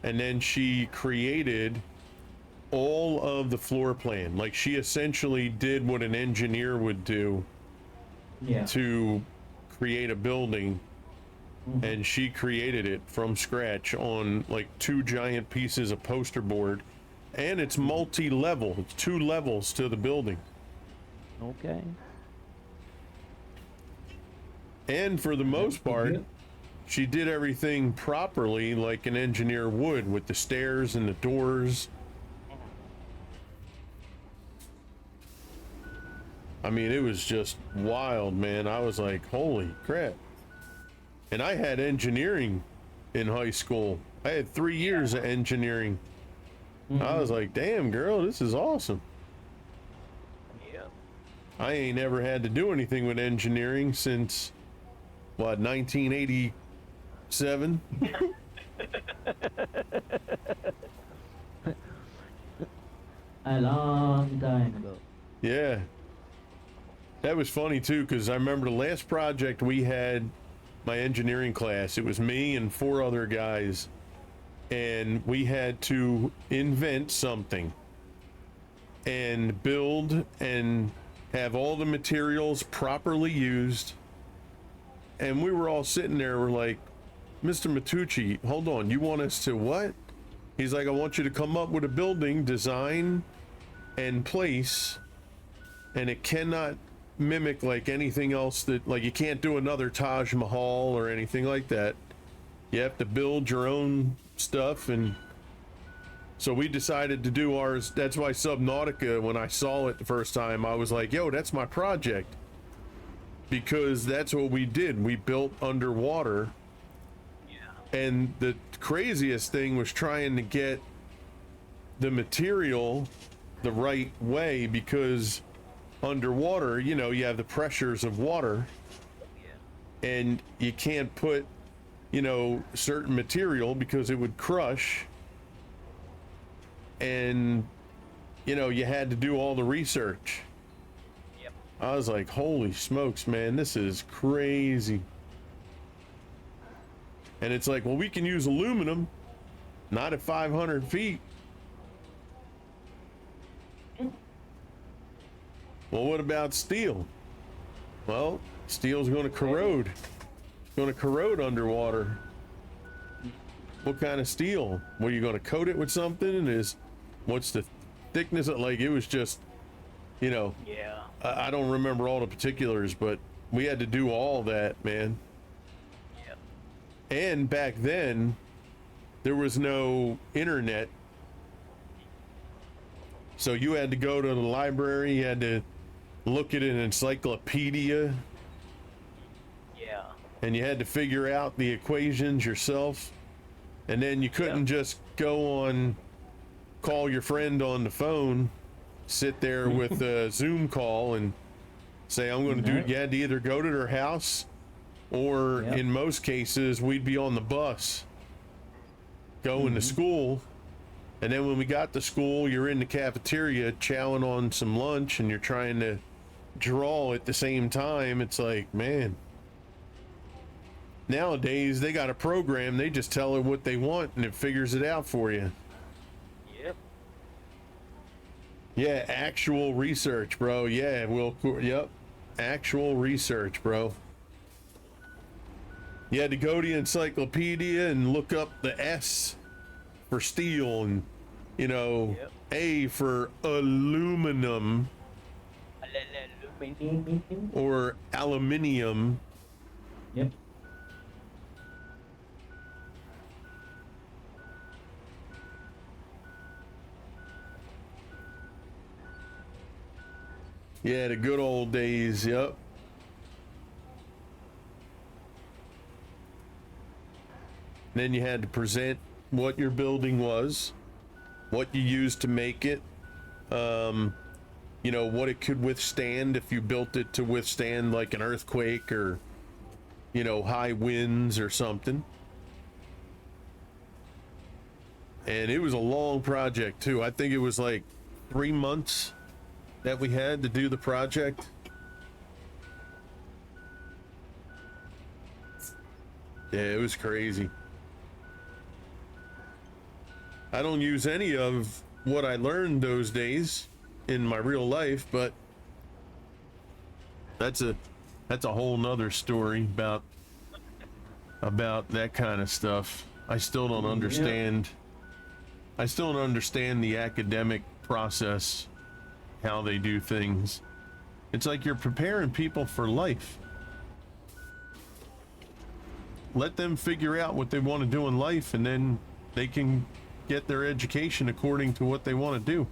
And then she created all of the floor plan. Like, she essentially did what an engineer would do Yeah. to create a building. And she created it from scratch on like 2 giant pieces of poster board, and it's multi-level. It's 2 levels to the building. Okay. And for the most part, good. she did everything properly like an engineer would, with the stairs and the doors. I mean, it was just wild, man. I was like, holy crap. And I had engineering in high school. I had 3 years of engineering. I was like, damn, girl, this is awesome. Yep. I ain't ever had to do anything with engineering since, what, 1987? A long time ago. Yeah. That was funny too, because I remember the last project we had, my engineering class, it was me and 4 other guys, and we had to invent something and build and have all the materials properly used. And we were all sitting there, we're like, Mr. Matucci, hold on, you want us to what? He's like, I want you to come up with a building design and place, and it cannot mimic like anything else, that like you can't do another Taj Mahal or anything like that. You have to build your own stuff. And So we decided to do ours. That's why Subnautica, when I saw it the first time, I was like, yo, that's my project. Because that's what we did. We built underwater. Yeah. And the craziest thing was trying to get the material the right way, because underwater, you know, you have the pressures of water, Yeah. and you can't put, you know, certain material because it would crush. And, you know, you had to do all the research. Yep. I was like, holy smokes, man, this is crazy. And it's like, well, we can use aluminum, not at 500 feet. Well, what about steel? Well, steel's going to corrode. It's going to corrode underwater. What kind of steel? Were you going to coat it with something? What's the thickness of, like, it was just, you know, Yeah. I don't remember all the particulars, but we had to do all that, man. Yep. And back then, there was no internet. So you had to go to the library, you had to look at an encyclopedia, Yeah. and you had to figure out the equations yourself. And then you couldn't just go on, call your friend on the phone, sit there with a Zoom call and say, I'm going to do it. You had to either go to their house, or Yep. in most cases, we'd be on the bus going to school. And then when we got to school, you're in the cafeteria chowing on some lunch, and you're trying to draw at the same time. It's like, man, nowadays they got a program, they just tell it what they want and it figures it out for you. Yep. Yeah, actual research, bro. Yeah, yep, actual research, bro. You had to go to the encyclopedia and look up the S for steel, and, you know, Yep. A for aluminum or aluminium. Yep. Yeah, the good old days. Yep. Then you had to present what your building was, what you used to make it, you know, what it could withstand if you built it to withstand like an earthquake or, you know, high winds or something. And it was a long project too. I think it was like 3 months that we had to do the project. Yeah, it was crazy. I don't use any of what I learned those days in my real life, but that's a whole nother story about that kind of stuff. I still don't understand. I still don't understand the academic process, how they do things. It's like you're preparing people for life. Let them figure out what they want to do in life, and then they can get their education according to what they want to do.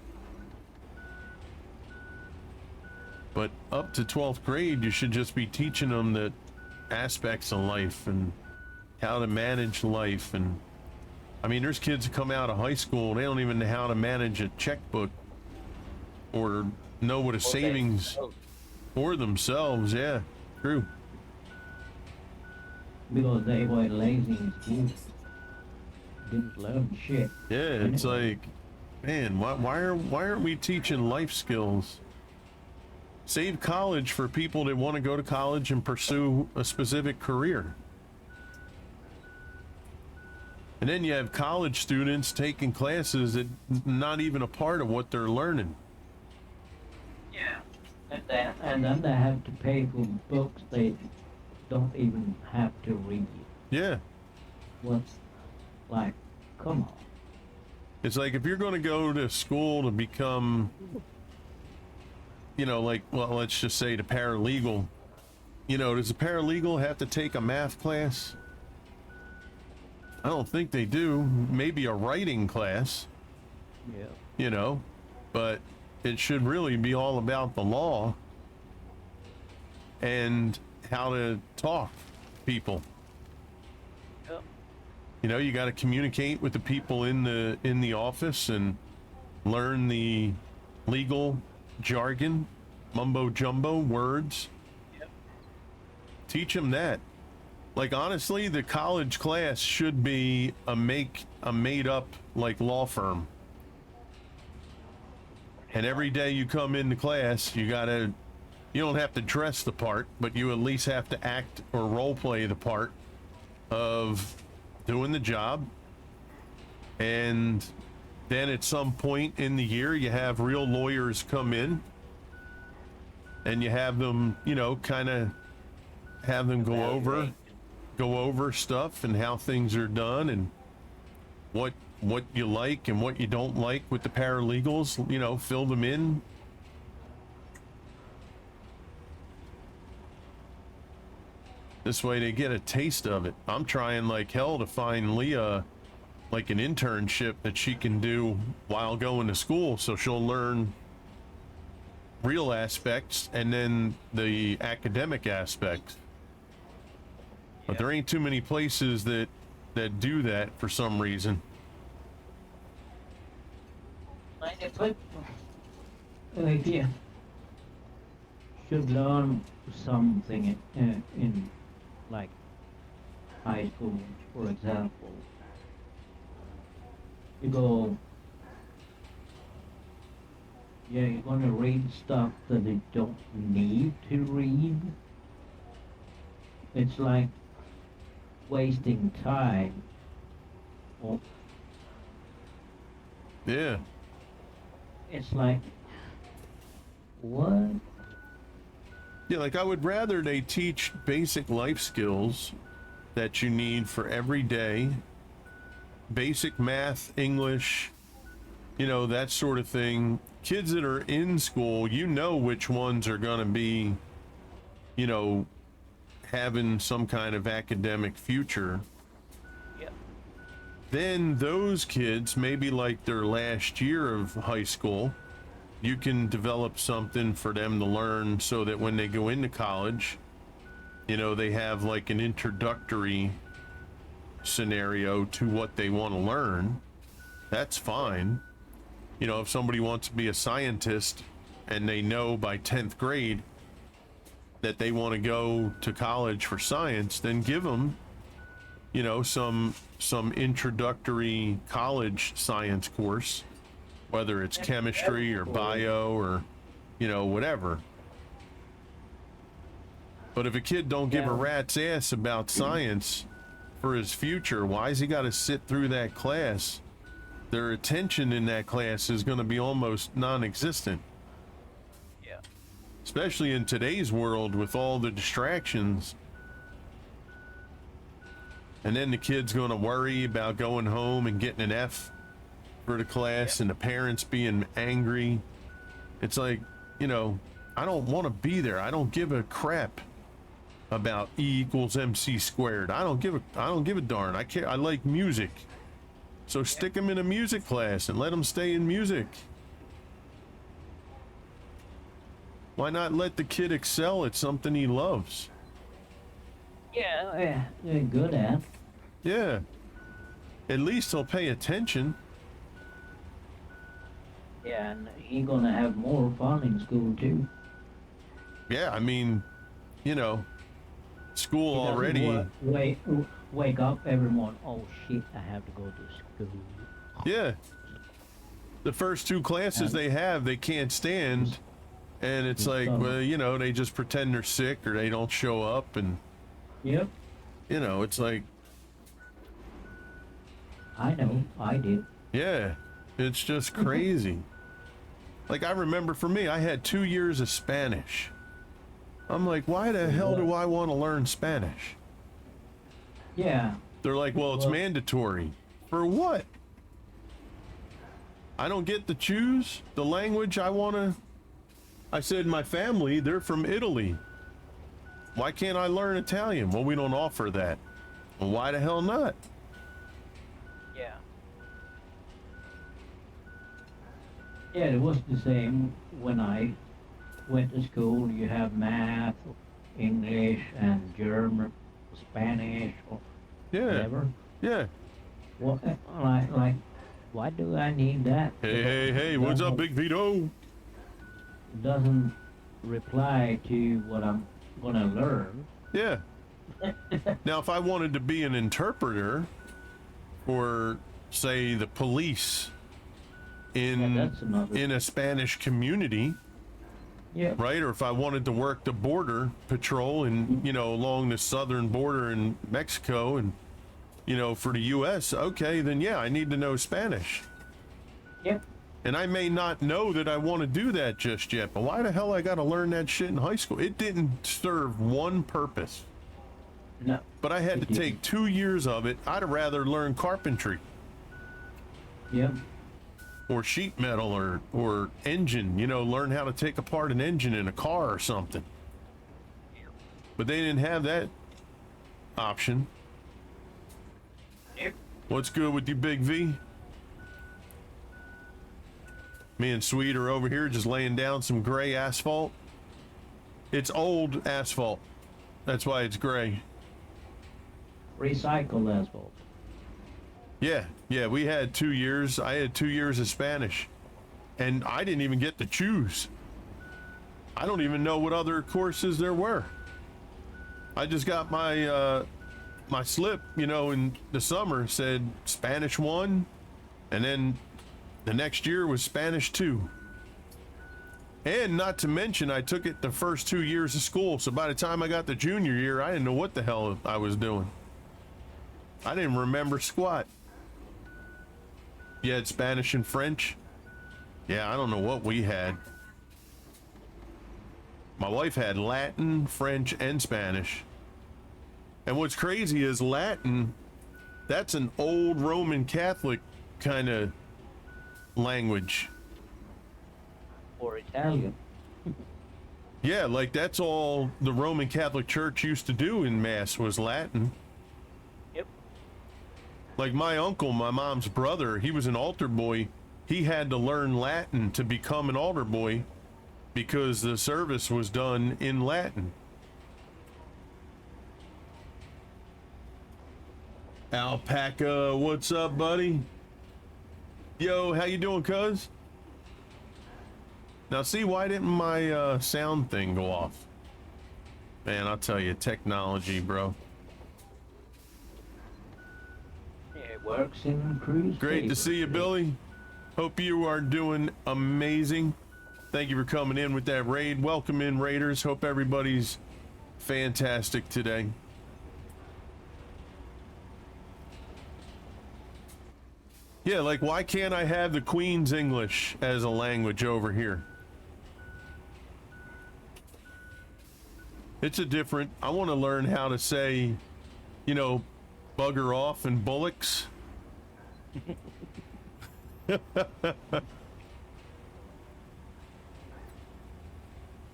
But up to 12th grade, you should just be teaching them the aspects of life and how to manage life. And I mean, there's kids who come out of high school and they don't even know how to manage a checkbook or know what a savings for themselves. Yeah, true. Because they were lazy in school. Didn't learn shit. Yeah, it's like, man, why aren't we teaching life skills? Save college for people that want to go to college and pursue a specific career. And then you have college students taking classes that not even a part of what they're learning. Yeah. And then they have to pay for books they don't even have to read. Yeah. What's like, come on. It's like, if you're going to go to school to become, you know, like, well, let's just say the paralegal, you know, does a paralegal have to take a math class? I don't think they do. Maybe a writing class. Yeah. you know, but it should really be all about the law and how to talk to people. Yep. You know, you got to communicate with the people in the office and learn the legal jargon, mumbo jumbo words. Yep. Teach them that. Like, honestly, the college class should be a made up like law firm. And every day you come into class, you don't have to dress the part, but you at least have to act or role play the part of doing the job. And then at some point in the year, you have real lawyers come in and you have them, you know, kind of have them go over stuff and how things are done and what you like and what you don't like with the paralegals, you know, fill them in. This way they get a taste of it. I'm trying like hell to find Leah like an internship that she can do while going to school so she'll learn real aspects and then the academic aspects. But there ain't too many places that do that for some reason. But yeah, should learn something in like high school, for example. You go, yeah, you're gonna read stuff that you don't need to read. It's like wasting time. Or Yeah. it's like, what? Yeah, like I would rather they teach basic life skills that you need for every day. Basic math, English, you know, that sort of thing. Kids that are in school, you know which ones are going to be, you know, having some kind of academic future. Yep. Then those kids, maybe like their last year of high school, you can develop something for them to learn so that when they go into college, you know, they have like an introductory scenario to what they want to learn. That's fine. You know, if somebody wants to be a scientist and they know by 10th grade that they want to go to college for science, then give them, you know, some introductory college science course, whether it's chemistry or bio or, you know, whatever. But if a kid don't give a rat's ass about science for his future, why's he got to sit through that class? Their attention in that class is going to be almost non-existent. Yeah. Especially in today's world with all the distractions. And then the kid's going to worry about going home and getting an F for the class and the parents being angry. It's like, you know, I don't want to be there. I don't give a crap about E equals MC squared. I don't give a darn. I care. I like music. So stick them in a music class and let them stay in music. Why not let the kid excel at something he loves? Yeah, they're good at. Yeah. At least he'll pay attention. Yeah, and he gonna have more fun in school too. Yeah, I mean, you know, school He doesn't already. wake up every morning. Oh shit! I have to go to school. Yeah. The first two classes they have, they can't stand. And it's like, well, you know, they just pretend they're sick or they don't show up. And, Yep, you know, it's like, I know. I did. yeah, it's just crazy. Like, I remember for me, I had 2 years of Spanish. I'm like, why the hell do I want to learn Spanish? Yeah. They're like, well, it's mandatory. For what? I don't get to choose the language I want to. I said, my family, they're from Italy. Why can't I learn Italian? Well, we don't offer that. Well, why the hell not? Yeah. Yeah, it was the same when I went to school. You have math, English, and German, Spanish, or Yeah, whatever. yeah. What, like, why do I need that? Hey, what's up, Big Vito? Doesn't reply to what I'm gonna learn. Yeah. Now, if I wanted to be an interpreter for, say, the police in that's another. in a Spanish community, Yeah, right? Or if I wanted to work the border patrol and, you know, along the southern border in Mexico and, you know, for the U.S., okay, then yeah, I need to know Spanish. yep. And I may not know that I want to do that just yet, but why the hell I got to learn that shit in high school? It didn't serve one purpose. No, But I had It to take 2 years of it. I'd have rather learned carpentry yep. or sheet metal or engine, you know, learn how to take apart an engine in a car or something. But they didn't have that option. Yep. What's good with you, Big V? Me and Sweet are over here just laying down some gray asphalt. It's old asphalt. That's why it's gray. Recycled asphalt. Yeah, we had 2 years. I had 2 years of Spanish. And I didn't even get to choose. I don't even know what other courses there were. I just got my my slip, you know, in the summer said Spanish 1, and then the next year was Spanish 2. And not to mention, I took it the first 2 years of school. So by the time I got the junior year, I didn't know what the hell I was doing. I didn't remember squat. You had Spanish and French? Yeah, I don't know what we had. My wife had Latin, French, and Spanish. And what's crazy is Latin, that's an old Roman Catholic kind of language. Or Italian. Yeah, like that's all the Roman Catholic Church used to do in Mass was Latin. Yep. Like my uncle, my mom's brother, he was an altar boy. He had to learn Latin to become an altar boy because the service was done in Latin. Alpaca, what's up, buddy? Yo, how you doing, cuz? Now, see, why didn't my sound thing go off? Man, I'll tell you, technology, bro. Yeah, it works in cruise. Great to see you, Billy. Hope you are doing amazing. Thank you for coming in with that raid. Welcome in, Raiders. Hope everybody's fantastic today. Yeah, like, why can't I have the Queen's English as a language over here? It's a different, I want to learn how to say, you know, bugger off and bullocks.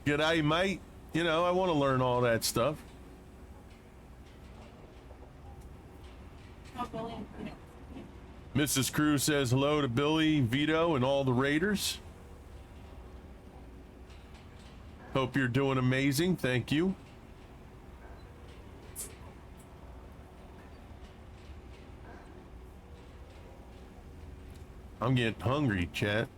G'day, mate. You know, I want to learn all that stuff. Oh, Billy, you know, Mrs. Cruz says hello to Billy, Vito, and all the Raiders. Hope you're doing amazing. Thank you. I'm getting hungry, chat.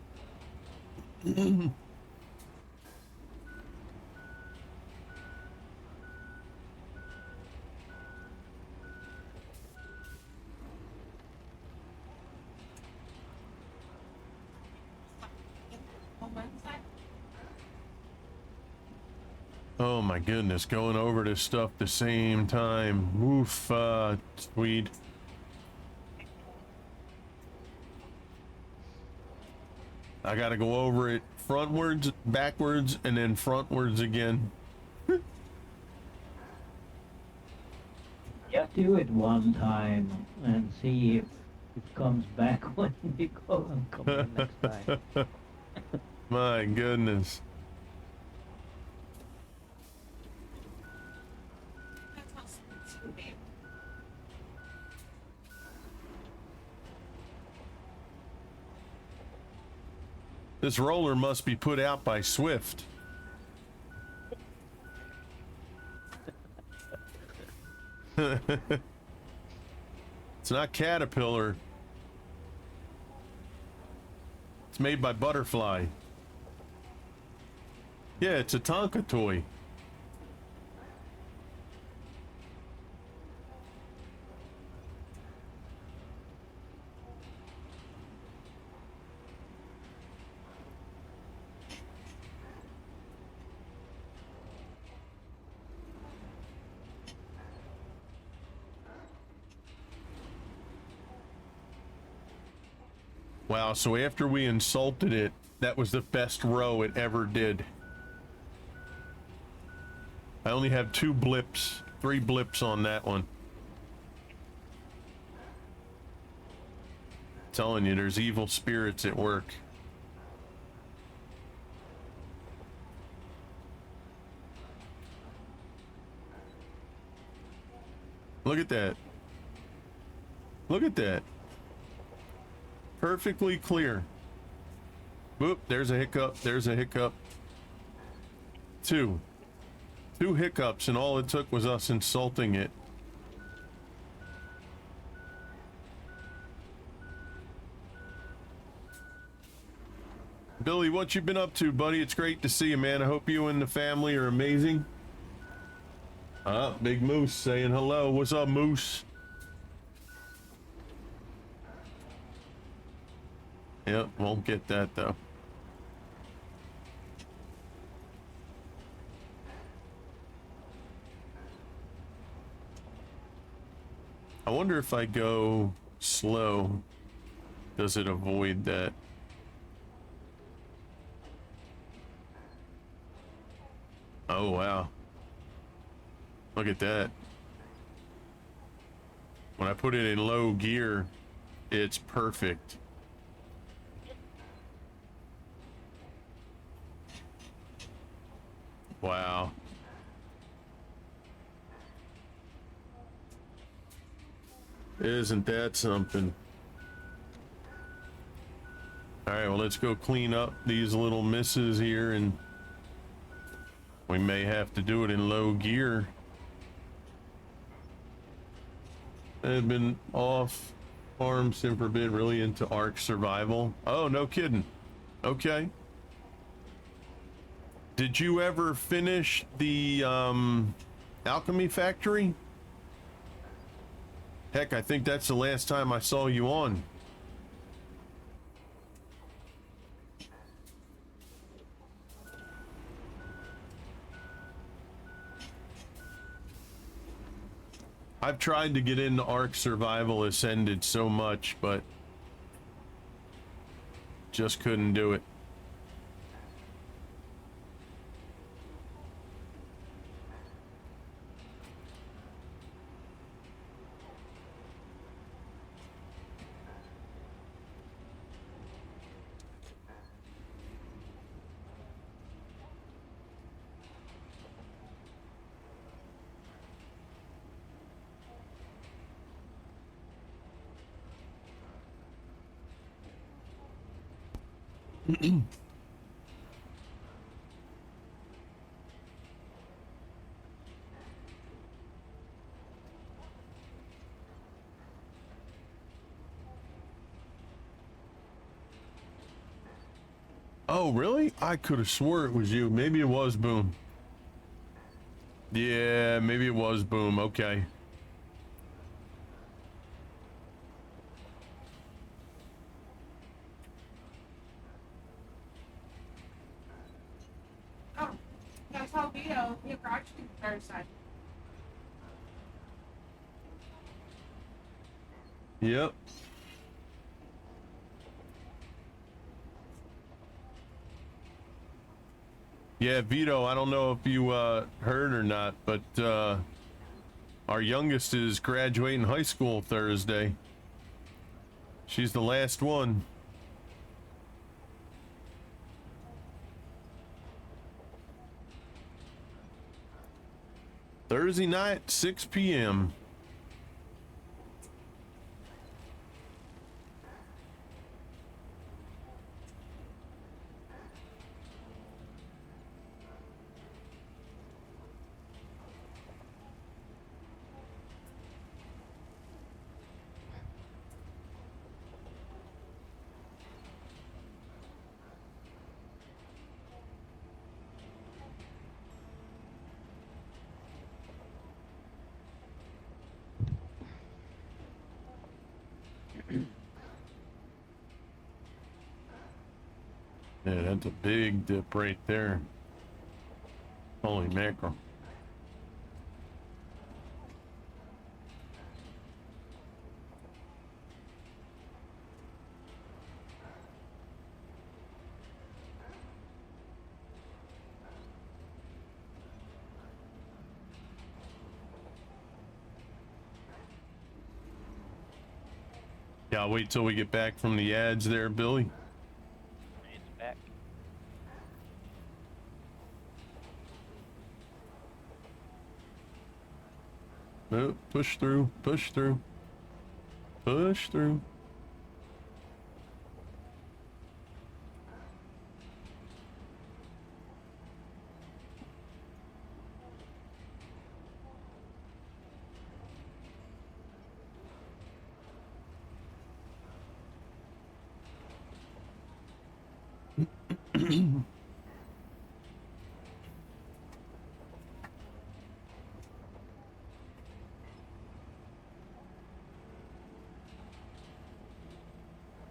on Wednesday. Oh my goodness, going over this stuff the same time. Oof, Swede. I gotta go over it frontwards, backwards, and then frontwards again. Just do it one time and see if it comes back when we go and come in next time. My goodness. That's how it's gonna be. This roller must be put out by Swift. It's not Caterpillar. It's made by Butterfly. Yeah, it's a Tonka toy. Wow, so after we insulted it, that was the best row it ever did. I only have 3 blips on that one. Telling you, there's evil spirits at work. Look at that. Look at that. Perfectly clear. Boop, there's a hiccup, there's a hiccup. 2 hiccups, and all it took was us insulting it. Billy, what you been up to, buddy? It's great to see you, man. I hope you and the family are amazing. Big Moose saying hello. What's up, Moose? Yep, won't get that though. I wonder if I go slow, does it avoid that? Oh, wow. Look at that. When I put it in low gear, it's perfect. Wow. Isn't that something? All right, well, let's go clean up these little misses here, and we may have to do it in low gear. I've been off farm since for a bit, really into Ark Survival. Oh, no kidding. Okay. Did you ever finish the Alchemy Factory? Heck, I think that's the last time I saw you on. I've tried to get into Ark Survival Ascended so much, but just couldn't do it. Oh, really? I could have swore it was you. Maybe it was Boom. Yeah, maybe it was Boom. Okay. Oh, that's how Vito, he approached you Thursday. Yep. Yeah, Vito, I don't know if you heard or not, but our youngest is graduating high school Thursday. She's the last one. Thursday night, 6 p.m. Yeah, that's a big dip right there. Holy mackerel. Yeah, I'll wait till we get back from the ads there, Billy. It's back. Oh, push through, push through, push through.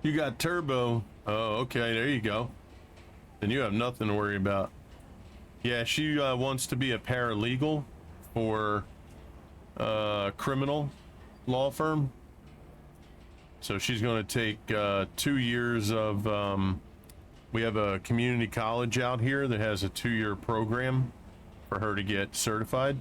You got turbo. Oh, okay, there you go. Then you have nothing to worry about. Yeah, she wants to be a paralegal for a criminal law firm. So she's going to take 2 years of, we have a community college out here that has a 2-year program for her to get certified.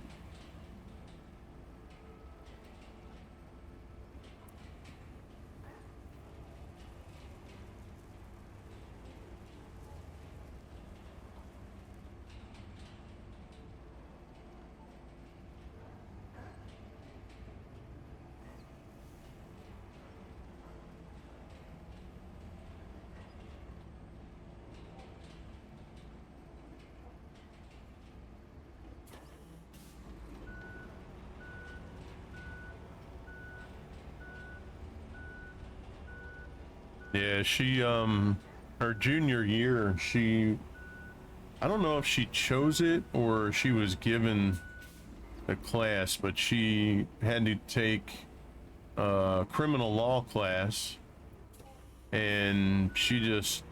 Yeah, she, her junior year, I don't know if she chose it or she was given a class, but she had to take a criminal law class, and she just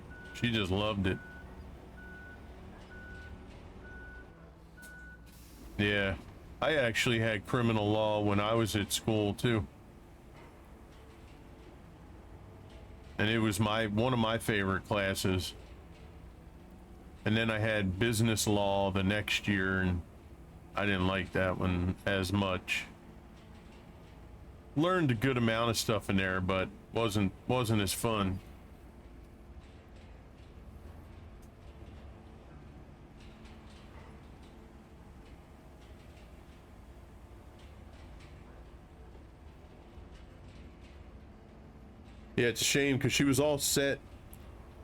loved it. Yeah, I actually had criminal law when I was at school too. And it was one of my favorite classes. And then I had business law the next year, and I didn't like that one as much. Learned a good amount of stuff in there, but wasn't as fun. Yeah, it's a shame because she was all set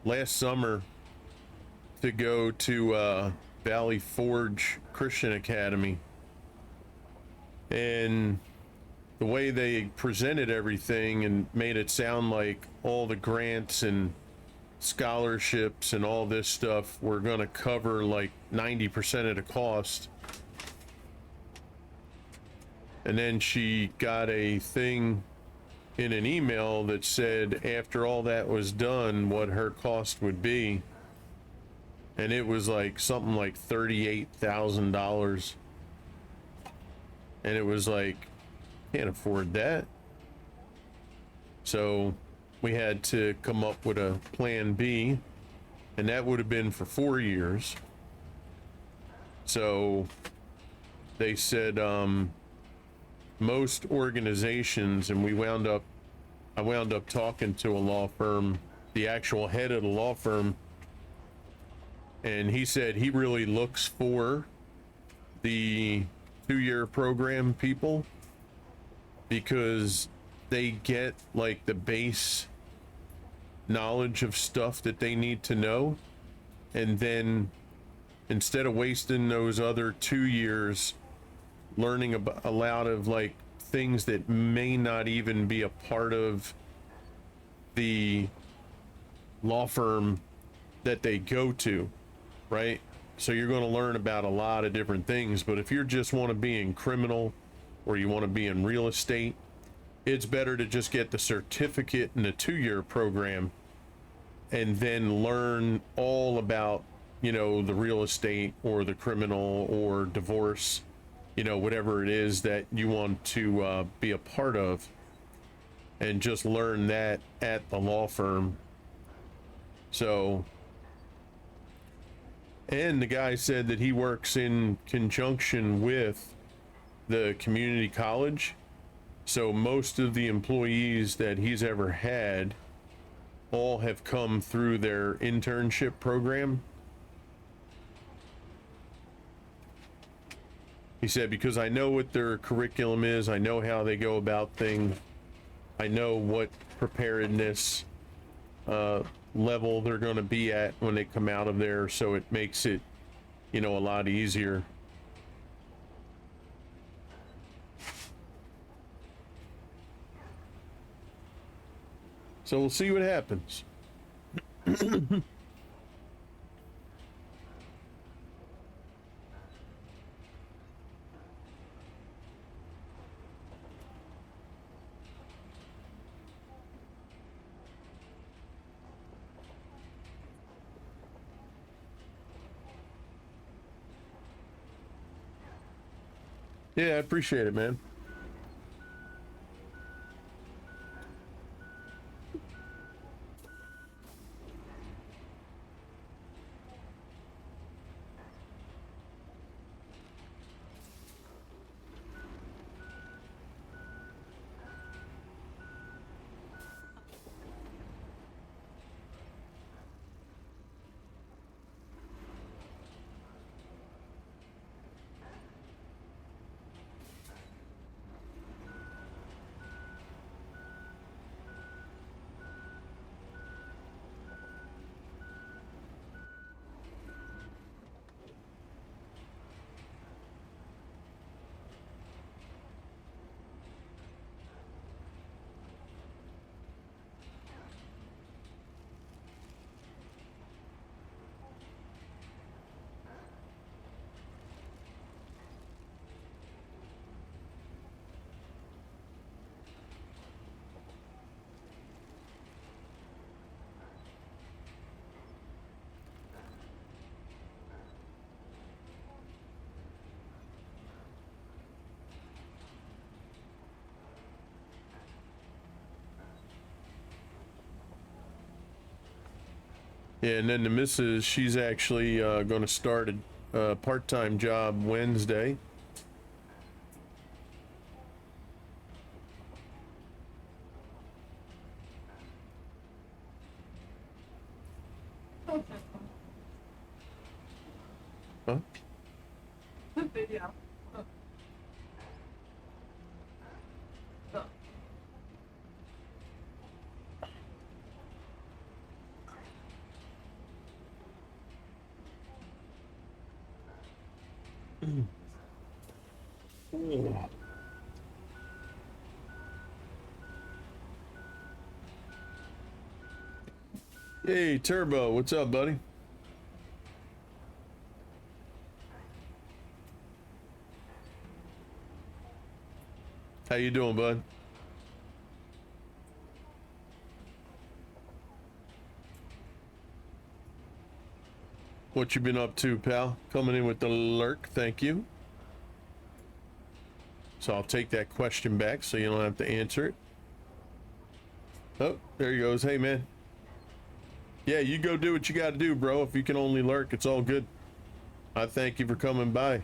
last summer to go to Valley Forge Christian Academy. And the way they presented everything and made it sound like all the grants and scholarships and all this stuff were going to cover like 90% of the cost. And then she got a thing in an email that said after all that was done, what her cost would be. And it was like something like $38,000. And it was like, can't afford that. So we had to come up with a plan B, and that would have been for 4 years. So they said, most organizations, and I wound up talking to a law firm, the actual head of the law firm, and he said he really looks for the 2-year program people because they get like the base knowledge of stuff that they need to know, and then instead of wasting those other 2 years learning about a lot of like things that may not even be a part of the law firm that they go to, right? So you're going to learn about a lot of different things, but if you just want to be in criminal or you want to be in real estate, it's better to just get the certificate in the 2-year program and then learn all about, you know, the real estate or the criminal or divorce, you know, whatever it is that you want to be a part of, and just learn that at the law firm. So, and the guy said that he works in conjunction with the community college. So most of the employees that he's ever had all have come through their internship program. He said, because I know what their curriculum is, I know how they go about things, I know what preparedness level they're going to be at when they come out of there, so it makes it, you know, a lot easier. So we'll see what happens. Yeah, I appreciate it, man. Yeah, and then the missus, she's actually going to start a part-time job Wednesday. Huh? Yeah. Hey, Turbo, what's up, buddy? How you doing, bud? What you been up to, pal? Coming in with the lurk, thank you. So I'll take that question back so you don't have to answer it. Oh, there he goes. Hey, man. Yeah, you go do what you got to do, bro. If you can only lurk, it's all good. I thank you for coming by.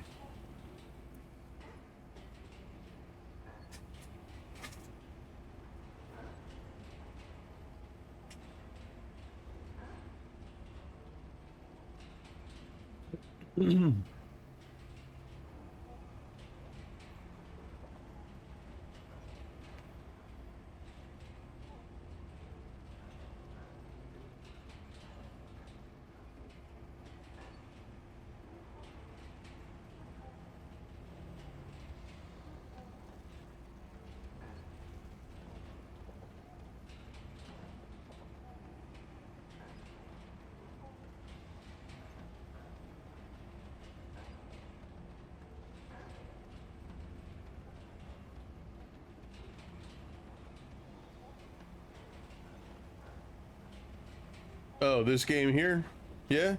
Oh, this game here? Yeah?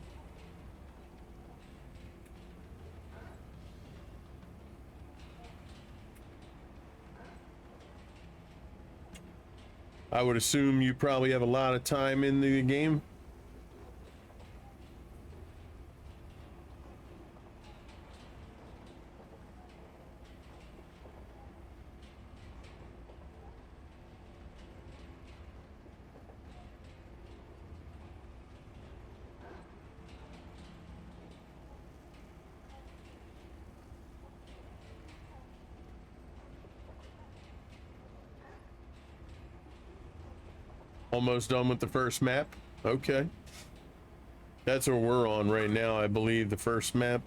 I would assume you probably have a lot of time in the game. Almost done with the first map. Okay. That's where we're on right now, I believe, the first map.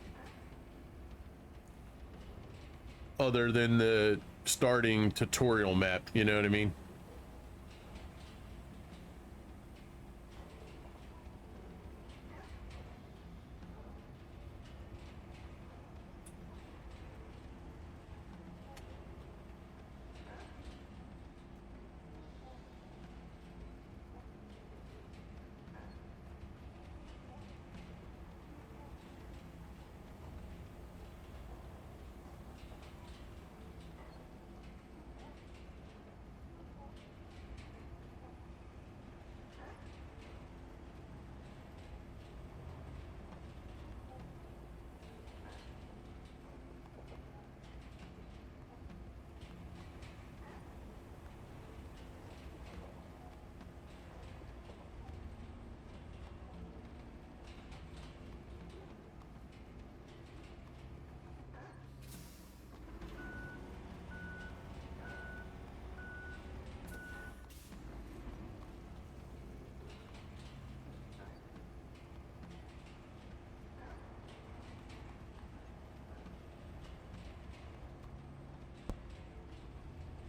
Other than the starting tutorial map, you know what I mean?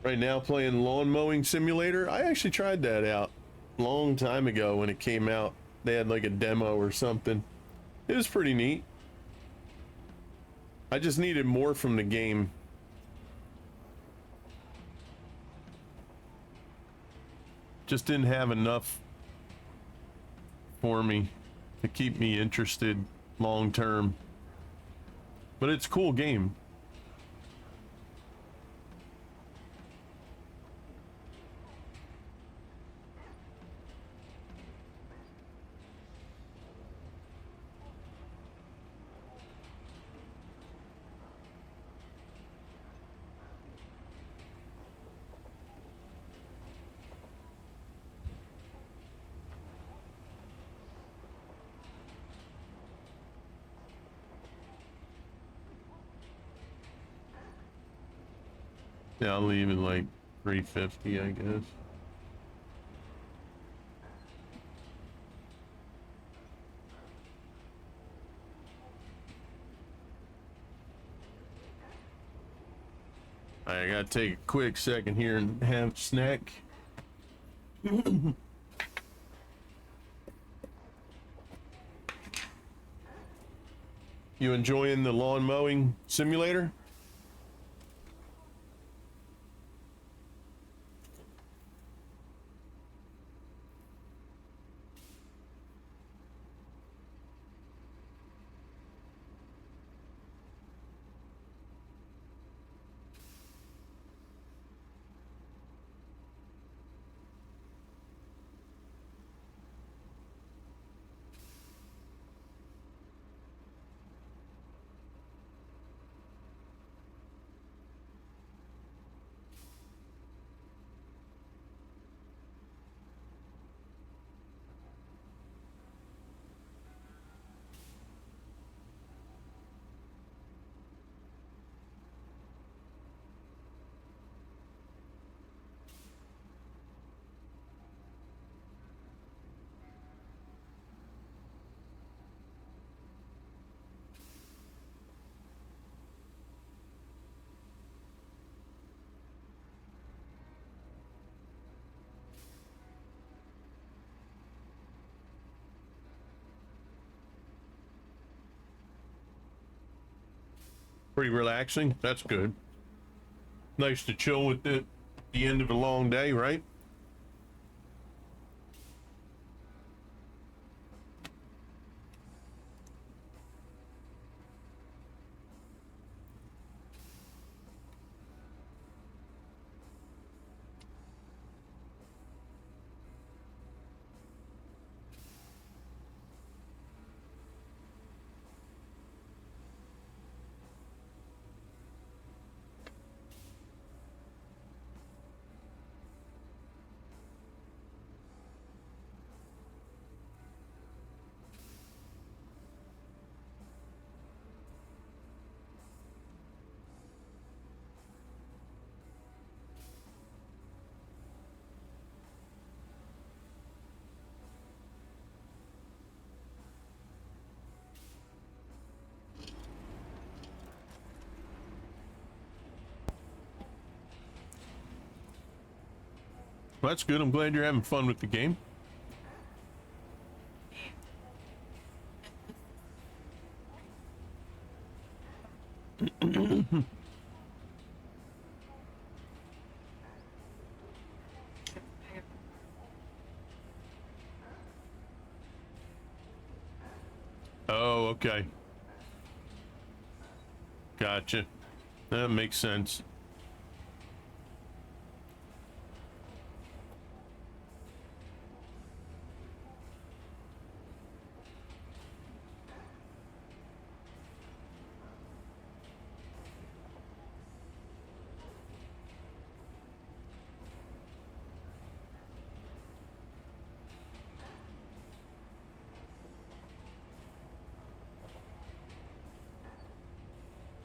Right now playing Lawn Mowing Simulator. I actually tried that out a long time ago when it came out. They had like a demo or something. It was pretty neat. I just needed more from the game. Just didn't have enough for me to keep me interested long term. But it's a cool game. Yeah, I'll leave it like 350, I guess. I gotta take a quick second here and have a snack. You enjoying the lawn mowing simulator? Pretty relaxing. That's good. Nice to chill with it at the end of a long day, right? Well, that's good. I'm glad you're having fun with the game. Oh, okay. Gotcha. That makes sense.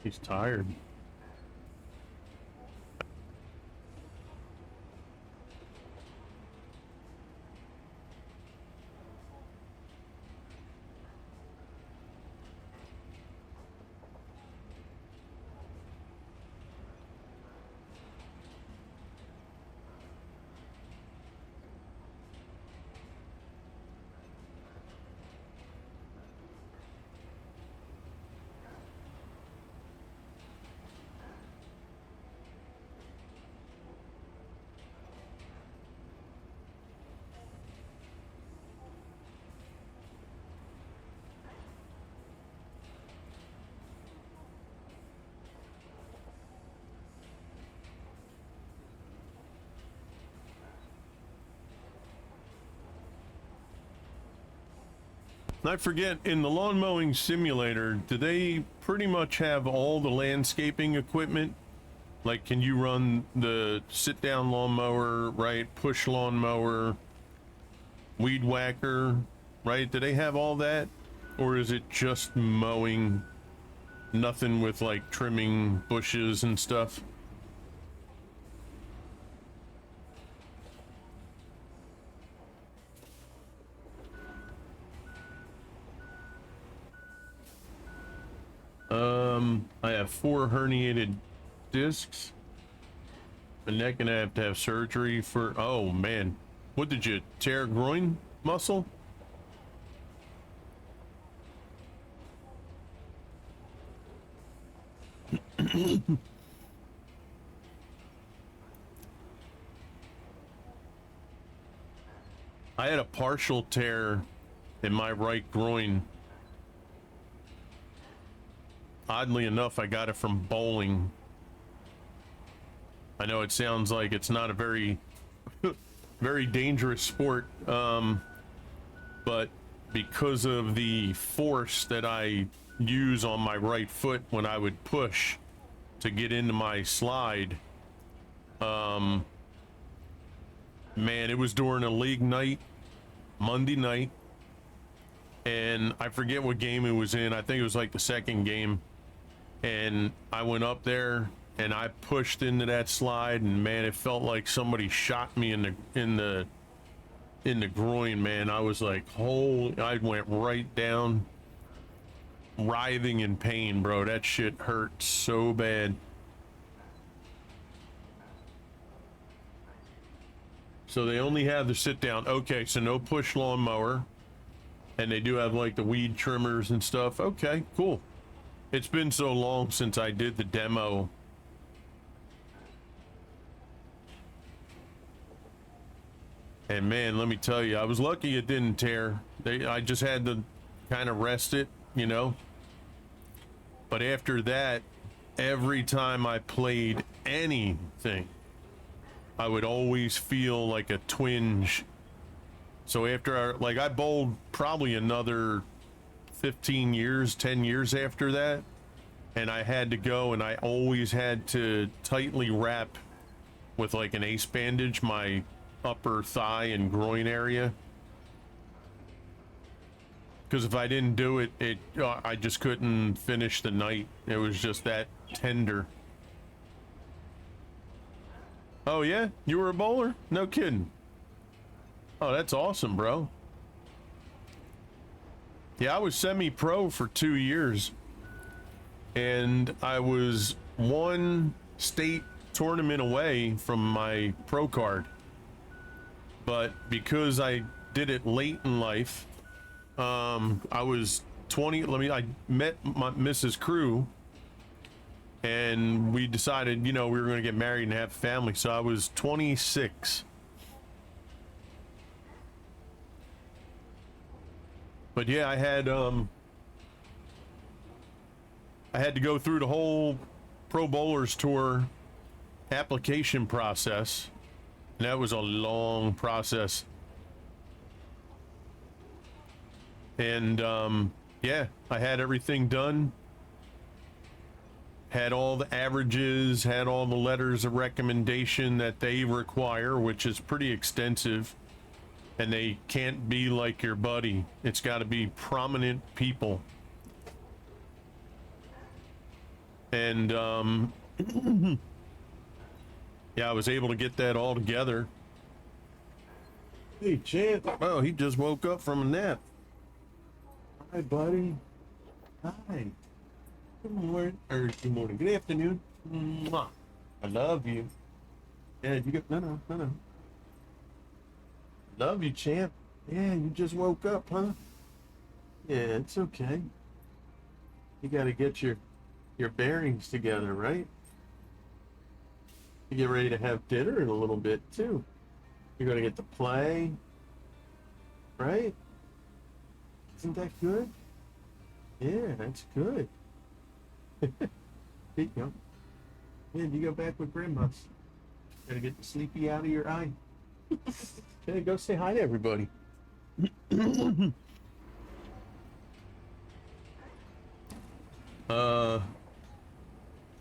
He's tired. I forget, in the lawn mowing simulator, do they pretty much have all the landscaping equipment? Like, can you run the sit-down lawnmower, right? Push lawnmower, weed whacker, right? Do they have all that? Or is it just mowing, nothing with, like, trimming bushes and stuff? I have 4 herniated discs. My neck, and I have to have surgery for, oh man. What did you tear, groin muscle? I had a partial tear in my right groin. Oddly enough, I got it from bowling. I know it sounds like it's not a very, very dangerous sport, but because of the force that I use on my right foot when I would push to get into my slide, man, it was during a league night, Monday night, and I forget what game it was in. I think it was like the second game. And I went up there and I pushed into that slide, and man, it felt like somebody shot me in the groin, man. I was like, holy, I went right down, writhing in pain, bro. That shit hurt so bad. So they only have the sit down. Okay, so no push lawnmower. And they do have like the weed trimmers and stuff. Okay, cool. It's been so long since I did the demo. And man, let me tell you, I was lucky it didn't tear. I just had to kind of rest it, you know. But after that, every time I played anything, I would always feel like a twinge. So after, like, I bowled probably another 15 years, 10 years after that, and I had to go, and I always had to tightly wrap with like an ace bandage my upper thigh and groin area, because if I didn't do it, I just couldn't finish the night. It was just that tender. Oh yeah, you were a bowler? No kidding. Oh, that's awesome, bro. Yeah, I was semi-pro for 2 years, and I was one state tournament away from my pro card. but because I did it late in life, I was 20. I met my Mrs. Crew, and we decided, you know, we were going to get married and have a family. So I was 26. But yeah, I had to go through the whole Pro Bowlers Tour application process, and that was a long process. And yeah, I had everything done, had all the averages, had all the letters of recommendation that they require, which is pretty extensive. And they can't be like your buddy. It's got to be prominent people. And yeah, I was able to get that all together. Hey, Champ. Oh, he just woke up from a nap. Hi, buddy. Hi. Good morning. Or good morning. Good afternoon. Mwah. I love you. Yeah, you got no. Love you, champ. Yeah, you just woke up, huh? Yeah, it's okay. You got to get your bearings together, right? You get ready to have dinner in a little bit too. You're gonna get to play, right? Isn't that good? Yeah, that's good. There you go. Yeah, you go back with grandma's. Gotta get the sleepy out of your eye. Okay, go say hi to everybody.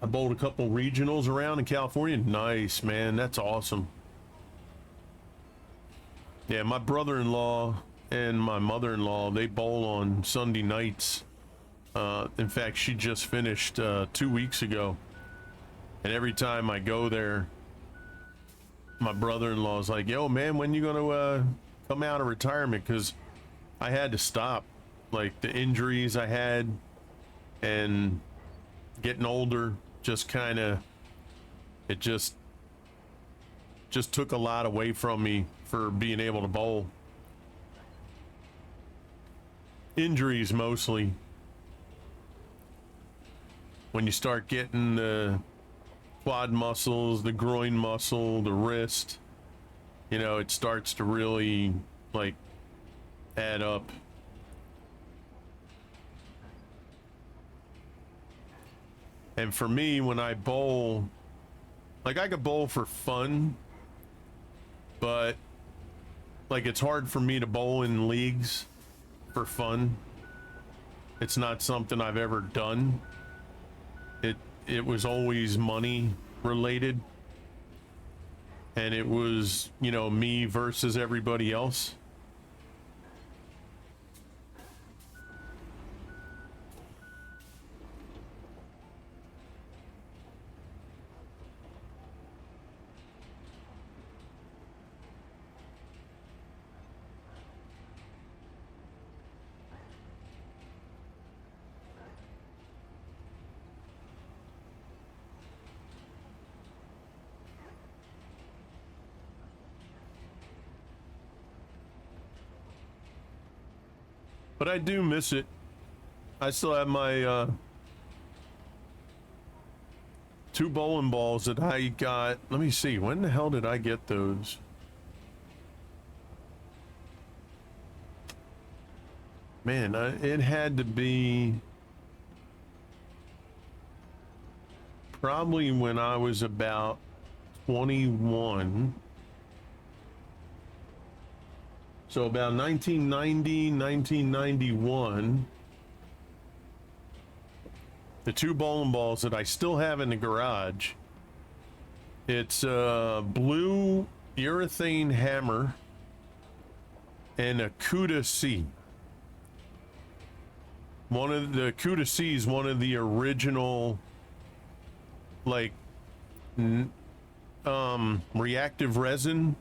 I bowled a couple regionals around in California. Nice, man. That's awesome. Yeah, my brother-in-law and my mother-in-law, they bowl on Sunday nights. In fact, she just finished 2 weeks ago. And every time I go there, my brother-in-law's like, yo, man, when you gonna come out of retirement? Because I had to stop. Like, the injuries I had and getting older just kind of, it just took a lot away from me for being able to bowl. Injuries mostly. When you start getting the quad muscles, the groin muscle, the wrist, you know, it starts to really like add up. And for me, when I bowl, like I could bowl for fun, but like it's hard for me to bowl in leagues for fun. It's not something I've ever done. It was always money related, and it was, you know, me versus everybody else. But I do miss it. I still have my 2 bowling balls that I got. Let me see. When the hell did I get those? Man, it had to be probably when I was about 21. So about 1990, 1991, the 2 bowling balls that I still have in the garage, it's a blue urethane hammer and a Cuda C. One of the Cuda C is one of the original, like, reactive resin.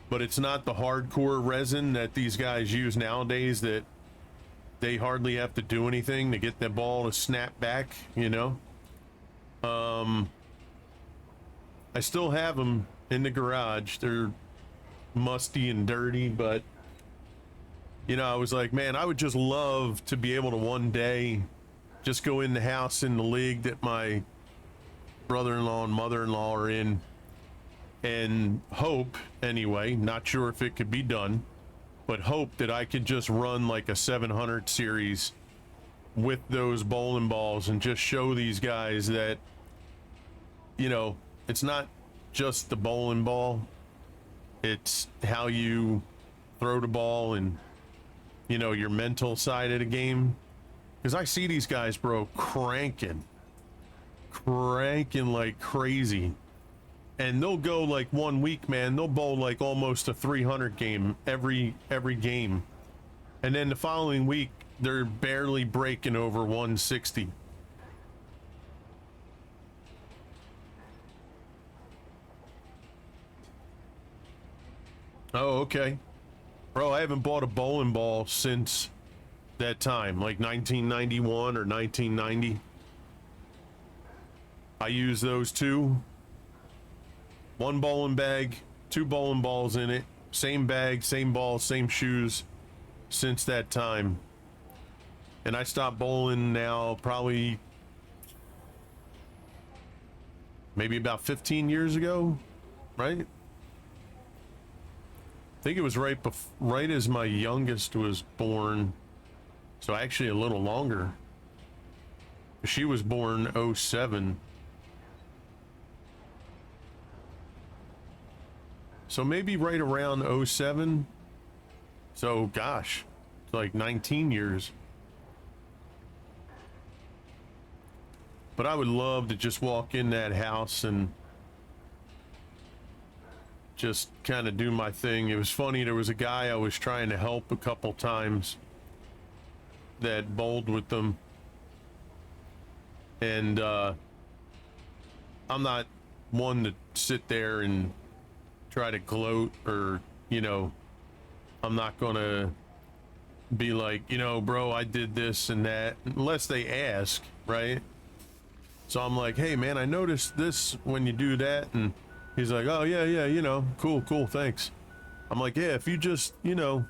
But it's not the hardcore resin that these guys use nowadays that they hardly have to do anything to get the ball to snap back, you know? I still have them in the garage. They're musty and dirty, but you know, I was like, man, I would just love to be able to one day just go in the house in the league that my brother-in-law and mother-in-law are in, and hope, anyway, not sure if it could be done, but hope that I could just run like a 700 series with those bowling balls and just show these guys that, you know, it's not just the bowling ball, it's how you throw the ball and, you know, your mental side of the game. Because I see these guys, bro, cranking like crazy. And they'll go like 1 week, man, they'll bowl like almost a 300 game every game. And then the following week, they're barely breaking over 160. Oh, okay. Bro, I haven't bought a bowling ball since that time, like 1991 or 1990. I use those two. One bowling bag, 2 bowling balls in it, same bag, same ball, same shoes since that time. And I stopped bowling now probably maybe about 15 years ago, right? I think it was right as my youngest was born. So actually a little longer. She was born 07. So maybe right around 07. So gosh, it's like 19 years. But I would love to just walk in that house and just kind of do my thing. It was funny, there was a guy I was trying to help a couple times that bowled with them. And I'm not one to sit there and try to gloat, or, you know, I'm not gonna be like, you know, bro, I did this and that, unless they ask, right? So I'm like, hey man, I noticed this when you do that. And he's like, oh yeah, you know, cool, thanks. I'm like, yeah, if you just, you know,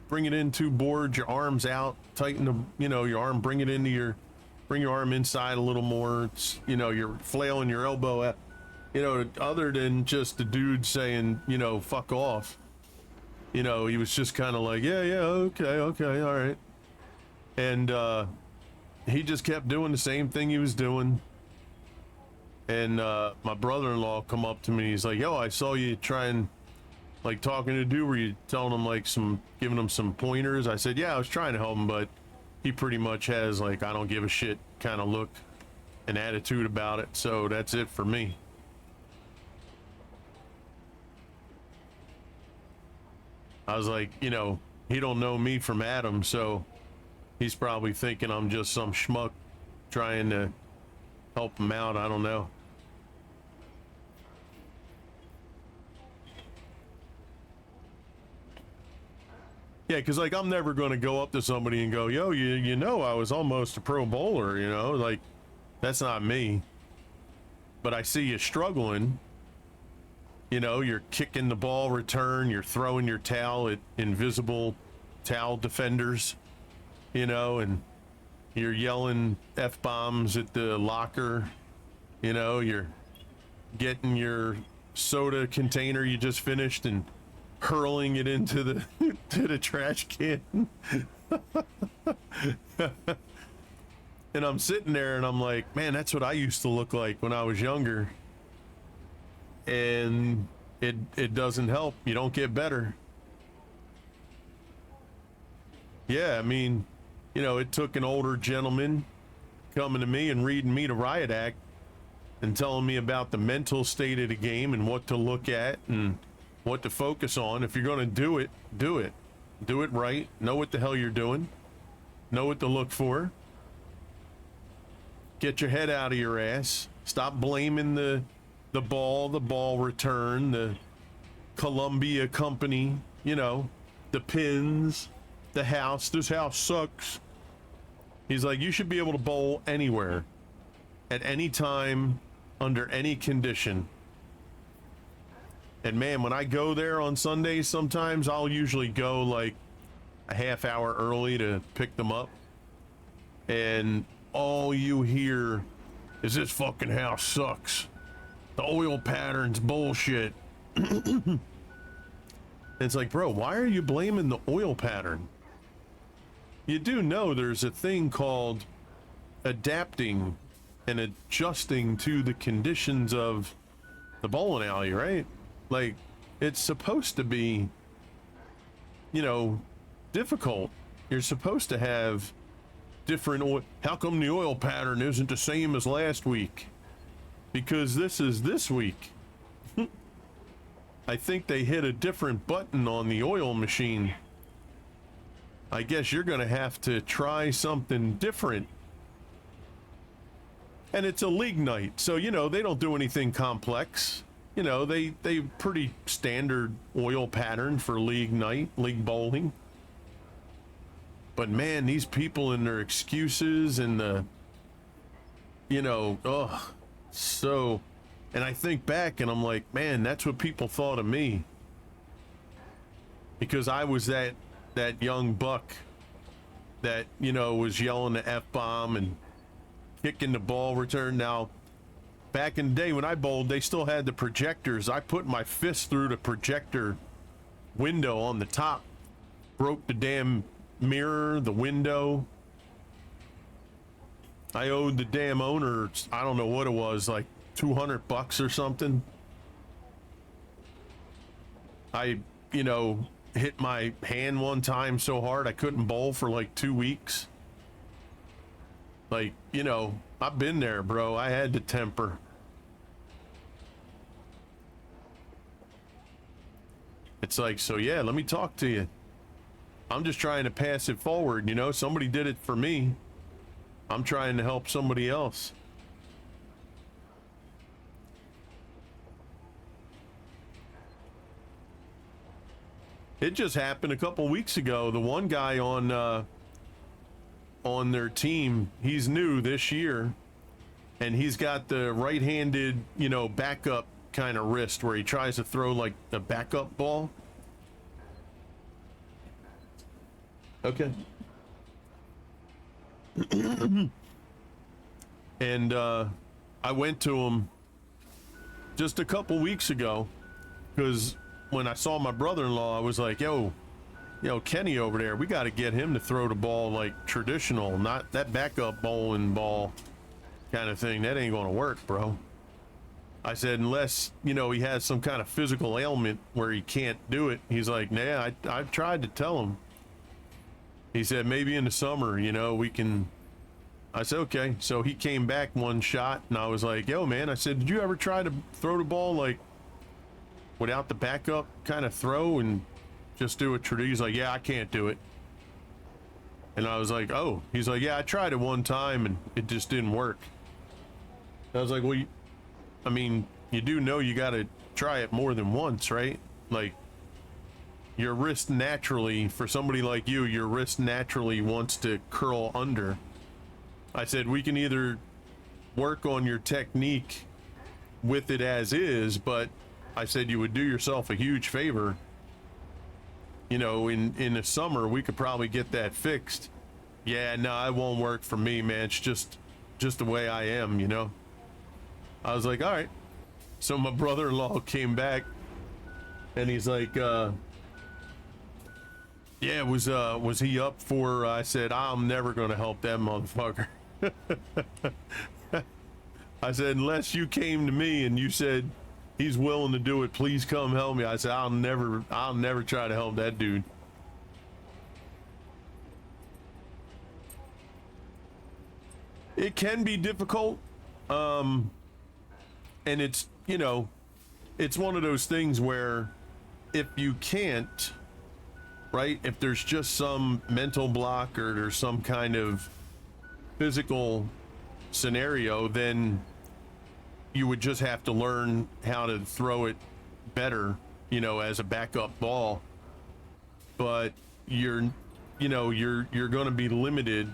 bring it in 2 boards, your arms out, tighten the, you know, your arm, bring your arm inside a little more. It's, you know, you're flailing your elbow at, you know, other than just the dude saying, you know, fuck off. You know, he was just kind of like, yeah, okay, all right. And he just kept doing the same thing he was doing. And my brother-in-law come up to me, he's like, yo, I saw you trying, like, talking to a dude, were you telling him like giving him some pointers? I said, yeah, I was trying to help him, but he pretty much has like, I don't give a shit kind of look and attitude about it. So that's it for me. I was like, you know, he don't know me from Adam, so he's probably thinking I'm just some schmuck trying to help him out. I don't know. Yeah, because like I'm never going to go up to somebody and go, yo, you know, I was almost a pro bowler, you know, like that's not me. But I see you struggling. You know, you're kicking the ball return, you're throwing your towel at invisible towel defenders, you know, and you're yelling F-bombs at the locker, you know, you're getting your soda container you just finished and hurling it into the to the trash can. And I'm sitting there and I'm like, man, that's what I used to look like when I was younger. And it doesn't help. You don't get better. Yeah, I mean, you know, it took an older gentleman coming to me and reading me the Riot Act and telling me about the mental state of the game and what to look at and what to focus on. If you're going to do it, do it. Do it right. Know what the hell you're doing. Know what to look for. Get your head out of your ass. Stop blaming the ball return, the Columbia company, you know, the pins, the house. This house sucks. He's like, you should be able to bowl anywhere, at any time, under any condition. And man, when I go there on Sundays, sometimes I'll usually go like a half hour early to pick them up. And all you hear is this fucking house sucks. The oil pattern's bullshit. It's like, bro, why are you blaming the oil pattern? You do know there's a thing called adapting and adjusting to the conditions of the bowling alley, right? Like, it's supposed to be, you know, difficult. You're supposed to have different oil. How come the oil pattern isn't the same as last week? Because this is this week. I think they hit a different button on the oil machine. I guess you're gonna have to try something different. And it's a league night, so you know they don't do anything complex. You know, they pretty standard oil pattern for league night, league bowling. But man, these people and their excuses and the, you know, so, and I think back and I'm like, man, that's what people thought of me. Because I was that young buck that, you know, was yelling the F-bomb and kicking the ball return. Now, back in the day when I bowled, they still had the projectors. I put my fist through the projector window on the top, broke the damn mirror, the window. I owed the damn owner, I don't know what it was, like $200 or something. I, you know, hit my hand one time so hard I couldn't bowl for like 2 weeks. Like, you know, I've been there, bro. I had to temper. It's like, so yeah, let me talk to you. I'm just trying to pass it forward, you know? Somebody did it for me. I'm trying to help somebody else. It just happened a couple weeks ago. The one guy on their team, he's new this year, and he's got the right-handed, you know, backup kind of wrist where he tries to throw like a backup ball. Okay. And I went to him just a couple weeks ago because when I saw my brother-in-law, I was like, yo, Kenny over there, we got to get him to throw the ball like traditional, not that backup bowling ball kind of thing. That ain't going to work, bro. I said, unless, you know, he has some kind of physical ailment where he can't do it. He's like, nah, I've tried to tell him. He said, maybe in the summer, you know, we can. I said, okay. So he came back one shot and I was like, yo, man, I said, did you ever try to throw the ball like without the backup kind of throw and just do it traditional? He's like, yeah, I can't do it. And I was like, oh. He's like, yeah, I tried it one time and it just didn't work. I was like, well, I mean, you do know you got to try it more than once, right? Like, your wrist naturally, for somebody like you, your wrist naturally wants to curl under. I said, we can either work on your technique with it as is, but I said you would do yourself a huge favor. You know, in the summer, we could probably get that fixed. Yeah, no, it won't work for me, man. It's just the way I am, you know? I was like, all right. So my brother-in-law came back and he's like, yeah, was he up for, I said, I'm never going to help that motherfucker. I said, unless you came to me and you said he's willing to do it, please come help me. I said, I'll never try to help that dude. It can be difficult. And it's, you know, it's one of those things where if you can't, right, if there's just some mental block or there's some kind of physical scenario, then you would just have to learn how to throw it better, you know, as a backup ball. But you're going to be limited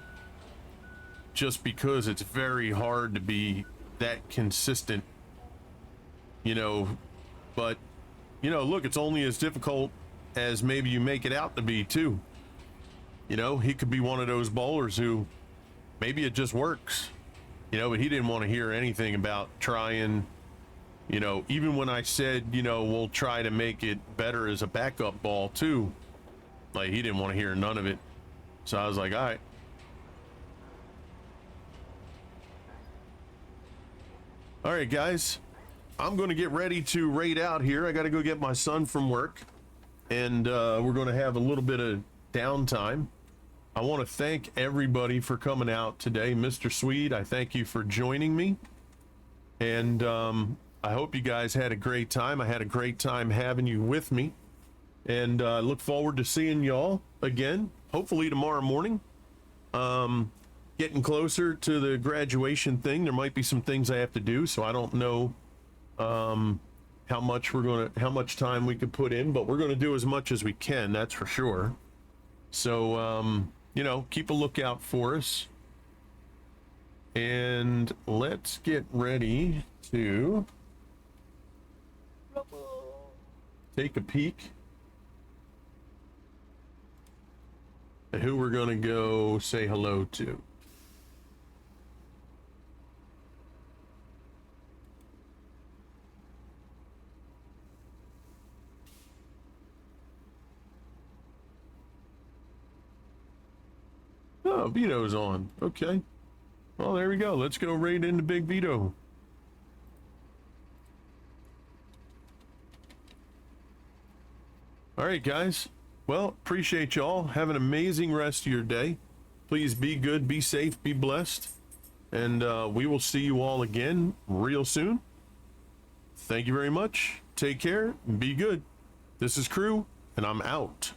just because it's very hard to be that consistent, you know. But you know, look, it's only as difficult as maybe you make it out to be too. You know, he could be one of those bowlers who maybe it just works, you know, but he didn't want to hear anything about trying, you know, even when I said, you know, we'll try to make it better as a backup ball too. Like, he didn't want to hear none of it. So I was like, all right. All right, guys, I'm going to get ready to raid out here. I got to go get my son from work, and we're going to have a little bit of downtime. I want to thank everybody for coming out today. Mr. Swede, I thank you for joining me, and I hope you guys had a great time. I had a great time having you with me, and look forward to seeing y'all again, hopefully tomorrow morning. Getting closer to the graduation thing. There might be some things I have to do, so I don't know how much time we could put in, but we're gonna do as much as we can, that's for sure. So you know, keep a lookout for us, and let's get ready to take a peek at who we're gonna go say hello to. Oh, Vito's on. Okay. Well, there we go. Let's go right into Big Vito. All right, guys. Well, appreciate y'all. Have an amazing rest of your day. Please be good, be safe, be blessed. And we will see you all again real soon. Thank you very much. Take care and be good. This is Crew, and I'm out.